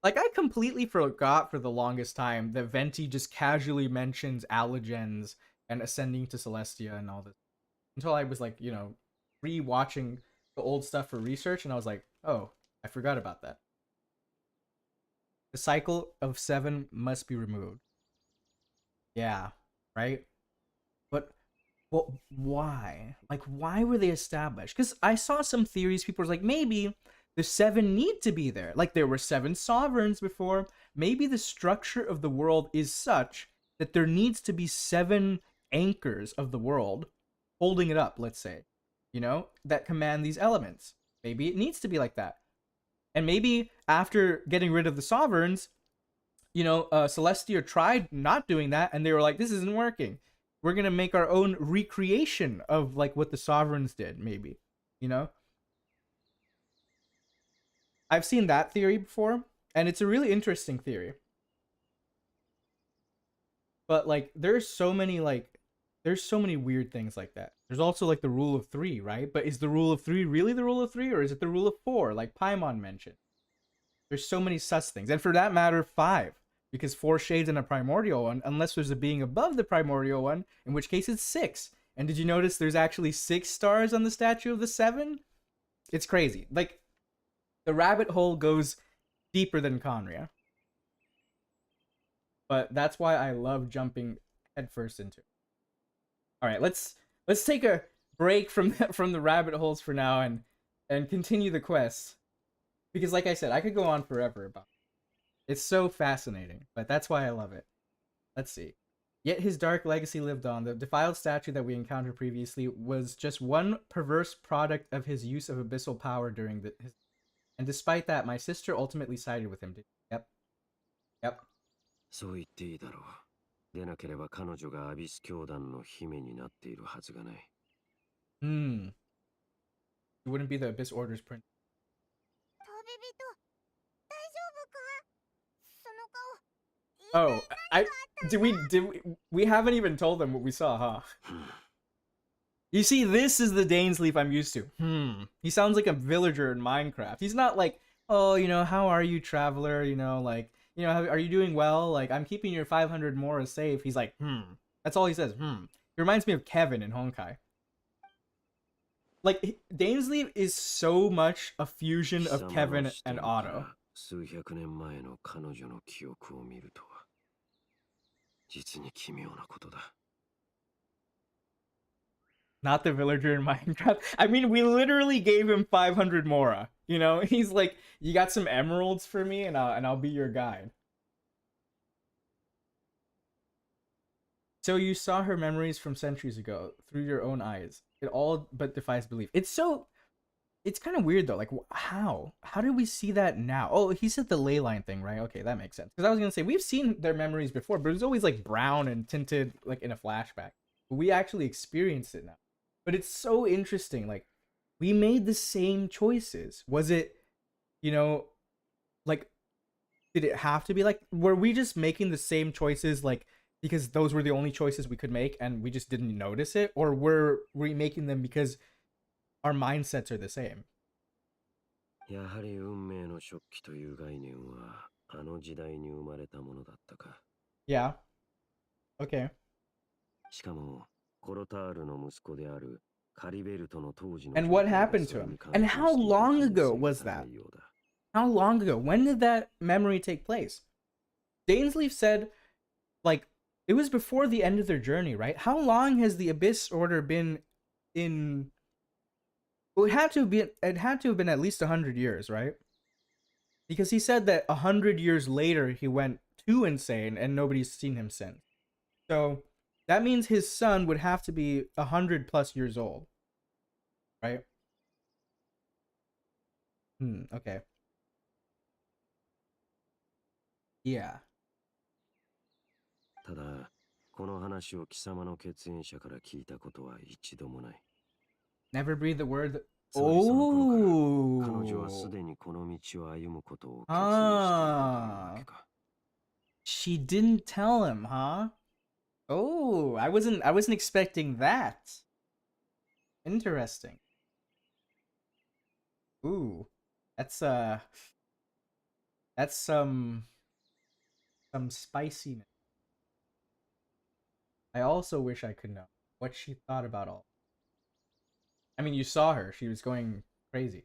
A: Like I completely forgot for the longest time that Venti just casually mentions Allogens and ascending to Celestia and all this. Until I was like, re-watching the old stuff for research, and I was like, oh, I forgot about that. The cycle of 7 must be removed. Yeah, right? But well, why? Like, why were they established? Because I saw some theories, people were like, maybe the 7 need to be there. Like, there were 7 sovereigns before. Maybe the structure of the world is such that there needs to be 7 anchors of the world holding it up, let's say, that command these elements. Maybe it needs to be like that. And maybe after getting rid of the sovereigns, Celestia tried not doing that, and they were like, this isn't working. We're going to make our own recreation of, like, what the sovereigns did, maybe, I've seen that theory before, and it's a really interesting theory. But, like, there's so many weird things like that. There's also, like, the rule of 3, right? But is the rule of 3 really the rule of 3, or is it the rule of 4, like Paimon mentioned? There's so many sus things. And for that matter, 5. Because 4 shades in a primordial one, unless there's a being above the primordial one, in which case it's 6. And did you notice there's actually 6 stars on the statue of the 7? It's crazy. Like, the rabbit hole goes deeper than Khaenriah. But that's why I love jumping headfirst into it. Alright, let's take a break from the rabbit holes for now and continue the quest. Because like I said, I could go on forever about it. It's so fascinating, but that's why I love it. Let's see. Yet his dark legacy lived on. The defiled statue that we encountered previously was just one perverse product of his use of abyssal power during his... And despite that, my sister ultimately sided with him. Yep. Yep.
E: そう言っていいだろう。でなければ彼女がアビス教団の姫になっているはずがない。
A: Hmm. It wouldn't be the Abyss Order's prince.
C: 旅人、大丈夫か？その顔。
A: Oh, we haven't even told them what we saw, huh? You see, this is the DAINSLEIF I'm used to. He sounds like a villager in Minecraft. He's not like, oh, you know, how are you, traveler? You know, like, you know, are you doing well? Like, I'm keeping your 500 mora safe. He's like, That's all he says, He reminds me of Kevin in Honkai. Like, DAINSLEIF is so much a fusion of Kevin and Otto.
E: 数百年前の彼女の記憶を見るとは実に奇妙なことだ。
A: Not the villager in Minecraft. I mean, we literally gave him 500 mora. You know, he's like, you got some emeralds for me, and I'll be your guide. So you saw her memories from centuries ago through your own eyes. It all but defies belief. It's kind of weird though. Like, how did we see that now? Oh, he said the ley line thing, right? Okay, that makes sense. Because I was gonna say we've seen their memories before, but it was always like brown and tinted, like in a flashback. But we actually experienced it now. But it's so interesting. Like, we made the same choices. Was it, you know, like, did it have to be like? Were we just making the same choices, like, because those were the only choices we could make, and we just didn't notice it, or were we making them because our mindsets are the same?
E: やはり運命の食器という概念はあの時代に生まれたものだったか。
A: Yeah. Okay.
E: しかもコロタールの息子であるカリベルトの当時の
A: And what happened to him? And how long ago was that? How long ago? When did that memory take place? DAINSLEIF said, like, it was before the end of their journey, right? How long has the Abyss Order been in? Well, it had to have been at least 100 years, right? Because he said that 100 years later he went too insane and nobody's seen him since. So that means his son would have to be 100 plus years old, right? Okay. Yeah.
E: ただこの話を貴様の血縁者から聞いたことは一度もない。
A: Never breathe the word.
E: つまりその頃から彼女はすでにこの道を歩むことを決意していたというわけか。
A: She didn't tell him, huh? Oh, I wasn't expecting that. Interesting. Ooh. That's some spiciness. I also wish I could know what she thought about all. I mean, you saw her. She was going crazy.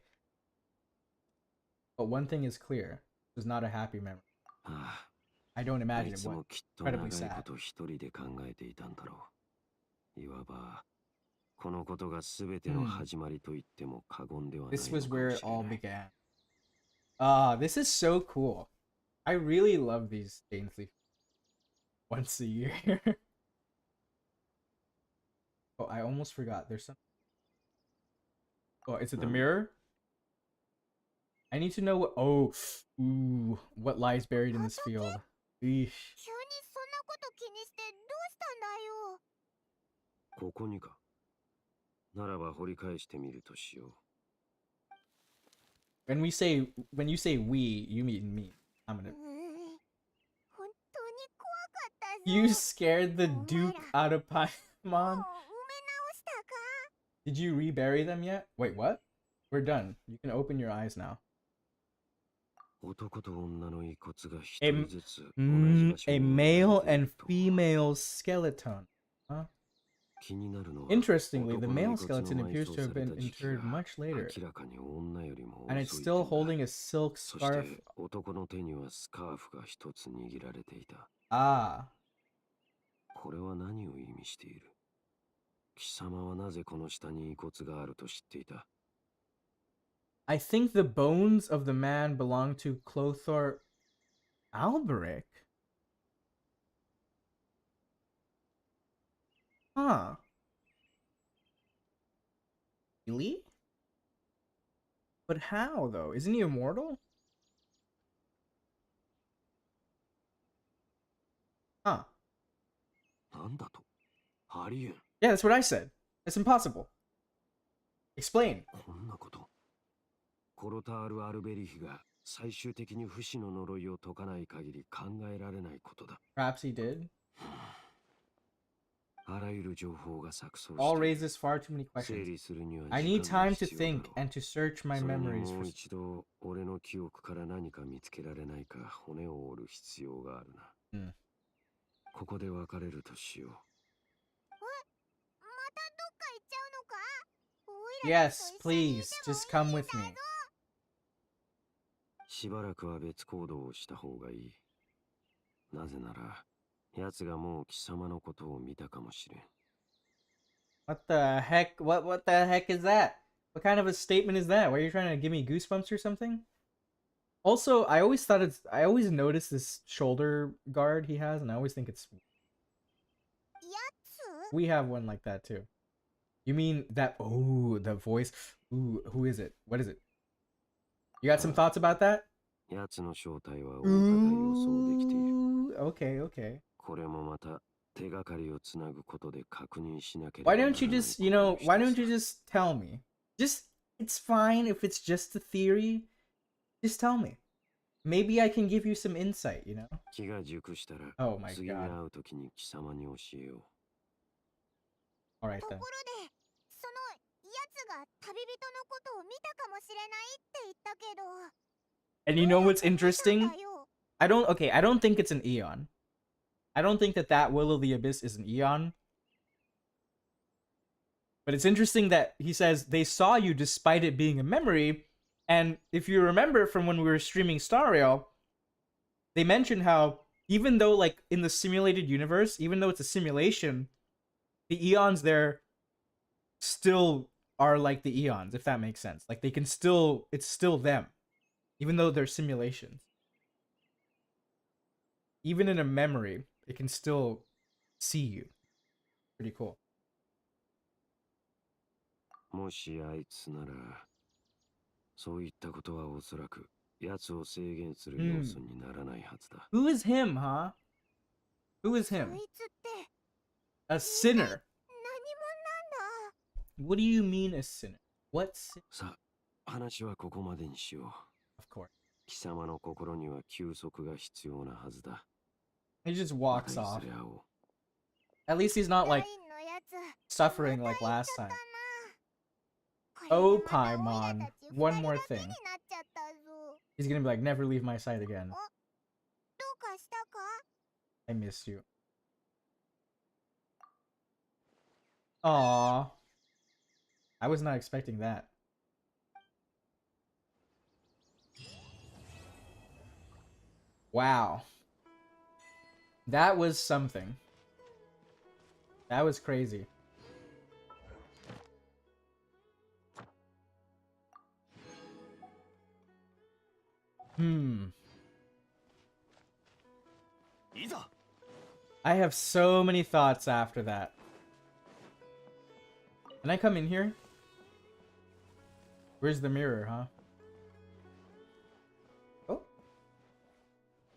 A: But one thing is clear. It was not a happy memory. I don't imagine it was incredibly sad. This was where it all began. This is so cool. I really love these DAINSLEIF once a year. Oh, I almost forgot. There's some. Oh, is it the mirror? I need to know what. Oh, ooh, what lies buried in this field. Eesh.
C: 急にそんなこと気にしてどうしたんだよ。
E: ここにか。ならば掘り返してみるとしよう。
A: When you say we, you mean me. I'm gonna.
C: 本当に怖かったぞ。
A: You scared the Duke out of Paimon.
C: もう埋め直したか？
A: Did you rebury them yet? Wait, what? We're done. You can open your eyes now. A male and female skeleton. Huh? Interestingly, the male skeleton appears to have been interred much later, and it's still holding a silk scarf. Ah.
E: 貴様はなぜこの下に遺骨があると知っていた？
A: I think the bones of the man belong to Clothar Alberic. Huh. Really? But how, though? Isn't he immortal? Huh.
E: なんだと？ありえん。
A: Yeah, that's what I said. That's impossible. Explain.
E: こんなこと。コロタール・アルベリヒが最終的に不死の呪いを解かない限り考えられないことだ。
A: Perhaps he did.
E: あらゆる情報が錯綜
A: All
E: している。
A: raises far too many
E: 整
A: questions.
E: 理するには
A: I
E: 時
A: need
E: 間が
A: time to
E: 必要だろ
A: think
E: う。
A: and to search my
E: それに
A: memories
E: も
A: for...
E: う一度俺の記憶から何か見つけられないか骨を折る必要があるな。
A: うん。
E: ここで別れるとしよう。
C: またどっか行っちゃうのか？おいらたち
A: Yes,
C: と一緒にい
A: please.
C: ても
A: Just come
C: いいん
A: with
C: だ
A: me.
C: ぞ。
E: しばらくは別行動をした方がいい。なぜなら、奴がもう貴様のことを見たかもしれん。
A: What the heck? What the heck is that? What kind of a statement is that? Why are you trying to give me goosebumps or something? Also, I always noticed this shoulder guard he has, and I always think it's...
C: やつ？
A: We have one like that too. You mean that... Oh, the voice. Ooh, who is it? What is it? You got some thoughts about that?
E: 奴の正体は大方予想できている。
A: Ooh, okay, okay.
E: これもまた手がかりをつなぐことで確認しなければ
A: Why
E: なら
A: don't you
E: ない
A: just, you know,
E: ことの
A: why
E: 一
A: don't
E: つ
A: you
E: だ。
A: just tell me? Just, it's fine if it's just a theory. Just tell me. Maybe I can give you some insight, you know?
E: 気が熟したら
A: Oh my
E: 次に
A: god.
E: 会う時に貴様に教えよ
A: Alright
C: とこ
A: then.
C: ろで、そのやつが旅人のことを見たかもしれないって言ったけど、
A: And you know what's
C: どうやって見たん
A: interesting?
C: だよ。
A: I don't think it's an Eon. I don't think that Will of the Abyss is an Eon. But it's interesting that he says they saw you despite it being a memory. And if you remember from when we were streaming Stario, they mentioned how even though, like, in the simulated universe, even though it's a simulation, the Eons there still are like the Eons, if that makes sense. Like, they can still, it's still them, even though they're simulations. Even in a memory, it can still see you. Pretty cool.
E: う。もしあいつなら、そういったことはおそらく奴を制限する要素にならないはずだ。
A: Who is him, huh? Who is
C: そ
A: him?
C: いつって
A: A sinner.
C: 何者なんだ？
A: What do you mean a sinner? What sin?
E: さあ、話はここまでにしよう。
A: Of course.
E: 貴様の心には休息が必要なはずだ。
A: He just
E: ま
A: walks
E: たい
A: off.
E: ずれ会おう。
A: At least he's not
C: ダイ
A: like
C: ンのやつ、
A: suffering
C: ま
A: like
C: た行っ
A: last
C: ちゃっ
A: time.
C: たな。これ
A: Oh,
C: でまたオイラ
A: Paimon.
C: たち
A: One
C: 二人
A: more
C: だけ
A: thing.
C: になっちゃったぞ。
A: He's gonna be like, never leave my side again.
C: どうかしたか？
A: I miss you. Aww. I was not expecting that. Wow. That was something. That was crazy. I have so many thoughts after that. Can I come in here? Where's the mirror, huh? Oh.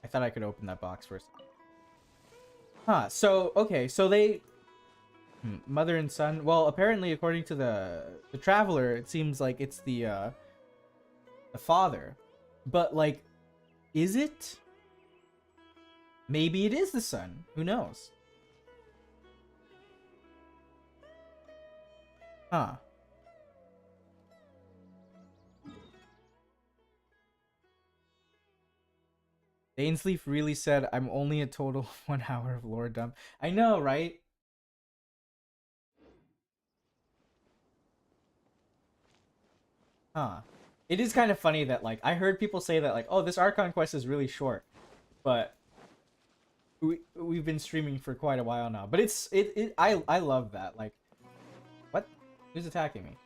A: I thought I could open that box first. Huh, so, okay, so they... Mother and son. Well, apparently, according to the Traveler, it seems like it's the father. But, like, is it? Maybe it is the son. Who knows? Huh. DAINSLEIF really said, I'm only a total of 1 hour of lore dump. I know, right? Huh. It is kind of funny that, like, I heard people say that, like, oh, this Archon quest is really short. But we've been streaming for quite a while now. But I love that. Like, Who's attacking me?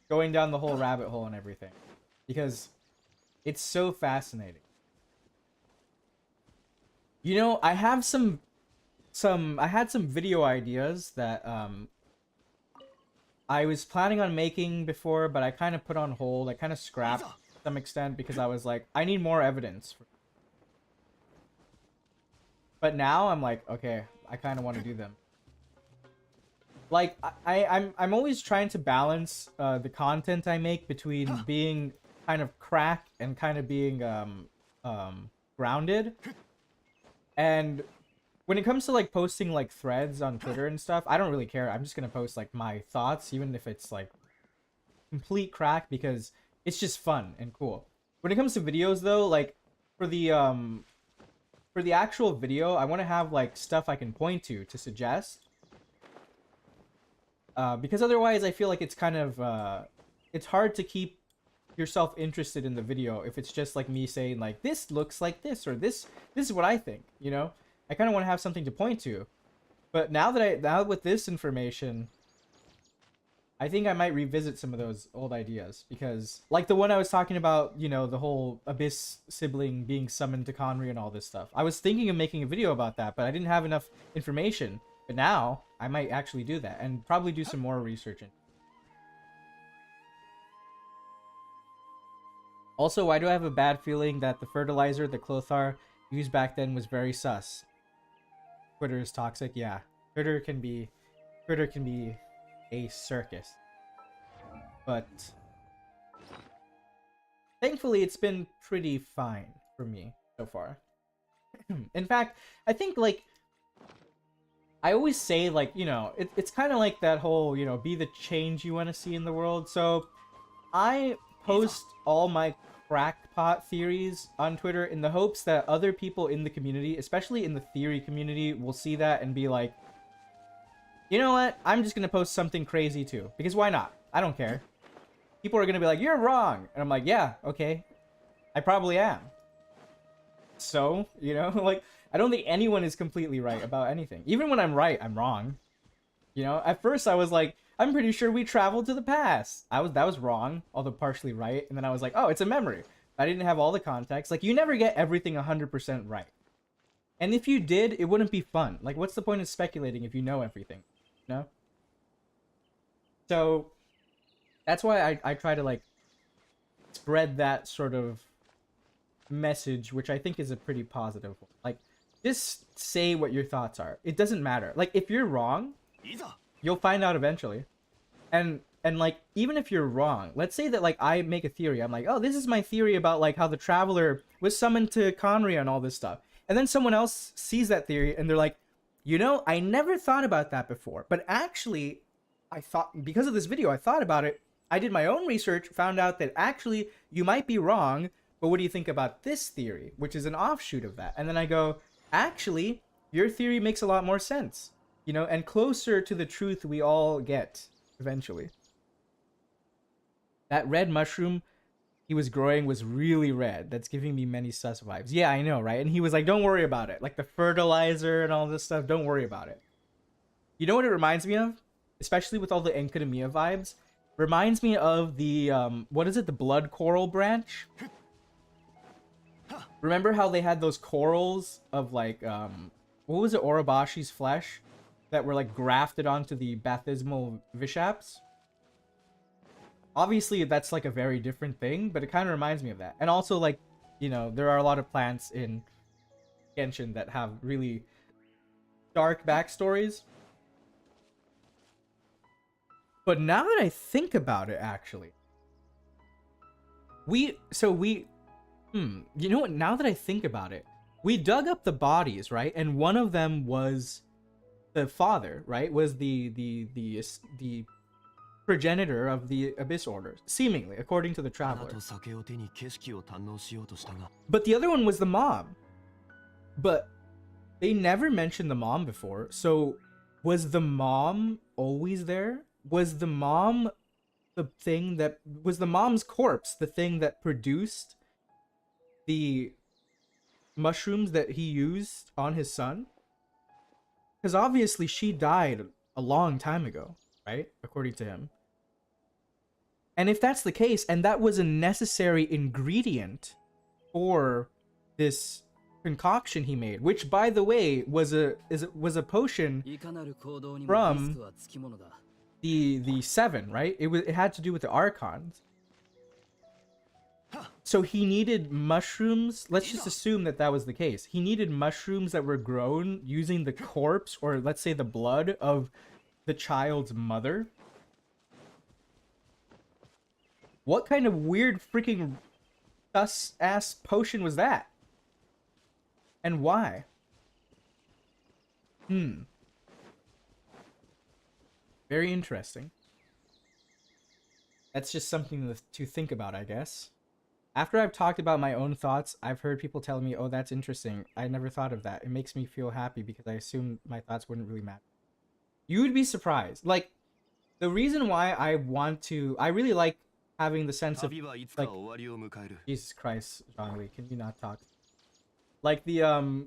A: Going down the whole rabbit hole and everything. Because it's so fascinating. You know, I have I had some video ideas that I was planning on making before, but I kind of put on hold. I kind of scrapped to some extent because I was like, I need more evidence. But now I'm like, okay, I kind of want to do them. Like, I'm always trying to balance the content I make between being kind of crack and kind of being grounded. And when it comes to like posting like threads on Twitter and stuff, I don't really care. I'm just gonna post like my thoughts, even if it's like complete crack, because it's just fun and cool. When it comes to videos though, like for the actual video, I want to have like stuff I can point to suggest. Because otherwise I feel like it's kind of it's hard to keep yourself interested in the video if it's just like me saying like, this looks like this, or this is what I think, you know? I kind of want to have something to point to. But now with this information, I think I might revisit some of those old ideas, because like the one I was talking about, you know, the whole Abyss sibling being summoned to Khaenriah and all this stuff. I was thinking of making a video about that, but I didn't have enough information. But now I might actually do that and probably do some more research. Also, why do I have a bad feeling that the fertilizer that Clothar used back then was very sus? Twitter is toxic. Yeah, Twitter can be a circus. But thankfully, it's been pretty fine for me so far. In fact, I think like I always say, like, you know, it's kind of like that whole, you know, be the change you want to see in the world. So I post all my crackpot theories on Twitter in the hopes that other people in the community, especially in the theory community, will see that and be like, you know what? I'm just going to post something crazy too. Because why not? I don't care. People are going to be like, you're wrong. And I'm like, yeah, okay. I probably am. So, you know, like, I don't think anyone is completely right about anything. Even when I'm right, I'm wrong. You know, at first I was like, I'm pretty sure we traveled to the past. That was wrong, although partially right. And then I was like, oh, it's a memory. I didn't have all the context. Like, you never get everything 100% right. And if you did, it wouldn't be fun. Like, what's the point of speculating if you know everything? You know? So, that's why I try to, like, spread that sort of message, which I think is a pretty positive one. Like, just say what your thoughts are. It doesn't matter. Like, if you're wrong, you'll find out eventually. And like, even if you're wrong, let's say that like I make a theory. I'm like, oh, this is my theory about like how the Traveler was summoned to Khaenriah and all this stuff. And then someone else sees that theory and they're like, you know, I never thought about that before. But actually, I thought, because of this video, I thought about it. I did my own research, found out that actually you might be wrong, but what do you think about this theory, which is an offshoot of that? And then I go, actually, your theory makes a lot more sense, you know, and closer to the truth we all get eventually. That red mushroom he was growing was really red. That's giving me many sus vibes. Yeah, I know, right? And he was like, don't worry about it. Like the fertilizer and all this stuff, don't worry about it. You know what it reminds me of? Especially with all the Enkanomiya vibes. Reminds me of the, what is it? The blood coral branch? Remember how they had those corals of like, what was it? Orobashi's flesh? That were like grafted onto the baptismal Vishaps? Obviously, that's like a very different thing, but it kind of reminds me of that. And also, like, you know, there are a lot of plants in Genshin that have really dark backstories. But now that I think about it, actually, you know what? Now that I think about it, we dug up the bodies, right? And one of them was the father, right? Was the progenitor of the Abyss Orders, seemingly, according to the Traveler. But the other one was the mom. But they never mentioned the mom before, so was the mom always there? Was the mom was the mom's corpse the thing that produced the mushrooms that he used on his son? Because obviously she died a long time ago, right? According to him. And if that's the case, and that was a necessary ingredient for this concoction he made, which by the way was a potion from the 7, right? It had to do with the Archons. So he needed mushrooms. Let's just assume that that was the case. He needed mushrooms that were grown using the corpse, or let's say the blood of the child's mother. What kind of weird freaking sus-ass potion was that? And why? Very interesting. That's just something to think about, I guess. After I've talked about my own thoughts, I've heard people tell me, oh, that's interesting. I never thought of that. It makes me feel happy because I assumed my thoughts wouldn't really matter. You would be surprised. Like, the reason why I really like having the sense of, like, Jesus Christ, Jean-Louis, can you not talk? Like, the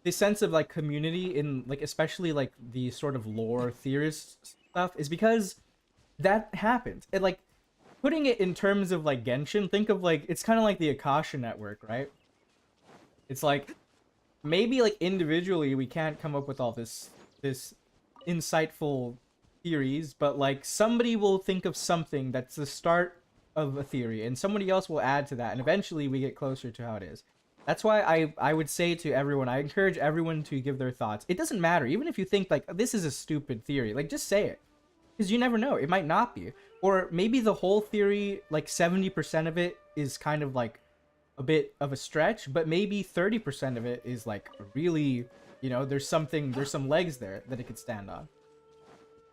A: sense of, like, community in, like, especially, like, the sort of lore theorist stuff is because that happens. It, like, putting it in terms of, like, Genshin, think of, like, it's kind of like the Akasha network, right? It's like, maybe, like, individually we can't come up with all this insightful theories, but, like, somebody will think of something that's the start of a theory, and somebody else will add to that, and eventually we get closer to how it is. That's why I would say to everyone, I encourage everyone to give their thoughts. It doesn't matter, even if you think, like, this is a stupid theory, like, just say it. Because you never know, it might not be. Or maybe the whole theory, like 70% of it is kind of like a bit of a stretch, but maybe 30% of it is like really, you know, there's some legs there that it could stand on.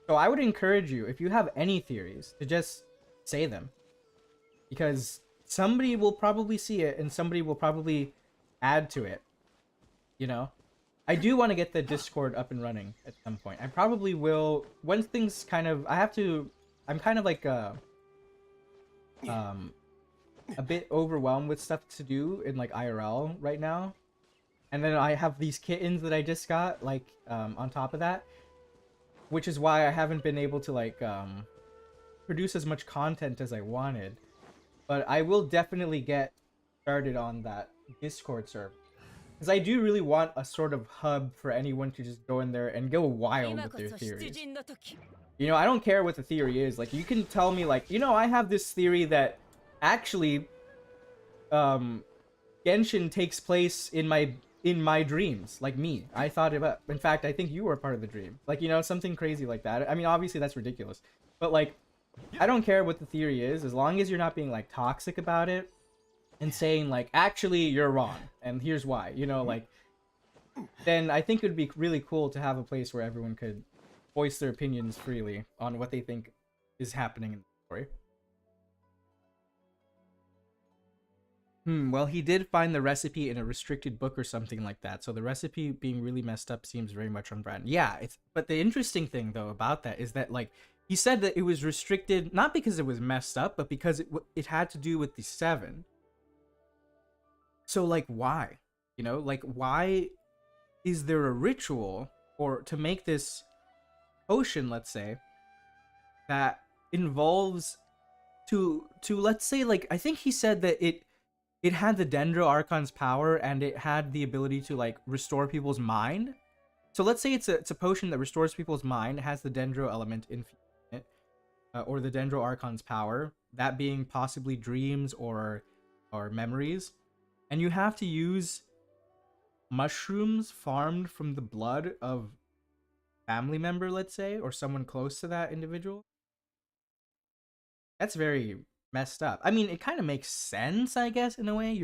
A: So I would encourage you, if you have any theories, to just say them. Because somebody will probably see it and somebody will probably add to it, you know? I do want to get the Discord up and running at some point. I probably will, once things kind of, I'm kind of like a bit overwhelmed with stuff to do in like IRL right now. And then I have these kittens that I just got, like, on top of that. Which is why I haven't been able to, like, produce as much content as I wanted. But I will definitely get started on that Discord server. Because I do really want a sort of hub for anyone to just go in there and go wild with their theories. You know, I don't care what the theory is. Like, you can tell me, like, you know, I have this theory that actually Genshin takes place in my dreams, like me. I thought about, in fact, I think you were part of the dream. Like, you know, something crazy like that. I mean, obviously that's ridiculous. But, like, I don't care what the theory is, as long as you're not being, like, toxic about it. And saying, like, actually, you're wrong, and here's why, you know, like, then I think it would be really cool to have a place where everyone could voice their opinions freely on what they think is happening in the story. Well, he did find the recipe in a restricted book or something like that, so the recipe being really messed up seems very much on brand. Yeah, but the interesting thing, though, about that is that, like, he said that it was restricted, not because it was messed up, but because it had to do with the 7. So, like, why? You know, like, why is there a ritual or to make this potion, let's say, that involves to let's say, like, I think he said that it had the Dendro Archon's power and it had the ability to, like, restore people's mind. So let's say it's a potion that restores people's mind, it has the Dendro element in it, or the Dendro Archon's power, that being possibly dreams or memories. And you have to use mushrooms farmed from the blood of family member, let's say, or someone close to that individual. That's very messed up. I mean, it kind of makes sense, I guess, in a way.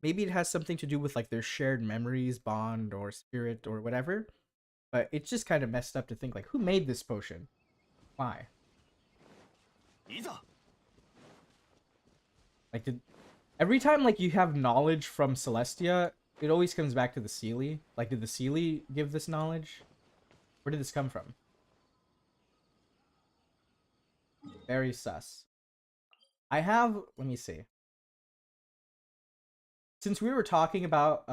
A: Maybe it has something to do with, like, their shared memories, bond, or spirit, or whatever. But it's just kind of messed up to think, like, who made this potion? Why? Like, every time, like, you have knowledge from Celestia, it always comes back to the Seelie. Like, did the Seelie give this knowledge? Where did this come from? Very sus. I have, let me see. Since we were talking about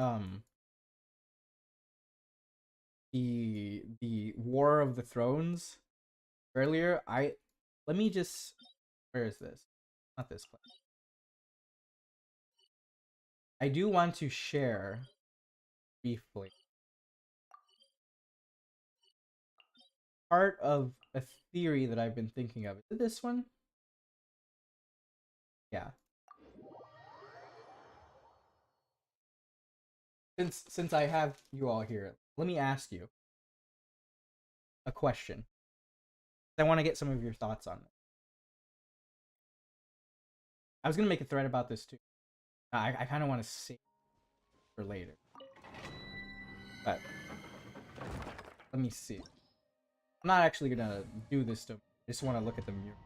A: the War of the Thrones, earlier. Let me just, where is this? Not this place. I do want to share briefly part of a theory that I've been thinking of. Is it this one? Yeah. Since I have you all here, let me ask you a question. I want to get some of your thoughts on it. I was gonna make a thread about this too. I kind of want to save it for later, but let me see. I'm not actually gonna do this to. I just want to look at the mural.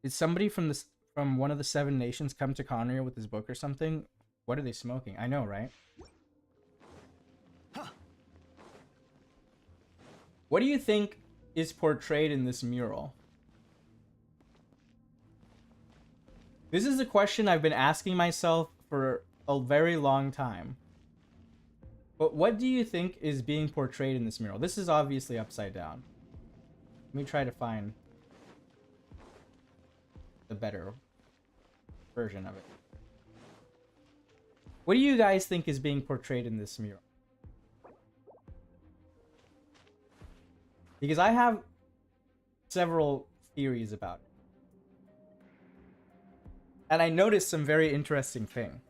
A: Did somebody from one of the 7 nations come to Khaenriah with his book or something? What are they smoking? I know, right? What do you think is portrayed in this mural? This is a question I've been asking myself for a very long time. But what do you think is being portrayed in this mural? This is obviously upside down. Let me try to find the better version of it. What do you guys think is being portrayed in this mural? Because I have several theories about it. And I noticed some very interesting thing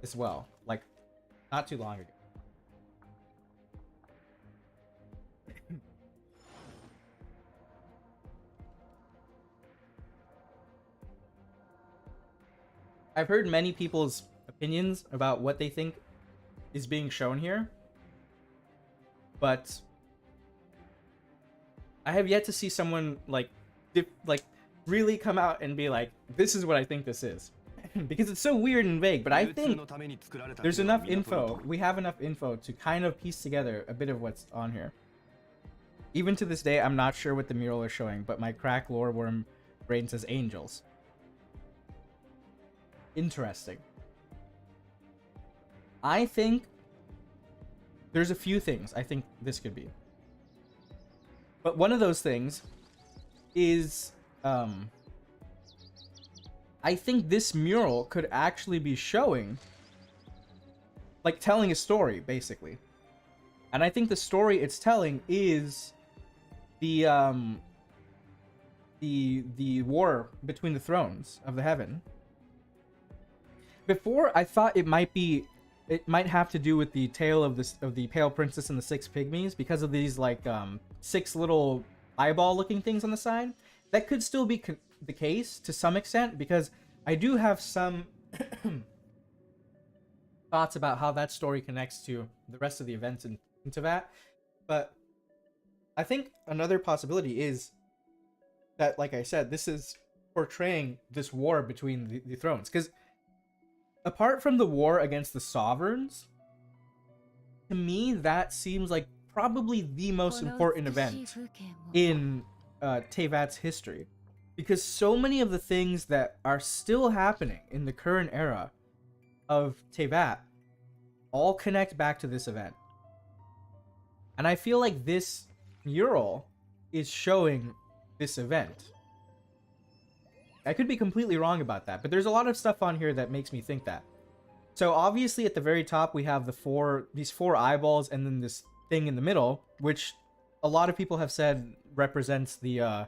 A: as well, like not too long ago. I've heard many people's opinions about what they think is being shown here, but I have yet to see someone like really come out and be like, this is what I think this is. Because it's so weird and vague, but I think there's enough info, we have enough info to kind of piece together a bit of what's on here. Even to this day, I'm not sure what the mural is showing, but my crack lore worm brain says angels. Interesting. I think there's a few things I think this could be. But one of those things is, I think this mural could actually be showing, like, telling a story, basically. And I think the story it's telling is the war between the thrones of the heaven. Before, I thought it might have to do with the tale of the Pale Princess and the 6 Pygmies, because of these, like, 6 little eyeball-looking things on the side. That could still be the case to some extent, because I do have some thoughts about how that story connects to the rest of the events in Teyvat. But I think another possibility is that, like I said, this is portraying this war between the thrones. Because apart from the war against the sovereigns, to me, that seems like probably the most important event in Teyvat's history. Because so many of the things that are still happening in the current era of Teyvat all connect back to this event. And I feel like this mural is showing this event. I could be completely wrong about that, but there's a lot of stuff on here that makes me think that. So obviously at the very top we have these four eyeballs and then this thing in the middle, which a lot of people have said represents the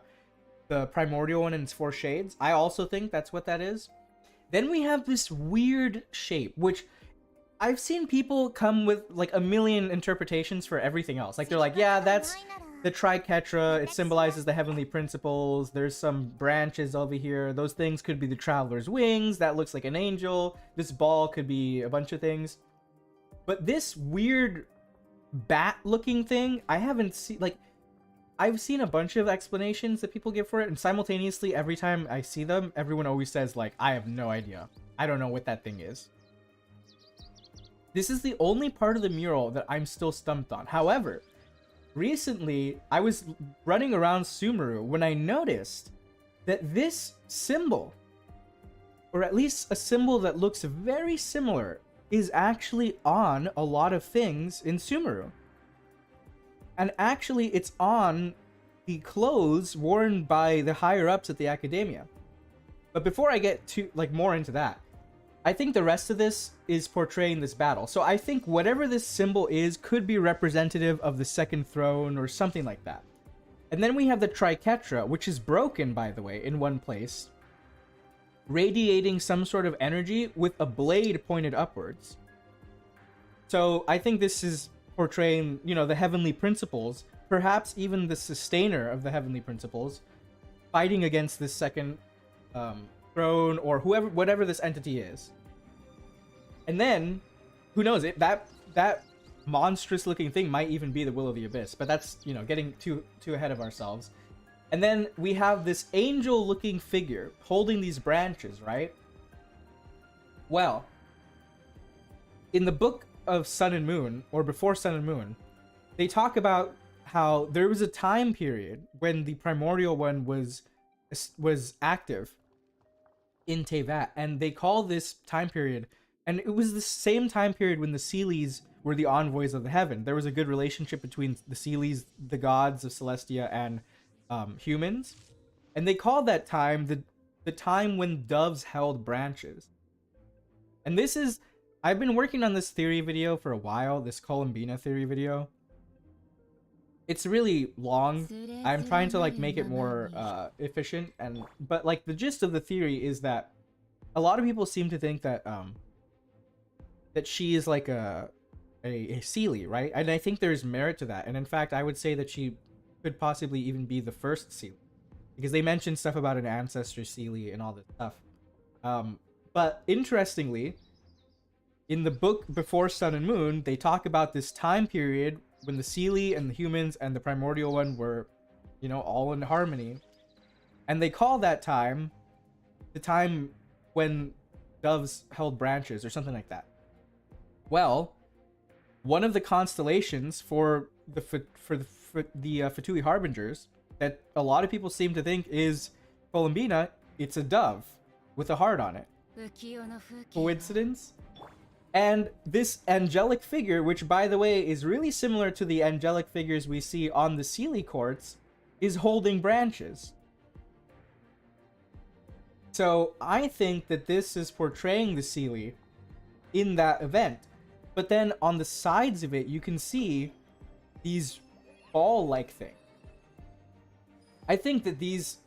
A: primordial one and its 4 shades. I also think that's what that is. Then we have this weird shape, which I've seen people come with like a million interpretations for everything else. Like they're like, yeah, that's the triquetra, it symbolizes the heavenly principles. There's some branches over here. Those things could be the traveler's wings. That looks like an angel. This ball could be a bunch of things. But this weird bat-looking thing, I haven't seen, like, I've seen a bunch of explanations that people give for it, and simultaneously, every time I see them, everyone always says, like, I have no idea. I don't know what that thing is. This is the only part of the mural that I'm still stumped on. However, recently, I was running around Sumeru when I noticed that this symbol, or at least a symbol that looks very similar, is actually on a lot of things in Sumeru. And actually, it's on the clothes worn by the higher-ups at the academia. But before I get to more into that, I think the rest of this is portraying this battle. So I think whatever this symbol is could be representative of the second throne or something like that. And then we have the Triquetra, which is broken, by the way, in one place, radiating some sort of energy with a blade pointed upwards. So I think this is portraying, the heavenly principles, perhaps even the sustainer of the heavenly principles, fighting against this second throne or whatever this entity is. And then, who knows? That monstrous looking thing might even be the Will of the Abyss, but that's getting too ahead of ourselves. And then we have this angel looking figure holding these branches, right? Well, in the book of Sun and Moon, or before Sun and Moon, they talk about how there was a time period when the primordial one was active in Teyvat, and they call this time period, and it was the same time period when the Seelies were the envoys of the heaven. There was a good relationship between the Seelies, the gods of Celestia, and humans, and they called that time the time when doves held branches. And this is, I've been working on this theory video for a while, this Columbina theory video. It's really long. I'm trying to make it more efficient, but the gist of the theory is that a lot of people seem to think that that she is like a Seelie, right? And I think there's merit to that. And in fact, I would say that she could possibly even be the first Seelie, because they mentioned stuff about an ancestor Seelie and all this stuff. But interestingly, in the book before Sun and Moon, they talk about this time period when the Seelie and the humans and the primordial one were, all in harmony. And they call that time the time when doves held branches or something like that. Well, one of the constellations for the Fatui Harbingers that a lot of people seem to think is Columbina, it's a dove with a heart on it. Coincidence? And this angelic figure, which by the way is really similar to the angelic figures we see on the Seelie courts, is holding branches. So I think that this is portraying the Seelie in that event. But then on the sides of it, you can see these ball-like things. I think that these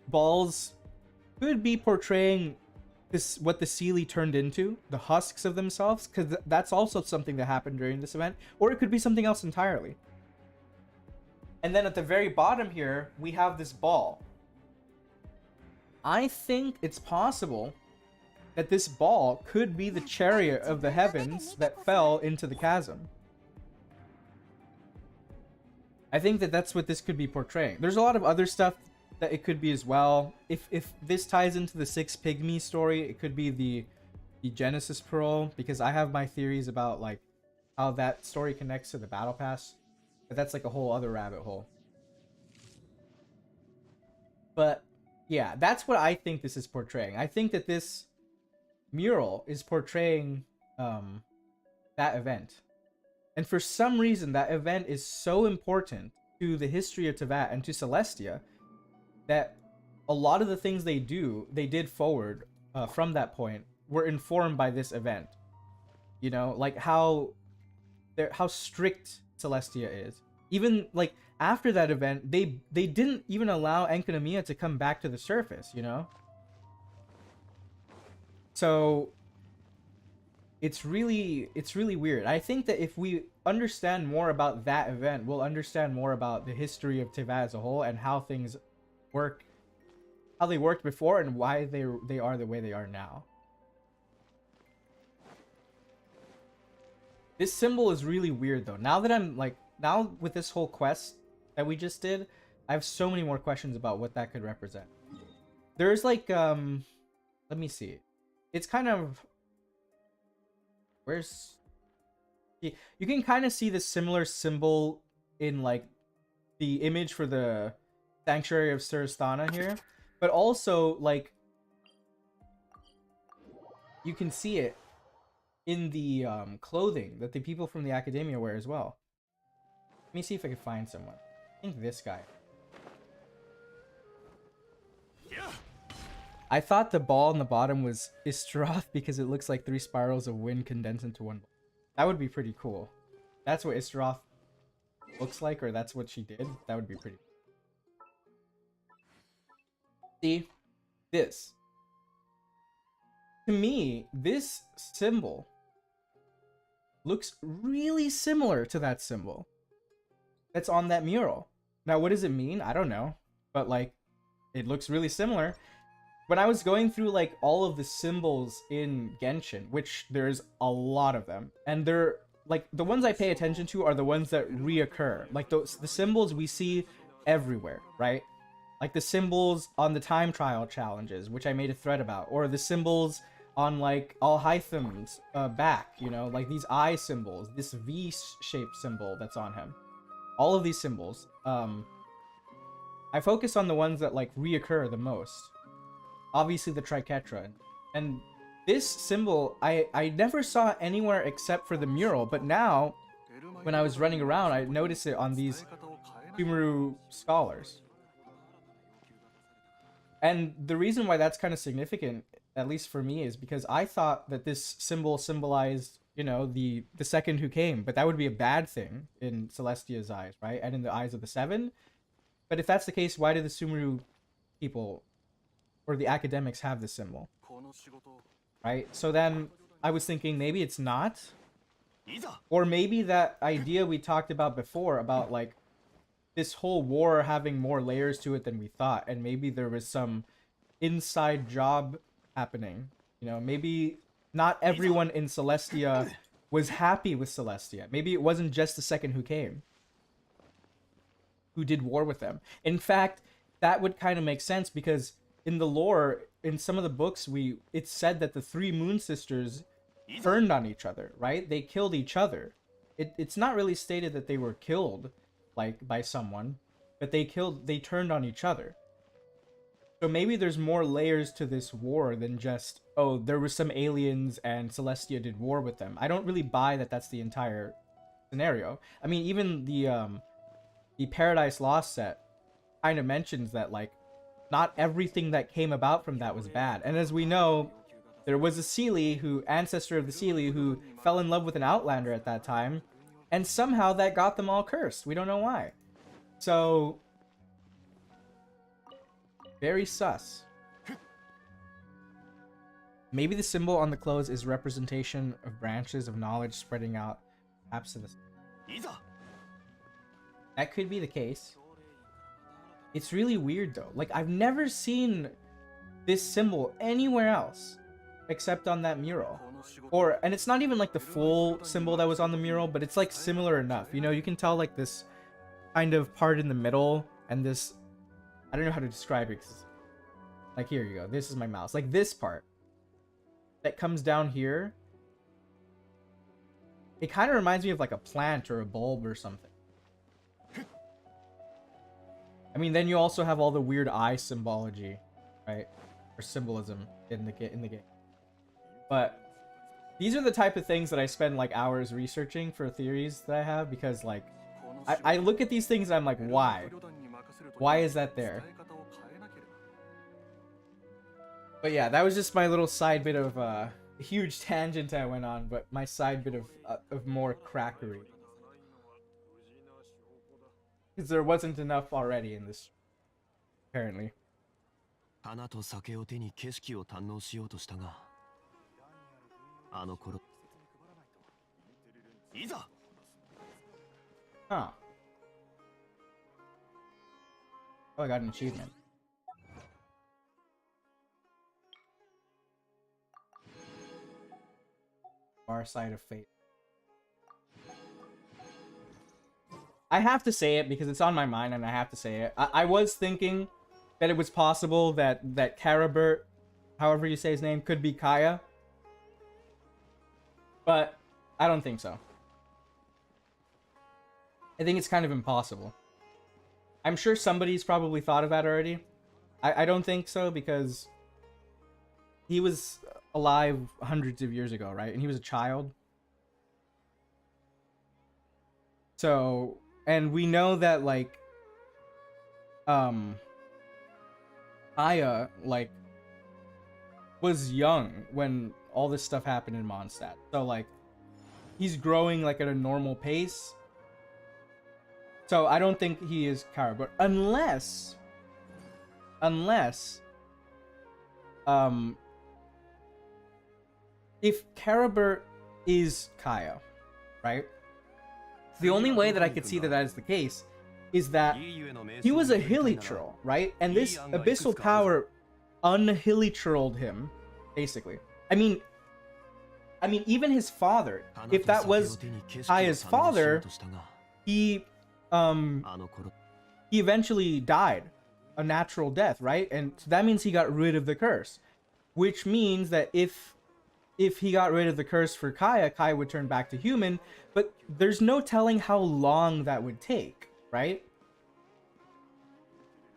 A: balls could be portraying what the Seelie turned into, the husks of themselves, because that's also something that happened during this event, or it could be something else entirely. And then at the very bottom here, we have this ball. I think it's possible that this ball could be the chariot of the heavens that fell into the chasm. I think that that's what this could be portraying. There's a lot of other stuff that it could be as well. If this ties into the Six Pygmy story, it could be the Genesis Pearl, because I have my theories about how that story connects to the Battle Pass, but that's a whole other rabbit hole. But yeah, that's what I think this is portraying. I think that this mural is portraying that event, and for some reason that event is so important to the history of Teyvat and to Celestia that a lot of the things they did forward from that point were informed by this event. How strict Celestia is. Even after that event, they didn't even allow Enkanomiya to come back to the surface, So it's really weird. I think that if we understand more about that event, we'll understand more about the history of Teyvat as a whole and how things work, how they worked before, and why they are the way they are now. This symbol is really weird though. Now that I'm now with this whole quest that we just did, I have so many more questions about what that could represent. There's let me see. It's kind of, where's, you can kind of see the similar symbol in the image for the Sanctuary of Surasthana here, but also you can see it in the clothing that the people from the academia wear as well. Let me see if I can find someone. I think this guy. I thought the ball on the bottom was Istroth because it looks like 3 spirals of wind condensed into one. That would be pretty cool. That's what Istroth looks like, or that's what she did. That would be pretty. See? This. To me, this symbol looks really similar to that symbol that's on that mural. Now, what does it mean? I don't know. But, like, it looks really similar. When I was going through, like, all of the symbols in Genshin, which there's a lot of them, and they're, like, the ones I pay attention to are the ones that reoccur. Like, the symbols we see everywhere, right? Like, the symbols on the time trial challenges, which I made a thread about, or the symbols on, like, Alhaitham's back, you know? Like, these eye symbols, this V-shaped symbol that's on him. All of these symbols, I focus on the ones that, like, reoccur the most. Obviously the Triquetra. And this symbol, I never saw anywhere except for the mural, but now, when I was running around, I noticed it on these Sumeru scholars. And the reason why that's kind of significant, at least for me, is because I thought that this symbol symbolized, you know, the second who came, but that would be a bad thing in Celestia's eyes, right? And in the eyes of the Seven. But if that's the case, why do the Sumeru people or the academics have this symbol? Right? So then I was thinking maybe it's not. Or maybe that idea we talked about before about, like, this whole war having more layers to it than we thought, and maybe there was some inside job happening. You know, maybe not everyone in Celestia was happy with Celestia. Maybe it wasn't just the second who came, who did war with them. In fact, that would kind of make sense because in the lore, in some of the books, it's said that the 3 Moon Sisters turned on each other, right? They killed each other. It's not really stated that they were killed, like, by someone, but they turned on each other. So maybe there's more layers to this war than just, oh, there were some aliens and Celestia did war with them. I don't really buy that that's the entire scenario. I mean, even the Paradise Lost set kind of mentions that, like, not everything that came about from that was bad. And as we know, there was a Seelie ancestor of the Seelie who fell in love with an Outlander at that time, and somehow that got them all cursed. We don't know why. So, very sus. Maybe the symbol on the clothes is representation of branches of knowledge spreading out, perhaps to the... That could be the case. It's really weird though. Like, I've never seen this symbol anywhere else except on that mural. And it's not even like the full symbol that was on the mural, but it's like similar enough. You know, you can tell like this kind of part in the middle and this, I don't know how to describe it. Like, here you go. This is my mouse. Like this part that comes down here. It kind of reminds me of like a plant or a bulb or something. I mean, then you also have all the weird eye symbology, right? Or symbolism in the game. But these are the type of things that I spend like hours researching for theories that I have, because like I look at these things and I'm like, why? Why is that there? But yeah, that was just my little side bit of a huge tangent I went on, but my side bit of more crackery. Because there wasn't enough already in this, apparently. Huh. Oh, I got an achievement. Far Side of Fate. I have to say it because it's on my mind and I have to say it. I was thinking that it was possible that Caribert, however you say his name, could be Kaya. But I don't think so. I think it's kind of impossible. I'm sure somebody's probably thought of that already. I don't think so because he was alive hundreds of years ago, right? And he was a child. So, and we know that, like, Aya, like, was young when all this stuff happened in Mondstadt. So, like, he's growing, like, at a normal pace. So, I don't think he is Caribert. Unless, if Caribert is Kaya, right? The only way that I could see that that is the case is that he was a hilichurl, right? And this abyssal power unhilichurled him, basically. I mean, even his father, if that was Kaya's father, he eventually died a natural death, right? And so that means he got rid of the curse, which means that if he got rid of the curse for Kaya, Kaya would turn back to human, but there's no telling how long that would take, right?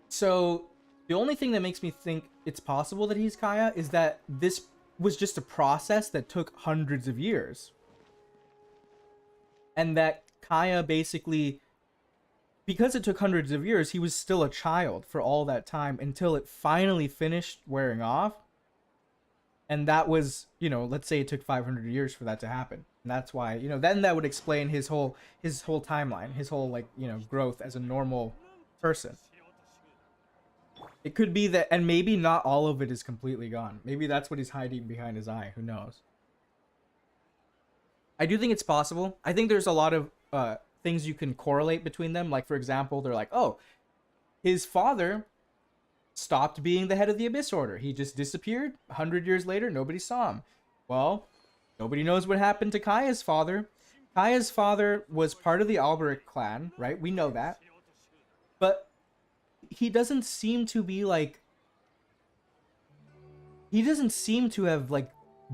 A: So the only thing that makes me think it's possible that he's Kaya is that this was just a process that took hundreds of years. And that Kaya basically, because it took hundreds of years, he was still a child for all that time until it finally finished wearing off. And that was, you know, let's say it took 500 years for that to happen. And that's why, you know, then that would explain his whole timeline, his whole, like, you know, growth as a normal person. It could be that, and maybe not all of it is completely gone. Maybe that's what he's hiding behind his eye. Who knows? I do think it's possible. I think there's a lot of things you can correlate between them. Like, for example, they're like, oh, his father stopped being the head of the Abyss Order. He just disappeared. 100 years later, nobody saw him. Well, nobody knows what happened to Kaya's father. Kaya's father was part of the Alberic clan, right? We know that. But he doesn't seem to be, like... He doesn't seem to have, like,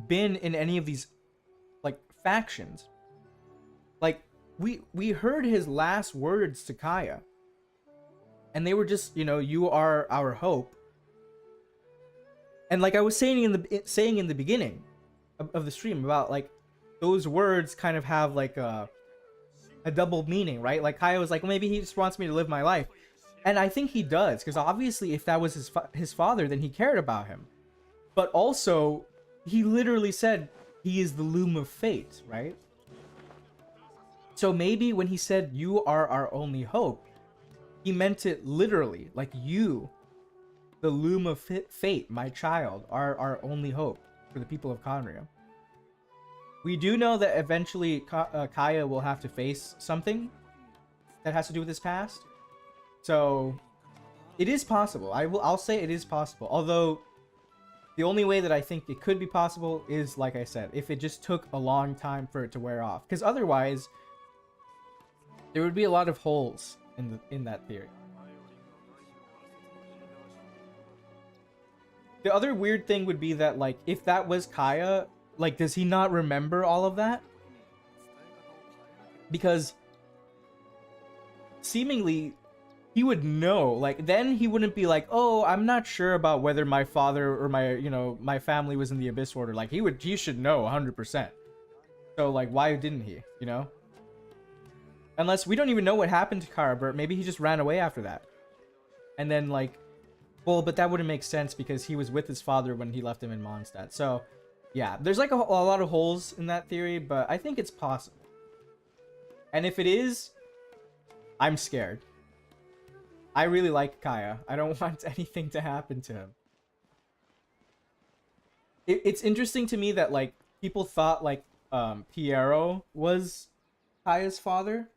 A: been in any of these, like, factions. Like, we heard his last words to Kaya. And they were just, you know, you are our hope. And like I was saying in the beginning of the stream about, like, those words kind of have like a double meaning, right? Like Kaya was like, well, maybe he just wants me to live my life. And I think he does, because obviously if that was his father, then he cared about him. But also, he literally said he is the loom of fate, right? So maybe when he said, you are our only hope, he meant it literally, like you, the loom of fate, my child, are our only hope for the people of Khaenriah. We do know that eventually Kaya will have to face something that has to do with his past. So it is possible. I'll say it is possible. Although the only way that I think it could be possible is, like I said, if it just took a long time for it to wear off. Because otherwise, there would be a lot of holes in that theory. The other weird thing would be that, like, if that was Kaya, like, does he not remember all of that? Because seemingly he would know. Like, then he wouldn't be like, oh, I'm not sure about whether my father or my family was in the Abyss Order. Like, he should know 100%. So, like, why didn't he, you know? Unless we don't even know what happened to Caribert. Maybe he just ran away after that. And then, like, well, but that wouldn't make sense because he was with his father when he left him in Mondstadt. So, yeah, there's like a lot of holes in that theory, but I think it's possible. And if it is, I'm scared. I really like Kaya. I don't want anything to happen to him. It's interesting to me that, like, people thought, like, Piero was Kaya's father.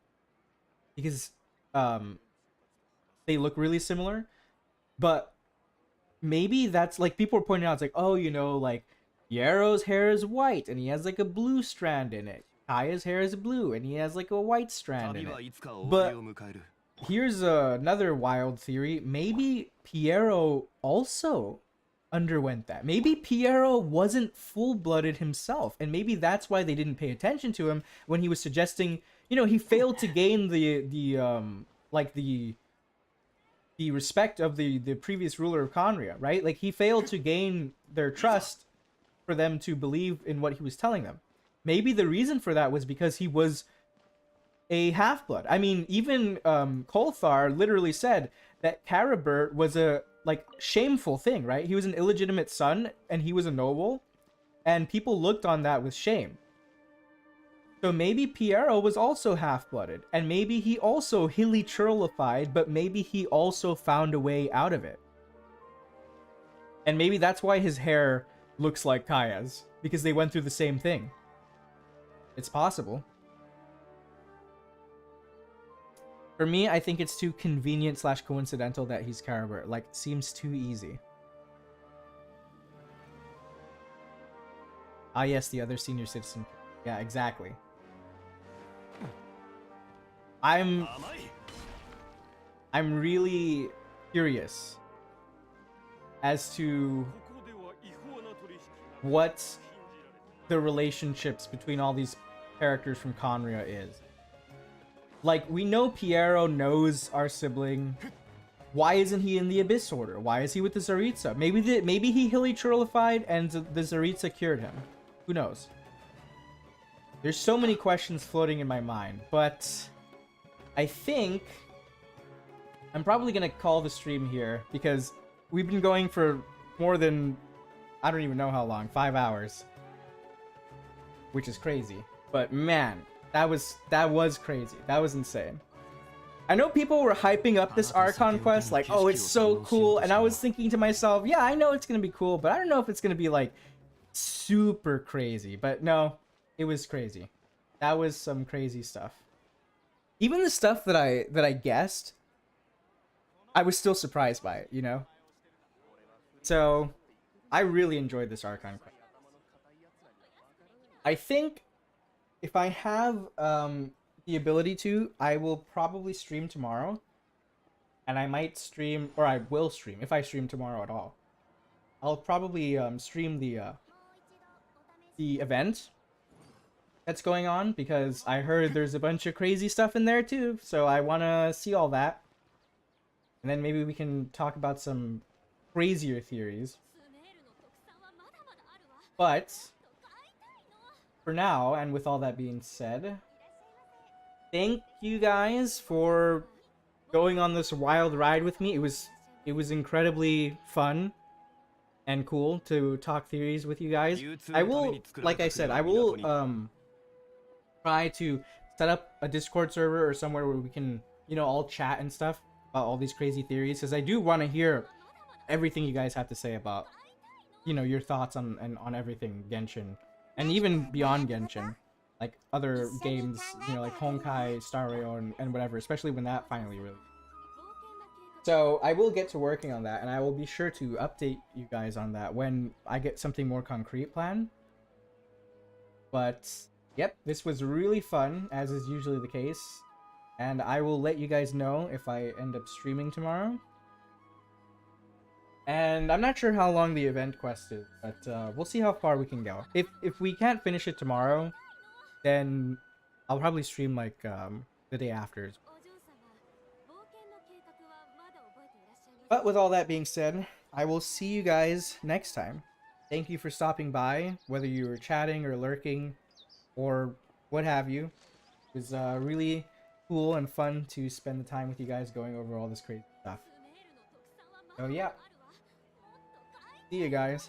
A: Because they look really similar. But maybe that's, like, people were pointing out, it's like, oh, you know, like, Piero's hair is white and he has, like, a blue strand in it. Kaya's hair is blue and he has, like, a white strand in it. But here's another wild theory. Maybe Piero also underwent that. Maybe Piero wasn't full-blooded himself, and maybe that's why they didn't pay attention to him when he was suggesting, you know, he failed to gain the respect of the previous ruler of Khaenriah, right? Like, he failed to gain their trust for them to believe in what he was telling them. Maybe the reason for that was because he was a half-blood. I mean, even Kolthar literally said that Caribert was a like shameful thing, right? He was an illegitimate son and he was a noble, and people looked on that with shame. So maybe Piero was also half-blooded, and maybe he also hilly-churlified, but maybe he also found a way out of it. And maybe that's why his hair looks like Kaya's, because they went through the same thing. It's possible. For me, I think it's too convenient / coincidental that he's Caribert. Like, it seems too easy. Ah, yes, the other senior citizen. Yeah, exactly. I'm really curious as to what the relationships between all these characters from Khaenriah is. Like, we know Piero knows our sibling. Why isn't he in the Abyss Order? Why is he with the Tsaritsa? Maybe he hilly-churlified and the Tsaritsa cured him. Who knows? There's so many questions floating in my mind, but I think I'm probably gonna call the stream here because we've been going for more than, I don't even know how long, 5 hours, which is crazy. But man, that was crazy. That was insane. I know people were hyping up this Archon quest like, oh, it's so cool, and I was thinking to myself, yeah, I know it's gonna be cool, but I don't know if it's gonna be like super crazy. But no, it was crazy. That was some crazy stuff. Even the stuff that I guessed, I was still surprised by it, you know? So, I really enjoyed this Archon quest. I think if I have the ability to, I will probably stream tomorrow. And I might stream, or I will stream, if I stream tomorrow at all. I'll probably stream the event that's going on, because I heard there's a bunch of crazy stuff in there too, so I want to see all that. And then maybe we can talk about some crazier theories. But for now, and with all that being said, thank you guys for going on this wild ride with me. It was incredibly fun and cool to talk theories with you guys. I will, like I said, I will try to set up a Discord server or somewhere where we can, you know, all chat and stuff about all these crazy theories, because I do want to hear everything you guys have to say about, you know, your thoughts on everything Genshin, and even beyond Genshin, like other games, you know, like Honkai, Star Rail, and whatever, especially when that finally releases. So I will get to working on that, and I will be sure to update you guys on that when I get something more concrete planned. But yep, this was really fun, as is usually the case, and I will let you guys know if I end up streaming tomorrow. And I'm not sure how long the event quest is, but we'll see how far we can go. If we can't finish it tomorrow, then I'll probably stream like the day after. But with all that being said, I will see you guys next time. Thank you for stopping by, whether you were chatting or lurking or what have you. It was really cool and fun to spend the time with you guys going over all this crazy stuff. So yeah. See you guys.